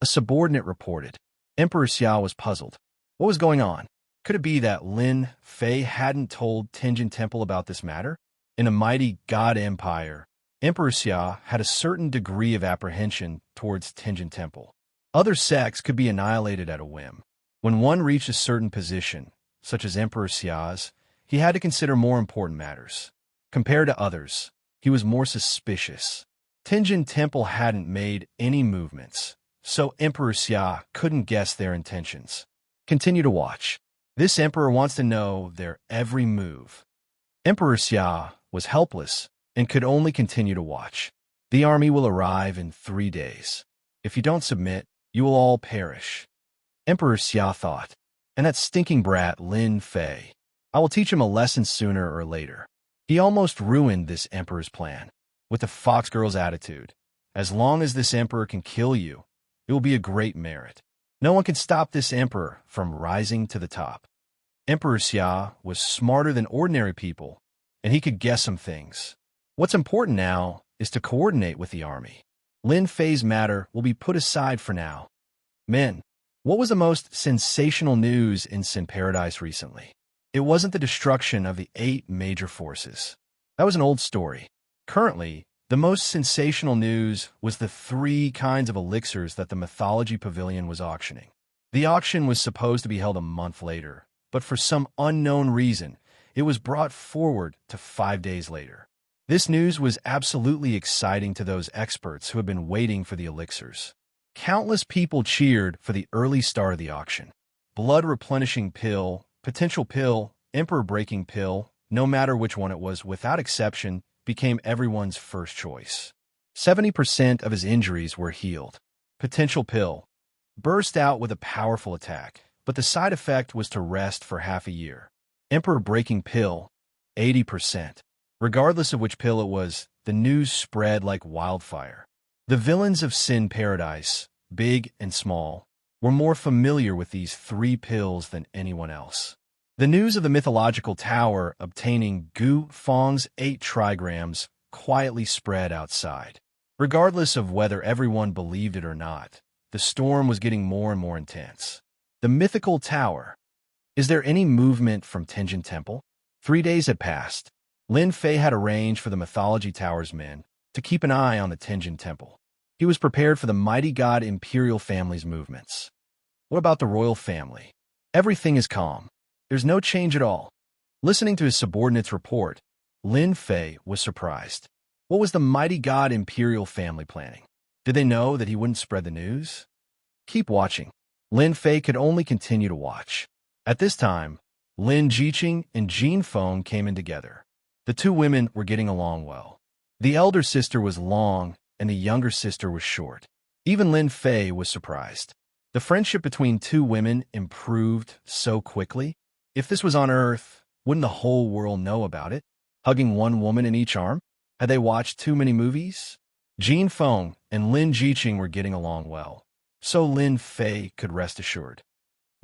A subordinate reported. Emperor Xia was puzzled. What was going on? Could it be that Lin Fei hadn't told Tianjin Temple about this matter? In a mighty god empire, Emperor Xia had a certain degree of apprehension towards Tianjin Temple. Other sects could be annihilated at a whim. When one reached a certain position, such as Emperor Xia's, he had to consider more important matters. Compared to others, he was more suspicious. Tianjin Temple hadn't made any movements, so Emperor Xia couldn't guess their intentions. Continue to watch. This emperor wants to know their every move. Emperor Xia was helpless and could only continue to watch. The army will arrive in 3 days. If you don't submit, you will all perish. Emperor Xia thought, and that stinking brat Lin Fei. I will teach him a lesson sooner or later. He almost ruined this emperor's plan. With the fox girl's attitude, as long as this emperor can kill you, it will be a great merit. No one can stop this emperor from rising to the top. Emperor Xia was smarter than ordinary people, and he could guess some things. What's important now is to coordinate with the army. Lin Fei's matter will be put aside for now. Men, what was the most sensational news in Sin Paradise recently? It wasn't the destruction of the 8 major forces. That was an old story. Currently, the most sensational news was the 3 kinds of elixirs that the Mythology Pavilion was auctioning. The auction was supposed to be held a month later, but for some unknown reason, it was brought forward to 5 days later. This news was absolutely exciting to those experts who had been waiting for the elixirs. Countless people cheered for the early start of the auction. Blood replenishing pill, potential pill, emperor breaking pill, no matter which one it was, without exception, became everyone's first choice. 70% of his injuries were healed. Potential pill burst out with a powerful attack, but the side effect was to rest for half a year. Emperor breaking pill, 80%. Regardless of which pill it was, the news spread like wildfire. The villains of Sin Paradise, big and small, were more familiar with these 3 pills than anyone else. The news of the mythological tower obtaining Gu Feng's 8 trigrams quietly spread outside. Regardless of whether everyone believed it or not, the storm was getting more and more intense. The mythical tower. Is there any movement from Tianjin Temple? 3 days had passed. Lin Fei had arranged for the Mythology Tower's men to keep an eye on the Tenjin Temple. He was prepared for the mighty god imperial family's movements. What about the royal family? Everything is calm. There's no change at all. Listening to his subordinate's report, Lin Fei was surprised. What was the mighty god imperial family planning? Did they know that he wouldn't spread the news? Keep watching. Lin Fei could only continue to watch. At this time, Lin Jiqing and Jin Feng came in together. The two women were getting along well. The elder sister was long and the younger sister was short. Even Lin Fei was surprised. The friendship between two women improved so quickly. If this was on Earth, wouldn't the whole world know about it? Hugging one woman in each arm? Had they watched too many movies? Jin Feng and Lin Jiqing were getting along well, so Lin Fei could rest assured.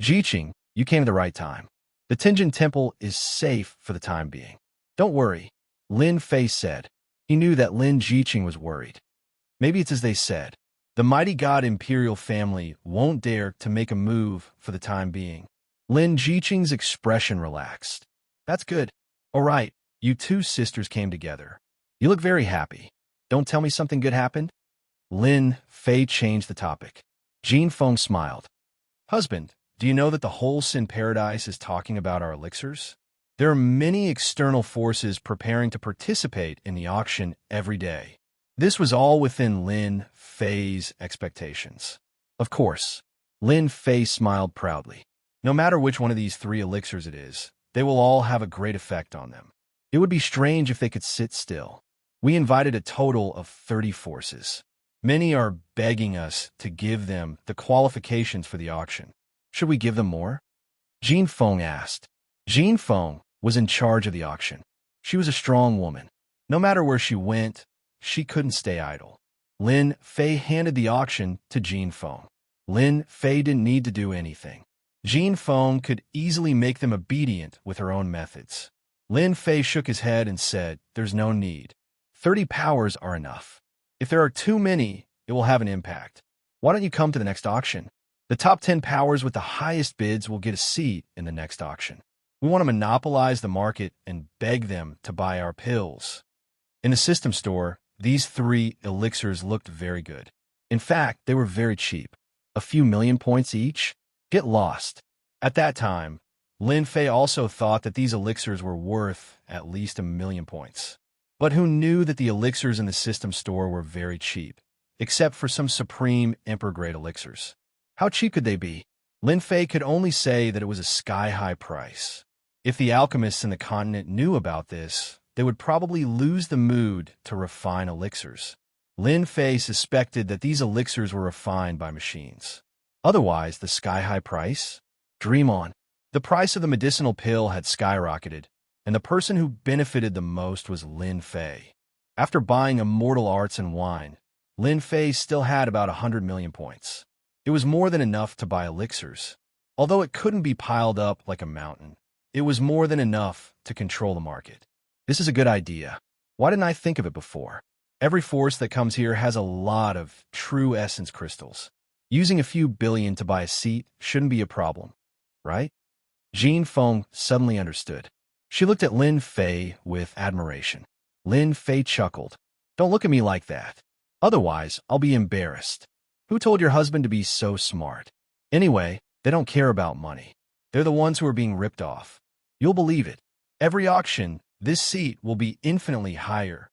Jiqing, you came at the right time. The Tenjin Temple is safe for the time being. Don't worry, Lin Fei said. He knew that Lin Jiqing was worried. Maybe it's as they said. The mighty god imperial family won't dare to make a move for the time being. Lin Jiqing's expression relaxed. That's good. All right, you two sisters came together. You look very happy. Don't tell me something good happened? Lin Fei changed the topic. Jin Feng smiled. Husband, do you know that the whole Sin Paradise is talking about our elixirs? There are many external forces preparing to participate in the auction every day. This was all within Lin Fei's expectations. Of course, Lin Fei smiled proudly. No matter which one of these three elixirs it is, they will all have a great effect on them. It would be strange if they could sit still. We invited a total of 30 forces. Many are begging us to give them the qualifications for the auction. Should we give them more? Jin Feng asked. Jin Feng was in charge of the auction. She was a strong woman. No matter where she went, she couldn't stay idle. Lin Fei handed the auction to Jin Feng. Lin Fei didn't need to do anything. Jin Feng could easily make them obedient with her own methods. Lin Fei shook his head and said, "There's no need. 30 powers are enough. If there are too many, it will have an impact. Why don't you come to the next auction? The top 10 powers with the highest bids will get a seat in the next auction. We want to monopolize the market and beg them to buy our pills." In the system store, these 3 elixirs looked very good. In fact, they were very cheap. A few million points each? Get lost. At that time, Lin Fei also thought that these elixirs were worth at least 1,000,000 points. But who knew that the elixirs in the system store were very cheap, except for some supreme emperor-grade elixirs? How cheap could they be? Lin Fei could only say that it was a sky-high price. If the alchemists in the continent knew about this, they would probably lose the mood to refine elixirs. Lin Fei suspected that these elixirs were refined by machines. Otherwise, the sky-high price? Dream on. The price of the medicinal pill had skyrocketed, and the person who benefited the most was Lin Fei. After buying immortal arts and wine, Lin Fei still had about 100 million points. It was more than enough to buy elixirs. Although it couldn't be piled up like a mountain, it was more than enough to control the market. This is a good idea. Why didn't I think of it before? Every force that comes here has a lot of true essence crystals. Using a few billion to buy a seat shouldn't be a problem, right? Jin Feng suddenly understood. She looked at Lin Fei with admiration. Lin Fei chuckled. "Don't look at me like that. Otherwise, I'll be embarrassed. Who told your husband to be so smart? Anyway, they don't care about money. They're the ones who are being ripped off. You'll believe it. Every auction, this seat will be infinitely higher."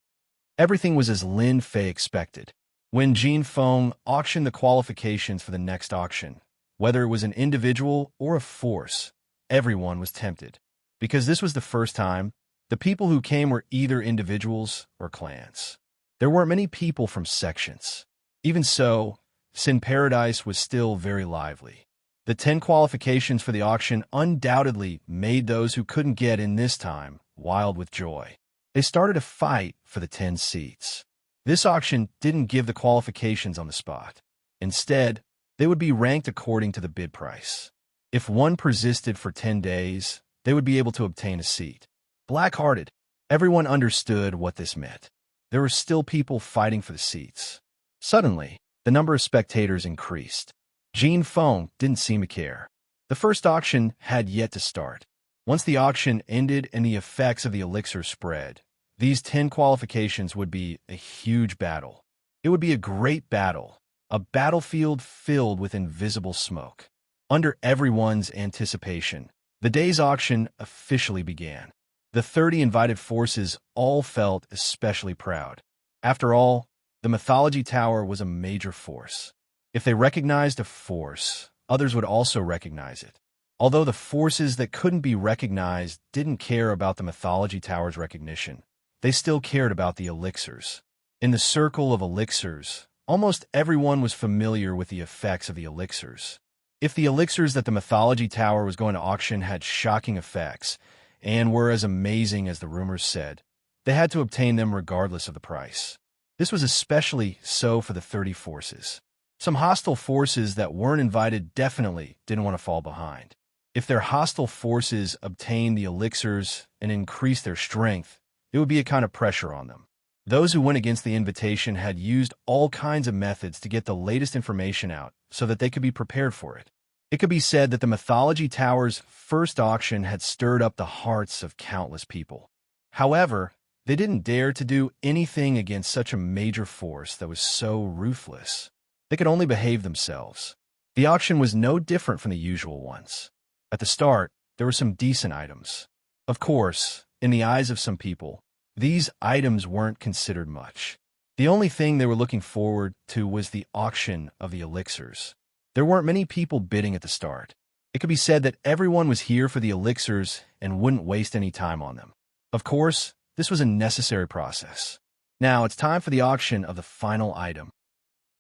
Everything was as Lin Fei expected. When Jin Feng auctioned the qualifications for the next auction, whether it was an individual or a force, everyone was tempted. Because this was the first time, the people who came were either individuals or clans. There weren't many people from sections. Even so, Sin Paradise was still very lively. The 10 qualifications for the auction undoubtedly made those who couldn't get in this time wild with joy. They started a fight for the 10 seats. This auction didn't give the qualifications on the spot. Instead, they would be ranked according to the bid price. If one persisted for 10 days, they would be able to obtain a seat. Black-hearted, everyone understood what this meant. There were still people fighting for the seats. Suddenly, the number of spectators increased. Jin Feng didn't seem to care. The first auction had yet to start. Once the auction ended and the effects of the elixir spread, these 10 qualifications would be a huge battle. It would be a great battle, a battlefield filled with invisible smoke. Under everyone's anticipation, the day's auction officially began. The 30 invited forces all felt especially proud. After all, the Mythology Tower was a major force. If they recognized a force, others would also recognize it. Although the forces that couldn't be recognized didn't care about the Mythology Tower's recognition, they still cared about the elixirs. In the circle of elixirs, almost everyone was familiar with the effects of the elixirs. If the elixirs that the Mythology Tower was going to auction had shocking effects, and were as amazing as the rumors said, they had to obtain them regardless of the price. This was especially so for the 30 forces. Some hostile forces that weren't invited definitely didn't want to fall behind. If their hostile forces obtained the elixirs and increased their strength, it would be a kind of pressure on them. Those who went against the invitation had used all kinds of methods to get the latest information out so that they could be prepared for it. It could be said that the Mythology Tower's first auction had stirred up the hearts of countless people. However, they didn't dare to do anything against such a major force that was so ruthless. They could only behave themselves. The auction was no different from the usual ones. At the start, there were some decent items. Of course, in the eyes of some people, these items weren't considered much. The only thing they were looking forward to was the auction of the elixirs. There weren't many people bidding at the start. It could be said that everyone was here for the elixirs and wouldn't waste any time on them. Of course, this was a necessary process. Now it's time for the auction of the final item.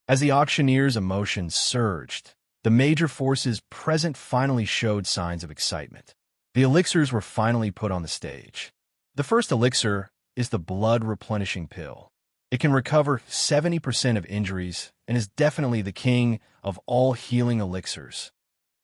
As the auctioneer's emotions surged, the major forces present finally showed signs of excitement. The elixirs were finally put on the stage. The first elixir is the blood replenishing pill. It can recover 70% of injuries and is definitely the king of all healing elixirs.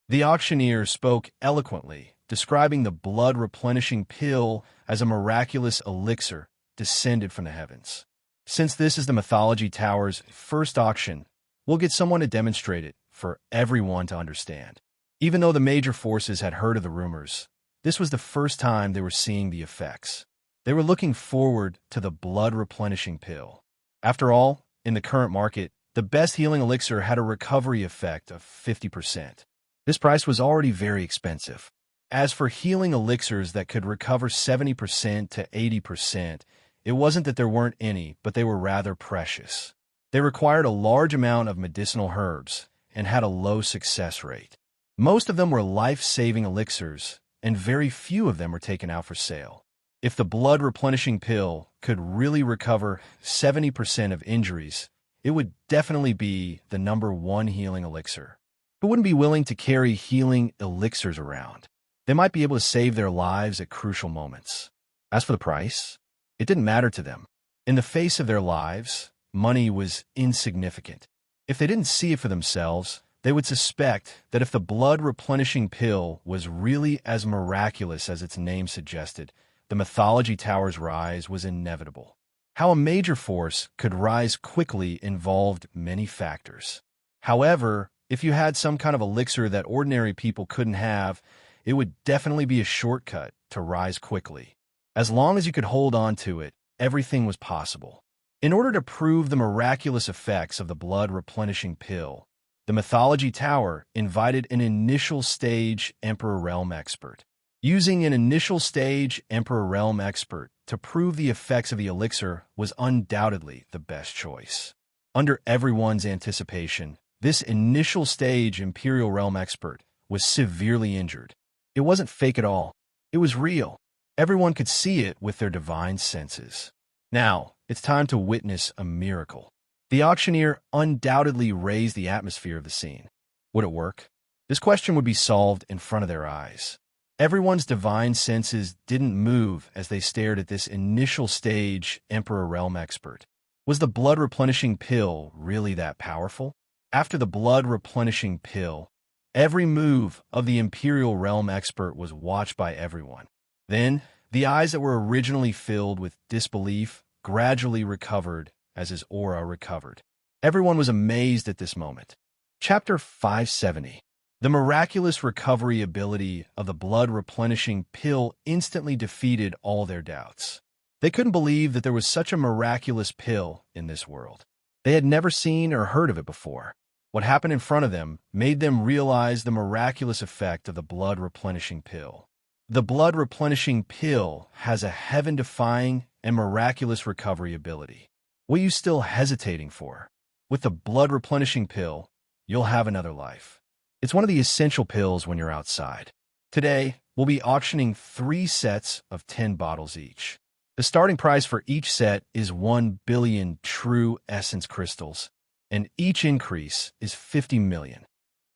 The auctioneer spoke eloquently, describing the blood replenishing pill as a miraculous elixir descended from the heavens. Since this is the Mythology Tower's first auction, we'll get someone to demonstrate it for everyone to understand. Even though the major forces had heard of the rumors, this was the first time they were seeing the effects. They were looking forward to the blood-replenishing pill. After all, in the current market, the best healing elixir had a recovery effect of 50%. This price was already very expensive. As for healing elixirs that could recover 70% to 80%, it wasn't that there weren't any, but they were rather precious. They required a large amount of medicinal herbs and had a low success rate. Most of them were life-saving elixirs, and very few of them were taken out for sale. If the blood-replenishing pill could really recover 70% of injuries, it would definitely be the #1 healing elixir. Who wouldn't be willing to carry healing elixirs around? They might be able to save their lives at crucial moments. As for the price, it didn't matter to them. In the face of their lives, money was insignificant. If they didn't see it for themselves, they would suspect that if the blood-replenishing pill was really as miraculous as its name suggested, the Mythology Tower's rise was inevitable. How a major force could rise quickly involved many factors. However, if you had some kind of elixir that ordinary people couldn't have, it would definitely be a shortcut to rise quickly. As long as you could hold on to it, everything was possible. In order to prove the miraculous effects of the blood-replenishing pill, the Mythology Tower invited an initial stage Emperor Realm expert. Using an initial stage Emperor Realm expert to prove the effects of the elixir was undoubtedly the best choice. Under everyone's anticipation, this initial stage Imperial Realm expert was severely injured. It wasn't fake at all. It was real. Everyone could see it with their divine senses. Now, it's time to witness a miracle. The auctioneer undoubtedly raised the atmosphere of the scene. Would it work? This question would be solved in front of their eyes. Everyone's divine senses didn't move as they stared at this initial stage Emperor Realm expert. Was the blood-replenishing pill really that powerful? After the blood-replenishing pill, every move of the Imperial Realm expert was watched by everyone. Then, the eyes that were originally filled with disbelief gradually recovered as his aura recovered. Everyone was amazed at this moment. Chapter 570. The miraculous recovery ability of the blood-replenishing pill instantly defeated all their doubts. They couldn't believe that there was such a miraculous pill in this world. They had never seen or heard of it before. What happened in front of them made them realize the miraculous effect of the blood-replenishing pill. The blood-replenishing pill has a heaven-defying and miraculous recovery ability. What are you still hesitating for? With the blood-replenishing pill, you'll have another life. It's one of the essential pills when you're outside. Today, we'll be auctioning 3 sets of 10 bottles each. The starting price for each set is 1 billion true essence crystals, and each increase is 50 million.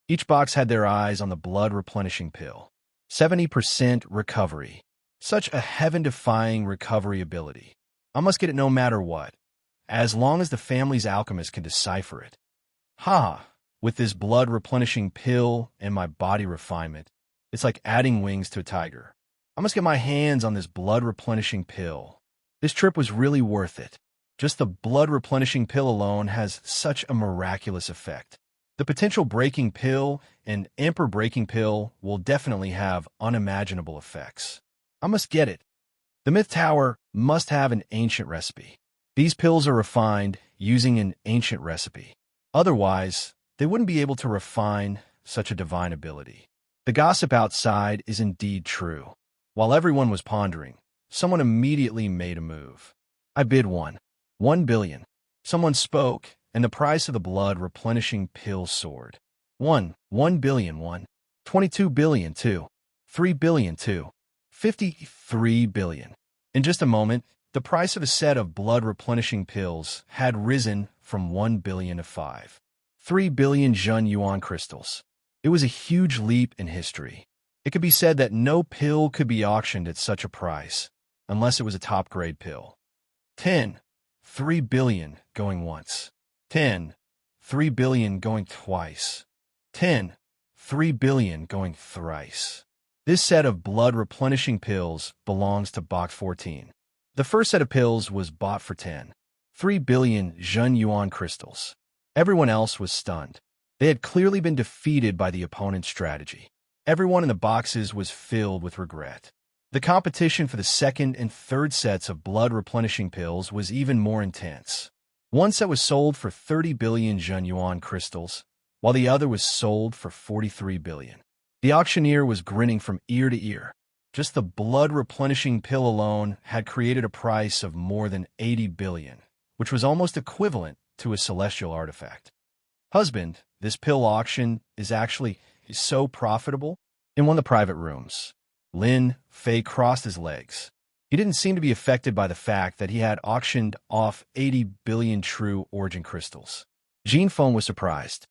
Each box had their eyes on the blood-replenishing pill. 70% recovery. Such a heaven-defying recovery ability. I must get it no matter what, as long as the family's alchemist can decipher it. With this blood-replenishing pill and my body refinement, it's like adding wings to a tiger. I must get my hands on this blood-replenishing pill. This trip was really worth it. Just the blood-replenishing pill alone has such a miraculous effect. The potential breaking pill and emperor breaking pill will definitely have unimaginable effects. I must get it. The Myth Tower must have an ancient recipe. These pills are refined using an ancient recipe. Otherwise, they wouldn't be able to refine such a divine ability. The gossip outside is indeed true. While everyone was pondering, someone immediately made a move. I bid 1 billion. Someone spoke, and the price of the blood-replenishing pill soared. 1 billion, 22 billion, 3 billion, 53 billion. In just a moment, the price of a set of blood-replenishing pills had risen from 1 billion to 3 billion Zhen Yuan crystals. It was a huge leap in history. It could be said that no pill could be auctioned at such a price, unless it was a top-grade pill. 3 billion going once. 3 billion going twice. 3 billion going thrice. This set of blood-replenishing pills belongs to box 14. The first set of pills was bought for 3 billion Zhen Yuan crystals. Everyone else was stunned. They had clearly been defeated by the opponent's strategy. Everyone in the boxes was filled with regret. The competition for the second and third sets of blood-replenishing pills was even more intense. One set was sold for 30 billion Zhen Yuan crystals, while the other was sold for 43 billion. The auctioneer was grinning from ear to ear. Just the blood-replenishing pill alone had created a price of more than 80 billion, which was almost equivalent to a celestial artifact. Husband, this pill auction is actually so profitable. In one of the private rooms, Lin Fei crossed his legs. He didn't seem to be affected by the fact that he had auctioned off 80 billion true origin crystals. Jean Feng was surprised.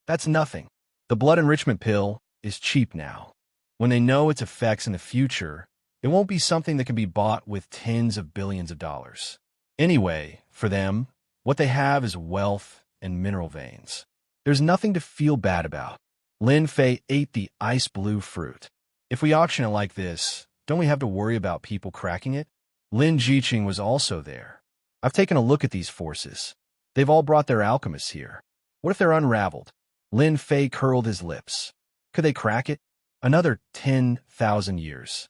That's nothing. The blood enrichment pill is cheap now. When they know its effects in the future, it won't be something that can be bought with tens of billions of dollars. Anyway, for them, what they have is wealth and mineral veins. There's nothing to feel bad about. Lin Fei ate the ice blue fruit. If we auction it like this, don't we have to worry about people cracking it? Lin Jiqing was also there. I've taken a look at these forces. They've all brought their alchemists here. What if they're unraveled? Lin Fei curled his lips. Could they crack it? Another 10,000 years.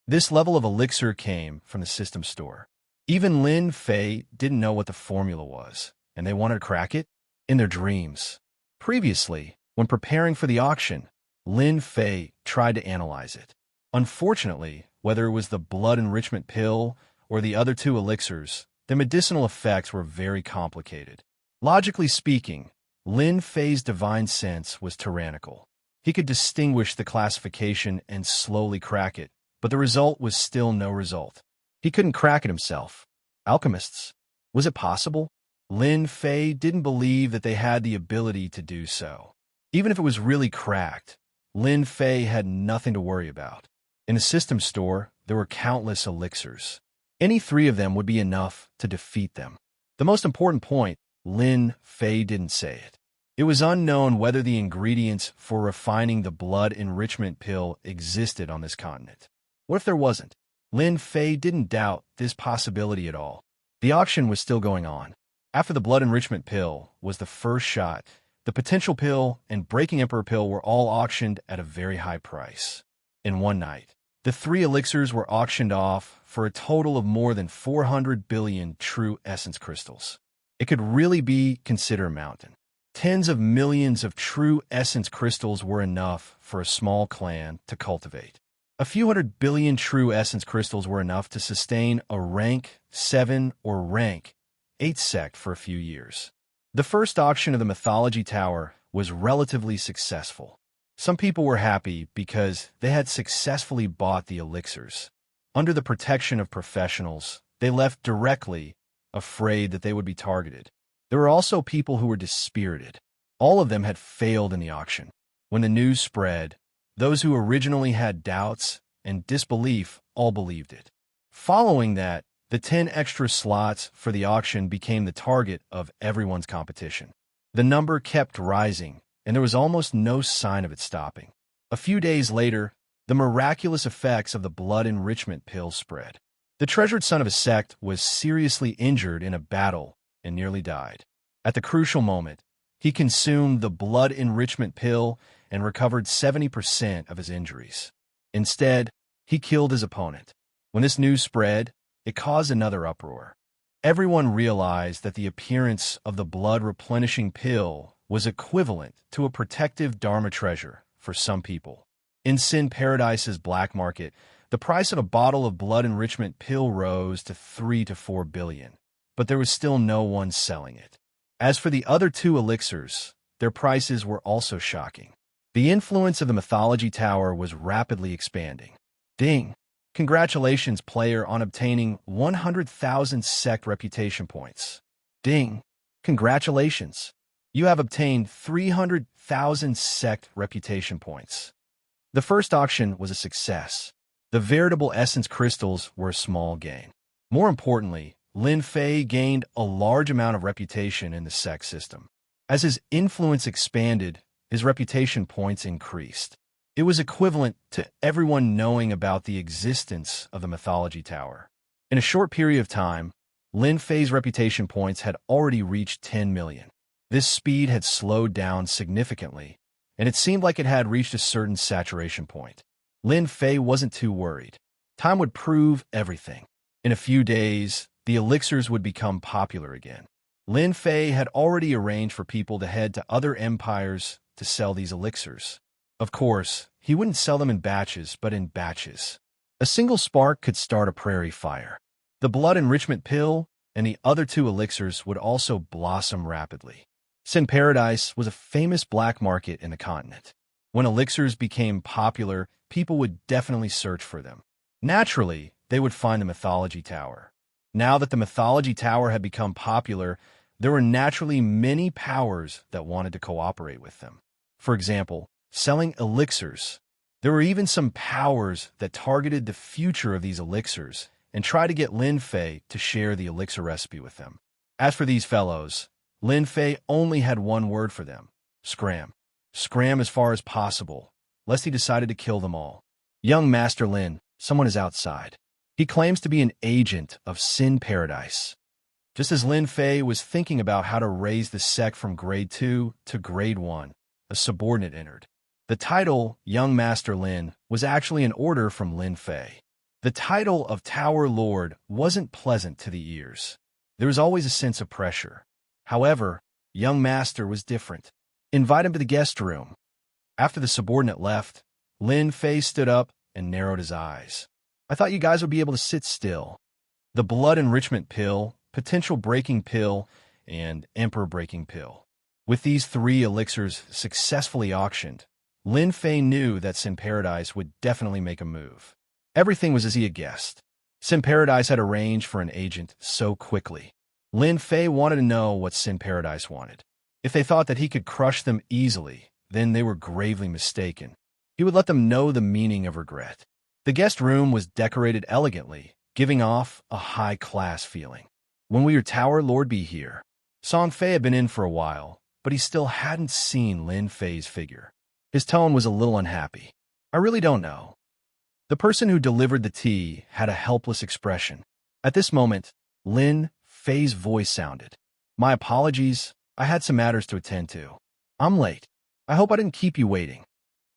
This level of elixir came from the system store. Even Lin Fei didn't know what the formula was, and they wanted to crack it in their dreams. Previously, when preparing for the auction, Lin Fei tried to analyze it. Unfortunately, whether it was the blood enrichment pill or the other 2 elixirs, the medicinal effects were very complicated. Logically speaking, Lin Fei's divine sense was tyrannical. He could distinguish the classification and slowly crack it, but the result was still no result. He couldn't crack it himself. Alchemists. Was it possible? Lin Fei didn't believe that they had the ability to do so. Even if it was really cracked, Lin Fei had nothing to worry about. In the system store, there were countless elixirs. Any 3 of them would be enough to defeat them. The most important point, Lin Fei didn't say it. It was unknown whether the ingredients for refining the blood enrichment pill existed on this continent. What if there wasn't? Lin Fei didn't doubt this possibility at all. The auction was still going on. After the blood enrichment pill was the first shot, The Potential Pill and Breaking Emperor Pill were all auctioned at a very high price. In one night, the three elixirs were auctioned off for a total of more than 400 billion true essence crystals. It could really be considered a mountain. Tens of millions of true essence crystals were enough for a small clan to cultivate. A few 100 billion true essence crystals were enough to sustain a rank 7 or rank 8 sect for a few years. The first auction of the Mythology Tower was relatively successful. Some people were happy because they had successfully bought the elixirs. Under the protection of professionals, they left directly, afraid that they would be targeted. There were also people who were dispirited. All of them had failed in the auction. When the news spread, those who originally had doubts and disbelief all believed it. Following that, the 10 extra slots for the auction became the target of everyone's competition. The number kept rising, and there was almost no sign of it stopping. A few days later, the miraculous effects of the blood enrichment pill spread. The treasured son of a sect was seriously injured in a battle and nearly died. At the crucial moment, he consumed the blood enrichment pill and recovered 70% of his injuries. Instead, he killed his opponent. When this news spread, it caused another uproar. Everyone realized that the appearance of the blood-replenishing pill was equivalent to a protective Dharma treasure for some people. In Sin Paradise's black market, the price of a bottle of blood enrichment pill rose to 3 to 4 billion, but there was still no one selling it. As for the other two elixirs, their prices were also shocking. The influence of the Mythology Tower was rapidly expanding. Ding! Congratulations, player, on obtaining 100,000 sect reputation points. Ding! Congratulations! You have obtained 300,000 sect reputation points. The first auction was a success. The veritable essence crystals were a small gain. More importantly, Lin Fei gained a large amount of reputation in the sect system. As his influence expanded, his reputation points increased. It was equivalent to everyone knowing about the existence of the Mythology Tower. In a short period of time, Lin Fei's reputation points had already reached 10 million. This speed had slowed down significantly, and it seemed like it had reached a certain saturation point. Lin Fei wasn't too worried. Time would prove everything. In a few days, the elixirs would become popular again. Lin Fei had already arranged for people to head to other empires to sell these elixirs. Of course, he wouldn't sell them in batches, but in batches. A single spark could start a prairie fire. The blood enrichment pill and the other two elixirs would also blossom rapidly. Sin Paradise was a famous black market in the continent. When elixirs became popular, people would definitely search for them. Naturally, they would find the Mythology Tower. Now that the Mythology Tower had become popular, there were naturally many powers that wanted to cooperate with them. For example, selling elixirs. There were even some powers that targeted the future of these elixirs and tried to get Lin Fei to share the elixir recipe with them. As for these fellows, Lin Fei only had one word for them: scram. Scram as far as possible, lest he decided to kill them all. Young Master Lin, someone is outside. He claims to be an agent of Sin Paradise. Just as Lin Fei was thinking about how to raise the sect from grade 2 to grade 1, a subordinate entered. The title, Young Master Lin, was actually an order from Lin Fei. The title of Tower Lord wasn't pleasant to the ears. There was always a sense of pressure. However, Young Master was different. Invite him to the guest room. After the subordinate left, Lin Fei stood up and narrowed his eyes. I thought you guys would be able to sit still. The blood enrichment pill, potential breaking pill, and emperor breaking pill. With these three elixirs successfully auctioned, Lin Fei knew that Sin Paradise would definitely make a move. Everything was as he had guessed. Sin Paradise had arranged for an agent so quickly. Lin Fei wanted to know what Sin Paradise wanted. If they thought that he could crush them easily, then they were gravely mistaken. He would let them know the meaning of regret. The guest room was decorated elegantly, giving off a high-class feeling. When will your Tower Lord be here? Song Fei had been in for a while, but he still hadn't seen Lin Fei's figure. His tone was a little unhappy. I really don't know. The person who delivered the tea had a helpless expression. At this moment, Lin Fei's voice sounded. My apologies, I had some matters to attend to. I'm late. I hope I didn't keep you waiting.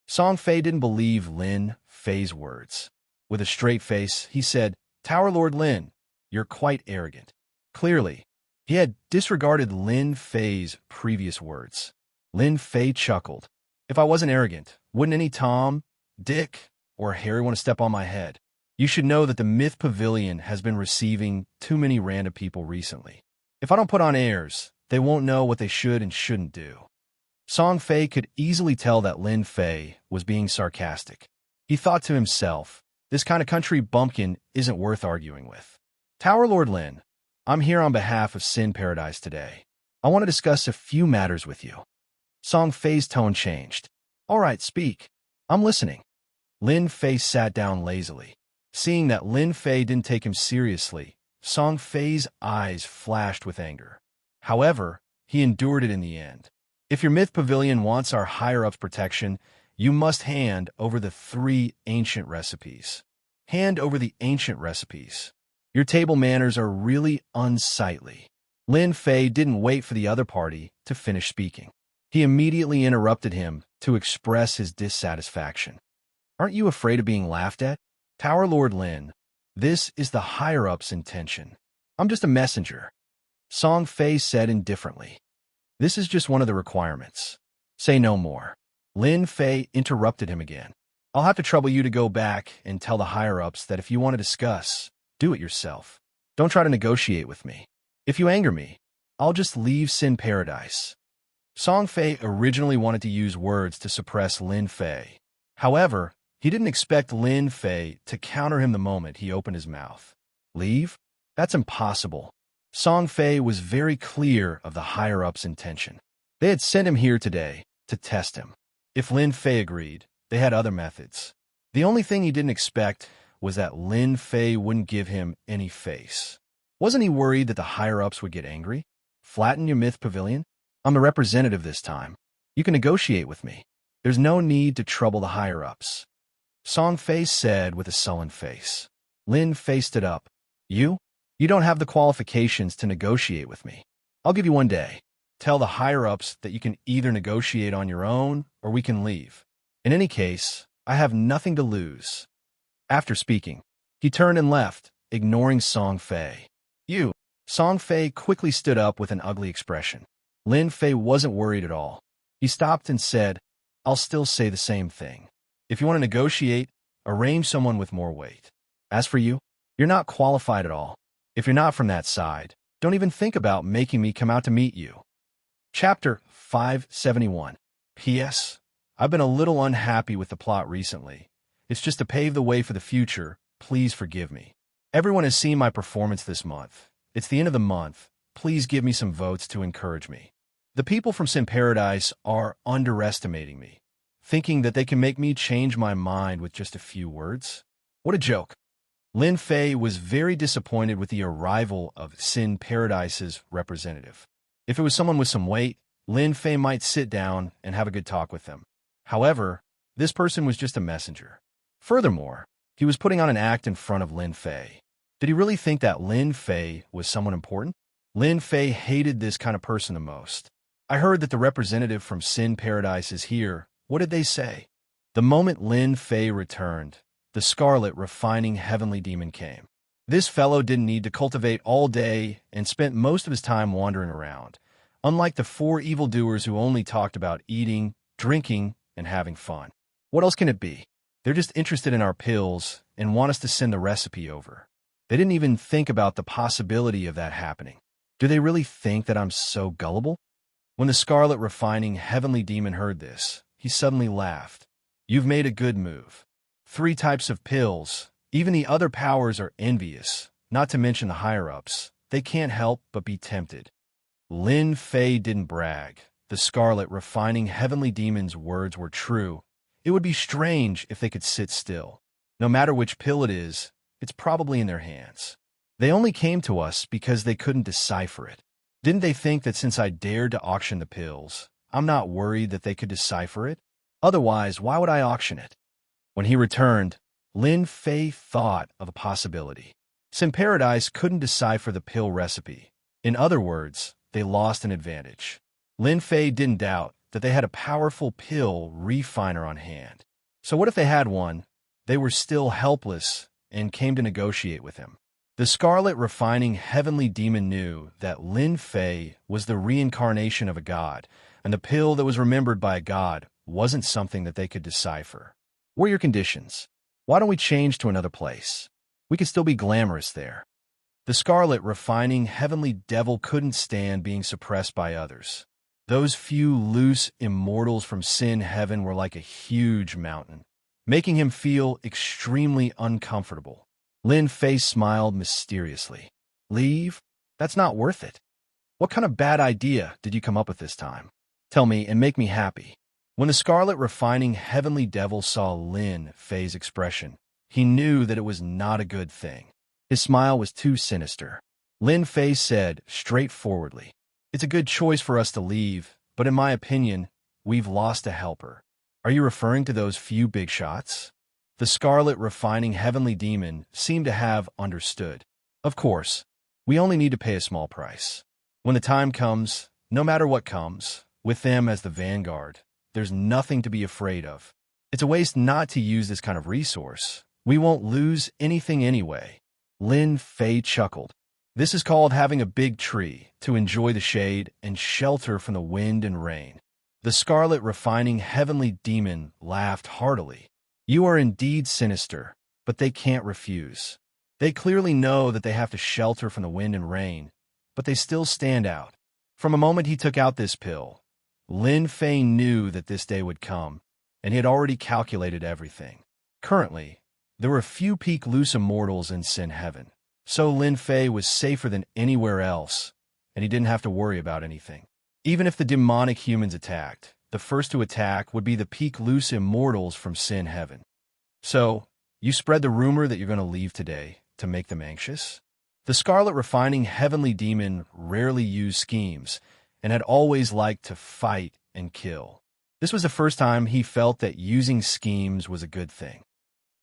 Song Fei didn't believe Lin Fei's words. With a straight face, he said, Tower Lord Lin, you're quite arrogant. Clearly, he had disregarded Lin Fei's previous words. Lin Fei chuckled. If I wasn't arrogant, wouldn't any Tom, Dick, or Harry want to step on my head? You should know that the Myth Pavilion has been receiving too many random people recently. If I don't put on airs, they won't know what they should and shouldn't do. Song Fei could easily tell that Lin Fei was being sarcastic. He thought to himself, this kind of country bumpkin isn't worth arguing with. Tower Lord Lin, I'm here on behalf of Sin Paradise today. I want to discuss a few matters with you. Song Fei's tone changed. All right, speak. I'm listening. Lin Fei sat down lazily. Seeing that Lin Fei didn't take him seriously, Song Fei's eyes flashed with anger. However, he endured it in the end. If your Myth Pavilion wants our higher-ups protection, you must hand over the 3 ancient recipes. Hand over the ancient recipes. Your table manners are really unsightly. Lin Fei didn't wait for the other party to finish speaking. He immediately interrupted him to express his dissatisfaction. Aren't you afraid of being laughed at? Tower Lord Lin, this is the higher-ups' intention. I'm just a messenger. Song Fei said indifferently. This is just one of the requirements. Say no more. Lin Fei interrupted him again. I'll have to trouble you to go back and tell the higher-ups that if you want to discuss, do it yourself. Don't try to negotiate with me. If you anger me, I'll just leave Sin Paradise. Song Fei originally wanted to use words to suppress Lin Fei. However, he didn't expect Lin Fei to counter him the moment he opened his mouth. Leave? That's impossible. Song Fei was very clear of the higher-ups' intention. They had sent him here today to test him. If Lin Fei agreed, they had other methods. The only thing he didn't expect was that Lin Fei wouldn't give him any face. Wasn't he worried that the higher-ups would get angry? Flatten your Myth Pavilion? I'm the representative this time. You can negotiate with me. There's no need to trouble the higher-ups. Song Fei said with a sullen face. Lin Fei stood up. You? You don't have the qualifications to negotiate with me. I'll give you one day. Tell the higher-ups that you can either negotiate on your own or we can leave. In any case, I have nothing to lose. After speaking, he turned and left, ignoring Song Fei. You. Song Fei quickly stood up with an ugly expression. Lin Fei wasn't worried at all. He stopped and said, I'll still say the same thing. If you want to negotiate, arrange someone with more weight. As for you, you're not qualified at all. If you're not from that side, don't even think about making me come out to meet you. Chapter 571. P.S. I've been a little unhappy with the plot recently. It's just to pave the way for the future. Please forgive me. Everyone has seen my performance this month. It's the end of the month. Please give me some votes to encourage me. The people from Sin Paradise are underestimating me, thinking that they can make me change my mind with just a few words. What a joke. Lin Fei was very disappointed with the arrival of Sin Paradise's representative. If it was someone with some weight, Lin Fei might sit down and have a good talk with them. However, this person was just a messenger. Furthermore, he was putting on an act in front of Lin Fei. Did he really think that Lin Fei was someone important? Lin Fei hated this kind of person the most. I heard that the representative from Sin Paradise is here. What did they say? The moment Lin Fei returned, the scarlet refining heavenly demon came. This fellow didn't need to cultivate all day and spent most of his time wandering around, unlike the 4 evildoers who only talked about eating, drinking, and having fun. What else can it be? They're just interested in our pills and want us to send the recipe over. They didn't even think about the possibility of that happening. Do they really think that I'm so gullible? When the scarlet refining heavenly demon heard this, he suddenly laughed. You've made a good move. 3 types of pills. Even the other powers are envious, not to mention the higher-ups. They can't help but be tempted. Lin Fei didn't brag. The scarlet refining heavenly demon's words were true. It would be strange if they could sit still. No matter which pill it is, it's probably in their hands. They only came to us because they couldn't decipher it. Didn't they think that since I dared to auction the pills, I'm not worried that they could decipher it? Otherwise, why would I auction it? When he returned, Lin Fei thought of a possibility. Sin Paradise couldn't decipher the pill recipe. In other words, they lost an advantage. Lin Fei didn't doubt that they had a powerful pill refiner on hand. So what if they had one? They were still helpless and came to negotiate with him. The Scarlet Refining Heavenly Demon knew that Lin Fei was the reincarnation of a god, and the pill that was remembered by a god wasn't something that they could decipher. What are your conditions? Why don't we change to another place? We could still be glamorous there. The Scarlet Refining Heavenly Devil couldn't stand being suppressed by others. Those few loose immortals from Sin Heaven were like a huge mountain, making him feel extremely uncomfortable. Lin Fei smiled mysteriously. Leave? That's not worth it. What kind of bad idea did you come up with this time? Tell me and make me happy. When the Scarlet Refining Heavenly Devil saw Lin Fei's expression, he knew that it was not a good thing. His smile was too sinister. Lin Fei said straightforwardly, "It's a good choice for us to leave, but in my opinion, we've lost a helper." Are you referring to those few big shots? The Scarlet Refining Heavenly Demon seemed to have understood. Of course, we only need to pay a small price. When the time comes, no matter what comes, with them as the vanguard, there's nothing to be afraid of. It's a waste not to use this kind of resource. We won't lose anything anyway. Lin Fei chuckled. This is called having a big tree to enjoy the shade and shelter from the wind and rain. The Scarlet Refining Heavenly Demon laughed heartily. You are indeed sinister, but they can't refuse. They clearly know that they have to shelter from the wind and rain, but they still stand out. From the moment he took out this pill, Lin Fei knew that this day would come, and he had already calculated everything. Currently, there were few peak loose immortals in Sin Heaven, so Lin Fei was safer than anywhere else, and he didn't have to worry about anything. Even if the demonic humans attacked, the first to attack would be the peak loose immortals from Sin Heaven. So, you spread the rumor that you're going to leave today to make them anxious? The Scarlet Refining Heavenly Demon rarely used schemes, and had always liked to fight and kill. This was the first time he felt that using schemes was a good thing.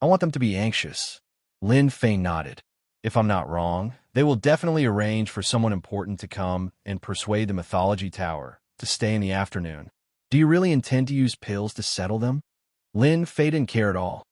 I want them to be anxious. Lin Fei nodded. If I'm not wrong, they will definitely arrange for someone important to come and persuade the Mythology Tower to stay in the afternoon. Do you really intend to use pills to settle them? Lin Fei didn't care at all.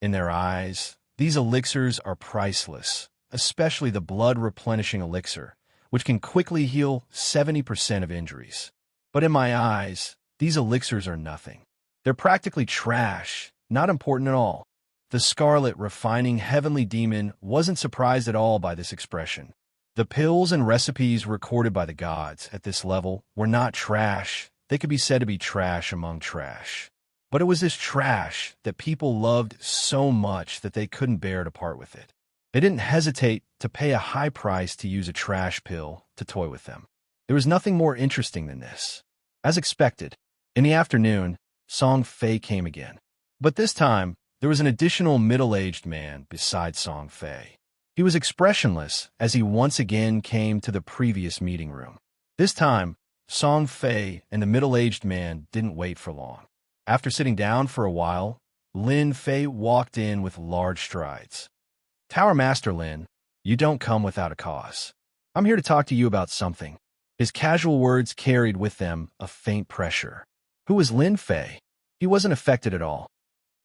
In their eyes, these elixirs are priceless, especially the blood-replenishing elixir, which can quickly heal 70% of injuries. But in my eyes, these elixirs are nothing. They're practically trash, not important at all. The Scarlet Refining Heavenly Demon wasn't surprised at all by this expression. The pills and recipes recorded by the gods at this level were not trash. They could be said to be trash among trash. But it was this trash that people loved so much that they couldn't bear to part with it. They didn't hesitate to pay a high price to use a trash pill to toy with them. There was nothing more interesting than this. As expected, in the afternoon, Song Fei came again. But this time, there was an additional middle-aged man beside Song Fei. He was expressionless as he once again came to the previous meeting room. This time, Song Fei and the middle-aged man didn't wait for long. After sitting down for a while, Lin Fei walked in with large strides. Tower Master Lin, you don't come without a cause. I'm here to talk to you about something. His casual words carried with them a faint pressure. Who was Lin Fei? He wasn't affected at all.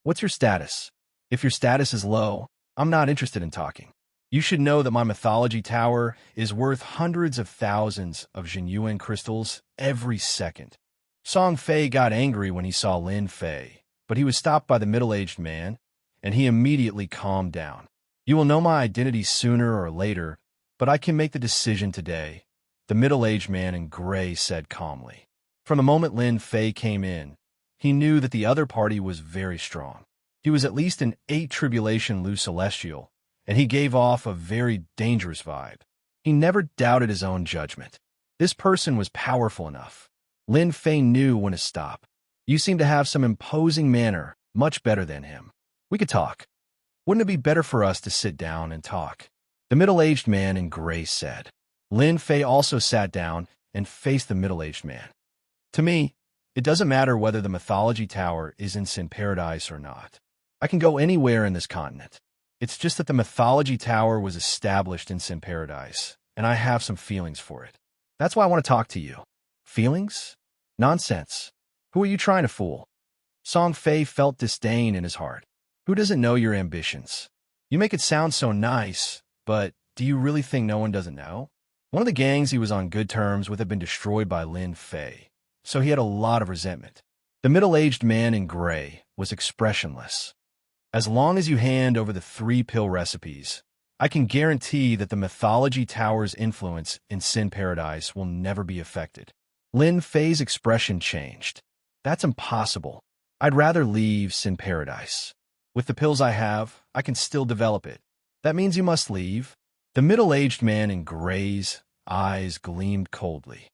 What's your status? If your status is low, I'm not interested in talking. You should know that my Mythology Tower is worth hundreds of thousands of Xianxia crystals every second. Song Fei got angry when he saw Lin Fei, but he was stopped by the middle-aged man, and he immediately calmed down. You will know my identity sooner or later, but I can make the decision today, the middle-aged man in gray said calmly. From the moment Lin Fei came in, he knew that the other party was very strong. He was at least an 8 Tribulation Lu Celestial, and he gave off a very dangerous vibe. He never doubted his own judgment. This person was powerful enough. Lin Fei knew when to stop. You seem to have some imposing manner, much better than him. We could talk. Wouldn't it be better for us to sit down and talk? The middle-aged man in gray said. Lin Fei also sat down and faced the middle-aged man. To me, it doesn't matter whether the Mythology Tower is in Sin Paradise or not. I can go anywhere in this continent. It's just that the Mythology Tower was established in Sin Paradise, and I have some feelings for it. That's why I want to talk to you. Feelings? Nonsense. Who are you trying to fool? Song Fei felt disdain in his heart. Who doesn't know your ambitions? You make it sound so nice, but do you really think no one doesn't know? One of the gangs he was on good terms with had been destroyed by Lin Fei, so he had a lot of resentment. The middle-aged man in gray was expressionless. As long as you hand over the 3 pill recipes, I can guarantee that the Mythology Tower's influence in Sin Paradise will never be affected. Lin Fei's expression changed. That's impossible. I'd rather leave Sin Paradise. With the pills I have, I can still develop it. That means you must leave. The middle-aged man in gray's eyes gleamed coldly.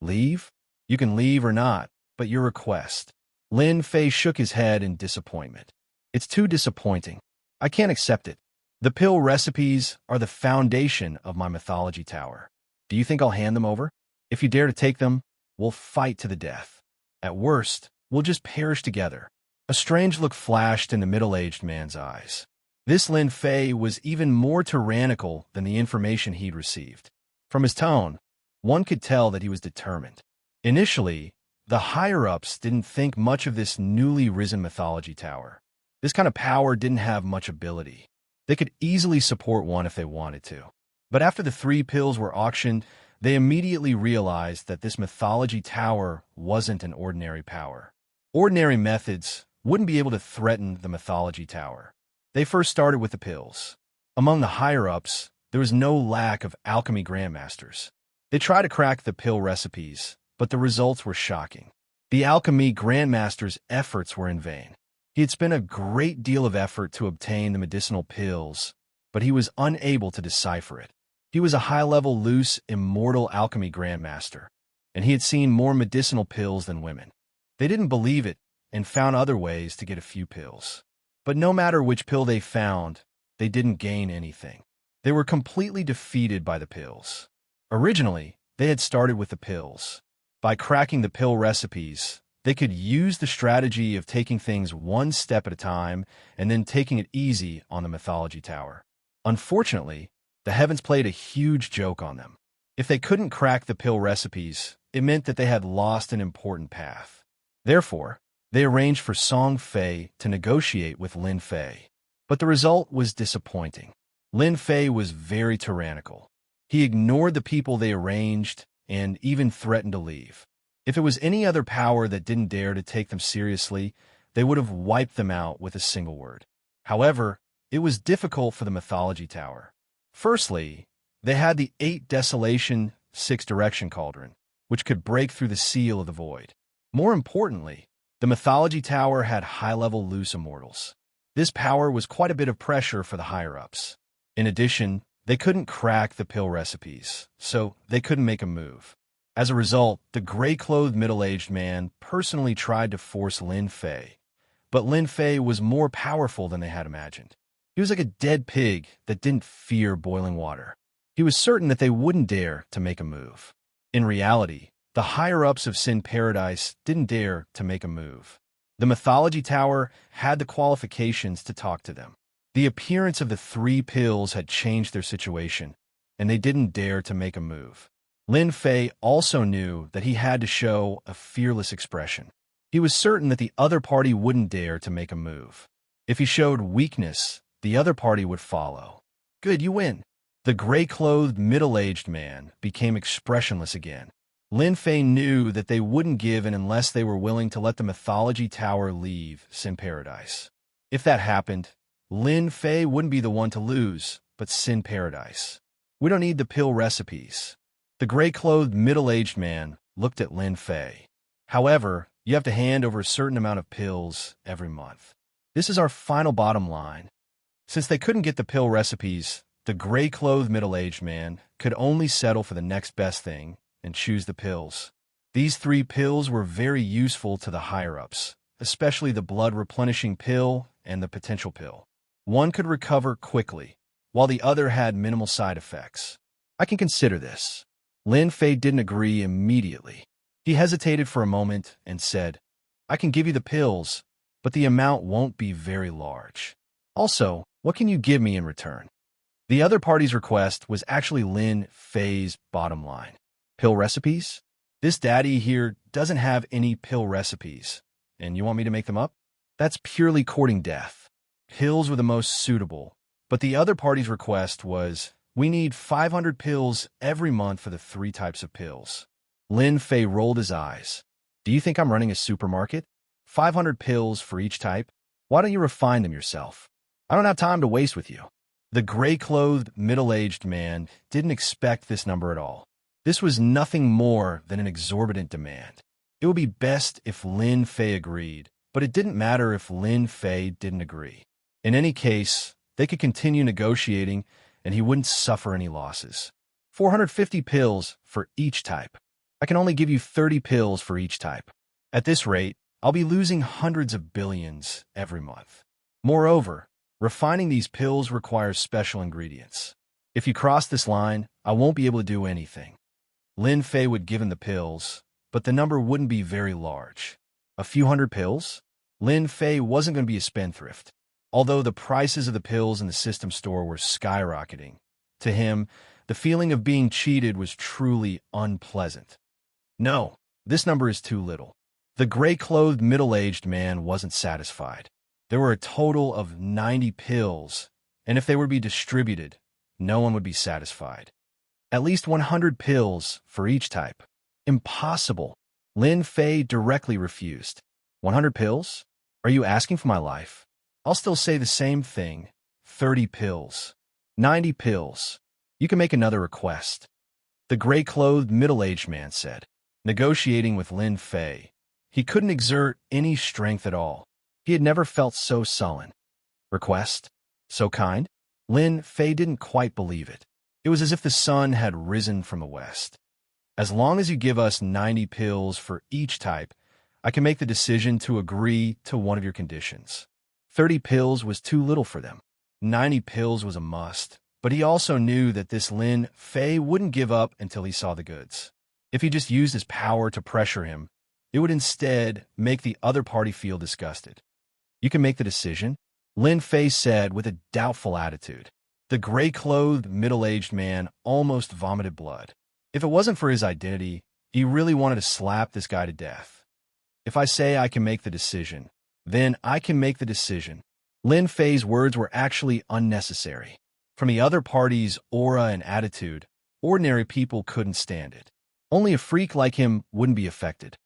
Leave? You can leave or not, but your request. Lin Fei shook his head in disappointment. It's too disappointing. I can't accept it. The pill recipes are the foundation of my Mythology Tower. Do you think I'll hand them over? If you dare to take them, we'll fight to the death. At worst, we'll just perish together. A strange look flashed in the middle-aged man's eyes. This Lin Fei was even more tyrannical than the information he'd received. From his tone, one could tell that he was determined. Initially, the higher-ups didn't think much of this newly risen Mythology Tower. This kind of power didn't have much ability. They could easily support one if they wanted to. But after the 3 pills were auctioned, they immediately realized that this Mythology Tower wasn't an ordinary power. Ordinary methods wouldn't be able to threaten the Mythology Tower. They first started with the pills. Among the higher-ups, there was no lack of alchemy grandmasters. They tried to crack the pill recipes, but the results were shocking. The alchemy grandmaster's efforts were in vain. He had spent a great deal of effort to obtain the medicinal pills, but he was unable to decipher it. He was a high-level loose immortal alchemy grandmaster, and he had seen more medicinal pills than women. They didn't believe it and found other ways to get a few pills. But no matter which pill they found, they didn't gain anything. They were completely defeated by the pills. Originally, they had started with the pills. By cracking the pill recipes, they could use the strategy of taking things one step at a time and then taking it easy on the Mythology Tower. Unfortunately, the heavens played a huge joke on them. If they couldn't crack the pill recipes, it meant that they had lost an important path. Therefore, they arranged for Song Fei to negotiate with Lin Fei. But the result was disappointing. Lin Fei was very tyrannical. He ignored the people they arranged and even threatened to leave. If it was any other power that didn't dare to take them seriously, they would have wiped them out with a single word. However, it was difficult for the Mythology Tower. Firstly, they had the 8 Desolation 6 Direction Cauldron, which could break through the seal of the void. More importantly, the Mythology Tower had high-level loose immortals. This power was quite a bit of pressure for the higher-ups. In addition, they couldn't crack the pill recipes, so they couldn't make a move. As a result, the gray-clothed middle-aged man personally tried to force Lin Fei, but Lin Fei was more powerful than they had imagined. He was like a dead pig that didn't fear boiling water. He was certain that they wouldn't dare to make a move. In reality, the higher-ups of Sin Paradise didn't dare to make a move. The Mythology Tower had the qualifications to talk to them. The appearance of the 3 pills had changed their situation, and they didn't dare to make a move. Lin Fei also knew that he had to show a fearless expression. He was certain that the other party wouldn't dare to make a move. If he showed weakness, the other party would follow. Good, you win. The gray-clothed middle-aged man became expressionless again. Lin Fei knew that they wouldn't give in unless they were willing to let the Mythology Tower leave Sin Paradise. If that happened, Lin Fei wouldn't be the one to lose, but Sin Paradise. We don't need the pill recipes. The gray-clothed middle-aged man looked at Lin Fei. However, you have to hand over a certain amount of pills every month. This is our final bottom line. Since they couldn't get the pill recipes, the gray-clothed middle-aged man could only settle for the next best thing and choose the pills. These 3 pills were very useful to the higher-ups, especially the blood-replenishing pill and the potential pill. One could recover quickly, while the other had minimal side effects. I can consider this. Lin Fei didn't agree immediately. He hesitated for a moment and said, I can give you the pills, but the amount won't be very large. Also, what can you give me in return? The other party's request was actually Lin Fei's bottom line. Pill recipes? This daddy here doesn't have any pill recipes, and you want me to make them up? That's purely courting death. Pills were the most suitable, but the other party's request was, we need 500 pills every month for the 3 types of pills. Lin Fei rolled his eyes. Do you think I'm running a supermarket? 500 pills for each type? Why don't you refine them yourself? I don't have time to waste with you. The gray-clothed, middle-aged man didn't expect this number at all. This was nothing more than an exorbitant demand. It would be best if Lin Fei agreed, but it didn't matter if Lin Fei didn't agree. In any case, they could continue negotiating, and he wouldn't suffer any losses. 450 pills for each type. I can only give you 30 pills for each type. At this rate, I'll be losing hundreds of billions every month. Moreover, refining these pills requires special ingredients. If you cross this line, I won't be able to do anything. Lin Fei would give him the pills, but the number wouldn't be very large. A few hundred pills? Lin Fei wasn't going to be a spendthrift. Although the prices of the pills in the system store were skyrocketing, to him, the feeling of being cheated was truly unpleasant. No, this number is too little. The gray-clothed middle-aged man wasn't satisfied. There were a total of 90 pills, and if they were to be distributed, no one would be satisfied. At least 100 pills for each type. Impossible. Lin Fei directly refused. 100 pills? Are you asking for my life? I'll still say the same thing. 30 pills. 90 pills. You can make another request. The gray-clothed middle-aged man said, negotiating with Lin Fei. He couldn't exert any strength at all. He had never felt so sullen. Request? So kind? Lin Fei didn't quite believe it. It was as if the sun had risen from the west. As long as you give us 90 pills for each type, I can make the decision to agree to one of your conditions. 30 pills was too little for them. 90 pills was a must, but he also knew that this Lin Fei wouldn't give up until he saw the goods. If he just used his power to pressure him, it would instead make the other party feel disgusted. You can make the decision, Lin Fei said with a doubtful attitude. The gray-clothed, middle-aged man almost vomited blood. If it wasn't for his identity, he really wanted to slap this guy to death. If I say I can make the decision, then I can make the decision. Lin Fei's words were actually unnecessary. From the other party's aura and attitude, ordinary people couldn't stand it. Only a freak like him wouldn't be affected.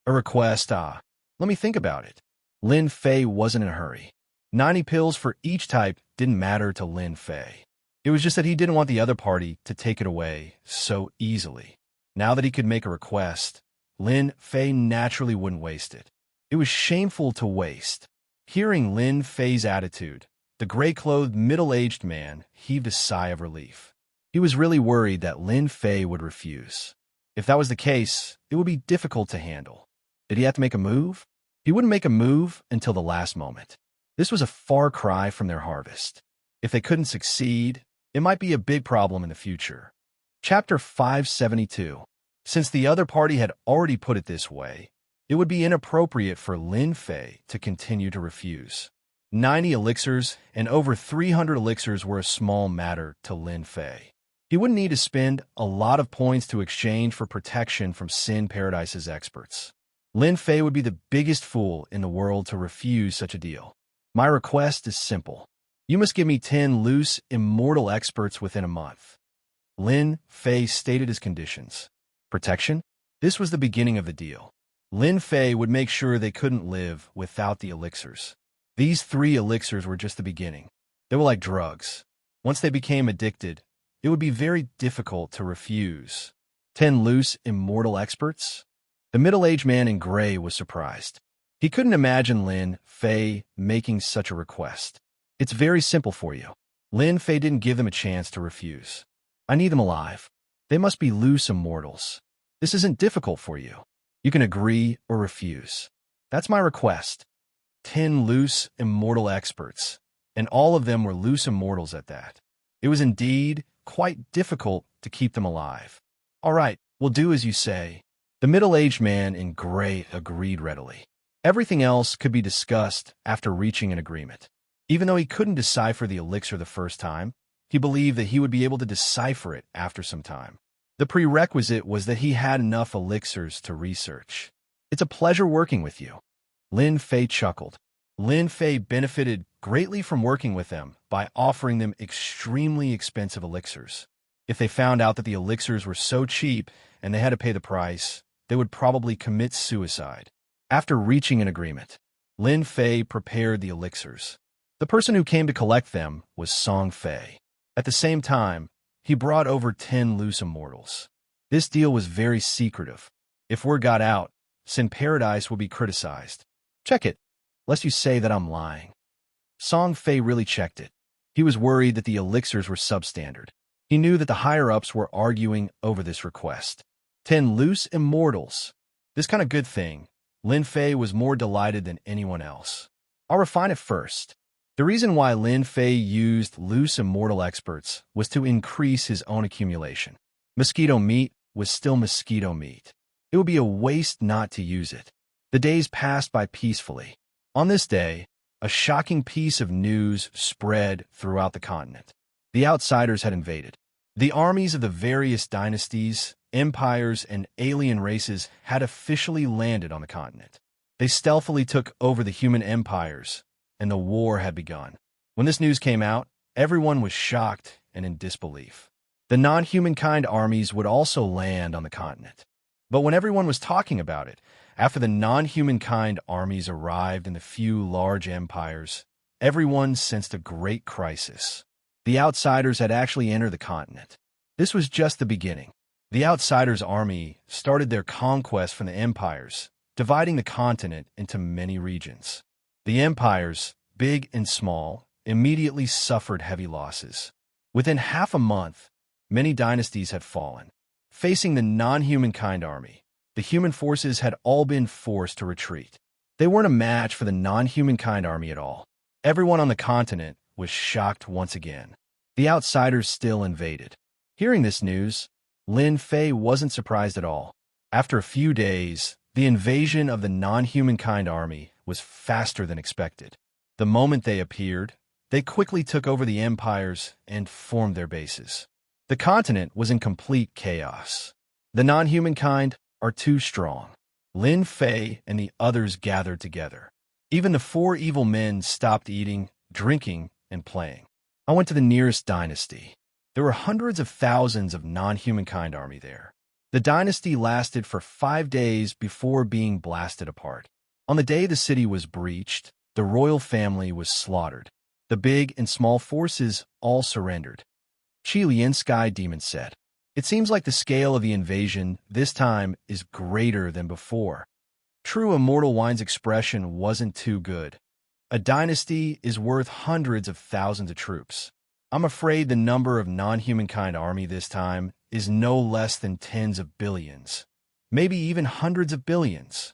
A request, let me think about it. Lin Fei wasn't in a hurry. 90 pills for each type didn't matter to Lin Fei. It was just that he didn't want the other party to take it away so easily. Now that he could make a request, Lin Fei naturally wouldn't waste it. It was shameful to waste. Hearing Lin Fei's attitude, the gray-clothed middle-aged man heaved a sigh of relief. He was really worried that Lin Fei would refuse. If that was the case, it would be difficult to handle. Did he have to make a move? He wouldn't make a move until the last moment. This was a far cry from their harvest. If they couldn't succeed, it might be a big problem in the future. Chapter 572. Since the other party had already put it this way, it would be inappropriate for Lin Fei to continue to refuse. 90 elixirs and over 300 elixirs were a small matter to Lin Fei. He wouldn't need to spend a lot of points to exchange for protection from Sin Paradise's experts. Lin Fei would be the biggest fool in the world to refuse such a deal. My request is simple. You must give me 10 loose, immortal experts within a month. Lin Fei stated his conditions. Protection? This was the beginning of the deal. Lin Fei would make sure they couldn't live without the elixirs. These 3 elixirs were just the beginning. They were like drugs. Once they became addicted, it would be very difficult to refuse. 10 loose, immortal experts? The middle-aged man in gray was surprised. He couldn't imagine Lin Fei making such a request. It's very simple for you. Lin Fei didn't give them a chance to refuse. I need them alive. They must be loose immortals. This isn't difficult for you. You can agree or refuse. That's my request. 10 loose immortal experts, and all of them were loose immortals at that. It was indeed quite difficult to keep them alive. All right, we'll do as you say. The middle-aged man in gray agreed readily. Everything else could be discussed after reaching an agreement. Even though he couldn't decipher the elixir the first time, he believed that he would be able to decipher it after some time. The prerequisite was that he had enough elixirs to research. It's a pleasure working with you. Lin Fei chuckled. Lin Fei benefited greatly from working with them by offering them extremely expensive elixirs. If they found out that the elixirs were so cheap and they had to pay the price, they would probably commit suicide. After reaching an agreement, Lin Fei prepared the elixirs. The person who came to collect them was Song Fei. At the same time, he brought over 10 loose immortals. This deal was very secretive. If word got out, Sin Paradise would be criticized. Check it, lest you say that I'm lying. Song Fei really checked it. He was worried that the elixirs were substandard. He knew that the higher-ups were arguing over this request. 10 loose immortals. This kind of good thing, Lin Fei was more delighted than anyone else. I'll refine it first. The reason why Lin Fei used loose immortal experts was to increase his own accumulation. Mosquito meat was still mosquito meat. It would be a waste not to use it. The days passed by peacefully. On this day, a shocking piece of news spread throughout the continent. The outsiders had invaded. The armies of the various dynasties, empires, and alien races had officially landed on the continent. They stealthily took over the human empires, and the war had begun. When this news came out, everyone was shocked and in disbelief. The non-humankind armies would also land on the continent. But when everyone was talking about it, after the non-humankind armies arrived in the few large empires, everyone sensed a great crisis. The outsiders had actually entered the continent. This was just the beginning. The outsiders' army started their conquest from the empires, dividing the continent into many regions. The empires, big and small, immediately suffered heavy losses. Within half a month, many dynasties had fallen. Facing the non-humankind army, the human forces had all been forced to retreat. They weren't a match for the non-humankind army at all. Everyone on the continent was shocked once again. The outsiders still invaded. Hearing this news, Lin Fei wasn't surprised at all. After a few days, the invasion of the non-humankind army was faster than expected. The moment they appeared, they quickly took over the empires and formed their bases. The continent was in complete chaos. The non-humankind are too strong. Lin Fei and the others gathered together. Even the 4 evil men stopped eating, drinking, and playing. I went to the nearest dynasty. There were hundreds of thousands of non-humankind army there. The dynasty lasted for 5 days before being blasted apart. On the day the city was breached, the royal family was slaughtered. The big and small forces all surrendered. Xianxia demon said, "It seems like the scale of the invasion this time is greater than before." True Immortal Wine's expression wasn't too good. A dynasty is worth hundreds of thousands of troops. I'm afraid the number of non-humankind army this time is no less than tens of billions, maybe even hundreds of billions.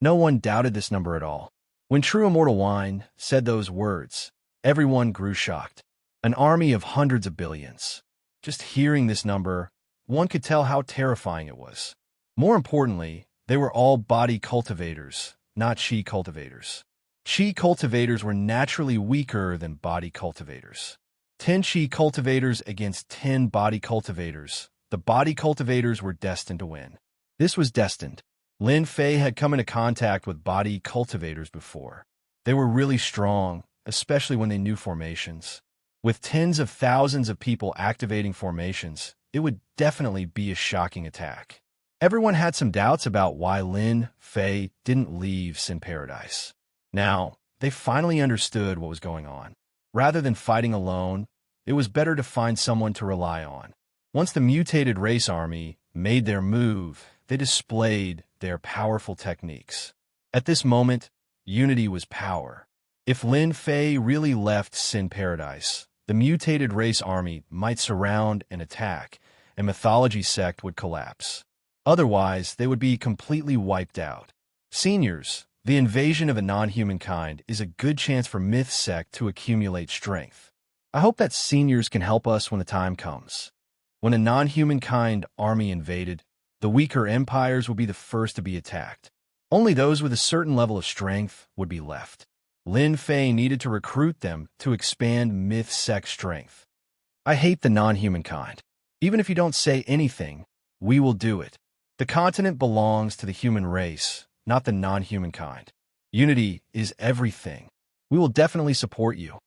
No one doubted this number at all. When True Immortal Wine said those words, everyone grew shocked. An army of hundreds of billions. Just hearing this number, one could tell how terrifying it was. More importantly, they were all body cultivators, not chi cultivators. Chi cultivators were naturally weaker than body cultivators. 10 chi cultivators against 10 body cultivators. The body cultivators were destined to win. This was destined. Lin Fei had come into contact with body cultivators before. They were really strong, especially when they knew formations. With tens of thousands of people activating formations, it would definitely be a shocking attack. Everyone had some doubts about why Lin Fei didn't leave Sin Paradise. Now, they finally understood what was going on. Rather than fighting alone, it was better to find someone to rely on. Once the mutated race army made their move, they displayed their powerful techniques. At this moment, unity was power. If Lin Fei really left Sin Paradise, the mutated race army might surround and attack, and Mythology Sect would collapse. Otherwise, they would be completely wiped out. Seniors, the invasion of a non-humankind is a good chance for Myth Sect to accumulate strength. I hope that seniors can help us when the time comes. When a non-humankind army invaded, the weaker empires would be the first to be attacked. Only those with a certain level of strength would be left. Lin Fei needed to recruit them to expand Myth Sect's strength. I hate the non-humankind. Even if you don't say anything, We will do it. The continent belongs to the human race, not the non-human kind. Unity is everything. We will definitely support you.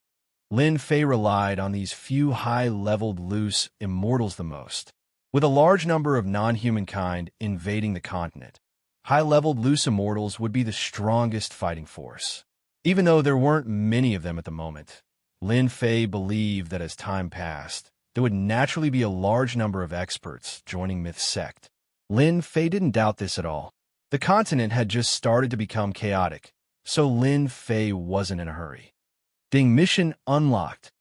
Lin Fei relied on these few high-leveled loose immortals the most. With a large number of non-human kind invading the continent, high-leveled loose immortals would be the strongest fighting force. Even though there weren't many of them at the moment, Lin Fei believed that as time passed, there would naturally be a large number of experts joining Myth's sect. Lin Fei didn't doubt this at all. The continent had just started to become chaotic, so Lin Fei wasn't in a hurry. Ding, mission unlocked.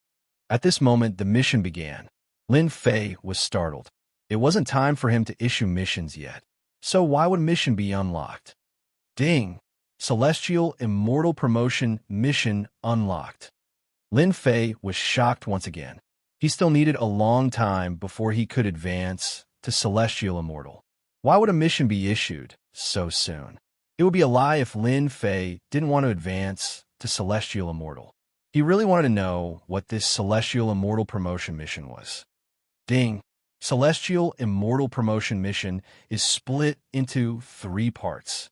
At this moment, the mission began. Lin Fei was startled. It wasn't time for him to issue missions yet, so why would mission be unlocked? Ding! Celestial Immortal Promotion Mission unlocked. Lin Fei was shocked once again. He still needed a long time before he could advance to Celestial Immortal. Why would a mission be issued so soon? It would be a lie if Lin Fei didn't want to advance to Celestial Immortal. He really wanted to know what this Celestial Immortal Promotion mission was. Ding! Celestial Immortal Promotion mission is split into 3 parts.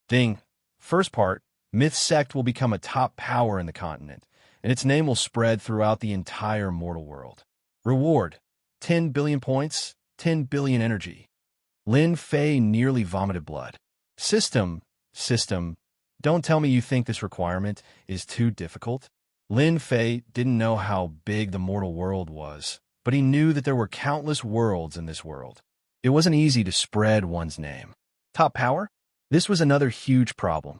Ding! First part, Myth Sect will become a top power in the continent, and its name will spread throughout the entire mortal world. Reward, 10 billion points, 10 billion energy. Lin Fei nearly vomited blood. System, don't tell me you think this requirement is too difficult. Lin Fei didn't know how big the mortal world was, but he knew that there were countless worlds in this world. It wasn't easy to spread one's name. Top power? This was another huge problem.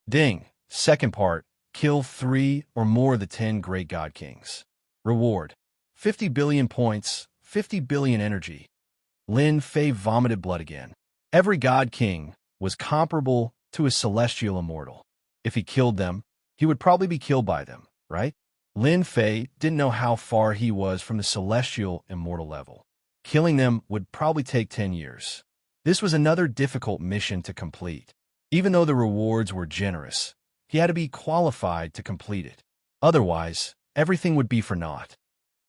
Ding! Second part, kill 3 or more of the 10 great god kings. Reward, 50 billion points, 50 billion energy. Lin Fei vomited blood again. Every god king was comparable to a celestial immortal. If he killed them, he would probably be killed by them, right? Lin Fei didn't know how far he was from the celestial immortal level. Killing them would probably take 10 years. This was another difficult mission to complete. Even though the rewards were generous, he had to be qualified to complete it. Otherwise, everything would be for naught.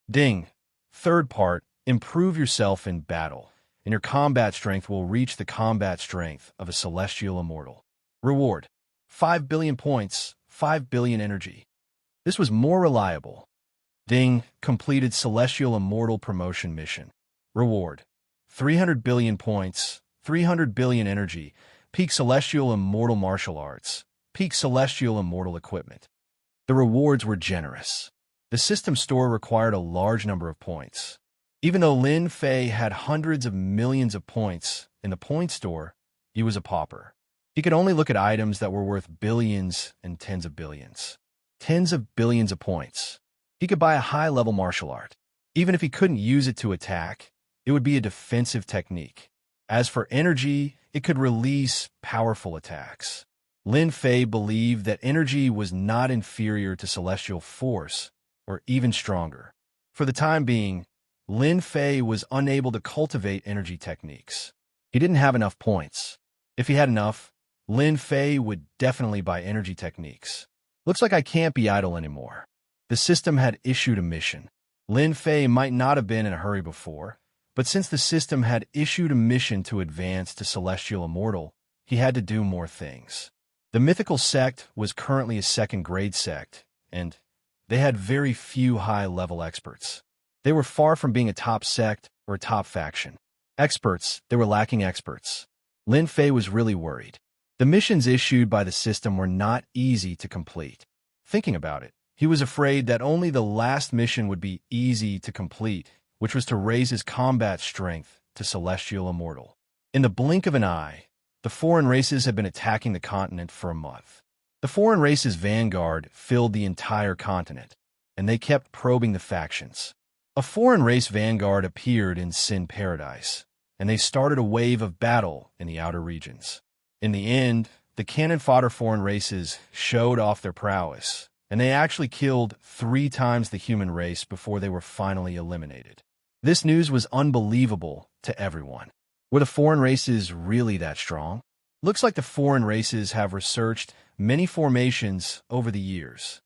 Ding! Third part, improve yourself in battle, and your combat strength will reach the combat strength of a celestial immortal. Reward, 5 billion points, 5 billion energy. This was more reliable. Ding! Completed Celestial Immortal Promotion Mission. Reward, 300 billion points, 300 billion energy, peak Celestial Immortal Martial Arts, peak Celestial Immortal Equipment. The rewards were generous. The system store required a large number of points. Even though Lin Fei had hundreds of millions of points in the point store, he was a pauper. He could only look at items that were worth billions and tens of billions. Tens of billions of points. He could buy a high-level martial art. Even if he couldn't use it to attack, it would be a defensive technique. As for energy, it could release powerful attacks. Lin Fei believed that energy was not inferior to celestial force, or even stronger. For the time being, Lin Fei was unable to cultivate energy techniques. He didn't have enough points. If he had enough, Lin Fei would definitely buy energy techniques. Looks like I can't be idle anymore. The system had issued a mission. Lin Fei might not have been in a hurry before, but since the system had issued a mission to advance to Celestial Immortal, he had to do more things. The mythical sect was currently a second-grade sect, and they had very few high-level experts. They were far from being a top sect or a top faction. Experts, they were lacking experts. Lin Fei was really worried. The missions issued by the system were not easy to complete. Thinking about it, he was afraid that only the last mission would be easy to complete, which was to raise his combat strength to Celestial Immortal. In the blink of an eye, the foreign races had been attacking the continent for a month. The foreign races' vanguard filled the entire continent, and they kept probing the factions. A foreign race vanguard appeared in Sin Paradise, and they started a wave of battle in the outer regions. In the end, the cannon fodder foreign races showed off their prowess, and they actually killed 3 times the human race before they were finally eliminated. This news was unbelievable to everyone. Were the foreign races really that strong? Looks like the foreign races have researched many formations over the years.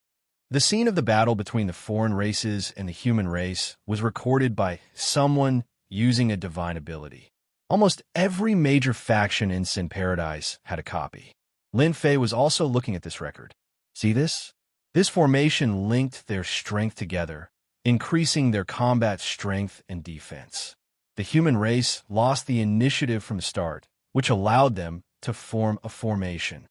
The scene of the battle between the foreign races and the human race was recorded by someone using a divine ability. Almost every major faction in Sin Paradise had a copy. Lin Fei was also looking at this record. See this? This formation linked their strength together, increasing their combat strength and defense. The human race lost the initiative from the start, which allowed them to form a formation.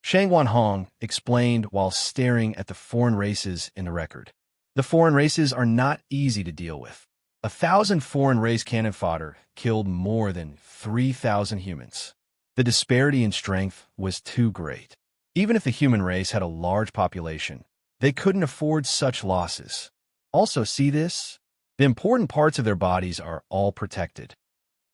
Shang Wanhong explained while staring at the foreign races in the record. The foreign races are not easy to deal with. 1,000 foreign race cannon fodder killed more than 3,000 humans. The disparity in strength was too great. Even if the human race had a large population, they couldn't afford such losses. Also, see this? The important parts of their bodies are all protected.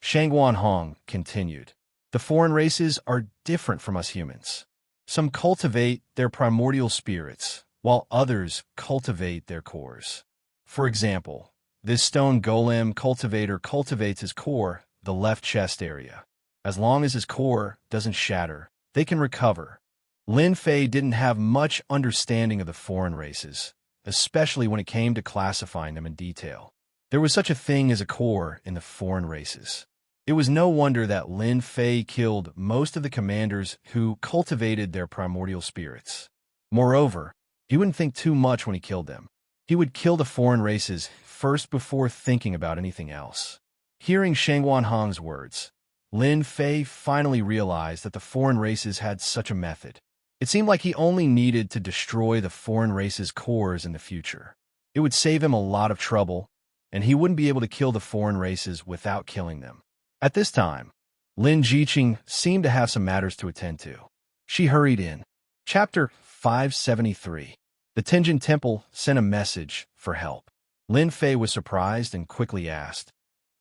Shang Wanhong continued. The foreign races are different from us humans. Some cultivate their primordial spirits, while others cultivate their cores. For example, this stone golem cultivator cultivates his core, the left chest area. As long as his core doesn't shatter, they can recover. Lin Fei didn't have much understanding of the foreign races, especially when it came to classifying them in detail. There was such a thing as a core in the foreign races. It was no wonder that Lin Fei killed most of the commanders who cultivated their primordial spirits. Moreover, he wouldn't think too much when he killed them. He would kill the foreign races first before thinking about anything else. Hearing Shang Wanhong's words, Lin Fei finally realized that the foreign races had such a method. It seemed like he only needed to destroy the foreign races' cores in the future. It would save him a lot of trouble, and he wouldn't be able to kill the foreign races without killing them. At this time, Lin Jiqing seemed to have some matters to attend to. She hurried in. Chapter 573. The Tianjin Temple sent a message for help. Lin Fei was surprised and quickly asked,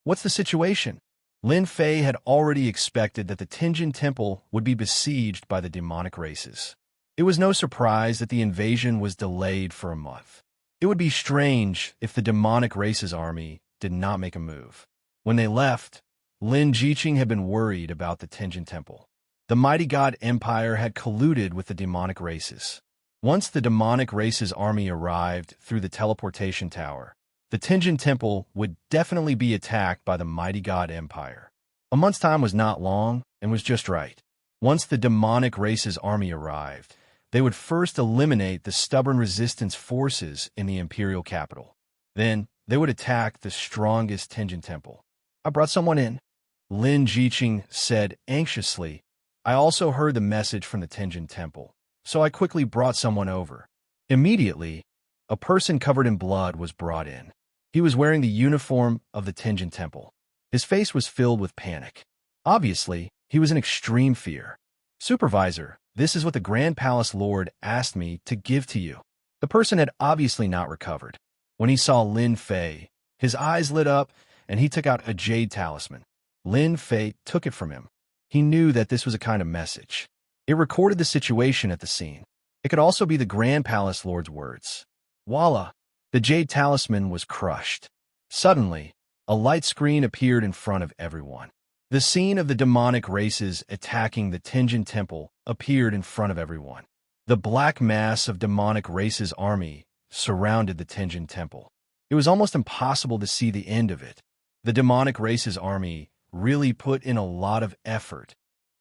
"What's the situation?" Lin Fei had already expected that the Tianjin Temple would be besieged by the demonic races. It was no surprise that the invasion was delayed for a month. It would be strange if the demonic races army did not make a move. When they left, Lin Jiqing had been worried about the Tianjin Temple. The mighty god empire had colluded with the demonic races. Once the demonic races army arrived through the teleportation tower, the Tianjin Temple would definitely be attacked by the mighty god empire. A month's time was not long and was just right. Once the demonic races army arrived, they would first eliminate the stubborn resistance forces in the imperial capital. Then, they would attack the strongest Tianjin Temple. "I brought someone in," Lin Jiqing said anxiously. "I also heard the message from the Tianjin Temple, so I quickly brought someone over." Immediately, a person covered in blood was brought in. He was wearing the uniform of the Tianjin Temple. His face was filled with panic. Obviously, he was in extreme fear. "Supervisor, this is what the Grand Palace Lord asked me to give to you." The person had obviously not recovered. When he saw Lin Fei, his eyes lit up and he took out a jade talisman. Lin Fei took it from him. He knew that this was a kind of message. It recorded the situation at the scene. It could also be the Grand Palace Lord's words. Voila! The jade talisman was crushed. Suddenly, a light screen appeared in front of everyone. The scene of the demonic races attacking the Tianjin Temple appeared in front of everyone. The black mass of demonic races' army surrounded the Tianjin Temple. It was almost impossible to see the end of it. The demonic races' army really put in a lot of effort.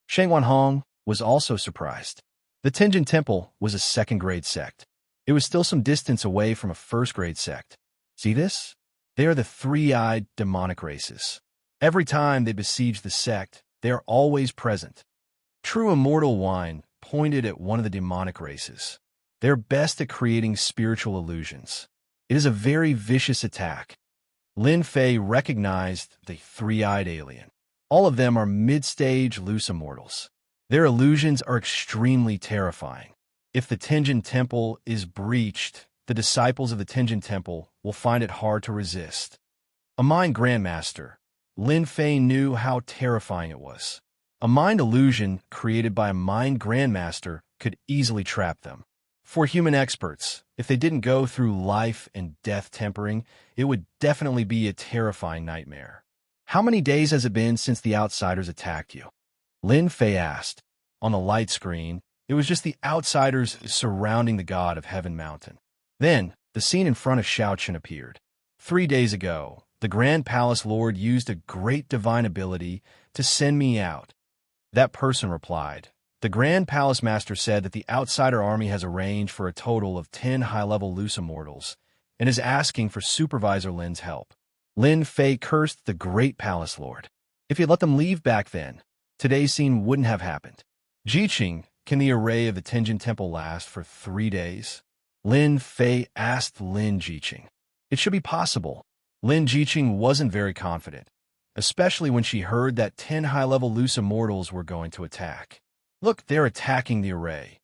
Shang Wanhong was also surprised. The Tianjin Temple was a second-grade sect. It was still some distance away from a first-grade sect. See this? They are the three-eyed demonic races. Every time they besiege the sect, they are always present. True Immortal Wine pointed at one of the demonic races. They're best at creating spiritual illusions. It is a very vicious attack. Lin Fei recognized the three-eyed alien. All of them are mid-stage loose immortals. Their illusions are extremely terrifying. If the Tianjin Temple is breached, the disciples of the Tianjin Temple will find it hard to resist. A mind grandmaster, Lin Fei knew how terrifying it was. A mind illusion created by a mind grandmaster could easily trap them. For human experts, if they didn't go through life and death tempering, it would definitely be a terrifying nightmare. "How many days has it been since the outsiders attacked you?" Lin Fei asked. On the light screen, it was just the outsiders surrounding the god of Heaven Mountain. Then, the scene in front of Xiaochen appeared. 3 days ago, The Grand Palace Lord used a great divine ability to send me out. That person replied. The Grand Palace Master said that the Outsider Army has arranged for a total of 10 high-level loose immortals and is asking for Supervisor Lin's help. Lin Fei cursed the Great Palace Lord. If he had let them leave back then, today's scene wouldn't have happened. Jiqing, can the array of the Tenjin Temple last for 3 days? Lin Fei asked Lin Jiqing. It should be possible. Lin Jiqing wasn't very confident, especially when she heard that 10 high-level loose immortals were going to attack. Look, they're attacking the array.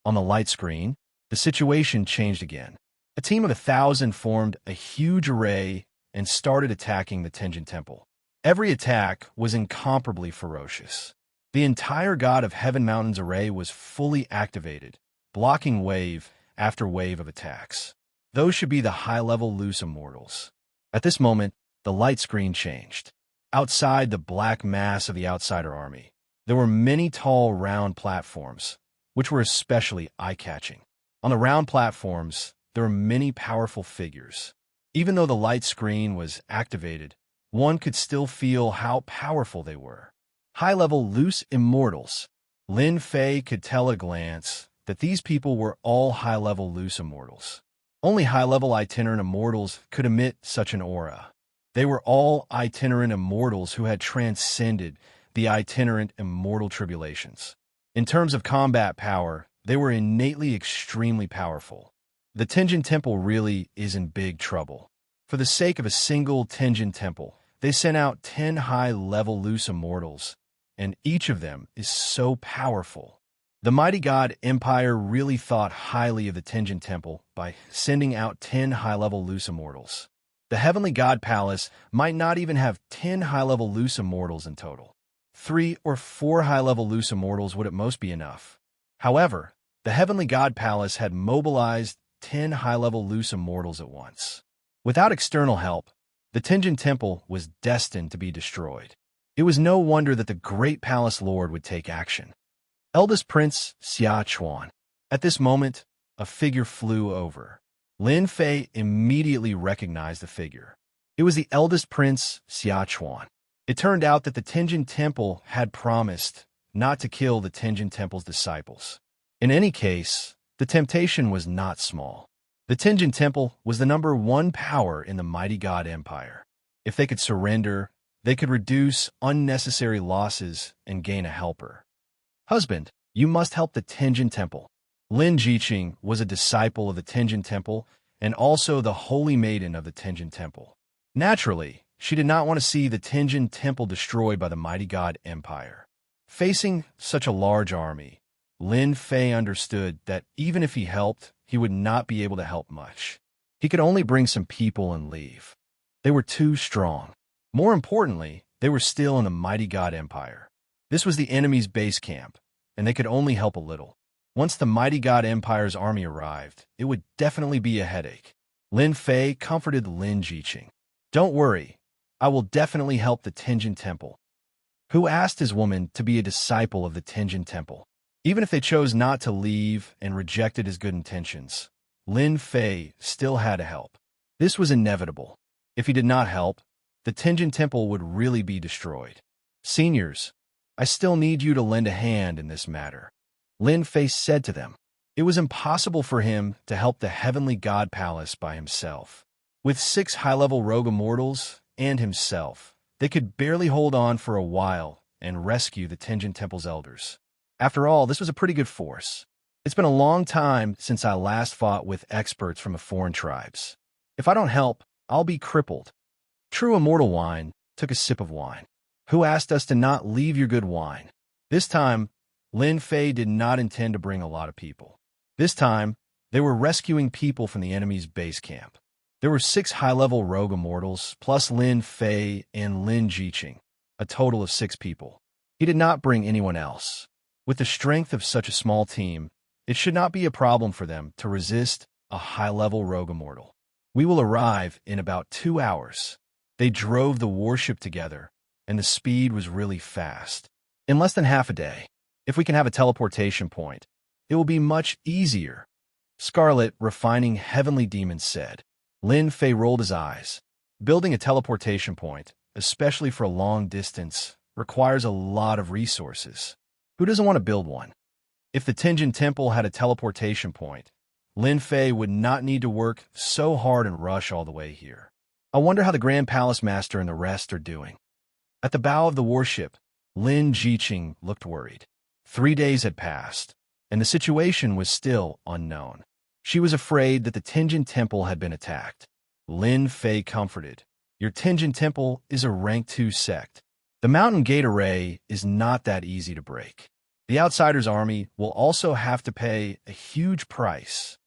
On the light screen, the situation changed again. A team of 1,000 formed a huge array and started attacking the Tenjin Temple. Every attack was incomparably ferocious. The entire God of Heaven Mountains array was fully activated, blocking wave after wave of attacks. Those should be the high-level loose immortals. At this moment, the light screen changed. Outside the black mass of the Outsider Army, there were many tall, round platforms, which were especially eye-catching. On the round platforms, there were many powerful figures. Even though the light screen was activated, one could still feel how powerful they were. High-level loose immortals. Lin Fei could tell at a glance that these people were all high-level loose immortals. Only high-level itinerant immortals could emit such an aura. They were all itinerant immortals who had transcended the itinerant immortal tribulations. In terms of combat power, they were innately extremely powerful. The Tenjin Temple really is in big trouble. For the sake of a single Tenjin Temple, they sent out 10 high-level loose immortals, and each of them is so powerful. The mighty god Empire really thought highly of the Tenjin Temple by sending out 10 high-level loose immortals. The Heavenly God Palace might not even have 10 high-level loose immortals in total. 3 or 4 high-level loose immortals would at most be enough. However, the Heavenly God Palace had mobilized 10 high-level loose immortals at once. Without external help, the Tenjin Temple was destined to be destroyed. It was no wonder that the Great Palace Lord would take action. Eldest Prince Xianxia. At this moment, a figure flew over. Lin Fei immediately recognized the figure. It was the eldest Prince Xianxia. It turned out that the Tenjin Temple had promised not to kill the Tenjin Temple's disciples. In any case, the temptation was not small. The Tenjin Temple was the #1 power in the mighty God Empire. If they could surrender, they could reduce unnecessary losses and gain a helper. Husband, you must help the Tenjin Temple. Lin Jiqing was a disciple of the Tenjin Temple and also the holy maiden of the Tenjin Temple. Naturally, she did not want to see the Tenjin Temple destroyed by the mighty God Empire. Facing such a large army, Lin Fei understood that even if he helped, he would not be able to help much. He could only bring some people and leave. They were too strong. More importantly, they were still in the mighty God Empire. This was the enemy's base camp, and they could only help a little. Once the mighty God Empire's army arrived, it would definitely be a headache. Lin Fei comforted Lin Jiqing. Don't worry, I will definitely help the Tenjin Temple. Who asked his woman to be a disciple of the Tenjin Temple? Even if they chose not to leave and rejected his good intentions, Lin Fei still had to help. This was inevitable. If he did not help, the Tenjin Temple would really be destroyed. Seniors, I still need you to lend a hand in this matter. Lin Fei said to them. It was impossible for him to help the Heavenly God Palace by himself. With 6 high-level rogue immortals and himself, they could barely hold on for a while and rescue the Tenjin Temple's elders. After all, this was a pretty good force. It's been a long time since I last fought with experts from the foreign tribes. If I don't help, I'll be crippled. True Immortal Wine took a sip of wine. Who asked us to not leave your good wine? This time, Lin Fei did not intend to bring a lot of people. This time, they were rescuing people from the enemy's base camp. There were 6 high-level rogue immortals, plus Lin Fei and Lin Jiqing, a total of 6 people. He did not bring anyone else. With the strength of such a small team, it should not be a problem for them to resist a high-level rogue immortal. We will arrive in about 2 hours. They drove the warship together, and the speed was really fast. In less than half a day, if we can have a teleportation point, it will be much easier. Scarlet, refining heavenly demons said. Lin Fei rolled his eyes. Building a teleportation point, especially for a long distance, requires a lot of resources. Who doesn't want to build one? If the Tianjin Temple had a teleportation point, Lin Fei would not need to work so hard and rush all the way here. I wonder how the Grand Palace Master and the rest are doing. At the bow of the warship, Lin Jiqing looked worried. 3 days had passed, and the situation was still unknown. She was afraid that the Tianjin Temple had been attacked. Lin Fei comforted. Your Tianjin Temple is a rank 2 sect. The Mountain Gate Array is not that easy to break. The Outsiders' army will also have to pay a huge price.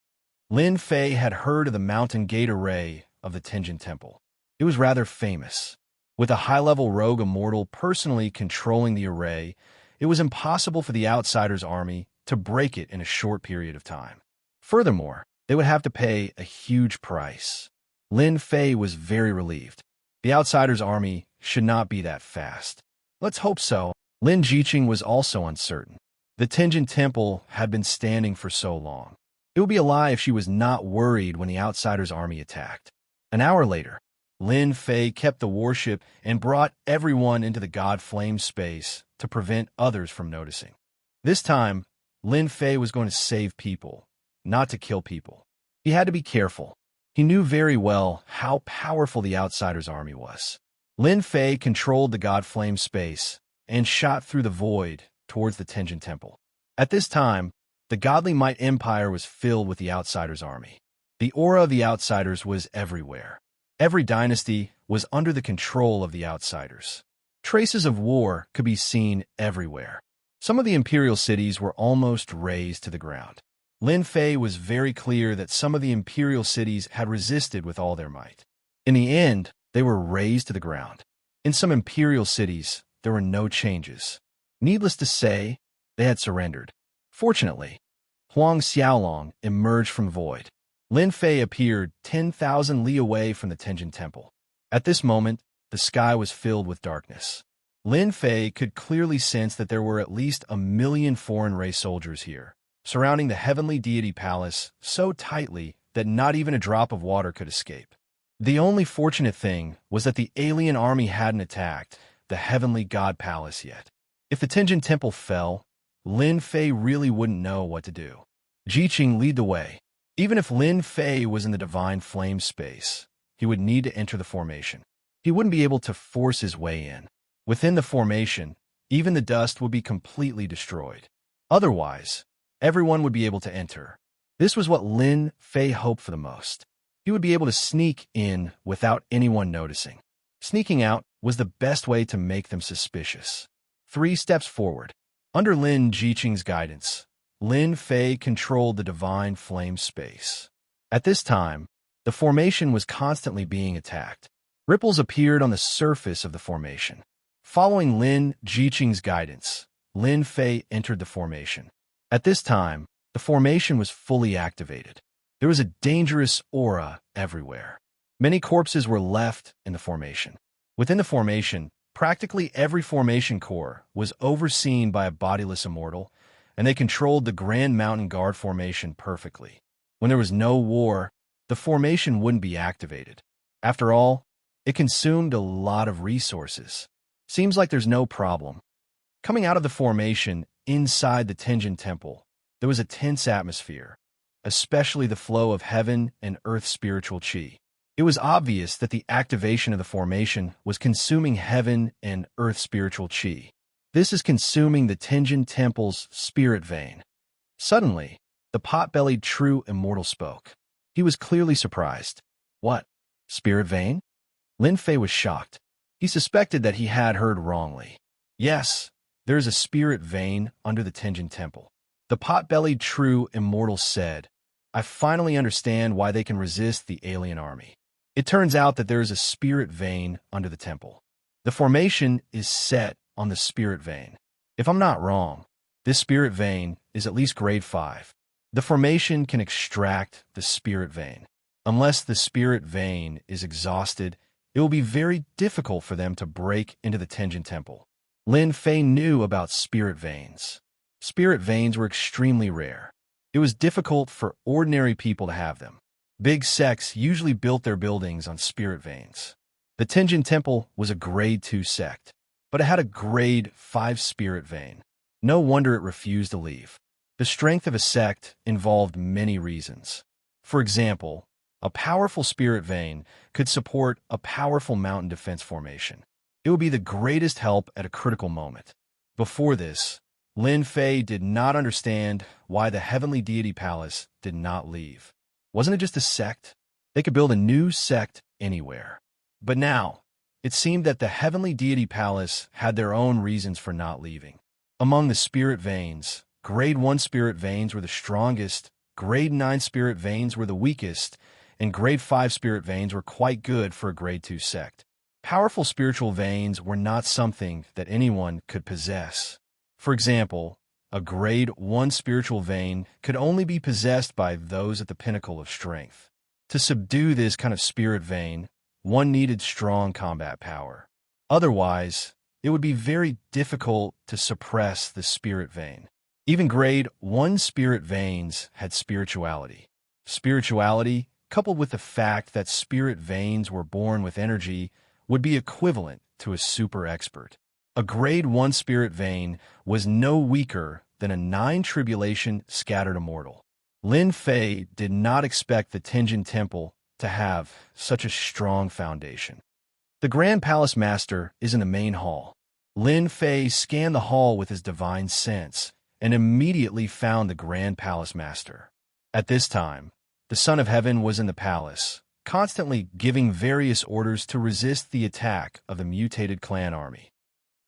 Lin Fei had heard of the Mountain Gate Array of the Tianjin Temple. It was rather famous. With a high-level rogue immortal personally controlling the array, it was impossible for the Outsiders' army to break it in a short period of time. Furthermore, they would have to pay a huge price. Lin Fei was very relieved. The Outsiders' army should not be that fast. Let's hope so. Lin Jiqing was also uncertain. The Tianjin Temple had been standing for so long. It would be a lie if she was not worried when the Outsiders' army attacked. An hour later, Lin Fei kept the warship and brought everyone into the God Flame space to prevent others from noticing. This time, Lin Fei was going to save people, not to kill people. He had to be careful. He knew very well how powerful the Outsiders' army was. Lin Fei controlled the God Flame space and shot through the void towards the Tianjin Temple. At this time, the Godly Might Empire was filled with the Outsiders' army. The aura of the Outsiders was everywhere. Every dynasty was under the control of the Outsiders. Traces of war could be seen everywhere. Some of the imperial cities were almost razed to the ground. Lin Fei was very clear that some of the imperial cities had resisted with all their might. In the end, they were razed to the ground. In some imperial cities, there were no changes. Needless to say, they had surrendered. Fortunately, Huang Xiaolong emerged from void. Lin Fei appeared 10,000 li away from the Tianjin Temple. At this moment, the sky was filled with darkness. Lin Fei could clearly sense that there were at least 1 million foreign race soldiers here, surrounding the heavenly deity palace so tightly that not even a drop of water could escape. The only fortunate thing was that the alien army hadn't attacked the heavenly god palace yet. If the Tianjin Temple fell, Lin Fei really wouldn't know what to do. Jiqing lead the way. Even if Lin Fei was in the divine flame space, he would need to enter the formation. He wouldn't be able to force his way in. Within the formation, even the dust would be completely destroyed. Otherwise, everyone would be able to enter. This was what Lin Fei hoped for the most. He would be able to sneak in without anyone noticing. Sneaking out was the best way to make them suspicious. 3 steps forward. Under Lin Jiqing's guidance, Lin Fei controlled the divine flame space. At this time, the formation was constantly being attacked. Ripples appeared on the surface of the formation. Following Lin Jiqing's guidance, Lin Fei entered the formation. At this time, the formation was fully activated. There was a dangerous aura everywhere. Many corpses were left in the formation. Within the formation, practically every formation core was overseen by a bodiless immortal, and they controlled the Grand Mountain Guard formation perfectly. When there was no war, the formation wouldn't be activated. After all, it consumed a lot of resources. Seems like there's no problem. Coming out of the formation inside the Tianjin Temple, there was a tense atmosphere, especially the flow of heaven and earth spiritual qi. It was obvious that the activation of the formation was consuming heaven and earth spiritual qi. This is consuming the Tianjin Temple's spirit vein. Suddenly, the pot-bellied true immortal spoke. He was clearly surprised. What? Spirit vein? Lin Fei was shocked. He suspected that he had heard wrongly. Yes, there is a spirit vein under the Tianjin Temple. The pot-bellied true immortal said, I finally understand why they can resist the alien army. It turns out that there is a spirit vein under the temple. The formation is set on the spirit vein. If I'm not wrong, this spirit vein is at least grade 5. The formation can extract the spirit vein. Unless the spirit vein is exhausted, it will be very difficult for them to break into the Tianjin Temple. Lin Fei knew about spirit veins. Spirit veins were extremely rare. It was difficult for ordinary people to have them. Big sects usually built their buildings on spirit veins. The Tenjin Temple was a grade 2 sect, but it had a grade 5 spirit vein. No wonder it refused to leave. The strength of a sect involved many reasons. For example, a powerful spirit vein could support a powerful mountain defense formation. It would be the greatest help at a critical moment. Before this, Lin Fei did not understand why the Heavenly Deity Palace did not leave. Wasn't it just a sect? They could build a new sect anywhere. But now, it seemed that the Heavenly Deity Palace had their own reasons for not leaving. Among the spirit veins, grade 1 spirit veins were the strongest, grade 9 spirit veins were the weakest, and grade 5 spirit veins were quite good for a grade 2 sect. Powerful spiritual veins were not something that anyone could possess. For example, a grade 1 spiritual vein could only be possessed by those at the pinnacle of strength. To subdue this kind of spirit vein, one needed strong combat power. Otherwise, it would be very difficult to suppress the spirit vein. Even grade 1 spirit veins had spirituality. Spirituality, coupled with the fact that spirit veins were born with energy, would be equivalent to a super expert. A grade 1 spirit vein was no weaker than a 9 tribulation scattered immortal. Lin Fei did not expect the Tenjin Temple to have such a strong foundation. The Grand Palace Master is in the main hall. Lin Fei scanned the hall with his divine sense and immediately found the Grand Palace Master. At this time, the Son of Heaven was in the palace, constantly giving various orders to resist the attack of the mutated clan army.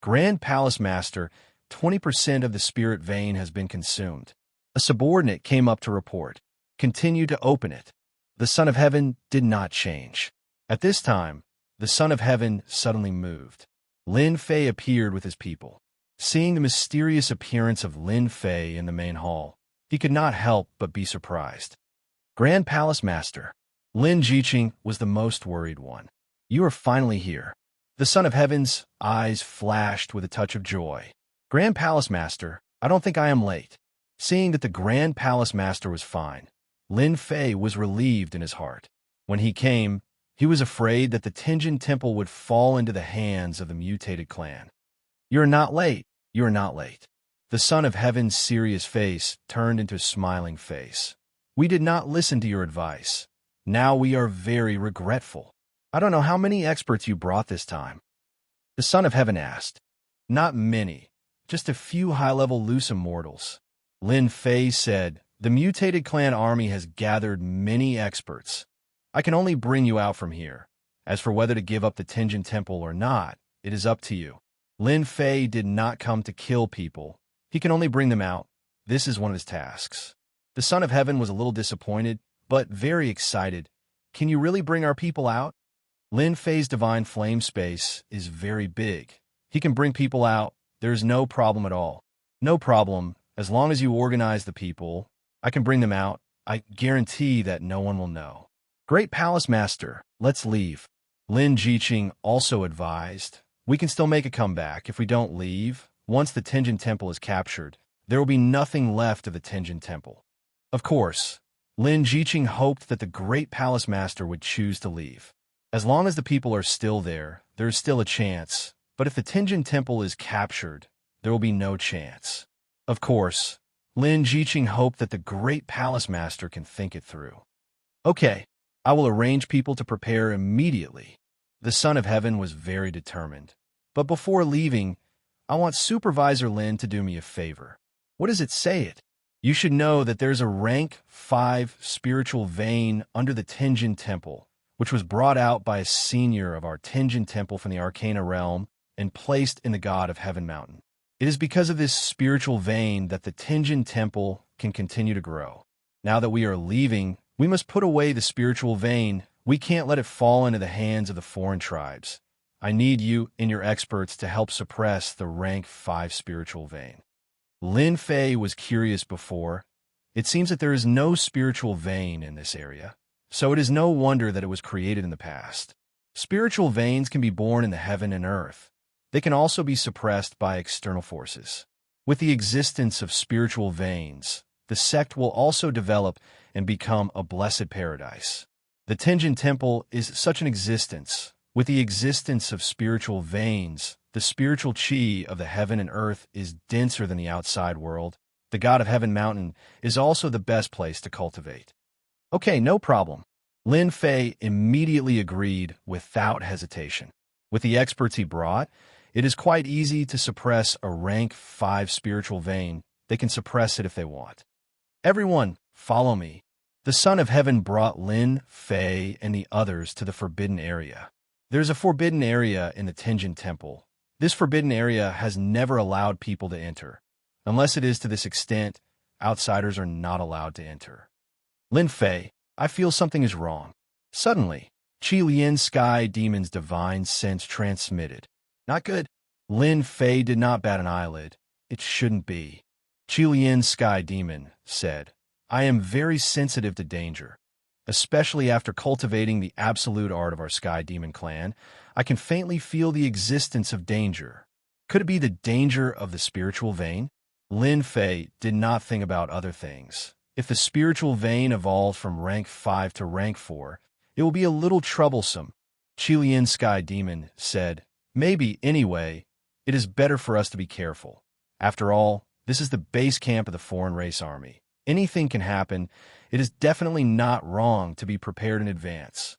Grand Palace Master, 20% of the spirit vein has been consumed. A subordinate came up to report. Continue to open it. The Son of Heaven did not change. At this time, the Son of Heaven suddenly moved. Lin Fei appeared with his people. Seeing the mysterious appearance of Lin Fei in the main hall, he could not help but be surprised. Grand Palace Master, Lin Jiqing was the most worried one. You are finally here. The Son of Heaven's eyes flashed with a touch of joy. Grand Palace Master, I don't think I am late. Seeing that the Grand Palace Master was fine, Lin Fei was relieved in his heart. When he came, he was afraid that the Tenjin Temple would fall into the hands of the mutated clan. You are not late. You are not late. The Son of Heaven's serious face turned into a smiling face. We did not listen to your advice. Now we are very regretful. I don't know how many experts you brought this time. The Son of Heaven asked. Not many, just a few high-level loose immortals. Lin Fei said, the mutated clan army has gathered many experts. I can only bring you out from here. As for whether to give up the Tenjin Temple or not, it is up to you. Lin Fei did not come to kill people. He can only bring them out. This is one of his tasks. The Son of Heaven was a little disappointed, but very excited. Can you really bring our people out? Lin Fei's divine flame space is very big. He can bring people out. There is no problem at all. No problem. As long as you organize the people, I can bring them out. I guarantee that no one will know. Great Palace Master, let's leave. Lin Jiqing also advised, we can still make a comeback if we don't leave. Once the Tenjin Temple is captured, there will be nothing left of the Tenjin Temple. Of course, Lin Jiqing hoped that the Great Palace Master would choose to leave. As long as the people are still there, there is still a chance. But if the Tenjin Temple is captured, there will be no chance. Of course, Lin Jiqing hoped that the Great Palace Master can think it through. Okay, I will arrange people to prepare immediately. The Son of Heaven was very determined. But before leaving, I want Supervisor Lin to do me a favor. What does it say it? You should know that there's a rank 5 spiritual vein under the Tenjin Temple, which was brought out by a senior of our Tenjin Temple from the Arcana realm and placed in the God of Heaven Mountain. It is because of this spiritual vein that the Tenjin Temple can continue to grow. Now that we are leaving, we must put away the spiritual vein. We can't let it fall into the hands of the foreign tribes. I need you and your experts to help suppress the rank 5 spiritual vein. Lin Fei was curious before. It seems that there is no spiritual vein in this area, so it is no wonder that it was created in the past. Spiritual veins can be born in the heaven and earth. They can also be suppressed by external forces. With the existence of spiritual veins, the sect will also develop and become a blessed paradise. The Tenjin Temple is such an existence. With the existence of spiritual veins, the spiritual chi of the heaven and earth is denser than the outside world. The god of Heaven Mountain is also the best place to cultivate. Okay, no problem. Lin Fei immediately agreed without hesitation. With the experts he brought, it is quite easy to suppress a rank 5 spiritual vein. They can suppress it if they want. Everyone, follow me. The Son of Heaven brought Lin Fei and the others to the forbidden area. There's a forbidden area in the Tianjin Temple. This forbidden area has never allowed people to enter. Unless it is to this extent, outsiders are not allowed to enter. Lin Fei, I feel something is wrong. Suddenly, Qi Lian's sky demon's divine sense transmitted. Not good. Lin Fei did not bat an eyelid. It shouldn't be. Qi Lian's sky demon said, I am very sensitive to danger. Especially after cultivating the absolute art of our sky demon clan, I can faintly feel the existence of danger. Could it be the danger of the spiritual vein? Lin Fei did not think about other things. If the spiritual vein evolved from rank 5 to rank 4, it will be a little troublesome. Qi Lian's sky demon said, maybe, anyway, it is better for us to be careful. After all, this is the base camp of the foreign race army. Anything can happen. It is definitely not wrong to be prepared in advance.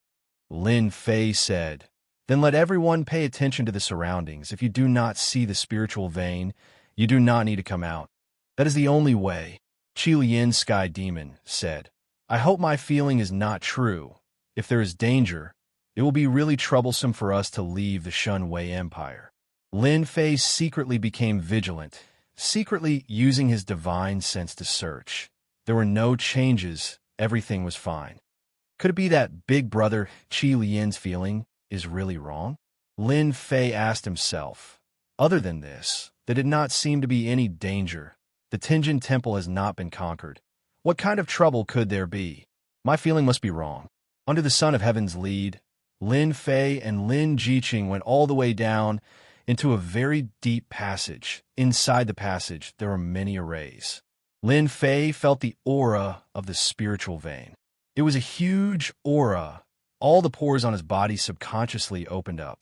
Lin Fei said, then let everyone pay attention to the surroundings. If you do not see the spiritual vein, you do not need to come out. That is the only way. Qi Lian's sky demon said, I hope my feeling is not true. If there is danger, it will be really troublesome for us to leave the Shun Wei Empire. Lin Fei secretly became vigilant, secretly using his divine sense to search. There were no changes. Everything was fine. Could it be that Big Brother Qi Lian's feeling is really wrong? Lin Fei asked himself. Other than this, there did not seem to be any danger. The Tianjin Temple has not been conquered. What kind of trouble could there be? My feeling must be wrong. Under the Son of Heaven's lead, Lin Fei and Lin Jiqing went all the way down into a very deep passage. Inside the passage, there were many arrays. Lin Fei felt the aura of the spiritual vein. It was a huge aura. All the pores on his body subconsciously opened up.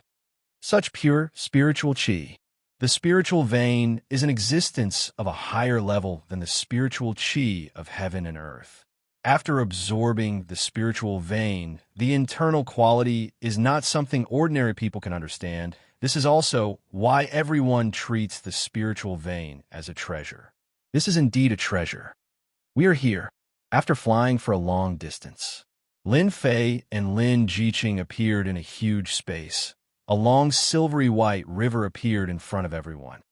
Such pure spiritual qi. The spiritual vein is an existence of a higher level than the spiritual qi of heaven and earth. After absorbing the spiritual vein, the internal quality is not something ordinary people can understand. This is also why everyone treats the spiritual vein as a treasure. This is indeed a treasure. We are here. After flying for a long distance, Lin Fei and Lin Jiqing appeared in a huge space. A long silvery white river appeared in front of everyone.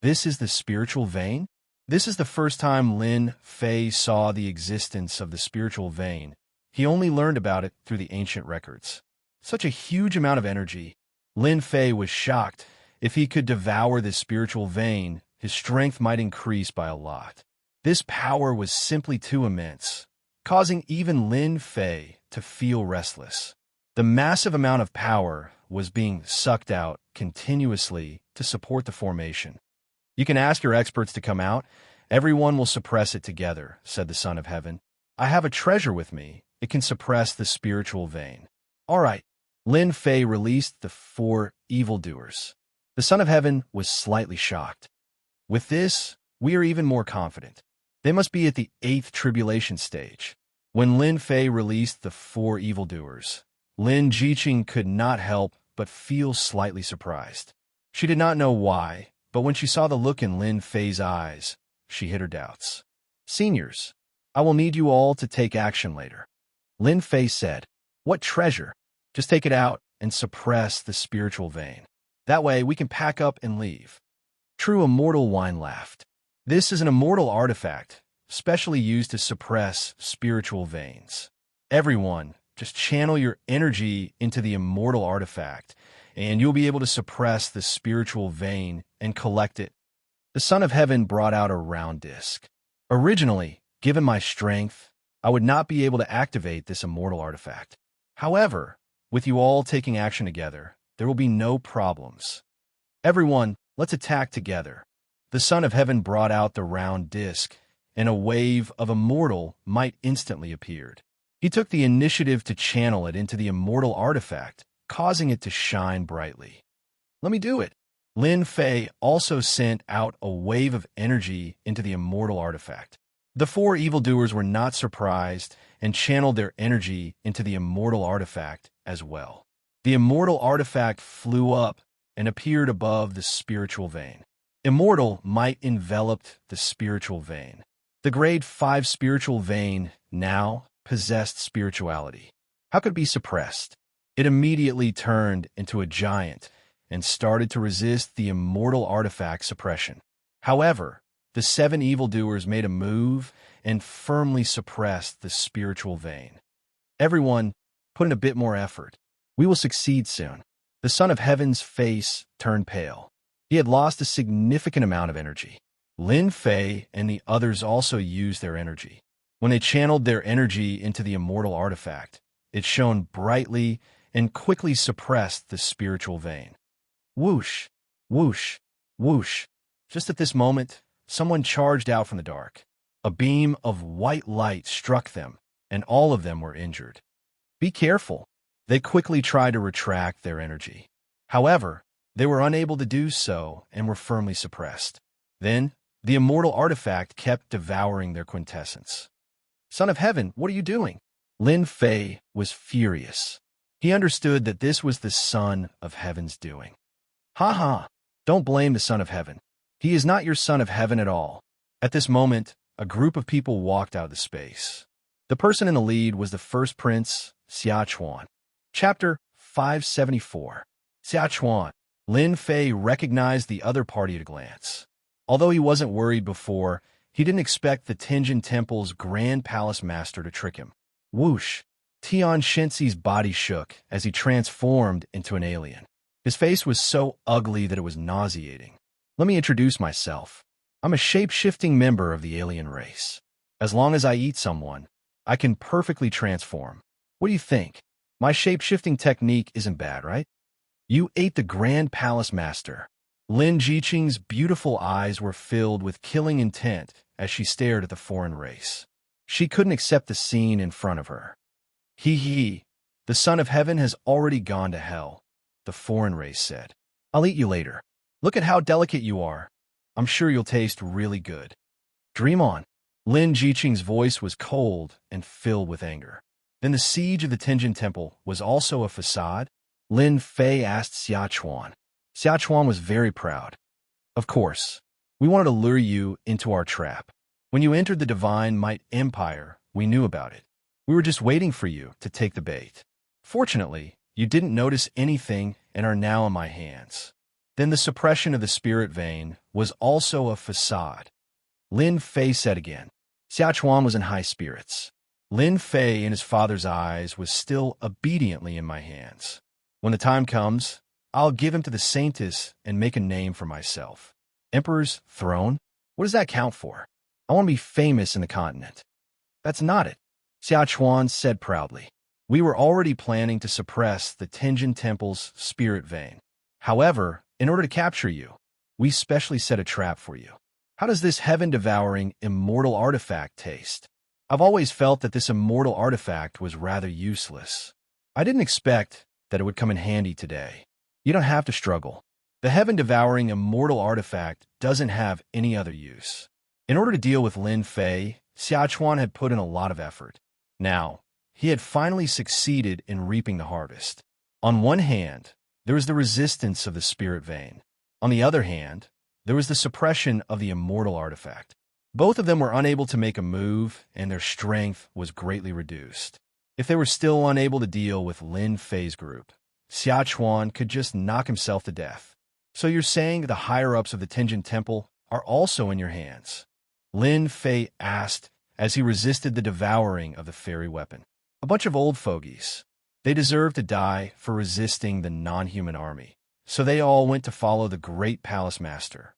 This is the spiritual vein? This is the first time Lin Fei saw the existence of the spiritual vein. He only learned about it through the ancient records. Such a huge amount of energy. Lin Fei was shocked. If he could devour this spiritual vein, his strength might increase by a lot. This power was simply too immense, causing even Lin Fei to feel restless. The massive amount of power was being sucked out continuously to support the formation. You can ask your experts to come out. Everyone will suppress it together, said the Son of Heaven. I have a treasure with me. It can suppress the spiritual vein. All right. Lin Fei released the 4 evildoers. The Son of Heaven was slightly shocked. With this, we are even more confident. They must be at the 8th tribulation stage. When Lin Fei released the 4 evildoers, Lin Jiqing could not help but feel slightly surprised. She did not know why, but when she saw the look in Lin Fei's eyes, she hid her doubts. Seniors, I will need you all to take action later. Lin Fei said, what treasure? Just take it out and suppress the spiritual vein. That way we can pack up and leave. True Immortal Wine laughed. This is an immortal artifact, specially used to suppress spiritual veins. Everyone, just channel your energy into the immortal artifact, and you'll be able to suppress the spiritual vein and collect it. The Son of Heaven brought out a round disc. Originally, given my strength, I would not be able to activate this immortal artifact. However, with you all taking action together, there will be no problems. Everyone, let's attack together. The Son of Heaven brought out the round disc, and a wave of immortal might instantly appeared. He took the initiative to channel it into the immortal artifact, causing it to shine brightly. Let me do it. Lin Fei also sent out a wave of energy into the immortal artifact. The four evildoers were not surprised and channeled their energy into the immortal artifact as well. The immortal artifact flew up and appeared above the spiritual vein. Immortal might enveloped the spiritual vein. The grade 5 spiritual vein now possessed spirituality. How could it be suppressed? It immediately turned into a giant and started to resist the immortal artifact suppression. However, the 7 evildoers made a move and firmly suppressed the spiritual vein. Everyone, put in a bit more effort. We will succeed soon. The Son of Heaven's face turned pale. He had lost a significant amount of energy. Lin Fei and the others also used their energy. When they channeled their energy into the immortal artifact, it shone brightly and quickly suppressed the spiritual vein. Whoosh, whoosh, whoosh. Just at this moment, someone charged out from the dark. A beam of white light struck them, and all of them were injured. Be careful. They quickly tried to retract their energy. However, they were unable to do so and were firmly suppressed. Then, the immortal artifact kept devouring their quintessence. Son of Heaven, what are you doing? Lin Fei was furious. He understood that this was the Son of Heaven's doing. Ha ha! Don't blame the Son of Heaven. He is not your Son of Heaven at all. At this moment, a group of people walked out of the space. The person in the lead was the first prince, Xianxia. Chapter 574. Xianxia. Lin Fei recognized the other party at a glance. Although he wasn't worried before, he didn't expect the Tianjin Temple's Grand Palace Master to trick him. Whoosh! Tian Shenxi's body shook as he transformed into an alien. His face was so ugly that it was nauseating. Let me introduce myself. I'm a shape-shifting member of the alien race. As long as I eat someone, I can perfectly transform. What do you think? My shape-shifting technique isn't bad, right? You ate the Grand Palace Master. Lin Jiqing's beautiful eyes were filled with killing intent as she stared at the foreign race. She couldn't accept the scene in front of her. He, the Son of Heaven has already gone to hell, the foreign race said. I'll eat you later. Look at how delicate you are. I'm sure you'll taste really good. Dream on. Lin Jiqing's voice was cold and filled with anger. Then the siege of the Tianjin Temple was also a facade? Lin Fei asked Xianxia. Xianxia was very proud. Of course. We wanted to lure you into our trap. When you entered the Divine Might Empire, we knew about it. We were just waiting for you to take the bait. Fortunately, you didn't notice anything and are now in my hands. Then the suppression of the spirit vein was also a facade. Lin Fei said again. Xianxia was in high spirits. Lin Fei in his father's eyes was still obediently in my hands. When the time comes, I'll give him to the Saintess and make a name for myself. Emperor's throne? What does that count for? I want to be famous in the continent. That's not it, Xianxia said proudly. We were already planning to suppress the Tianjin Temple's spirit vein. However, in order to capture you, we specially set a trap for you. How does this heaven-devouring immortal artifact taste? I've always felt that this immortal artifact was rather useless. I didn't expect that it would come in handy today. You don't have to struggle. The heaven-devouring immortal artifact doesn't have any other use. In order to deal with Lin Fei, Xianxia had put in a lot of effort. Now, he had finally succeeded in reaping the harvest. On one hand, there was the resistance of the spirit vein. On the other hand, there was the suppression of the immortal artifact. Both of them were unable to make a move, and their strength was greatly reduced. If they were still unable to deal with Lin Fei's group, Xianxia could just knock himself to death. So you're saying the higher-ups of the Tianjin Temple are also in your hands? Lin Fei asked as he resisted the devouring of the fairy weapon. A bunch of old fogies. They deserved to die for resisting the non-human army, so they all went to follow the great palace master.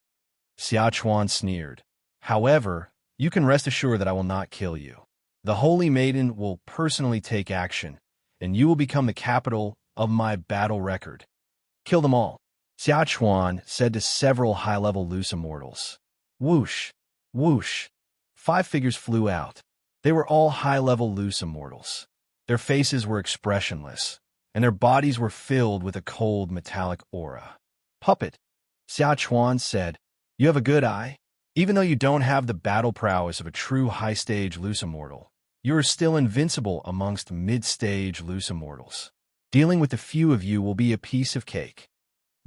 Xianxia sneered. However, you can rest assured that I will not kill you. The Holy Maiden will personally take action, and you will become the capital of my battle record. Kill them all, Xianxia said to several high-level loose immortals. Whoosh, whoosh. 5 figures flew out. They were all high-level loose immortals. Their faces were expressionless, and their bodies were filled with a cold metallic aura. Puppet, Xiachuan said, you have a good eye. Even though you don't have the battle prowess of a true high-stage loose immortal, you are still invincible amongst mid-stage loose immortals. Dealing with the few of you will be a piece of cake.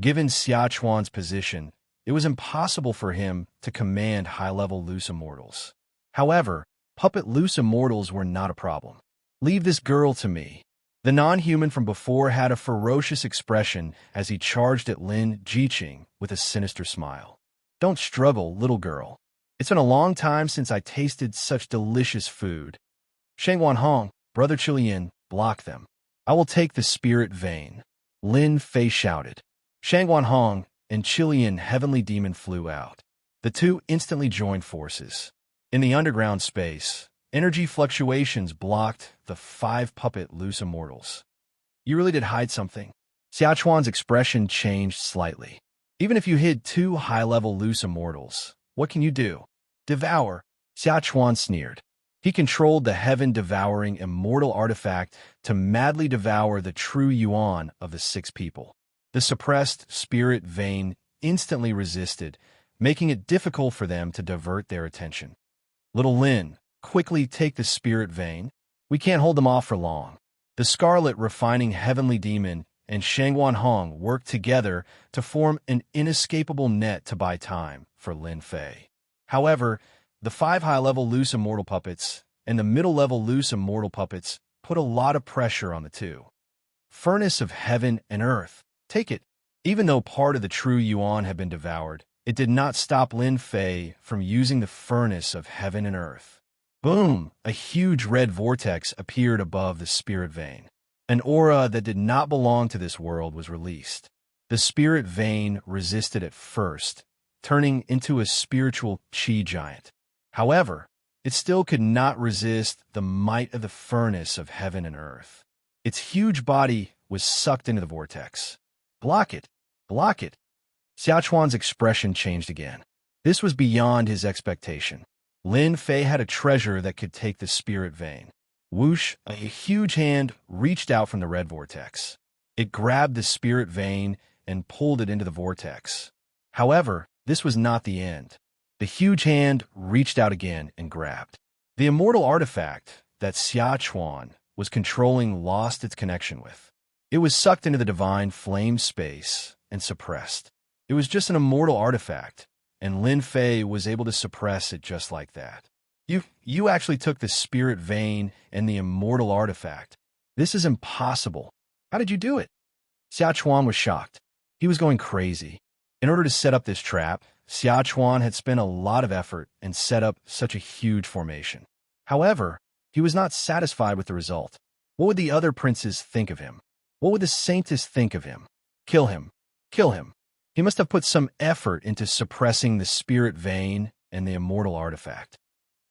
Given Xiachuan's position, it was impossible for him to command high-level loose immortals. However, puppet loose immortals were not a problem. Leave this girl to me. The non-human from before had a ferocious expression as he charged at Lin Jiqing with a sinister smile. Don't struggle, little girl. It's been a long time since I tasted such delicious food. Shang Wanhong, Brother Qilian, block them. I will take the spirit vein. Lin Fei shouted. Shang Wanhong and Qilian Heavenly Demon flew out. The two instantly joined forces. In the underground space, energy fluctuations blocked the 5 puppet loose immortals. You really did hide something. Xiachuan's expression changed slightly. Even if you hid 2 high-level loose immortals, what can you do? Devour, Xiachuan sneered. He controlled the heaven-devouring immortal artifact to madly devour the true yuan of the 6 people. The suppressed spirit vein instantly resisted, making it difficult for them to divert their attention. Little Lin, quickly take the spirit vein. We can't hold them off for long. The Scarlet Refining Heavenly Demon and Shang Wanhong worked together to form an inescapable net to buy time for Lin Fei. However, the 5 high-level loose immortal puppets and the middle-level loose immortal puppets put a lot of pressure on the two. Furnace of Heaven and Earth. Take it. Even though part of the true yuan had been devoured, it did not stop Lin Fei from using the Furnace of Heaven and Earth. Boom! A huge red vortex appeared above the spirit vein. An aura that did not belong to this world was released. The spirit vein resisted at first, turning into a spiritual chi giant. However, it still could not resist the might of the Furnace of Heaven and Earth. Its huge body was sucked into the vortex. Block it! Block it! Xiachuan's expression changed again. This was beyond his expectation. Lin Fei had a treasure that could take the spirit vein. Whoosh, a huge hand reached out from the red vortex. It grabbed the spirit vein and pulled it into the vortex. However, this was not the end. The huge hand reached out again and grabbed. The immortal artifact that Xiachuan was controlling lost its connection with. It was sucked into the divine flame space and suppressed. It was just an immortal artifact, and Lin Fei was able to suppress it just like that. You actually took the spirit vein and the immortal artifact. This is impossible. How did you do it? Xiachuan was shocked. He was going crazy. In order to set up this trap, Xiachuan had spent a lot of effort and set up such a huge formation. However, he was not satisfied with the result. What would the other princes think of him? What would the saintess think of him? Kill him. Kill him. He must have put some effort into suppressing the spirit vein and the immortal artifact.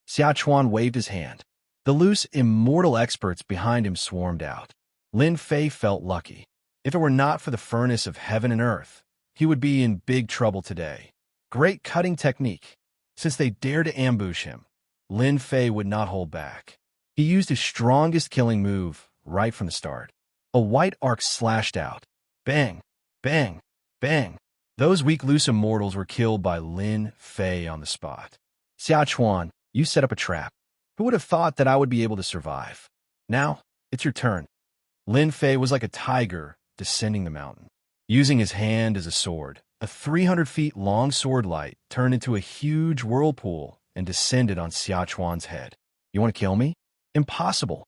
Xiachuan waved his hand. The loose immortal experts behind him swarmed out. Lin Fei felt lucky. If it were not for the Furnace of Heaven and Earth, he would be in big trouble today. Great cutting technique. Since they dared to ambush him, Lin Fei would not hold back. He used his strongest killing move right from the start. A white arc slashed out. Bang, bang, bang. Those weak loose immortals were killed by Lin Fei on the spot. Xiachuan, you set up a trap. Who would have thought that I would be able to survive? Now, it's your turn. Lin Fei was like a tiger descending the mountain. Using his hand as a sword, a 300 feet long sword light turned into a huge whirlpool and descended on Xiachuan's head. You want to kill me? Impossible.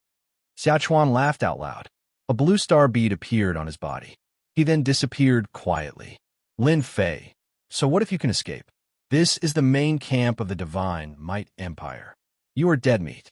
Xiachuan laughed out loud. A blue star bead appeared on his body. He then disappeared quietly. Lin Fei, so what if you can escape? This is the main camp of the Divine Might Empire. You are dead meat.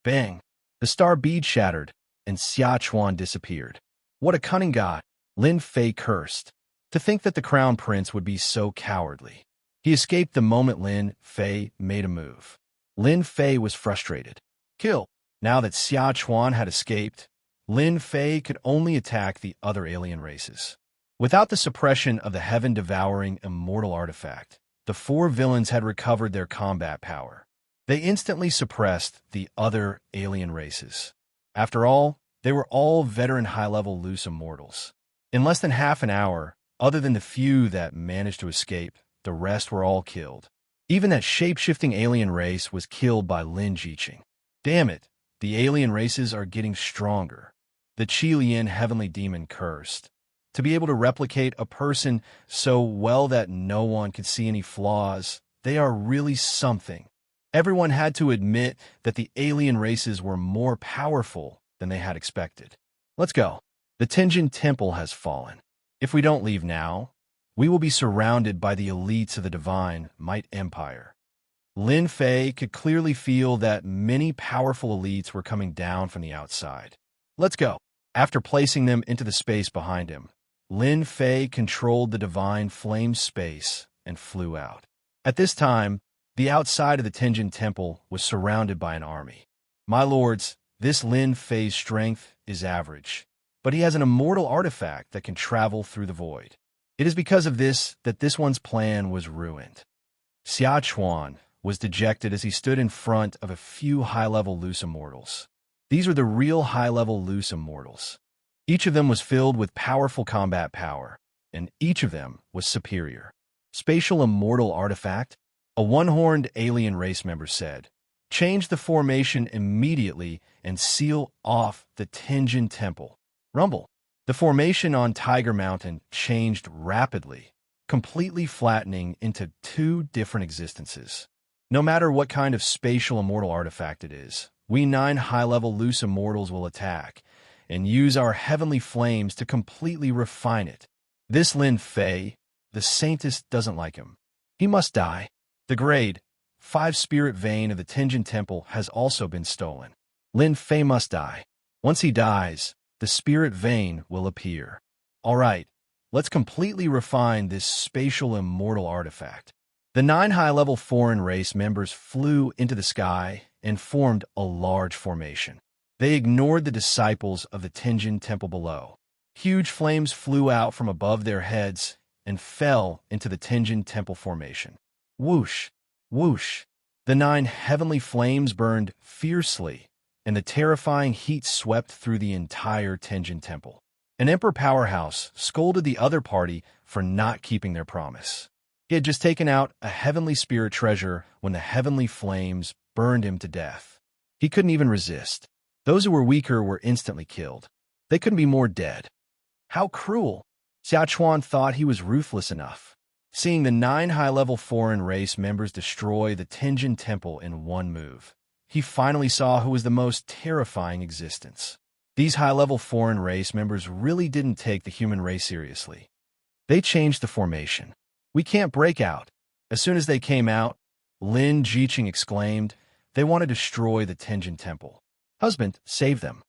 Bang! The star bead shattered, and Xiachuan disappeared. What a cunning god! Lin Fei cursed. To think that the crown prince would be so cowardly. He escaped the moment Lin Fei made a move. Lin Fei was frustrated. Kill! Now that Xiachuan had escaped, Lin Fei could only attack the other alien races. Without the suppression of the heaven-devouring immortal artifact, the 4 villains had recovered their combat power. They instantly suppressed the other alien races. After all, They were all veteran high-level loose immortals. In less than half an hour, other than the few that managed to escape, the rest were all killed. Even that shape-shifting alien race was killed by Lin Jiqing. Damn it, the alien races are getting stronger. The Qilian heavenly demon cursed. To be able to replicate a person so well that no one could see any flaws, they are really something. Everyone had to admit that the alien races were more powerful than they had expected. Let's go. The Tenjin Temple has fallen. If we don't leave now, we will be surrounded by the elites of the Divine Might Empire. Lin Fei could clearly feel that many powerful elites were coming down from the outside. Let's go. After placing them into the space behind him, Lin Fei controlled the divine flame space and flew out. At this time, the outside of the Tenjin Temple was surrounded by an army. My lords, this Lin Fei's strength is average, but he has an immortal artifact that can travel through the void. It is because of this that this one's plan was ruined. Xianxia was dejected as he stood in front of a few high-level loose immortals. These were the real high-level loose immortals. Each of them was filled with powerful combat power, and each of them was superior. Spatial immortal artifact, a one-horned alien race member said. Change the formation immediately and seal off the Tenjin Temple. Rumble. The formation on Tiger Mountain changed rapidly, completely flattening into two different existences. No matter what kind of spatial immortal artifact it is, we 9 high-level loose immortals will attack and use our heavenly flames to completely refine it. This Lin Fei, the Saintess, doesn't like him. He must die. The grade 5 spirit vein of the Tenjin Temple has also been stolen. Lin Fei must die. Once he dies, the spirit vein will appear. All right, let's completely refine this spatial immortal artifact. The 9 high-level foreign race members flew into the sky and formed a large formation. They ignored the disciples of the Tenjin Temple below. Huge flames flew out from above their heads and fell into the Tenjin Temple formation. Whoosh, whoosh. The 9 heavenly flames burned fiercely, and the terrifying heat swept through the entire Tenjin Temple. An Emperor Powerhouse scolded the other party for not keeping their promise. He had just taken out a heavenly spirit treasure when the heavenly flames burned him to death. He couldn't even resist. Those who were weaker were instantly killed. They couldn't be more dead. How cruel! Xiaochuan thought he was ruthless enough. Seeing the 9 high-level foreign race members destroy the Tenjin Temple in one move, he finally saw who was the most terrifying existence. These high-level foreign race members really didn't take the human race seriously. They changed the formation. We can't break out. As soon as they came out, Lin Jiqing exclaimed, they want to destroy the Tenjin Temple. Husband, save them.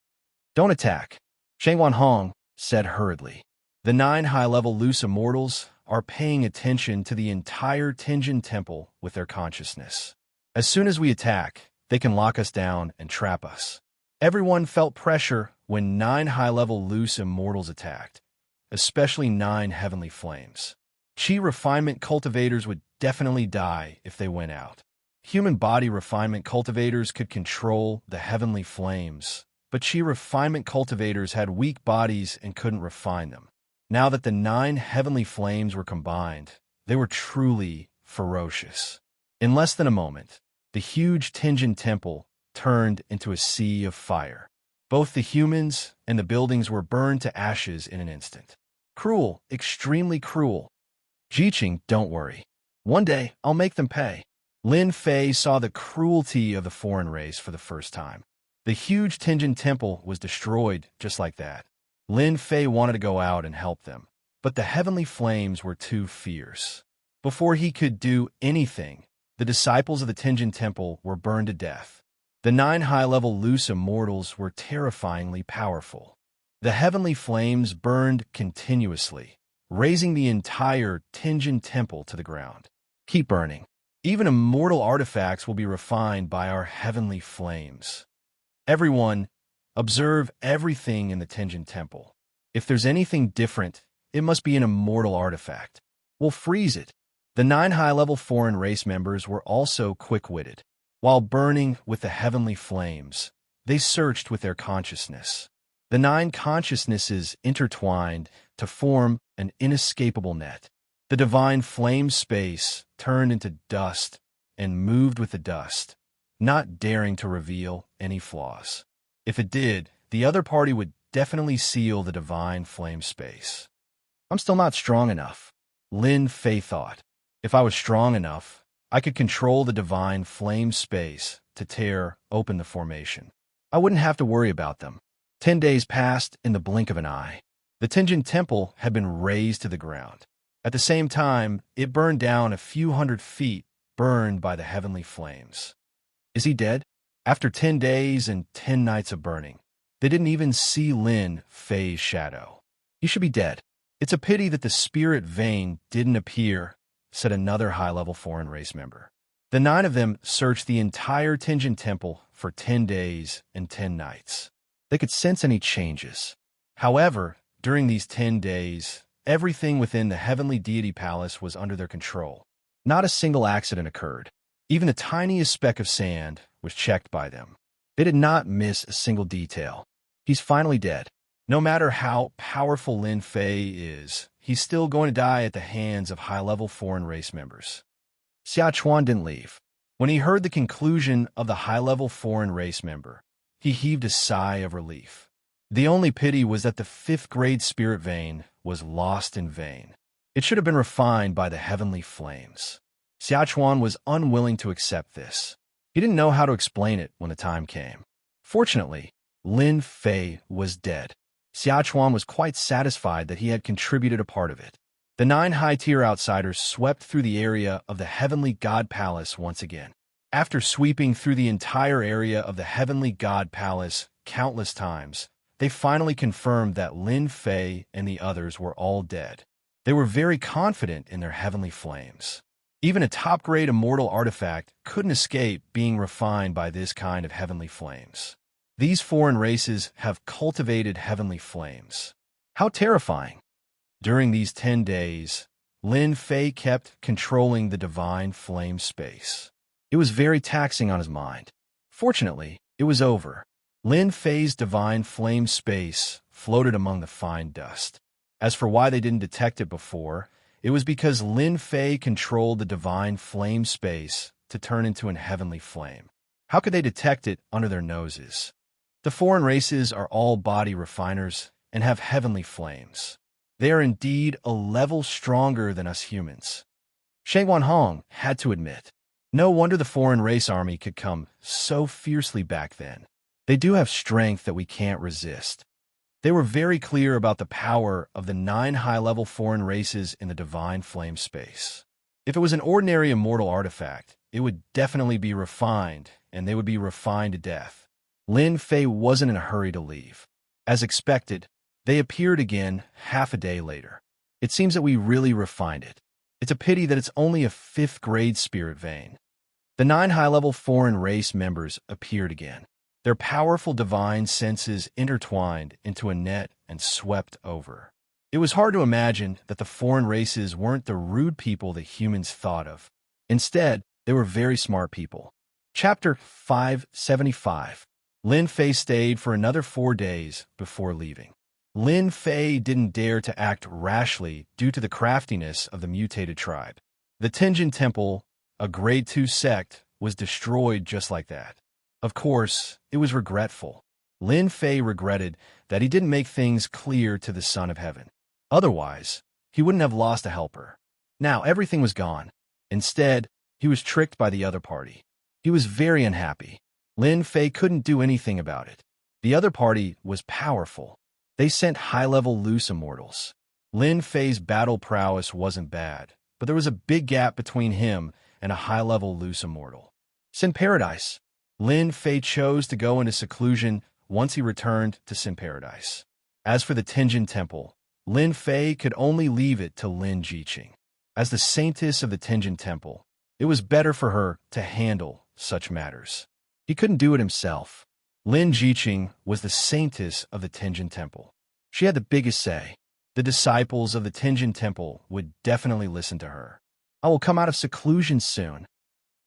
Don't attack. Shang Wanhong said hurriedly. The 9 high-level loose immortals are paying attention to the entire Tenjin Temple with their consciousness. As soon as we attack, they can lock us down and trap us. Everyone felt pressure when 9 high-level loose immortals attacked, especially 9 heavenly flames. Qi refinement cultivators would definitely die if they went out. Human body refinement cultivators could control the heavenly flames, but Qi refinement cultivators had weak bodies and couldn't refine them. Now that the 9 heavenly flames were combined, they were truly ferocious. In less than a moment, the huge Tenjin Temple turned into a sea of fire. Both the humans and the buildings were burned to ashes in an instant. Cruel, extremely cruel. Jiqing, don't worry. One day, I'll make them pay. Lin Fei saw the cruelty of the foreign race for the first time. The huge Tenjin Temple was destroyed just like that. Lin Fei wanted to go out and help them, but the heavenly flames were too fierce. Before he could do anything, the disciples of the Tenjin Temple were burned to death. The 9 high-level loose immortals were terrifyingly powerful. The heavenly flames burned continuously, raising the entire Tenjin Temple to the ground. Keep burning. Even immortal artifacts will be refined by our heavenly flames. Everyone, observe everything in the Tenjin Temple. If there's anything different, it must be an immortal artifact. We'll freeze it. The 9 high-level foreign race members were also quick-witted. While burning with the heavenly flames, they searched with their consciousness. The 9 consciousnesses intertwined to form an inescapable net. The divine flame space turned into dust and moved with the dust, not daring to reveal any flaws. If it did, the other party would definitely seal the divine flame space. I'm still not strong enough, Lin Fei thought. If I was strong enough, I could control the divine flame space to tear open the formation. I wouldn't have to worry about them. 10 days passed in the blink of an eye. The Tenjin Temple had been razed to the ground. At the same time, it burned down a few hundred feet, burned by the heavenly flames. Is he dead? After 10 days and 10 nights of burning, they didn't even see Lin Fei's shadow. He should be dead. It's a pity that the spirit vein didn't appear, said another high-level foreign race member. The 9 of them searched the entire Tenjin Temple for 10 days and 10 nights. They could sense any changes. However, during these 10 days, everything within the heavenly deity palace was under their control. Not a single accident occurred. Even the tiniest speck of sand was checked by them. They did not miss a single detail. He's finally dead. No matter how powerful Lin Fei is, he's still going to die at the hands of high-level foreign race members. Xiachuan didn't leave. When he heard the conclusion of the high-level foreign race member, he heaved a sigh of relief. The only pity was that the 5th grade spirit vein was lost in vain. It should have been refined by the heavenly flames. Xiachuan was unwilling to accept this. He didn't know how to explain it when the time came. Fortunately, Lin Fei was dead. Xiachuan was quite satisfied that he had contributed a part of it. The 9 high-tier outsiders swept through the area of the Heavenly God Palace once again. After sweeping through the entire area of the Heavenly God Palace countless times, they finally confirmed that Lin Fei and the others were all dead. They were very confident in their heavenly flames. Even a top-grade immortal artifact couldn't escape being refined by this kind of heavenly flames. These foreign races have cultivated heavenly flames. How terrifying! During these 10 days, Lin Fei kept controlling the divine flame space. It was very taxing on his mind. Fortunately, it was over. Lin Fei's divine flame space floated among the fine dust. As for why they didn't detect it before, it was because Lin Fei controlled the divine flame space to turn into an heavenly flame. How could they detect it under their noses? The foreign races are all body refiners and have heavenly flames. They are indeed a level stronger than us humans. Shen Wanhong had to admit. No wonder the foreign race army could come so fiercely back then. They do have strength that we can't resist. They were very clear about the power of the 9 high-level foreign races in the divine flame space. If it was an ordinary immortal artifact, it would definitely be refined, and they would be refined to death. Lin Fei wasn't in a hurry to leave. As expected, they appeared again half a day later. It seems that we really refined it. It's a pity that it's only a 5th grade spirit vein. The 9 high-level foreign race members appeared again. Their powerful divine senses intertwined into a net and swept over. It was hard to imagine that the foreign races weren't the rude people that humans thought of. Instead, they were very smart people. Chapter 575. Lin Fei stayed for another 4 days before leaving. Lin Fei didn't dare to act rashly due to the craftiness of the mutated tribe. The Tenjin Temple, a grade 2 sect, was destroyed just like that. Of course, it was regretful. Lin Fei regretted that he didn't make things clear to the Son of Heaven. Otherwise, he wouldn't have lost a helper. Now everything was gone. Instead, he was tricked by the other party. He was very unhappy. Lin Fei couldn't do anything about it. The other party was powerful. They sent high-level loose immortals. Lin Fei's battle prowess wasn't bad, but there was a big gap between him and a high-level loose immortal. Sin Paradise. Lin Fei chose to go into seclusion once he returned to Sin Paradise. As for the Tenjin Temple, Lin Fei could only leave it to Lin Jiqing. As the saintess of the Tenjin Temple, it was better for her to handle such matters. He couldn't do it himself. Lin Jiqing was the saintess of the Tenjin Temple. She had the biggest say. The disciples of the Tenjin Temple would definitely listen to her. I will come out of seclusion soon.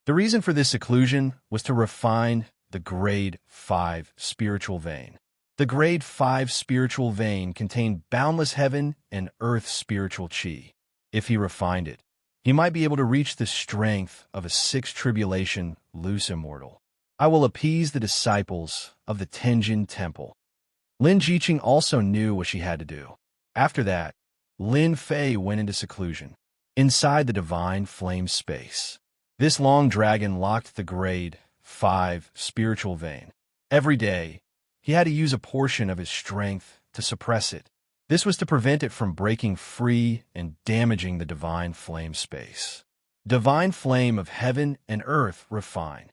The reason for this seclusion was to refine the grade 5 spiritual vein. The grade 5 spiritual vein contained boundless heaven and earth spiritual chi. If he refined it, he might be able to reach the strength of a 6th tribulation loose immortal. I will appease the disciples of the Tenjin Temple. Lin Jiqing also knew what she had to do. After that, Lin Fei went into seclusion, inside the divine flame space. This long dragon locked the grade 5 spiritual vein. Every day, he had to use a portion of his strength to suppress it. This was to prevent it from breaking free and damaging the divine flame space. Divine flame of heaven and earth refine.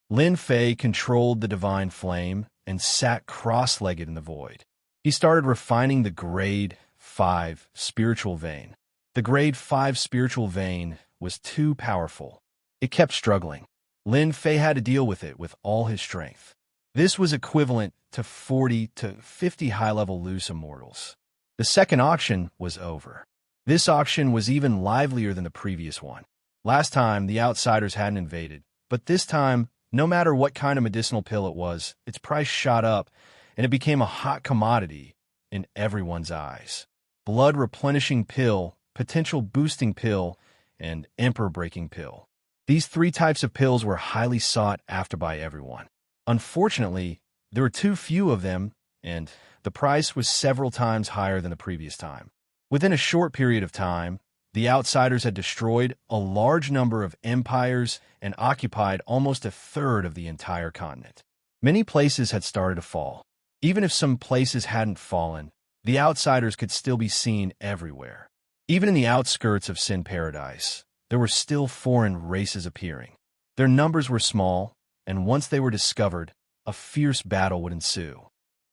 Lin Fei controlled the divine flame and sat cross-legged in the void. He started refining the grade 5 spiritual vein. The grade 5 spiritual vein was too powerful. It kept struggling. Lin Fei had to deal with it with all his strength. This was equivalent to 40 to 50 high-level loose immortals. The second auction was over. This auction was even livelier than the previous one. Last time, the outsiders hadn't invaded, but this time, no matter what kind of medicinal pill it was, its price shot up, and it became a hot commodity in everyone's eyes. Blood-replenishing pill, potential boosting pill, and emperor-breaking pill. These 3 types of pills were highly sought after by everyone. Unfortunately, there were too few of them, and the price was several times higher than the previous time. Within a short period of time, the outsiders had destroyed a large number of empires and occupied almost a third of the entire continent. Many places had started to fall. Even if some places hadn't fallen, the outsiders could still be seen everywhere. Even in the outskirts of Sin Paradise, there were still foreign races appearing. Their numbers were small, and once they were discovered, a fierce battle would ensue.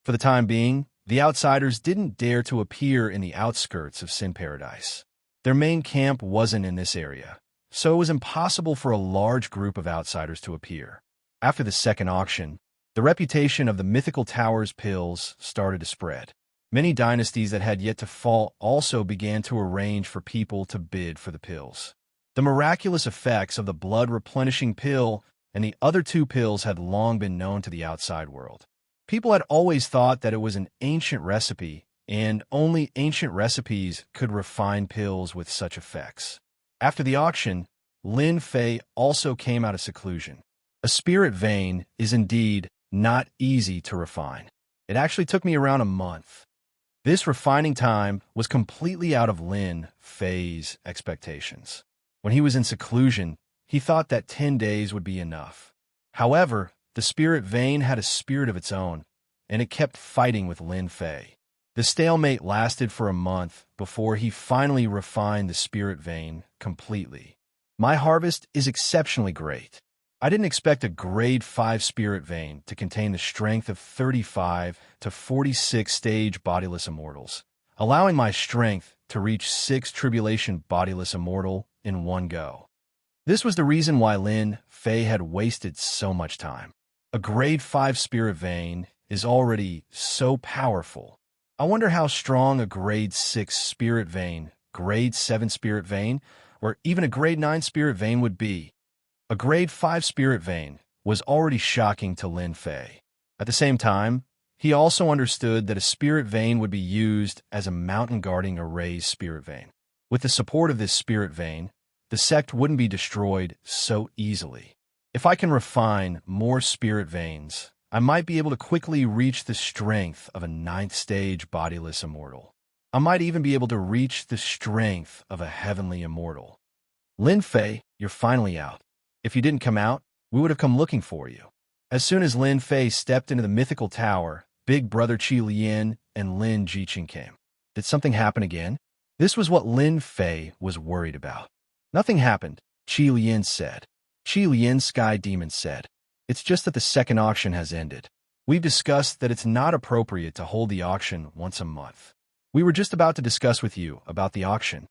For the time being, the outsiders didn't dare to appear in the outskirts of Sin Paradise. Their main camp wasn't in this area, so it was impossible for a large group of outsiders to appear. After the second auction, the reputation of the Mythical Towers pills started to spread. Many dynasties that had yet to fall also began to arrange for people to bid for the pills. The miraculous effects of the blood-replenishing pill and the other 2 pills had long been known to the outside world. People had always thought that it was an ancient recipe, and only ancient recipes could refine pills with such effects. After the auction, Lin Fei also came out of seclusion. A spirit vein is indeed not easy to refine. It actually took me around a month. This refining time was completely out of Lin Fei's expectations. When he was in seclusion, he thought that 10 days would be enough. However, the spirit vein had a spirit of its own, and it kept fighting with Lin Fei. The stalemate lasted for a month before he finally refined the spirit vein completely. My harvest is exceptionally great. I didn't expect a grade 5 spirit vein to contain the strength of 35 to 46 stage bodiless immortals, allowing my strength to reach 6th tribulation bodiless immortal in one go. This was the reason why Lin Fei had wasted so much time. A grade 5 spirit vein is already so powerful. I wonder how strong a grade 6 spirit vein, grade 7 spirit vein, or even a grade 9 spirit vein would be. A grade 5 spirit vein was already shocking to Lin Fei. At the same time, he also understood that a spirit vein would be used as a mountain guarding a raised spirit vein. With the support of this spirit vein, the sect wouldn't be destroyed so easily. If I can refine more spirit veins, I might be able to quickly reach the strength of a 9th stage bodiless immortal. I might even be able to reach the strength of a heavenly immortal. Lin Fei, you're finally out. If you didn't come out, we would have come looking for you. As soon as Lin Fei stepped into the mythical tower, Big Brother Qi Lian and Lin Jiqing came. Did something happen again? This was what Lin Fei was worried about. Nothing happened, Qi Lian said. Qi Lian's Sky Demon said, "It's just that the second auction has ended. We've discussed that it's not appropriate to hold the auction once a month. We were just about to discuss with you about the auction."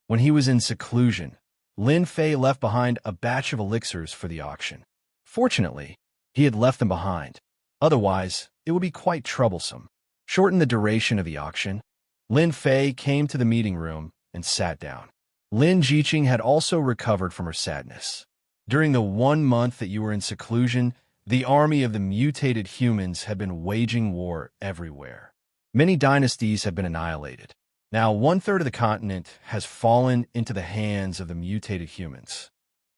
When he was in seclusion, Lin Fei left behind a batch of elixirs for the auction. Fortunately, he had left them behind. Otherwise, it would be quite troublesome. Shorten the duration of the auction. Lin Fei came to the meeting room and sat down. Lin Jiqing had also recovered from her sadness. During the 1 month that you were in seclusion, The army of the mutated humans had been waging war everywhere. Many dynasties had been annihilated. Now, 1/3 of the continent has fallen into the hands of the mutated humans.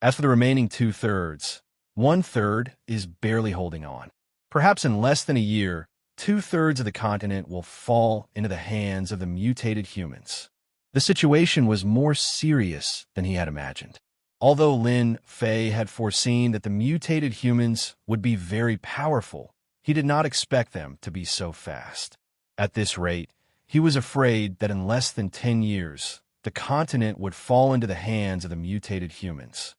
As for the remaining 2/3, 1/3 is barely holding on. Perhaps in less than a year, 2/3 of the continent will fall into the hands of the mutated humans. The situation was more serious than he had imagined. Although Lin Fei had foreseen that the mutated humans would be very powerful, he did not expect them to be so fast. At this rate, he was afraid that in less than 10 years, the continent would fall into the hands of the mutated humans.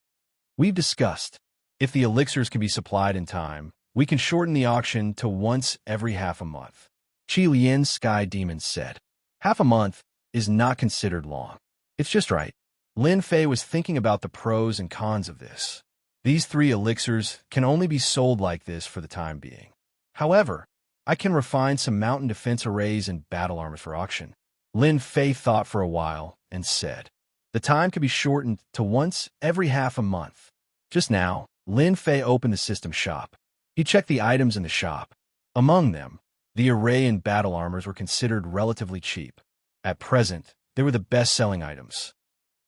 We've discussed, if the elixirs can be supplied in time, we can shorten the auction to once every half a month. Qi Lian's Sky Demon said. Half a month is not considered long. It's just right. Lin Fei was thinking about the pros and cons of this. These 3 elixirs can only be sold like this for the time being. However, I can refine some mountain defense arrays and battle armor for auction. Lin Fei thought for a while and said, the time could be shortened to once every half a month. Just now, Lin Fei opened the system shop. He checked the items in the shop. Among them, the array and battle armors were considered relatively cheap. At present, they were the best-selling items.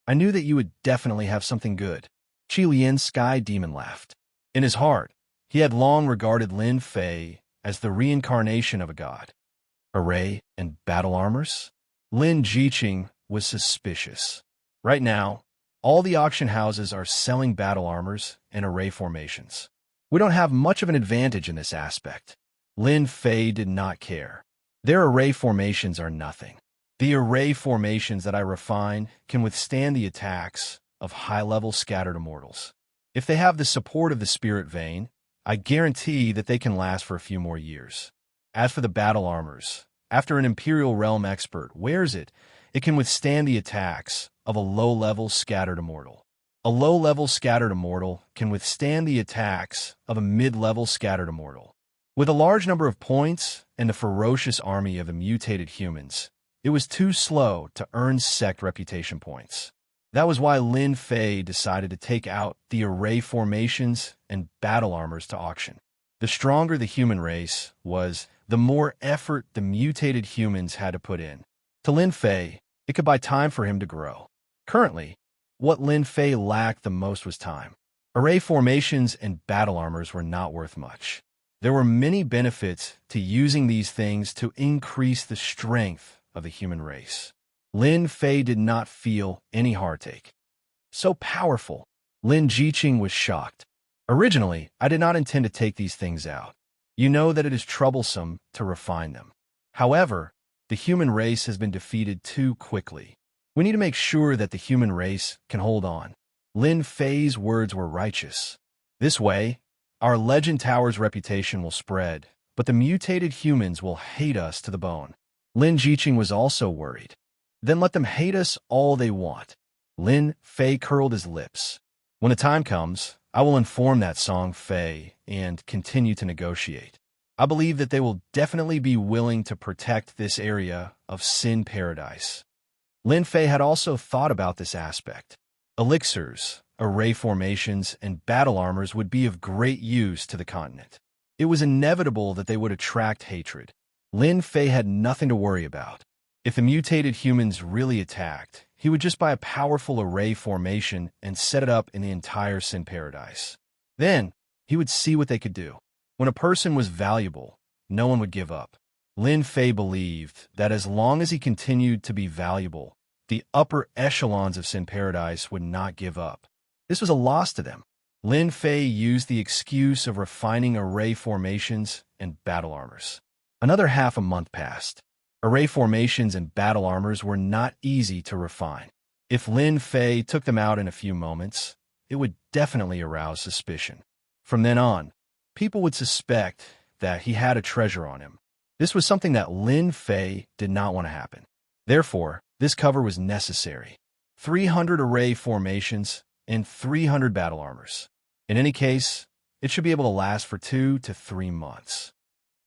I knew that you would definitely have something good. Qi Lian's Sky Demon laughed. In his heart, he had long regarded Lin Fei as the reincarnation of a god. Array and battle armors? Lin Jiqing was suspicious. Right now, all the auction houses are selling battle armors and array formations. We don't have much of an advantage in this aspect. Lin Fei did not care. Their array formations are nothing. The array formations that I refine can withstand the attacks of high-level scattered immortals. If they have the support of the spirit vein, I guarantee that they can last for a few more years. As for the battle armors, after an Imperial Realm expert wears it, it can withstand the attacks of a low-level scattered immortal. A low-level scattered immortal can withstand the attacks of a mid-level scattered immortal. With a large number of points and the ferocious army of the mutated humans, it was too slow to earn sect reputation points. That was why Lin Fei decided to take out the array formations and battle armors to auction. The stronger the human race was, the more effort the mutated humans had to put in. To Lin Fei, it could buy time for him to grow. Currently, what Lin Fei lacked the most was time. Array formations and battle armors were not worth much. There were many benefits to using these things to increase the strength of the human race. Lin Fei did not feel any heartache. So powerful. Lin Jiqing was shocked. Originally, I did not intend to take these things out. You know that it is troublesome to refine them. However, the human race has been defeated too quickly. We need to make sure that the human race can hold on. Lin Fei's words were righteous. This way, our Legend Tower's reputation will spread, but the mutated humans will hate us to the bone. Lin Jiqing was also worried. Then let them hate us all they want. Lin Fei curled his lips. When the time comes, I will inform that Song Fei and continue to negotiate. I believe that they will definitely be willing to protect this area of Sin Paradise. Lin Fei had also thought about this aspect. Elixirs, array formations, and battle armors would be of great use to the continent. It was inevitable that they would attract hatred. Lin Fei had nothing to worry about. If the mutated humans really attacked, he would just buy a powerful array formation and set it up in the entire Sin Paradise. Then, he would see what they could do. When a person was valuable, no one would give up. Lin Fei believed that as long as he continued to be valuable, the upper echelons of Sin Paradise would not give up. This was a loss to them. Lin Fei used the excuse of refining array formations and battle armors. Another half a month passed. Array formations and battle armors were not easy to refine. If Lin Fei took them out in a few moments, it would definitely arouse suspicion. From then on, people would suspect that he had a treasure on him. This was something that Lin Fei did not want to happen. Therefore, this cover was necessary. 300 array formations and 300 battle armors. In any case, it should be able to last for 2 to 3 months.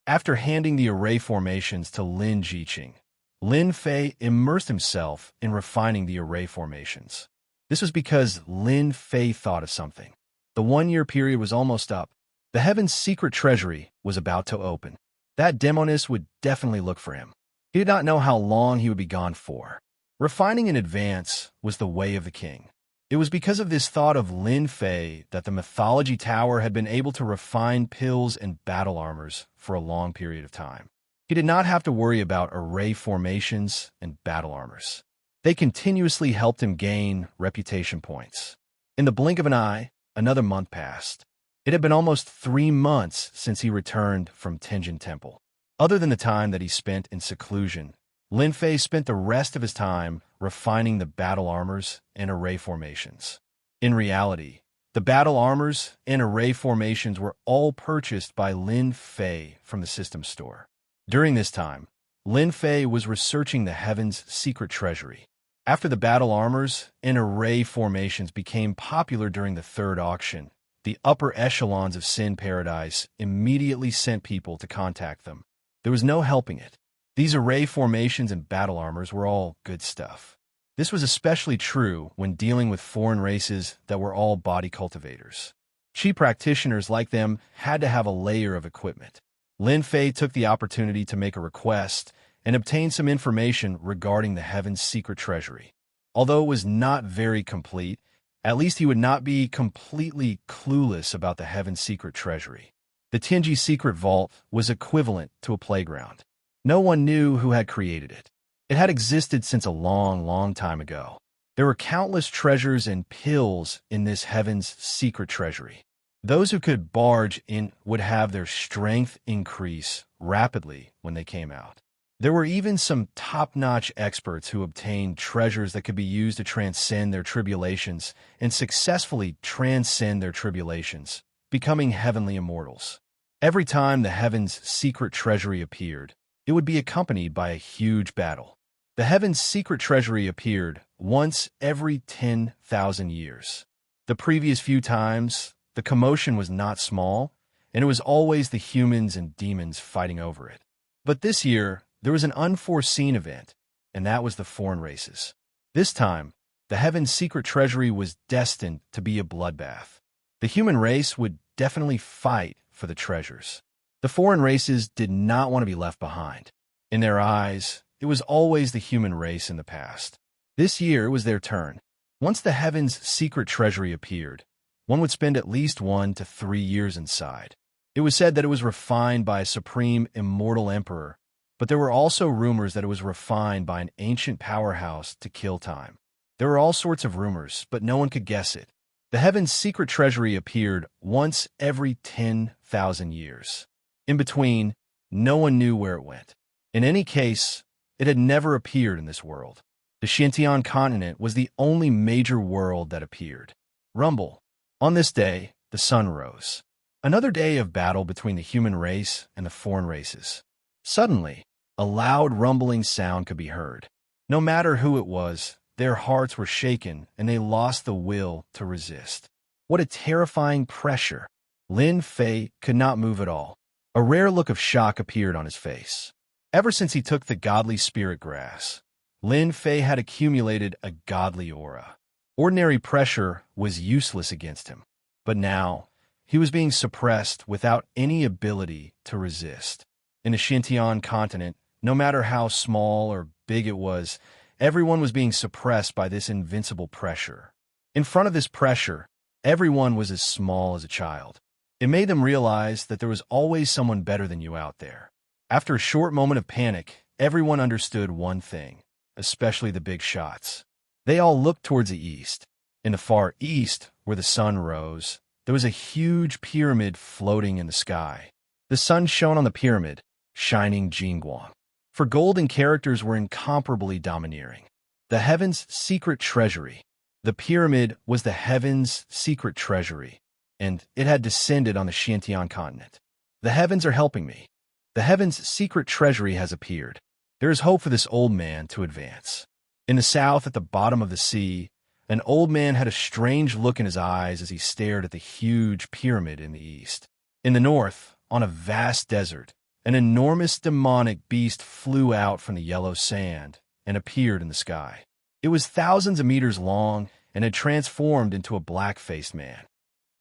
After handing the array formations to Lin Jiqing, Lin Fei immersed himself in refining the array formations. This was because Lin Fei thought of something. The 1-year period was almost up, The heaven's secret treasury was about to open. That demoness would definitely look for him. He did not know how long he would be gone for. Refining in advance was the way of the king. It was because of this thought of Lin Fei that the mythology tower had been able to refine pills and battle armors for a long period of time. He did not have to worry about array formations and battle armors. They continuously helped him gain reputation points. In the blink of an eye, another month passed. It had been almost 3 months since he returned from Tenjin Temple. Other than the time that he spent in seclusion, Lin Fei spent the rest of his time refining the battle armors and array formations. In reality, the battle armors and array formations were all purchased by Lin Fei from the system store. During this time, Lin Fei was researching the heaven's secret treasury. After the battle armors and array formations became popular during the third auction, the upper echelons of Sin Paradise immediately sent people to contact them. There was no helping it. These array formations and battle armors were all good stuff. This was especially true when dealing with foreign races that were all body cultivators. Chi practitioners like them had to have a layer of equipment. Lin Fei took the opportunity to make a request and obtain some information regarding the heaven's secret treasury. Although it was not very complete, at least he would not be completely clueless about the heaven's secret treasury. The Tianji secret vault was equivalent to a playground. No one knew who had created it. It had existed since a long, long time ago. There were countless treasures and pills in this heaven's secret treasury. Those who could barge in would have their strength increase rapidly when they came out. There were even some top-notch experts who obtained treasures that could be used to transcend their tribulations and successfully transcend their tribulations, becoming heavenly immortals. Every time the heaven's secret treasury appeared, it would be accompanied by a huge battle. The heaven's secret treasury appeared once every 10,000 years. The previous few times, the commotion was not small, and it was always the humans and demons fighting over it. But this year, there was an unforeseen event, and that was the foreign races. This time, the heaven's secret treasury was destined to be a bloodbath. The human race would definitely fight for the treasures. The foreign races did not want to be left behind. In their eyes, it was always the human race in the past. This year it was their turn. Once the heaven's secret treasury appeared, one would spend at least 1 to 3 years inside. It was said that it was refined by a supreme immortal emperor, but there were also rumors that it was refined by an ancient powerhouse to kill time. There were all sorts of rumors, but no one could guess it. The heaven's secret treasury appeared once every 10,000 years. In between, no one knew where it went. In any case, it had never appeared in this world. The Xianxia continent was the only major world that appeared. Rumble. On this day, the sun rose. Another day of battle between the human race and the foreign races. Suddenly, a loud rumbling sound could be heard. No matter who it was, their hearts were shaken and they lost the will to resist. What a terrifying pressure! Lin Fei could not move at all. A rare look of shock appeared on his face. Ever since he took the godly spirit grass, Lin Fei had accumulated a godly aura. Ordinary pressure was useless against him, but now he was being suppressed without any ability to resist. In the Xianxia continent, no matter how small or big it was, everyone was being suppressed by this invincible pressure. In front of this pressure, everyone was as small as a child. It made them realize that there was always someone better than you out there. After a short moment of panic, everyone understood one thing, especially the big shots. They all looked towards the east. In the far east, where the sun rose, there was a huge pyramid floating in the sky. The sun shone on the pyramid, shining Jingguang. For golden characters were incomparably domineering. The heaven's secret treasury. The pyramid was the heaven's secret treasury, and it had descended on the Xianxia continent. The heavens are helping me. The heaven's secret treasury has appeared. There is hope for this old man to advance. In the south, at the bottom of the sea, an old man had a strange look in his eyes as he stared at the huge pyramid in the east. In the north, on a vast desert, an enormous demonic beast flew out from the yellow sand and appeared in the sky. It was thousands of meters long and had transformed into a black-faced man.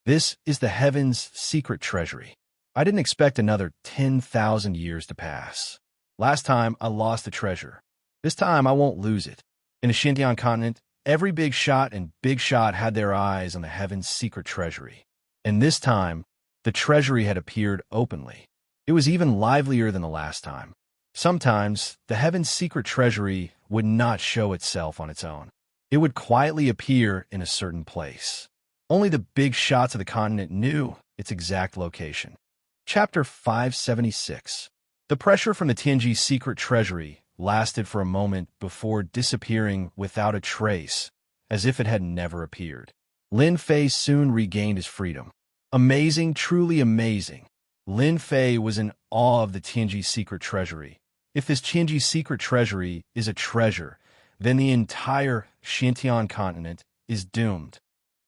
This is the heaven's secret treasury. I didn't expect another 10,000 years to pass. Last time, I lost the treasure. This time, I won't lose it. In the Xianxia continent, every big shot and big shot had their eyes on the heaven's secret treasury. And this time, the treasury had appeared openly. It was even livelier than the last time. Sometimes, the heaven's secret treasury would not show itself on its own. It would quietly appear in a certain place. Only the big shots of the continent knew its exact location. Chapter 576. The pressure from the Tianji's secret treasury lasted for a moment before disappearing without a trace, as if it had never appeared. Lin Fei soon regained his freedom. Amazing, truly amazing. Lin Fei was in awe of the Tianji's secret treasury. If this Tianji's secret treasury is a treasure, then the entire Xianxia continent is doomed.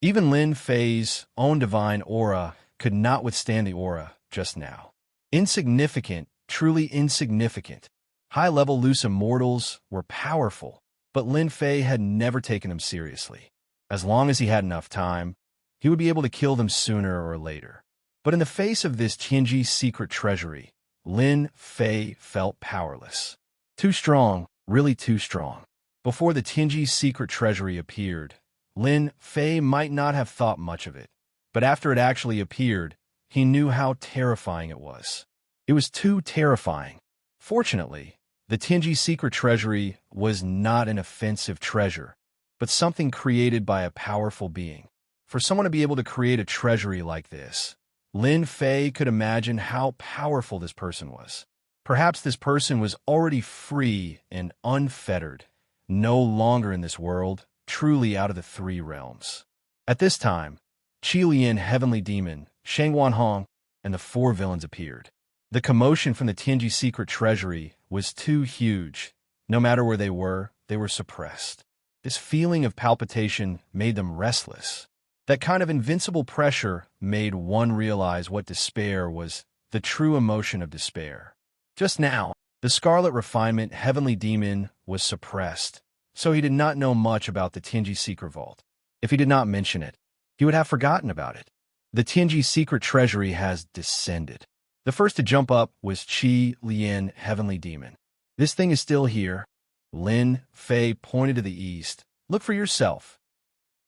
Even Lin Fei's own divine aura could not withstand the aura just now. Insignificant, truly insignificant. High-level loose immortals were powerful, but Lin Fei had never taken them seriously. As long as he had enough time, he would be able to kill them sooner or later. But in the face of this Tianji's secret treasury, Lin Fei felt powerless. Too strong, really too strong. Before the Tianji's secret treasury appeared, Lin Fei might not have thought much of it, but after it actually appeared, he knew how terrifying it was. It was too terrifying. Fortunately, the Tianji's secret treasury was not an offensive treasure, but something created by a powerful being. For someone to be able to create a treasury like this, Lin Fei could imagine how powerful this person was. Perhaps this person was already free and unfettered, no longer in this world, truly out of the three realms. At this time, Qilian Heavenly Demon, Shangwan Hong, and the four villains appeared. The commotion from the Tianji secret treasury was too huge. No matter where they were suppressed. This feeling of palpitation made them restless. That kind of invincible pressure made one realize what despair was, the true emotion of despair. Just now, the Scarlet Refinement Heavenly Demon was suppressed, so he did not know much about the Tianji secret vault. If he did not mention it, he would have forgotten about it. The Tianji secret treasury has descended. The first to jump up was Qi Lian Heavenly Demon. This thing is still here. Lin Fei pointed to the east. Look for yourself.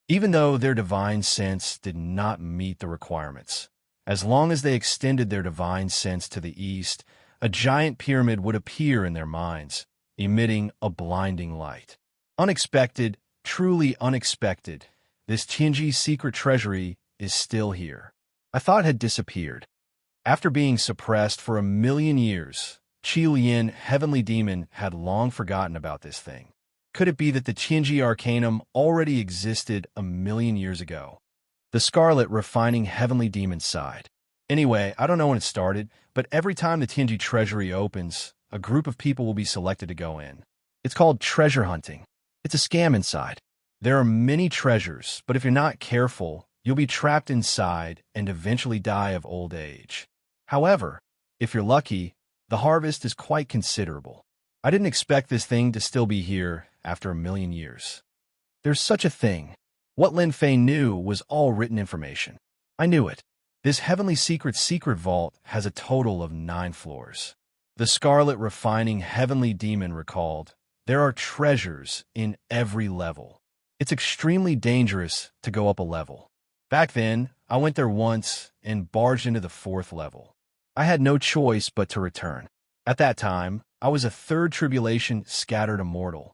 Even though their divine sense did not meet the requirements, as long as they extended their divine sense to the east, a giant pyramid would appear in their minds, emitting a blinding light. Unexpected, truly unexpected, this Tianji secret treasury is still here. I thought it had disappeared. After being suppressed for 1,000,000 years, Qilian Heavenly Demon had long forgotten about this thing. Could it be that the Tianji Arcanum already existed 1,000,000 years ago? The Scarlet Refining Heavenly Demon sighed. Anyway, I don't know when it started, but every time the Tianji treasury opens, a group of people will be selected to go in. It's called treasure hunting. It's a scam inside. There are many treasures, but if you're not careful, you'll be trapped inside and eventually die of old age. However, if you're lucky, the harvest is quite considerable. I didn't expect this thing to still be here after 1,000,000 years. There's such a thing. What Lin Fei knew was all written information. I knew it. This heavenly secret vault has a total of 9 floors. The Scarlet Refining Heavenly Demon recalled, there are treasures in every level. It's extremely dangerous to go up a level. Back then, I went there once and barged into the 4th level. I had no choice but to return. At that time, I was a 3rd tribulation scattered immortal.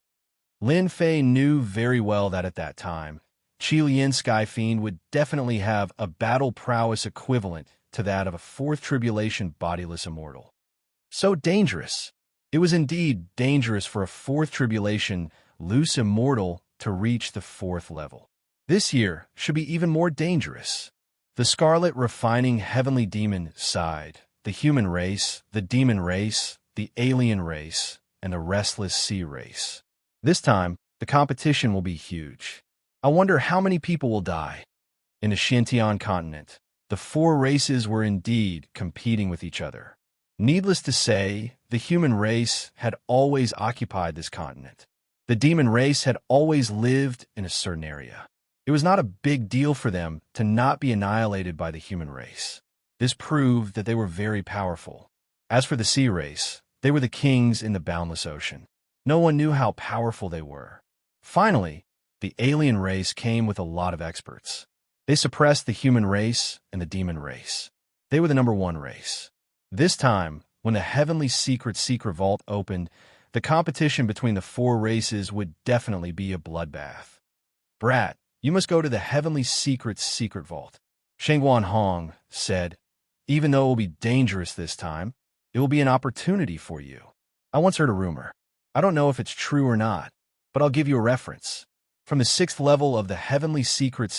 Lin Fei knew very well that at that time, Qilian Sky Fiend would definitely have a battle prowess equivalent to that of a 4th tribulation bodiless immortal. So dangerous. It was indeed dangerous for a 4th tribulation loose immortal to reach the 4th level. This year should be even more dangerous. The Scarlet Refining Heavenly Demon sighed. The human race, the demon race, the alien race, and the restless sea race. This time, the competition will be huge. I wonder how many people will die. In the Xianxia continent, the 4 races were indeed competing with each other. Needless to say, the human race had always occupied this continent. The demon race had always lived in a certain area. It was not a big deal for them to not be annihilated by the human race. This proved that they were very powerful. As for the sea race, they were the kings in the boundless ocean. No one knew how powerful they were. Finally, the alien race came with a lot of experts. They suppressed the human race and the demon race. They were the #1 race. This time, when the Heavenly Secret Vault opened, the competition between the 4 races would definitely be a bloodbath. "Brat, you must go to the Heavenly Secret Vault," Shengguan Hong said. "Even though it will be dangerous this time, it will be an opportunity for you." I once heard a rumor. I don't know if it's true or not, but I'll give you a reference. From the 6th level of the Heavenly Secret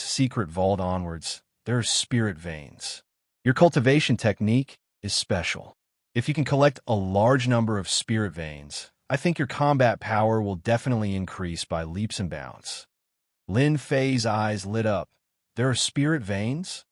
Vault onwards, there are spirit veins. Your cultivation technique is special. If you can collect a large number of spirit veins, I think your combat power will definitely increase by leaps and bounds. Lin Fei's eyes lit up. There are spirit veins?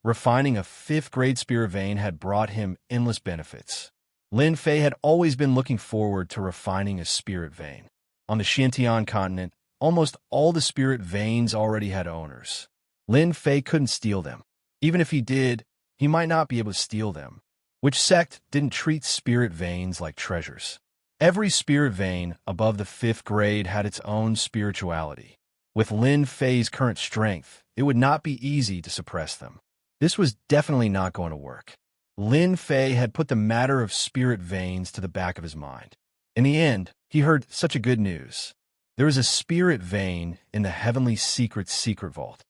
Refining a 5th-grade spirit vein had brought him endless benefits. Lin Fei had always been looking forward to refining a spirit vein. On the Xianxia continent, almost all the spirit veins already had owners. Lin Fei couldn't steal them. Even if he did, he might not be able to steal them. Which sect didn't treat spirit veins like treasures? Every spirit vein above the 5th grade had its own spirituality. With Lin Fei's current strength, it would not be easy to suppress them. This was definitely not going to work. Lin Fei had put the matter of spirit veins to the back of his mind. In the end, he heard such a good news. There is a spirit vein in the Heavenly Secret Vault.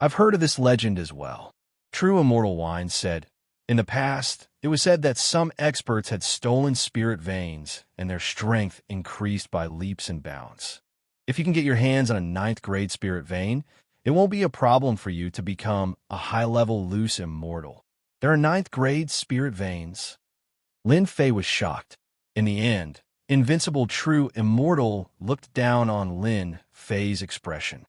I've heard of this legend as well. True Immortal Wine said, in the past, it was said that some experts had stolen spirit veins and their strength increased by leaps and bounds. If you can get your hands on a 9th-grade spirit vein, it won't be a problem for you to become a high-level loose immortal. There are 9th-grade spirit veins. Lin Fei was shocked. In the end, Invincible True Immortal looked down on Lin Fei's expression.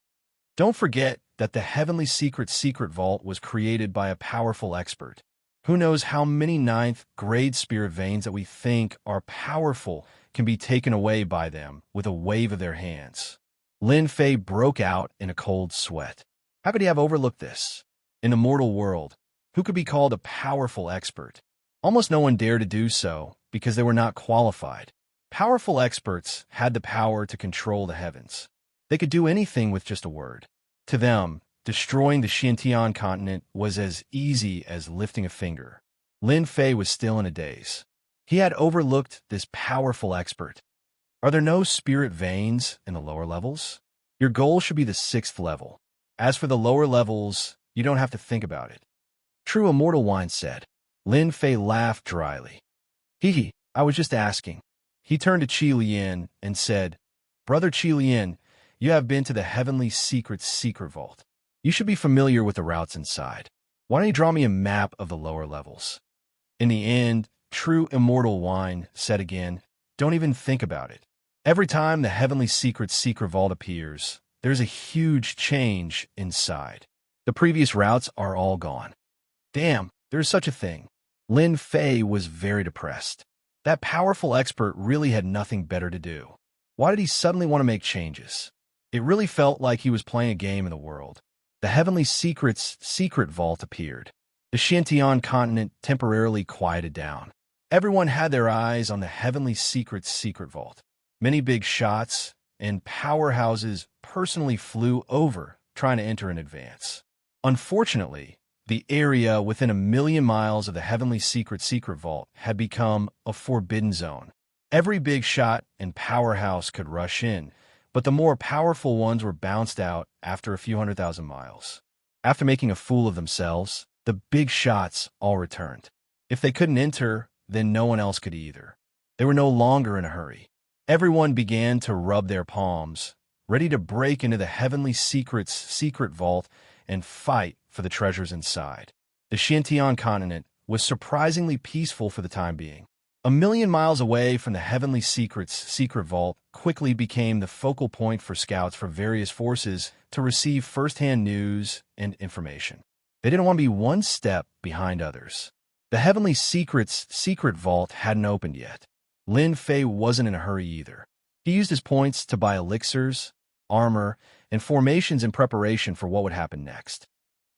Don't forget that the Heavenly Secret Vault was created by a powerful expert. Who knows how many 9th-grade spirit veins that we think are powerful can be taken away by them with a wave of their hands. Lin Fei broke out in a cold sweat. How could he have overlooked this? In the mortal world, who could be called a powerful expert? Almost no one dared to do so because they were not qualified. Powerful experts had the power to control the heavens. They could do anything with just a word. To them, destroying the Xianxia continent was as easy as lifting a finger. Lin Fei was still in a daze. He had overlooked this powerful expert. Are there no spirit veins in the lower levels? Your goal should be the 6th level. As for the lower levels, you don't have to think about it. True Immortal Wine said. Lin Fei laughed dryly. Hee, I was just asking. He turned to Qi Lian and said, Brother Qi Lian, you have been to the Heavenly Secret Vault. You should be familiar with the routes inside. Why don't you draw me a map of the lower levels? In the end, True Immortal Wine said again, don't even think about it. Every time the Heavenly Secret Vault appears, there's a huge change inside. The previous routes are all gone. Damn, there's such a thing. Lin Fei was very depressed. That powerful expert really had nothing better to do. Why did he suddenly want to make changes? It really felt like he was playing a game in the world. The Heavenly Secret's Vault appeared. The Xianxia continent temporarily quieted down. Everyone had their eyes on the Heavenly Secret Vault. Many big shots and powerhouses personally flew over, trying to enter in advance. Unfortunately, the area within 1,000,000 miles of the Heavenly Secret Vault had become a forbidden zone. Every big shot and powerhouse could rush in, but the more powerful ones were bounced out after a few 100,000 miles. After making a fool of themselves, the big shots all returned. If they couldn't enter, then no one else could either. They were no longer in a hurry. Everyone began to rub their palms, ready to break into the Heavenly Secret's Vault and fight for the treasures inside. The Xianxia continent was surprisingly peaceful for the time being. 1,000,000 miles away from the Heavenly Secret's Vault quickly became the focal point for scouts for various forces to receive first-hand news and information. They didn't want to be one step behind others. The Heavenly Secret's Vault hadn't opened yet. Lin Fei wasn't in a hurry either. He used his points to buy elixirs, armor, and formations in preparation for what would happen next.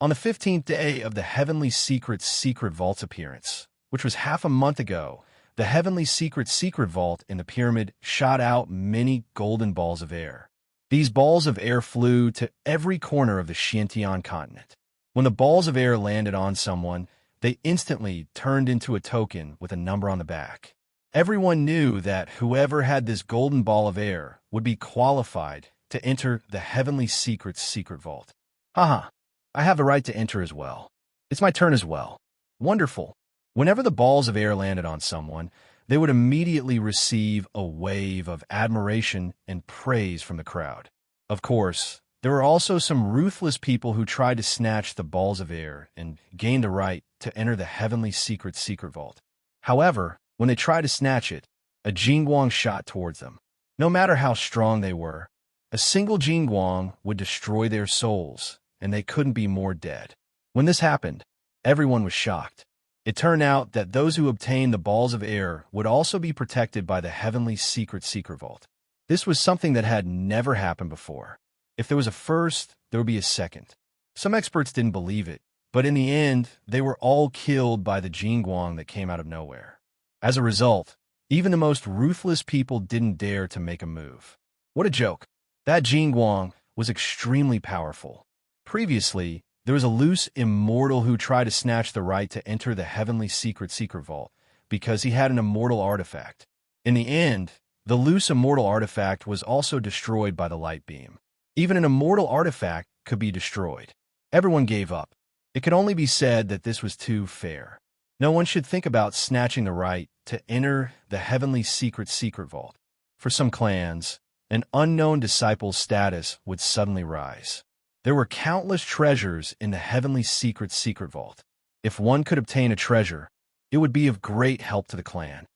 On the 15th day of the Heavenly Secret's Secret Vault's appearance, which was half a month ago, the Heavenly Secret's Secret Vault in the pyramid shot out many golden balls of air. These balls of air flew to every corner of the Xianxia continent. When the balls of air landed on someone, they instantly turned into a token with a number on the back. Everyone knew that whoever had this golden ball of air would be qualified to enter the Heavenly Secret's Secret Vault. Haha. I have the right to enter as well. It's my turn as well. Wonderful. Whenever the balls of air landed on someone, they would immediately receive a wave of admiration and praise from the crowd. Of course, there were also some ruthless people who tried to snatch the balls of air and gain the right to enter the Heavenly Secret's Secret Vault. However, when they tried to snatch it, a Jingguang shot towards them. No matter how strong they were, a single Jingguang would destroy their souls, and they couldn't be more dead. When this happened, everyone was shocked. It turned out that those who obtained the balls of air would also be protected by the Heavenly Secret Vault. This was something that had never happened before. If there was a first, there would be a second. Some experts didn't believe it, but in the end, they were all killed by the Jingguang that came out of nowhere. As a result, even the most ruthless people didn't dare to make a move. What a joke. That Jingguang was extremely powerful. Previously, there was a loose immortal who tried to snatch the right to enter the Heavenly Secret Vault because he had an immortal artifact. In the end, the loose immortal artifact was also destroyed by the light beam. Even an immortal artifact could be destroyed. Everyone gave up. It could only be said that this was too fair. No one should think about snatching the right to enter the Heavenly Secret Vault. For some clans, an unknown disciple's status would suddenly rise. There were countless treasures in the Heavenly Secret Vault. If one could obtain a treasure, it would be of great help to the clan.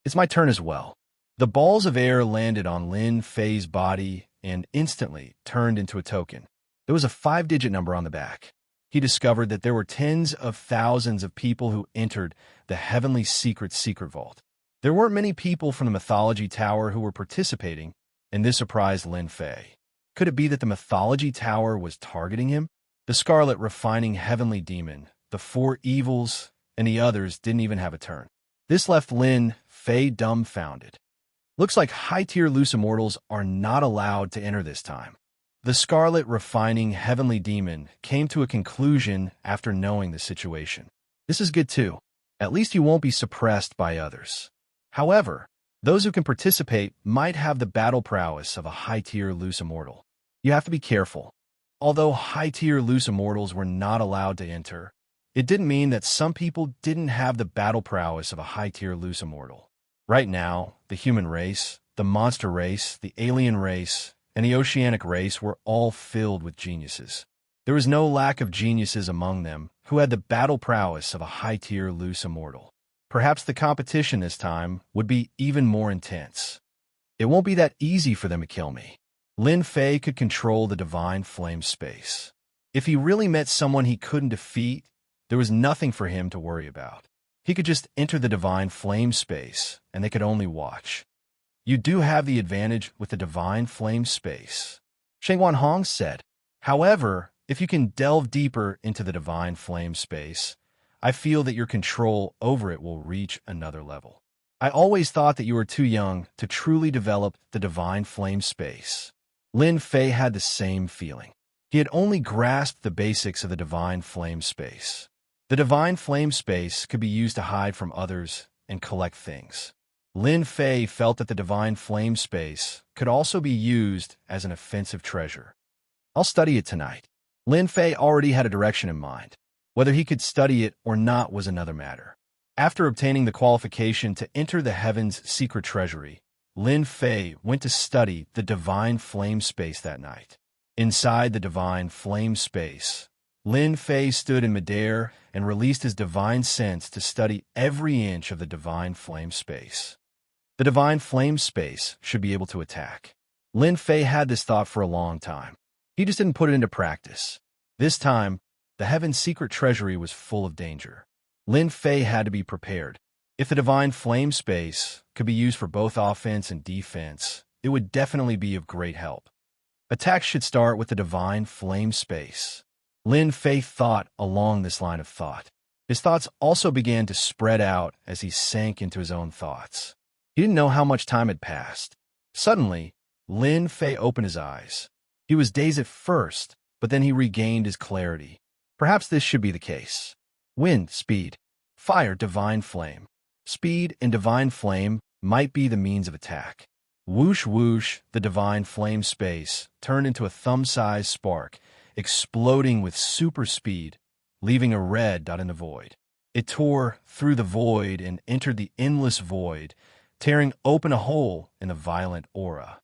It's my turn as well. The balls of air landed on Lin Fei's body and instantly turned into a token. There was a 5-digit number on the back. He discovered that there were tens of thousands of people who entered the Heavenly Secret Vault. There weren't many people from the Mythology Tower who were participating, and this surprised Lin Fei. Could it be that the Mythology Tower was targeting him? The Scarlet Refining Heavenly Demon, the Four Evils, and the others didn't even have a turn. This left Lin Fei dumbfounded. Looks like high-tier loose immortals are not allowed to enter this time. The Scarlet Refining Heavenly Demon came to a conclusion after knowing the situation. This is good too. At least he won't be suppressed by others. However, those who can participate might have the battle prowess of a high-tier loose immortal. You have to be careful. Although high-tier loose immortals were not allowed to enter, it didn't mean that some people didn't have the battle prowess of a high-tier loose immortal. Right now, the human race, the monster race, the alien race, and the oceanic race were all filled with geniuses. There was no lack of geniuses among them who had the battle prowess of a high-tier loose immortal. Perhaps the competition this time would be even more intense. It won't be that easy for them to kill me. Lin Fei could control the divine flame space. If he really met someone he couldn't defeat, there was nothing for him to worry about. He could just enter the divine flame space, and they could only watch. You do have the advantage with the divine flame space, Sheng Wanhong said. However, if you can delve deeper into the divine flame space, I feel that your control over it will reach another level. I always thought that you were too young to truly develop the divine flame space. Lin Fei had the same feeling. He had only grasped the basics of the divine flame space. The divine flame space could be used to hide from others and collect things. Lin Fei felt that the divine flame space could also be used as an offensive treasure. I'll study it tonight. Lin Fei already had a direction in mind. Whether he could study it or not was another matter. After obtaining the qualification to enter the Heaven's secret treasury, Lin Fei went to study the divine flame space that night. Inside the divine flame space, Lin Fei stood in midair and released his divine sense to study every inch of the divine flame space. The divine flame space should be able to attack. Lin Fei had this thought for a long time. He just didn't put it into practice. This time, the Heaven's secret treasury was full of danger. Lin Fei had to be prepared. If the divine flame space could be used for both offense and defense, it would definitely be of great help. Attacks should start with the divine flame space. Lin Fei thought along this line of thought. His thoughts also began to spread out as he sank into his own thoughts. He didn't know how much time had passed. Suddenly, Lin Fei opened his eyes. He was dazed at first, but then he regained his clarity. Perhaps this should be the case. Wind, speed, fire, divine flame. Speed and divine flame might be the means of attack. Whoosh whoosh, the divine flame space turned into a thumb-sized spark, exploding with super speed, leaving a red dot in the void. It tore through the void and entered the endless void, tearing open a hole in the violent aura.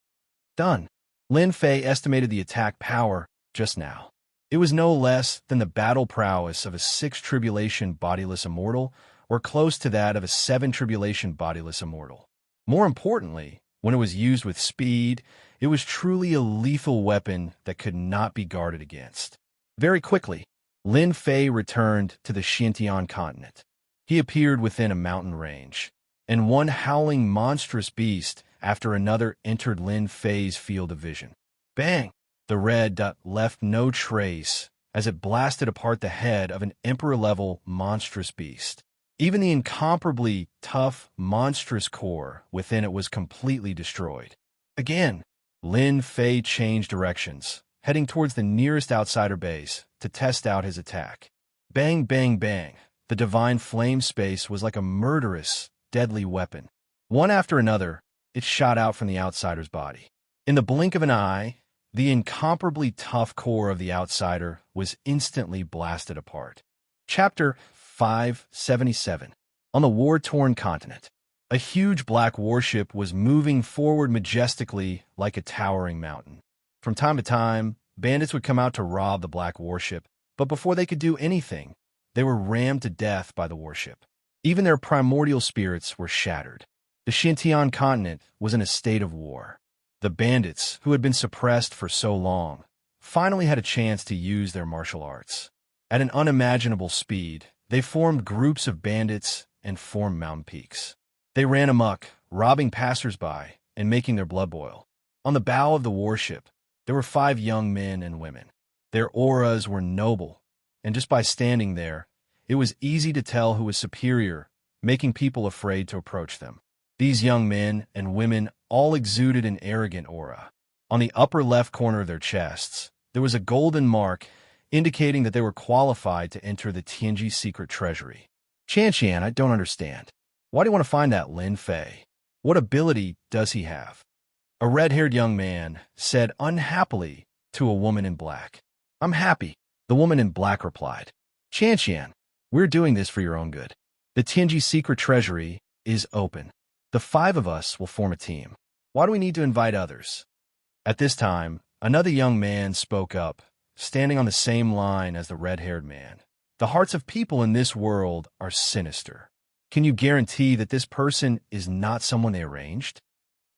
Done. Lin Fei estimated the attack power just now. It was no less than the battle prowess of a 6-tribulation bodiless immortal, or close to that of a 7-tribulation bodiless immortal. More importantly, when it was used with speed, it was truly a lethal weapon that could not be guarded against. Very quickly, Lin Fei returned to the Xianxia continent. He appeared within a mountain range, and one howling monstrous beast after another entered Lin Fei's field of vision. Bang! The red dot left no trace as it blasted apart the head of an emperor-level monstrous beast. Even the incomparably tough, monstrous core within it was completely destroyed. Again, Lin Fei changed directions, heading towards the nearest outsider base to test out his attack. Bang, bang, bang. The divine flame space was like a murderous, deadly weapon. One after another, it shot out from the outsider's body. In the blink of an eye, the incomparably tough core of the outsider was instantly blasted apart. Chapter 577. On the war-torn continent, a huge black warship was moving forward majestically like a towering mountain. From time to time, bandits would come out to rob the black warship, but before they could do anything, they were rammed to death by the warship. Even their primordial spirits were shattered. The Xianxia continent was in a state of war. The bandits, who had been suppressed for so long, finally had a chance to use their martial arts. At an unimaginable speed, they formed groups of bandits and formed mountain peaks. They ran amok, robbing passers-by and making their blood boil. On the bow of the warship, there were 5 young men and women. Their auras were noble, and just by standing there, it was easy to tell who was superior, making people afraid to approach them. These young men and women all exuded an arrogant aura. On the upper left corner of their chests, there was a golden mark indicating that they were qualified to enter the Tianji secret treasury. Xianxia, I don't understand. Why do you want to find that Lin Fei? What ability does he have? A red-haired young man said unhappily to a woman in black. I'm happy, the woman in black replied. Xianxia, we're doing this for your own good. The Tianji secret treasury is open. The 5 of us will form a team. Why do we need to invite others? At this time, another young man spoke up, standing on the same line as the red-haired man. The hearts of people in this world are sinister. Can you guarantee that this person is not someone they arranged?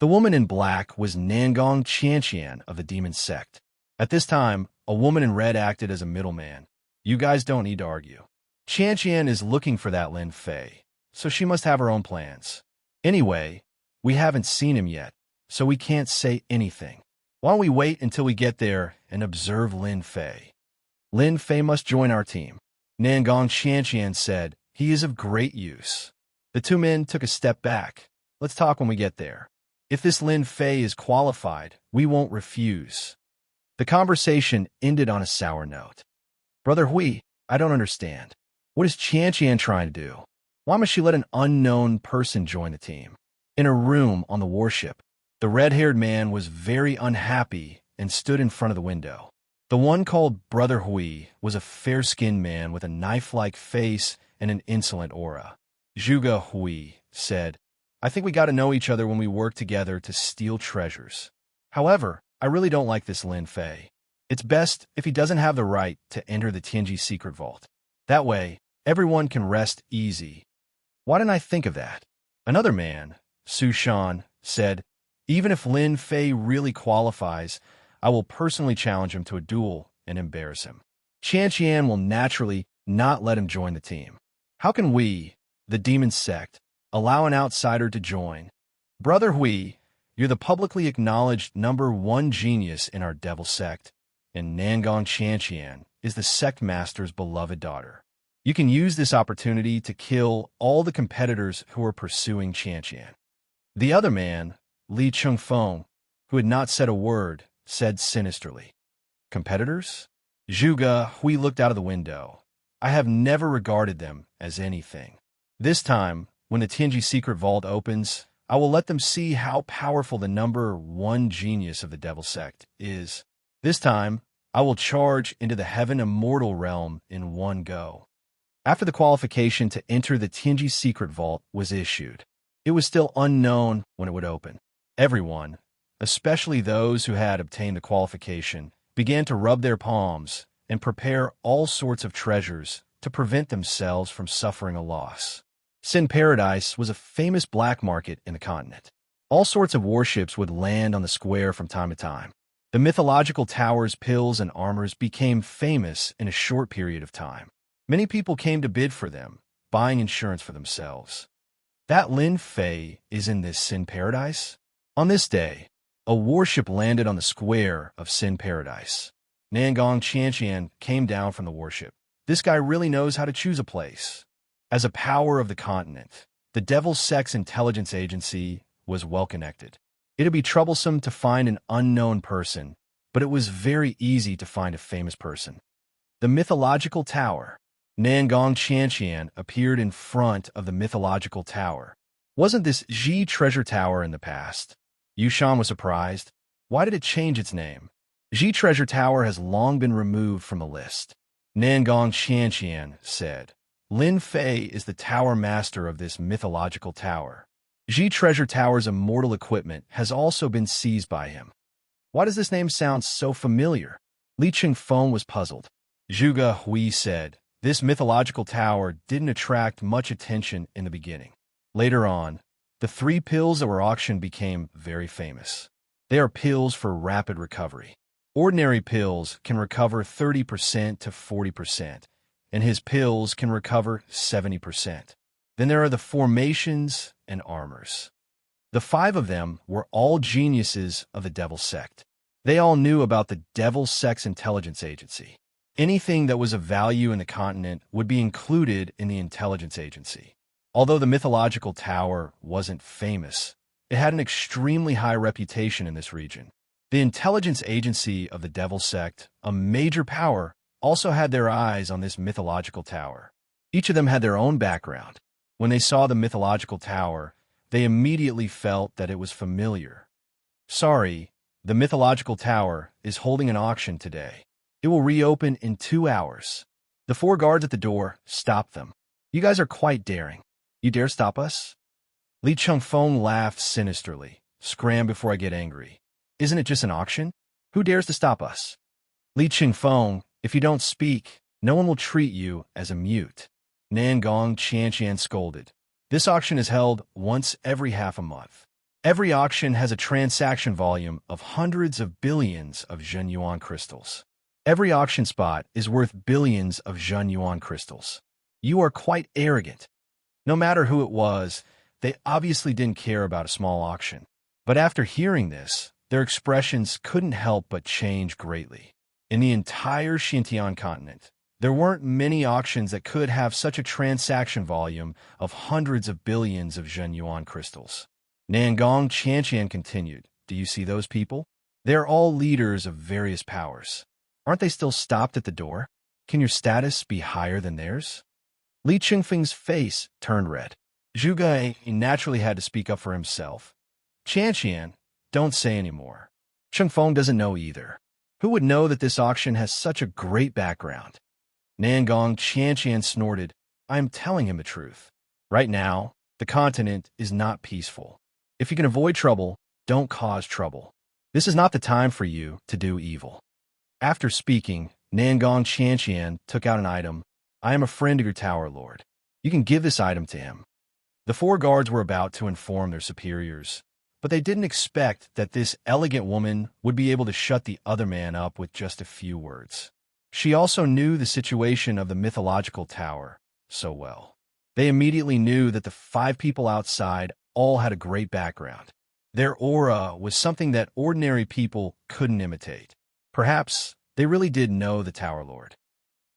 The woman in black was Nangong Qianqian of the demon sect. At this time, a woman in red acted as a middleman. You guys don't need to argue. Qianqian is looking for that Lin Fei, so she must have her own plans. Anyway, we haven't seen him yet, so we can't say anything. Why don't we wait until we get there and observe Lin Fei? Lin Fei must join our team. Nangong Qianqian said, he is of great use. The 2 men took a step back. Let's talk when we get there. If this Lin Fei is qualified, we won't refuse. The conversation ended on a sour note. Brother Hui, I don't understand. What is Qianqian trying to do? Why must she let an unknown person join the team? In a room on the warship, the red-haired man was very unhappy and stood in front of the window. The one called Brother Hui was a fair-skinned man with a knife-like face and an insolent aura. Zhuge Hui said, I think we got to know each other when we work together to steal treasures. However, I really don't like this Lin Fei. It's best if he doesn't have the right to enter the Tianji secret vault. That way, everyone can rest easy. Why didn't I think of that? Another man, Su Shan, said, even if Lin Fei really qualifies, I will personally challenge him to a duel and embarrass him. Qianqian will naturally not let him join the team. How can we, the demon sect, allow an outsider to join? Brother Hui, You're the publicly acknowledged #1 genius in our devil sect, and Nangong Xianxian is the sect master's beloved daughter. You can use this opportunity to kill all the competitors who are pursuing Xianxian." The other man, Li Chengfeng, who had not said a word, said sinisterly, "Competitors?" Zhuge Hui looked out of the window. "I have never regarded them as anything. This time, when the Tianji secret vault opens, I will let them see how powerful the #1 genius of the devil sect is. This time, I will charge into the heaven immortal realm in one go." After the qualification to enter the Tianji secret vault was issued, it was still unknown when it would open. Everyone, especially those who had obtained the qualification, began to rub their palms and prepare all sorts of treasures to prevent themselves from suffering a loss. Sin Paradise was a famous black market in the continent. All sorts of warships would land on the square from time to time. The mythological towers, pills, and armors became famous in a short period of time. Many people came to bid for them, buying insurance for themselves. That Lin Fei is in this Sin Paradise? On this day, a warship landed on the square of Sin Paradise. Nangong Xianxian came down from the warship. This guy really knows how to choose a place. As a power of the continent, the Devil Sect's intelligence agency was well connected. It'd be troublesome to find an unknown person, but it was very easy to find a famous person. The mythological tower. Nangong Xianxian appeared in front of the mythological tower. Wasn't this Xi treasure tower in the past? Yushan was surprised. Why did it change its name? Xi treasure tower has long been removed from the list. Nangong Xianxian said, "Lin Fei is the tower master of this mythological tower. Xi treasure tower's immortal equipment has also been seized by him." Why does this name sound so familiar? Li Chengfeng was puzzled. Zhuge Hui said, "This mythological tower didn't attract much attention in the beginning. Later on, the 3 pills that were auctioned became very famous. They are pills for rapid recovery. Ordinary pills can recover 30% to 40%, and his pills can recover 70%. Then there are the formations and armors. The 5 of them were all geniuses of the Devil Sect. They all knew about the Devil Sect's intelligence agency. Anything that was of value in the continent would be included in the intelligence agency. Although the mythological tower wasn't famous, it had an extremely high reputation in this region. The intelligence agency of the Devil Sect, a major power, also had their eyes on this mythological tower. Each of them had their own background. When they saw the mythological tower, they immediately felt that it was familiar. "Sorry, the mythological tower is holding an auction today. It will reopen in 2 hours. The 4 guards at the door stopped them. "You guys are quite daring. You dare stop us?" Li Chengfeng laughed sinisterly. "Scram before I get angry. Isn't it just an auction? Who dares to stop us?" "Li Chengfeng, if you don't speak, no one will treat you as a mute." Nangong Xianxian scolded. "This auction is held once every half a month. Every auction has a transaction volume of hundreds of billions of Zhen Yuan crystals. Every auction spot is worth billions of Zhen Yuan crystals. You are quite arrogant." No matter who it was, they obviously didn't care about a small auction. But after hearing this, their expressions couldn't help but change greatly. In the entire Xintian continent, there weren't many auctions that could have such a transaction volume of hundreds of billions of Zhen Yuan crystals. Nangong Xianxian continued, "Do you see those people? They are all leaders of various powers. Aren't they still stopped at the door? Can your status be higher than theirs?" Li Chengfeng's face turned red. Zhuge naturally had to speak up for himself. "Xianxian, don't say any more. Chengfeng doesn't know either. Who would know that this auction has such a great background?" Nangong Xianxian snorted. "I am telling him the truth. Right now, the continent is not peaceful. If you can avoid trouble, don't cause trouble. This is not the time for you to do evil." After speaking, Nangong Xianxian took out an item. "I am a friend of your tower lord. You can give this item to him." The 4 guards were about to inform their superiors, but they didn't expect that this elegant woman would be able to shut the other man up with just a few words. She also knew the situation of the mythological tower so well. They immediately knew that the 5 people outside all had a great background. Their aura was something that ordinary people couldn't imitate. Perhaps they really did know the Tower Lord.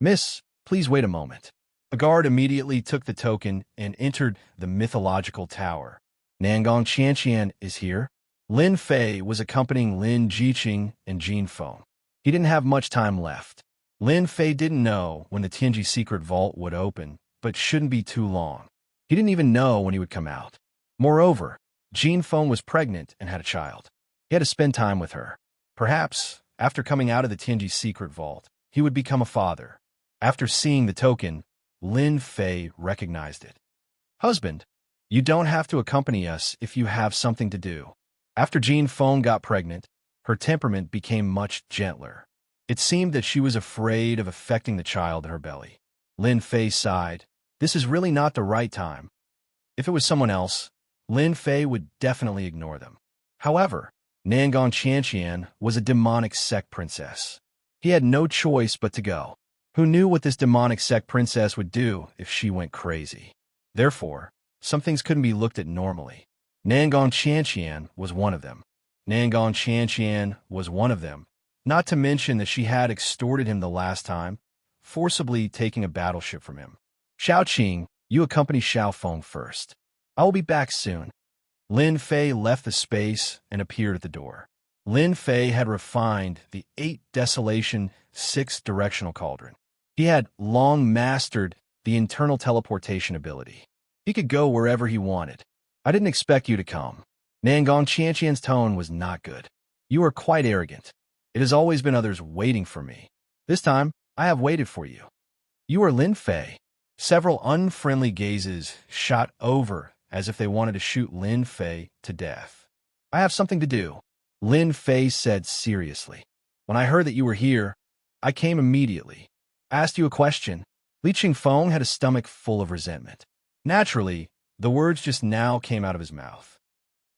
Miss, please wait a moment. A guard immediately took the token and entered the mythological tower. Nangong Xianxia is here. Lin Fei was accompanying Lin Jiqing and Jin Feng. He didn't have much time left. Lin Fei didn't know when the Tianji secret vault would open, but shouldn't be too long. He didn't even know when he would come out. Moreover, Jin Feng was pregnant and had a child. He had to spend time with her. Perhaps, after coming out of the Tianji secret vault, he would become a father. After seeing the token, Lin Fei recognized it. Husband, you don't have to accompany us if you have something to do. After Jin Feng got pregnant, her temperament became much gentler. It seemed that she was afraid of affecting the child in her belly. Lin Fei sighed. This is really not the right time. If it was someone else, Lin Fei would definitely ignore them. However, Nangong Xianxian was a demonic sect princess. He had no choice but to go. Who knew what this demonic sect princess would do if she went crazy? Therefore, some things couldn't be looked at normally. Nangong Xianxian was one of them. Nangong Xianxian was one of them. Not to mention that she had extorted him the last time, forcibly taking a battleship from him. Xiaoqing, you accompany Xiao Feng first. I will be back soon. Lin Fei left the space and appeared at the door. Lin Fei had refined the 8 Desolation 6 Directional Cauldron. He had long mastered the internal teleportation ability. He could go wherever he wanted. I didn't expect you to come. Nangong Xianxian's tone was not good. You are quite arrogant. It has always been others waiting for me. This time, I have waited for you. You are Lin Fei. Several unfriendly gazes shot over as if they wanted to shoot Lin Fei to death. I have something to do, Lin Fei said seriously. When I heard that you were here, I came immediately. I asked you a question. Li Qingfeng had a stomach full of resentment. Naturally, the words just now came out of his mouth.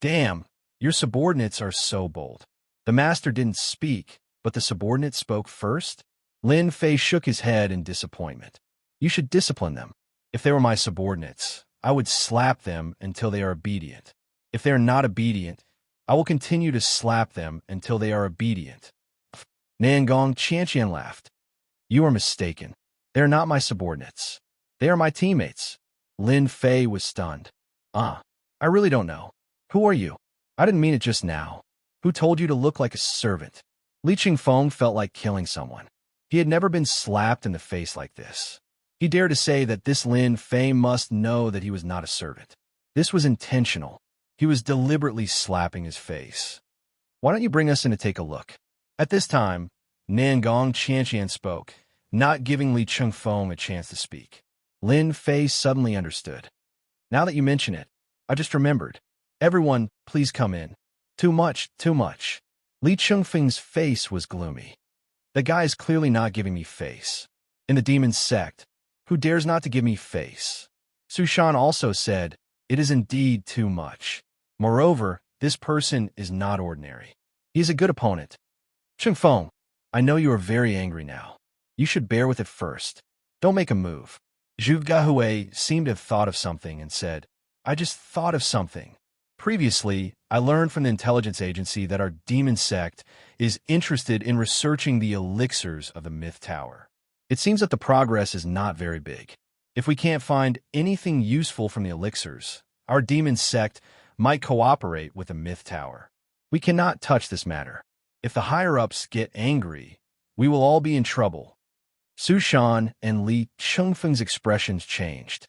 Damn, your subordinates are so bold. The master didn't speak, but the subordinate spoke first? Lin Fei shook his head in disappointment. You should discipline them. If they were my subordinates, I would slap them until they are obedient. If they are not obedient, I will continue to slap them until they are obedient. Nangong Xianxian laughed. You are mistaken. They are not my subordinates. They are my teammates. Lin Fei was stunned. I really don't know. Who are you? I didn't mean it just now. Who told you to look like a servant? Li Qingfeng felt like killing someone. He had never been slapped in the face like this. He dared to say that this Lin Fei must know that he was not a servant. This was intentional. He was deliberately slapping his face. Why don't you bring us in to take a look? At this time, Nangong Xianxian spoke, not giving Li Qingfeng a chance to speak. Lin Fei suddenly understood. Now that you mention it, I just remembered. Everyone, please come in. Too much, too much. Li Qingfeng's face was gloomy. The guy is clearly not giving me face. In the demon sect, who dares not to give me face? Su Shan also said, it is indeed too much. Moreover, this person is not ordinary. He is a good opponent. Qingfeng, I know you are very angry now. You should bear with it first. Don't make a move. Zhu Gahui seemed to have thought of something and said, I just thought of something. Previously, I learned from the intelligence agency that our demon sect is interested in researching the elixirs of the Myth Tower. It seems that the progress is not very big. If we can't find anything useful from the elixirs, our demon sect might cooperate with the Myth Tower. We cannot touch this matter. If the higher-ups get angry, we will all be in trouble. Su Shan and Li Qingfeng's expressions changed.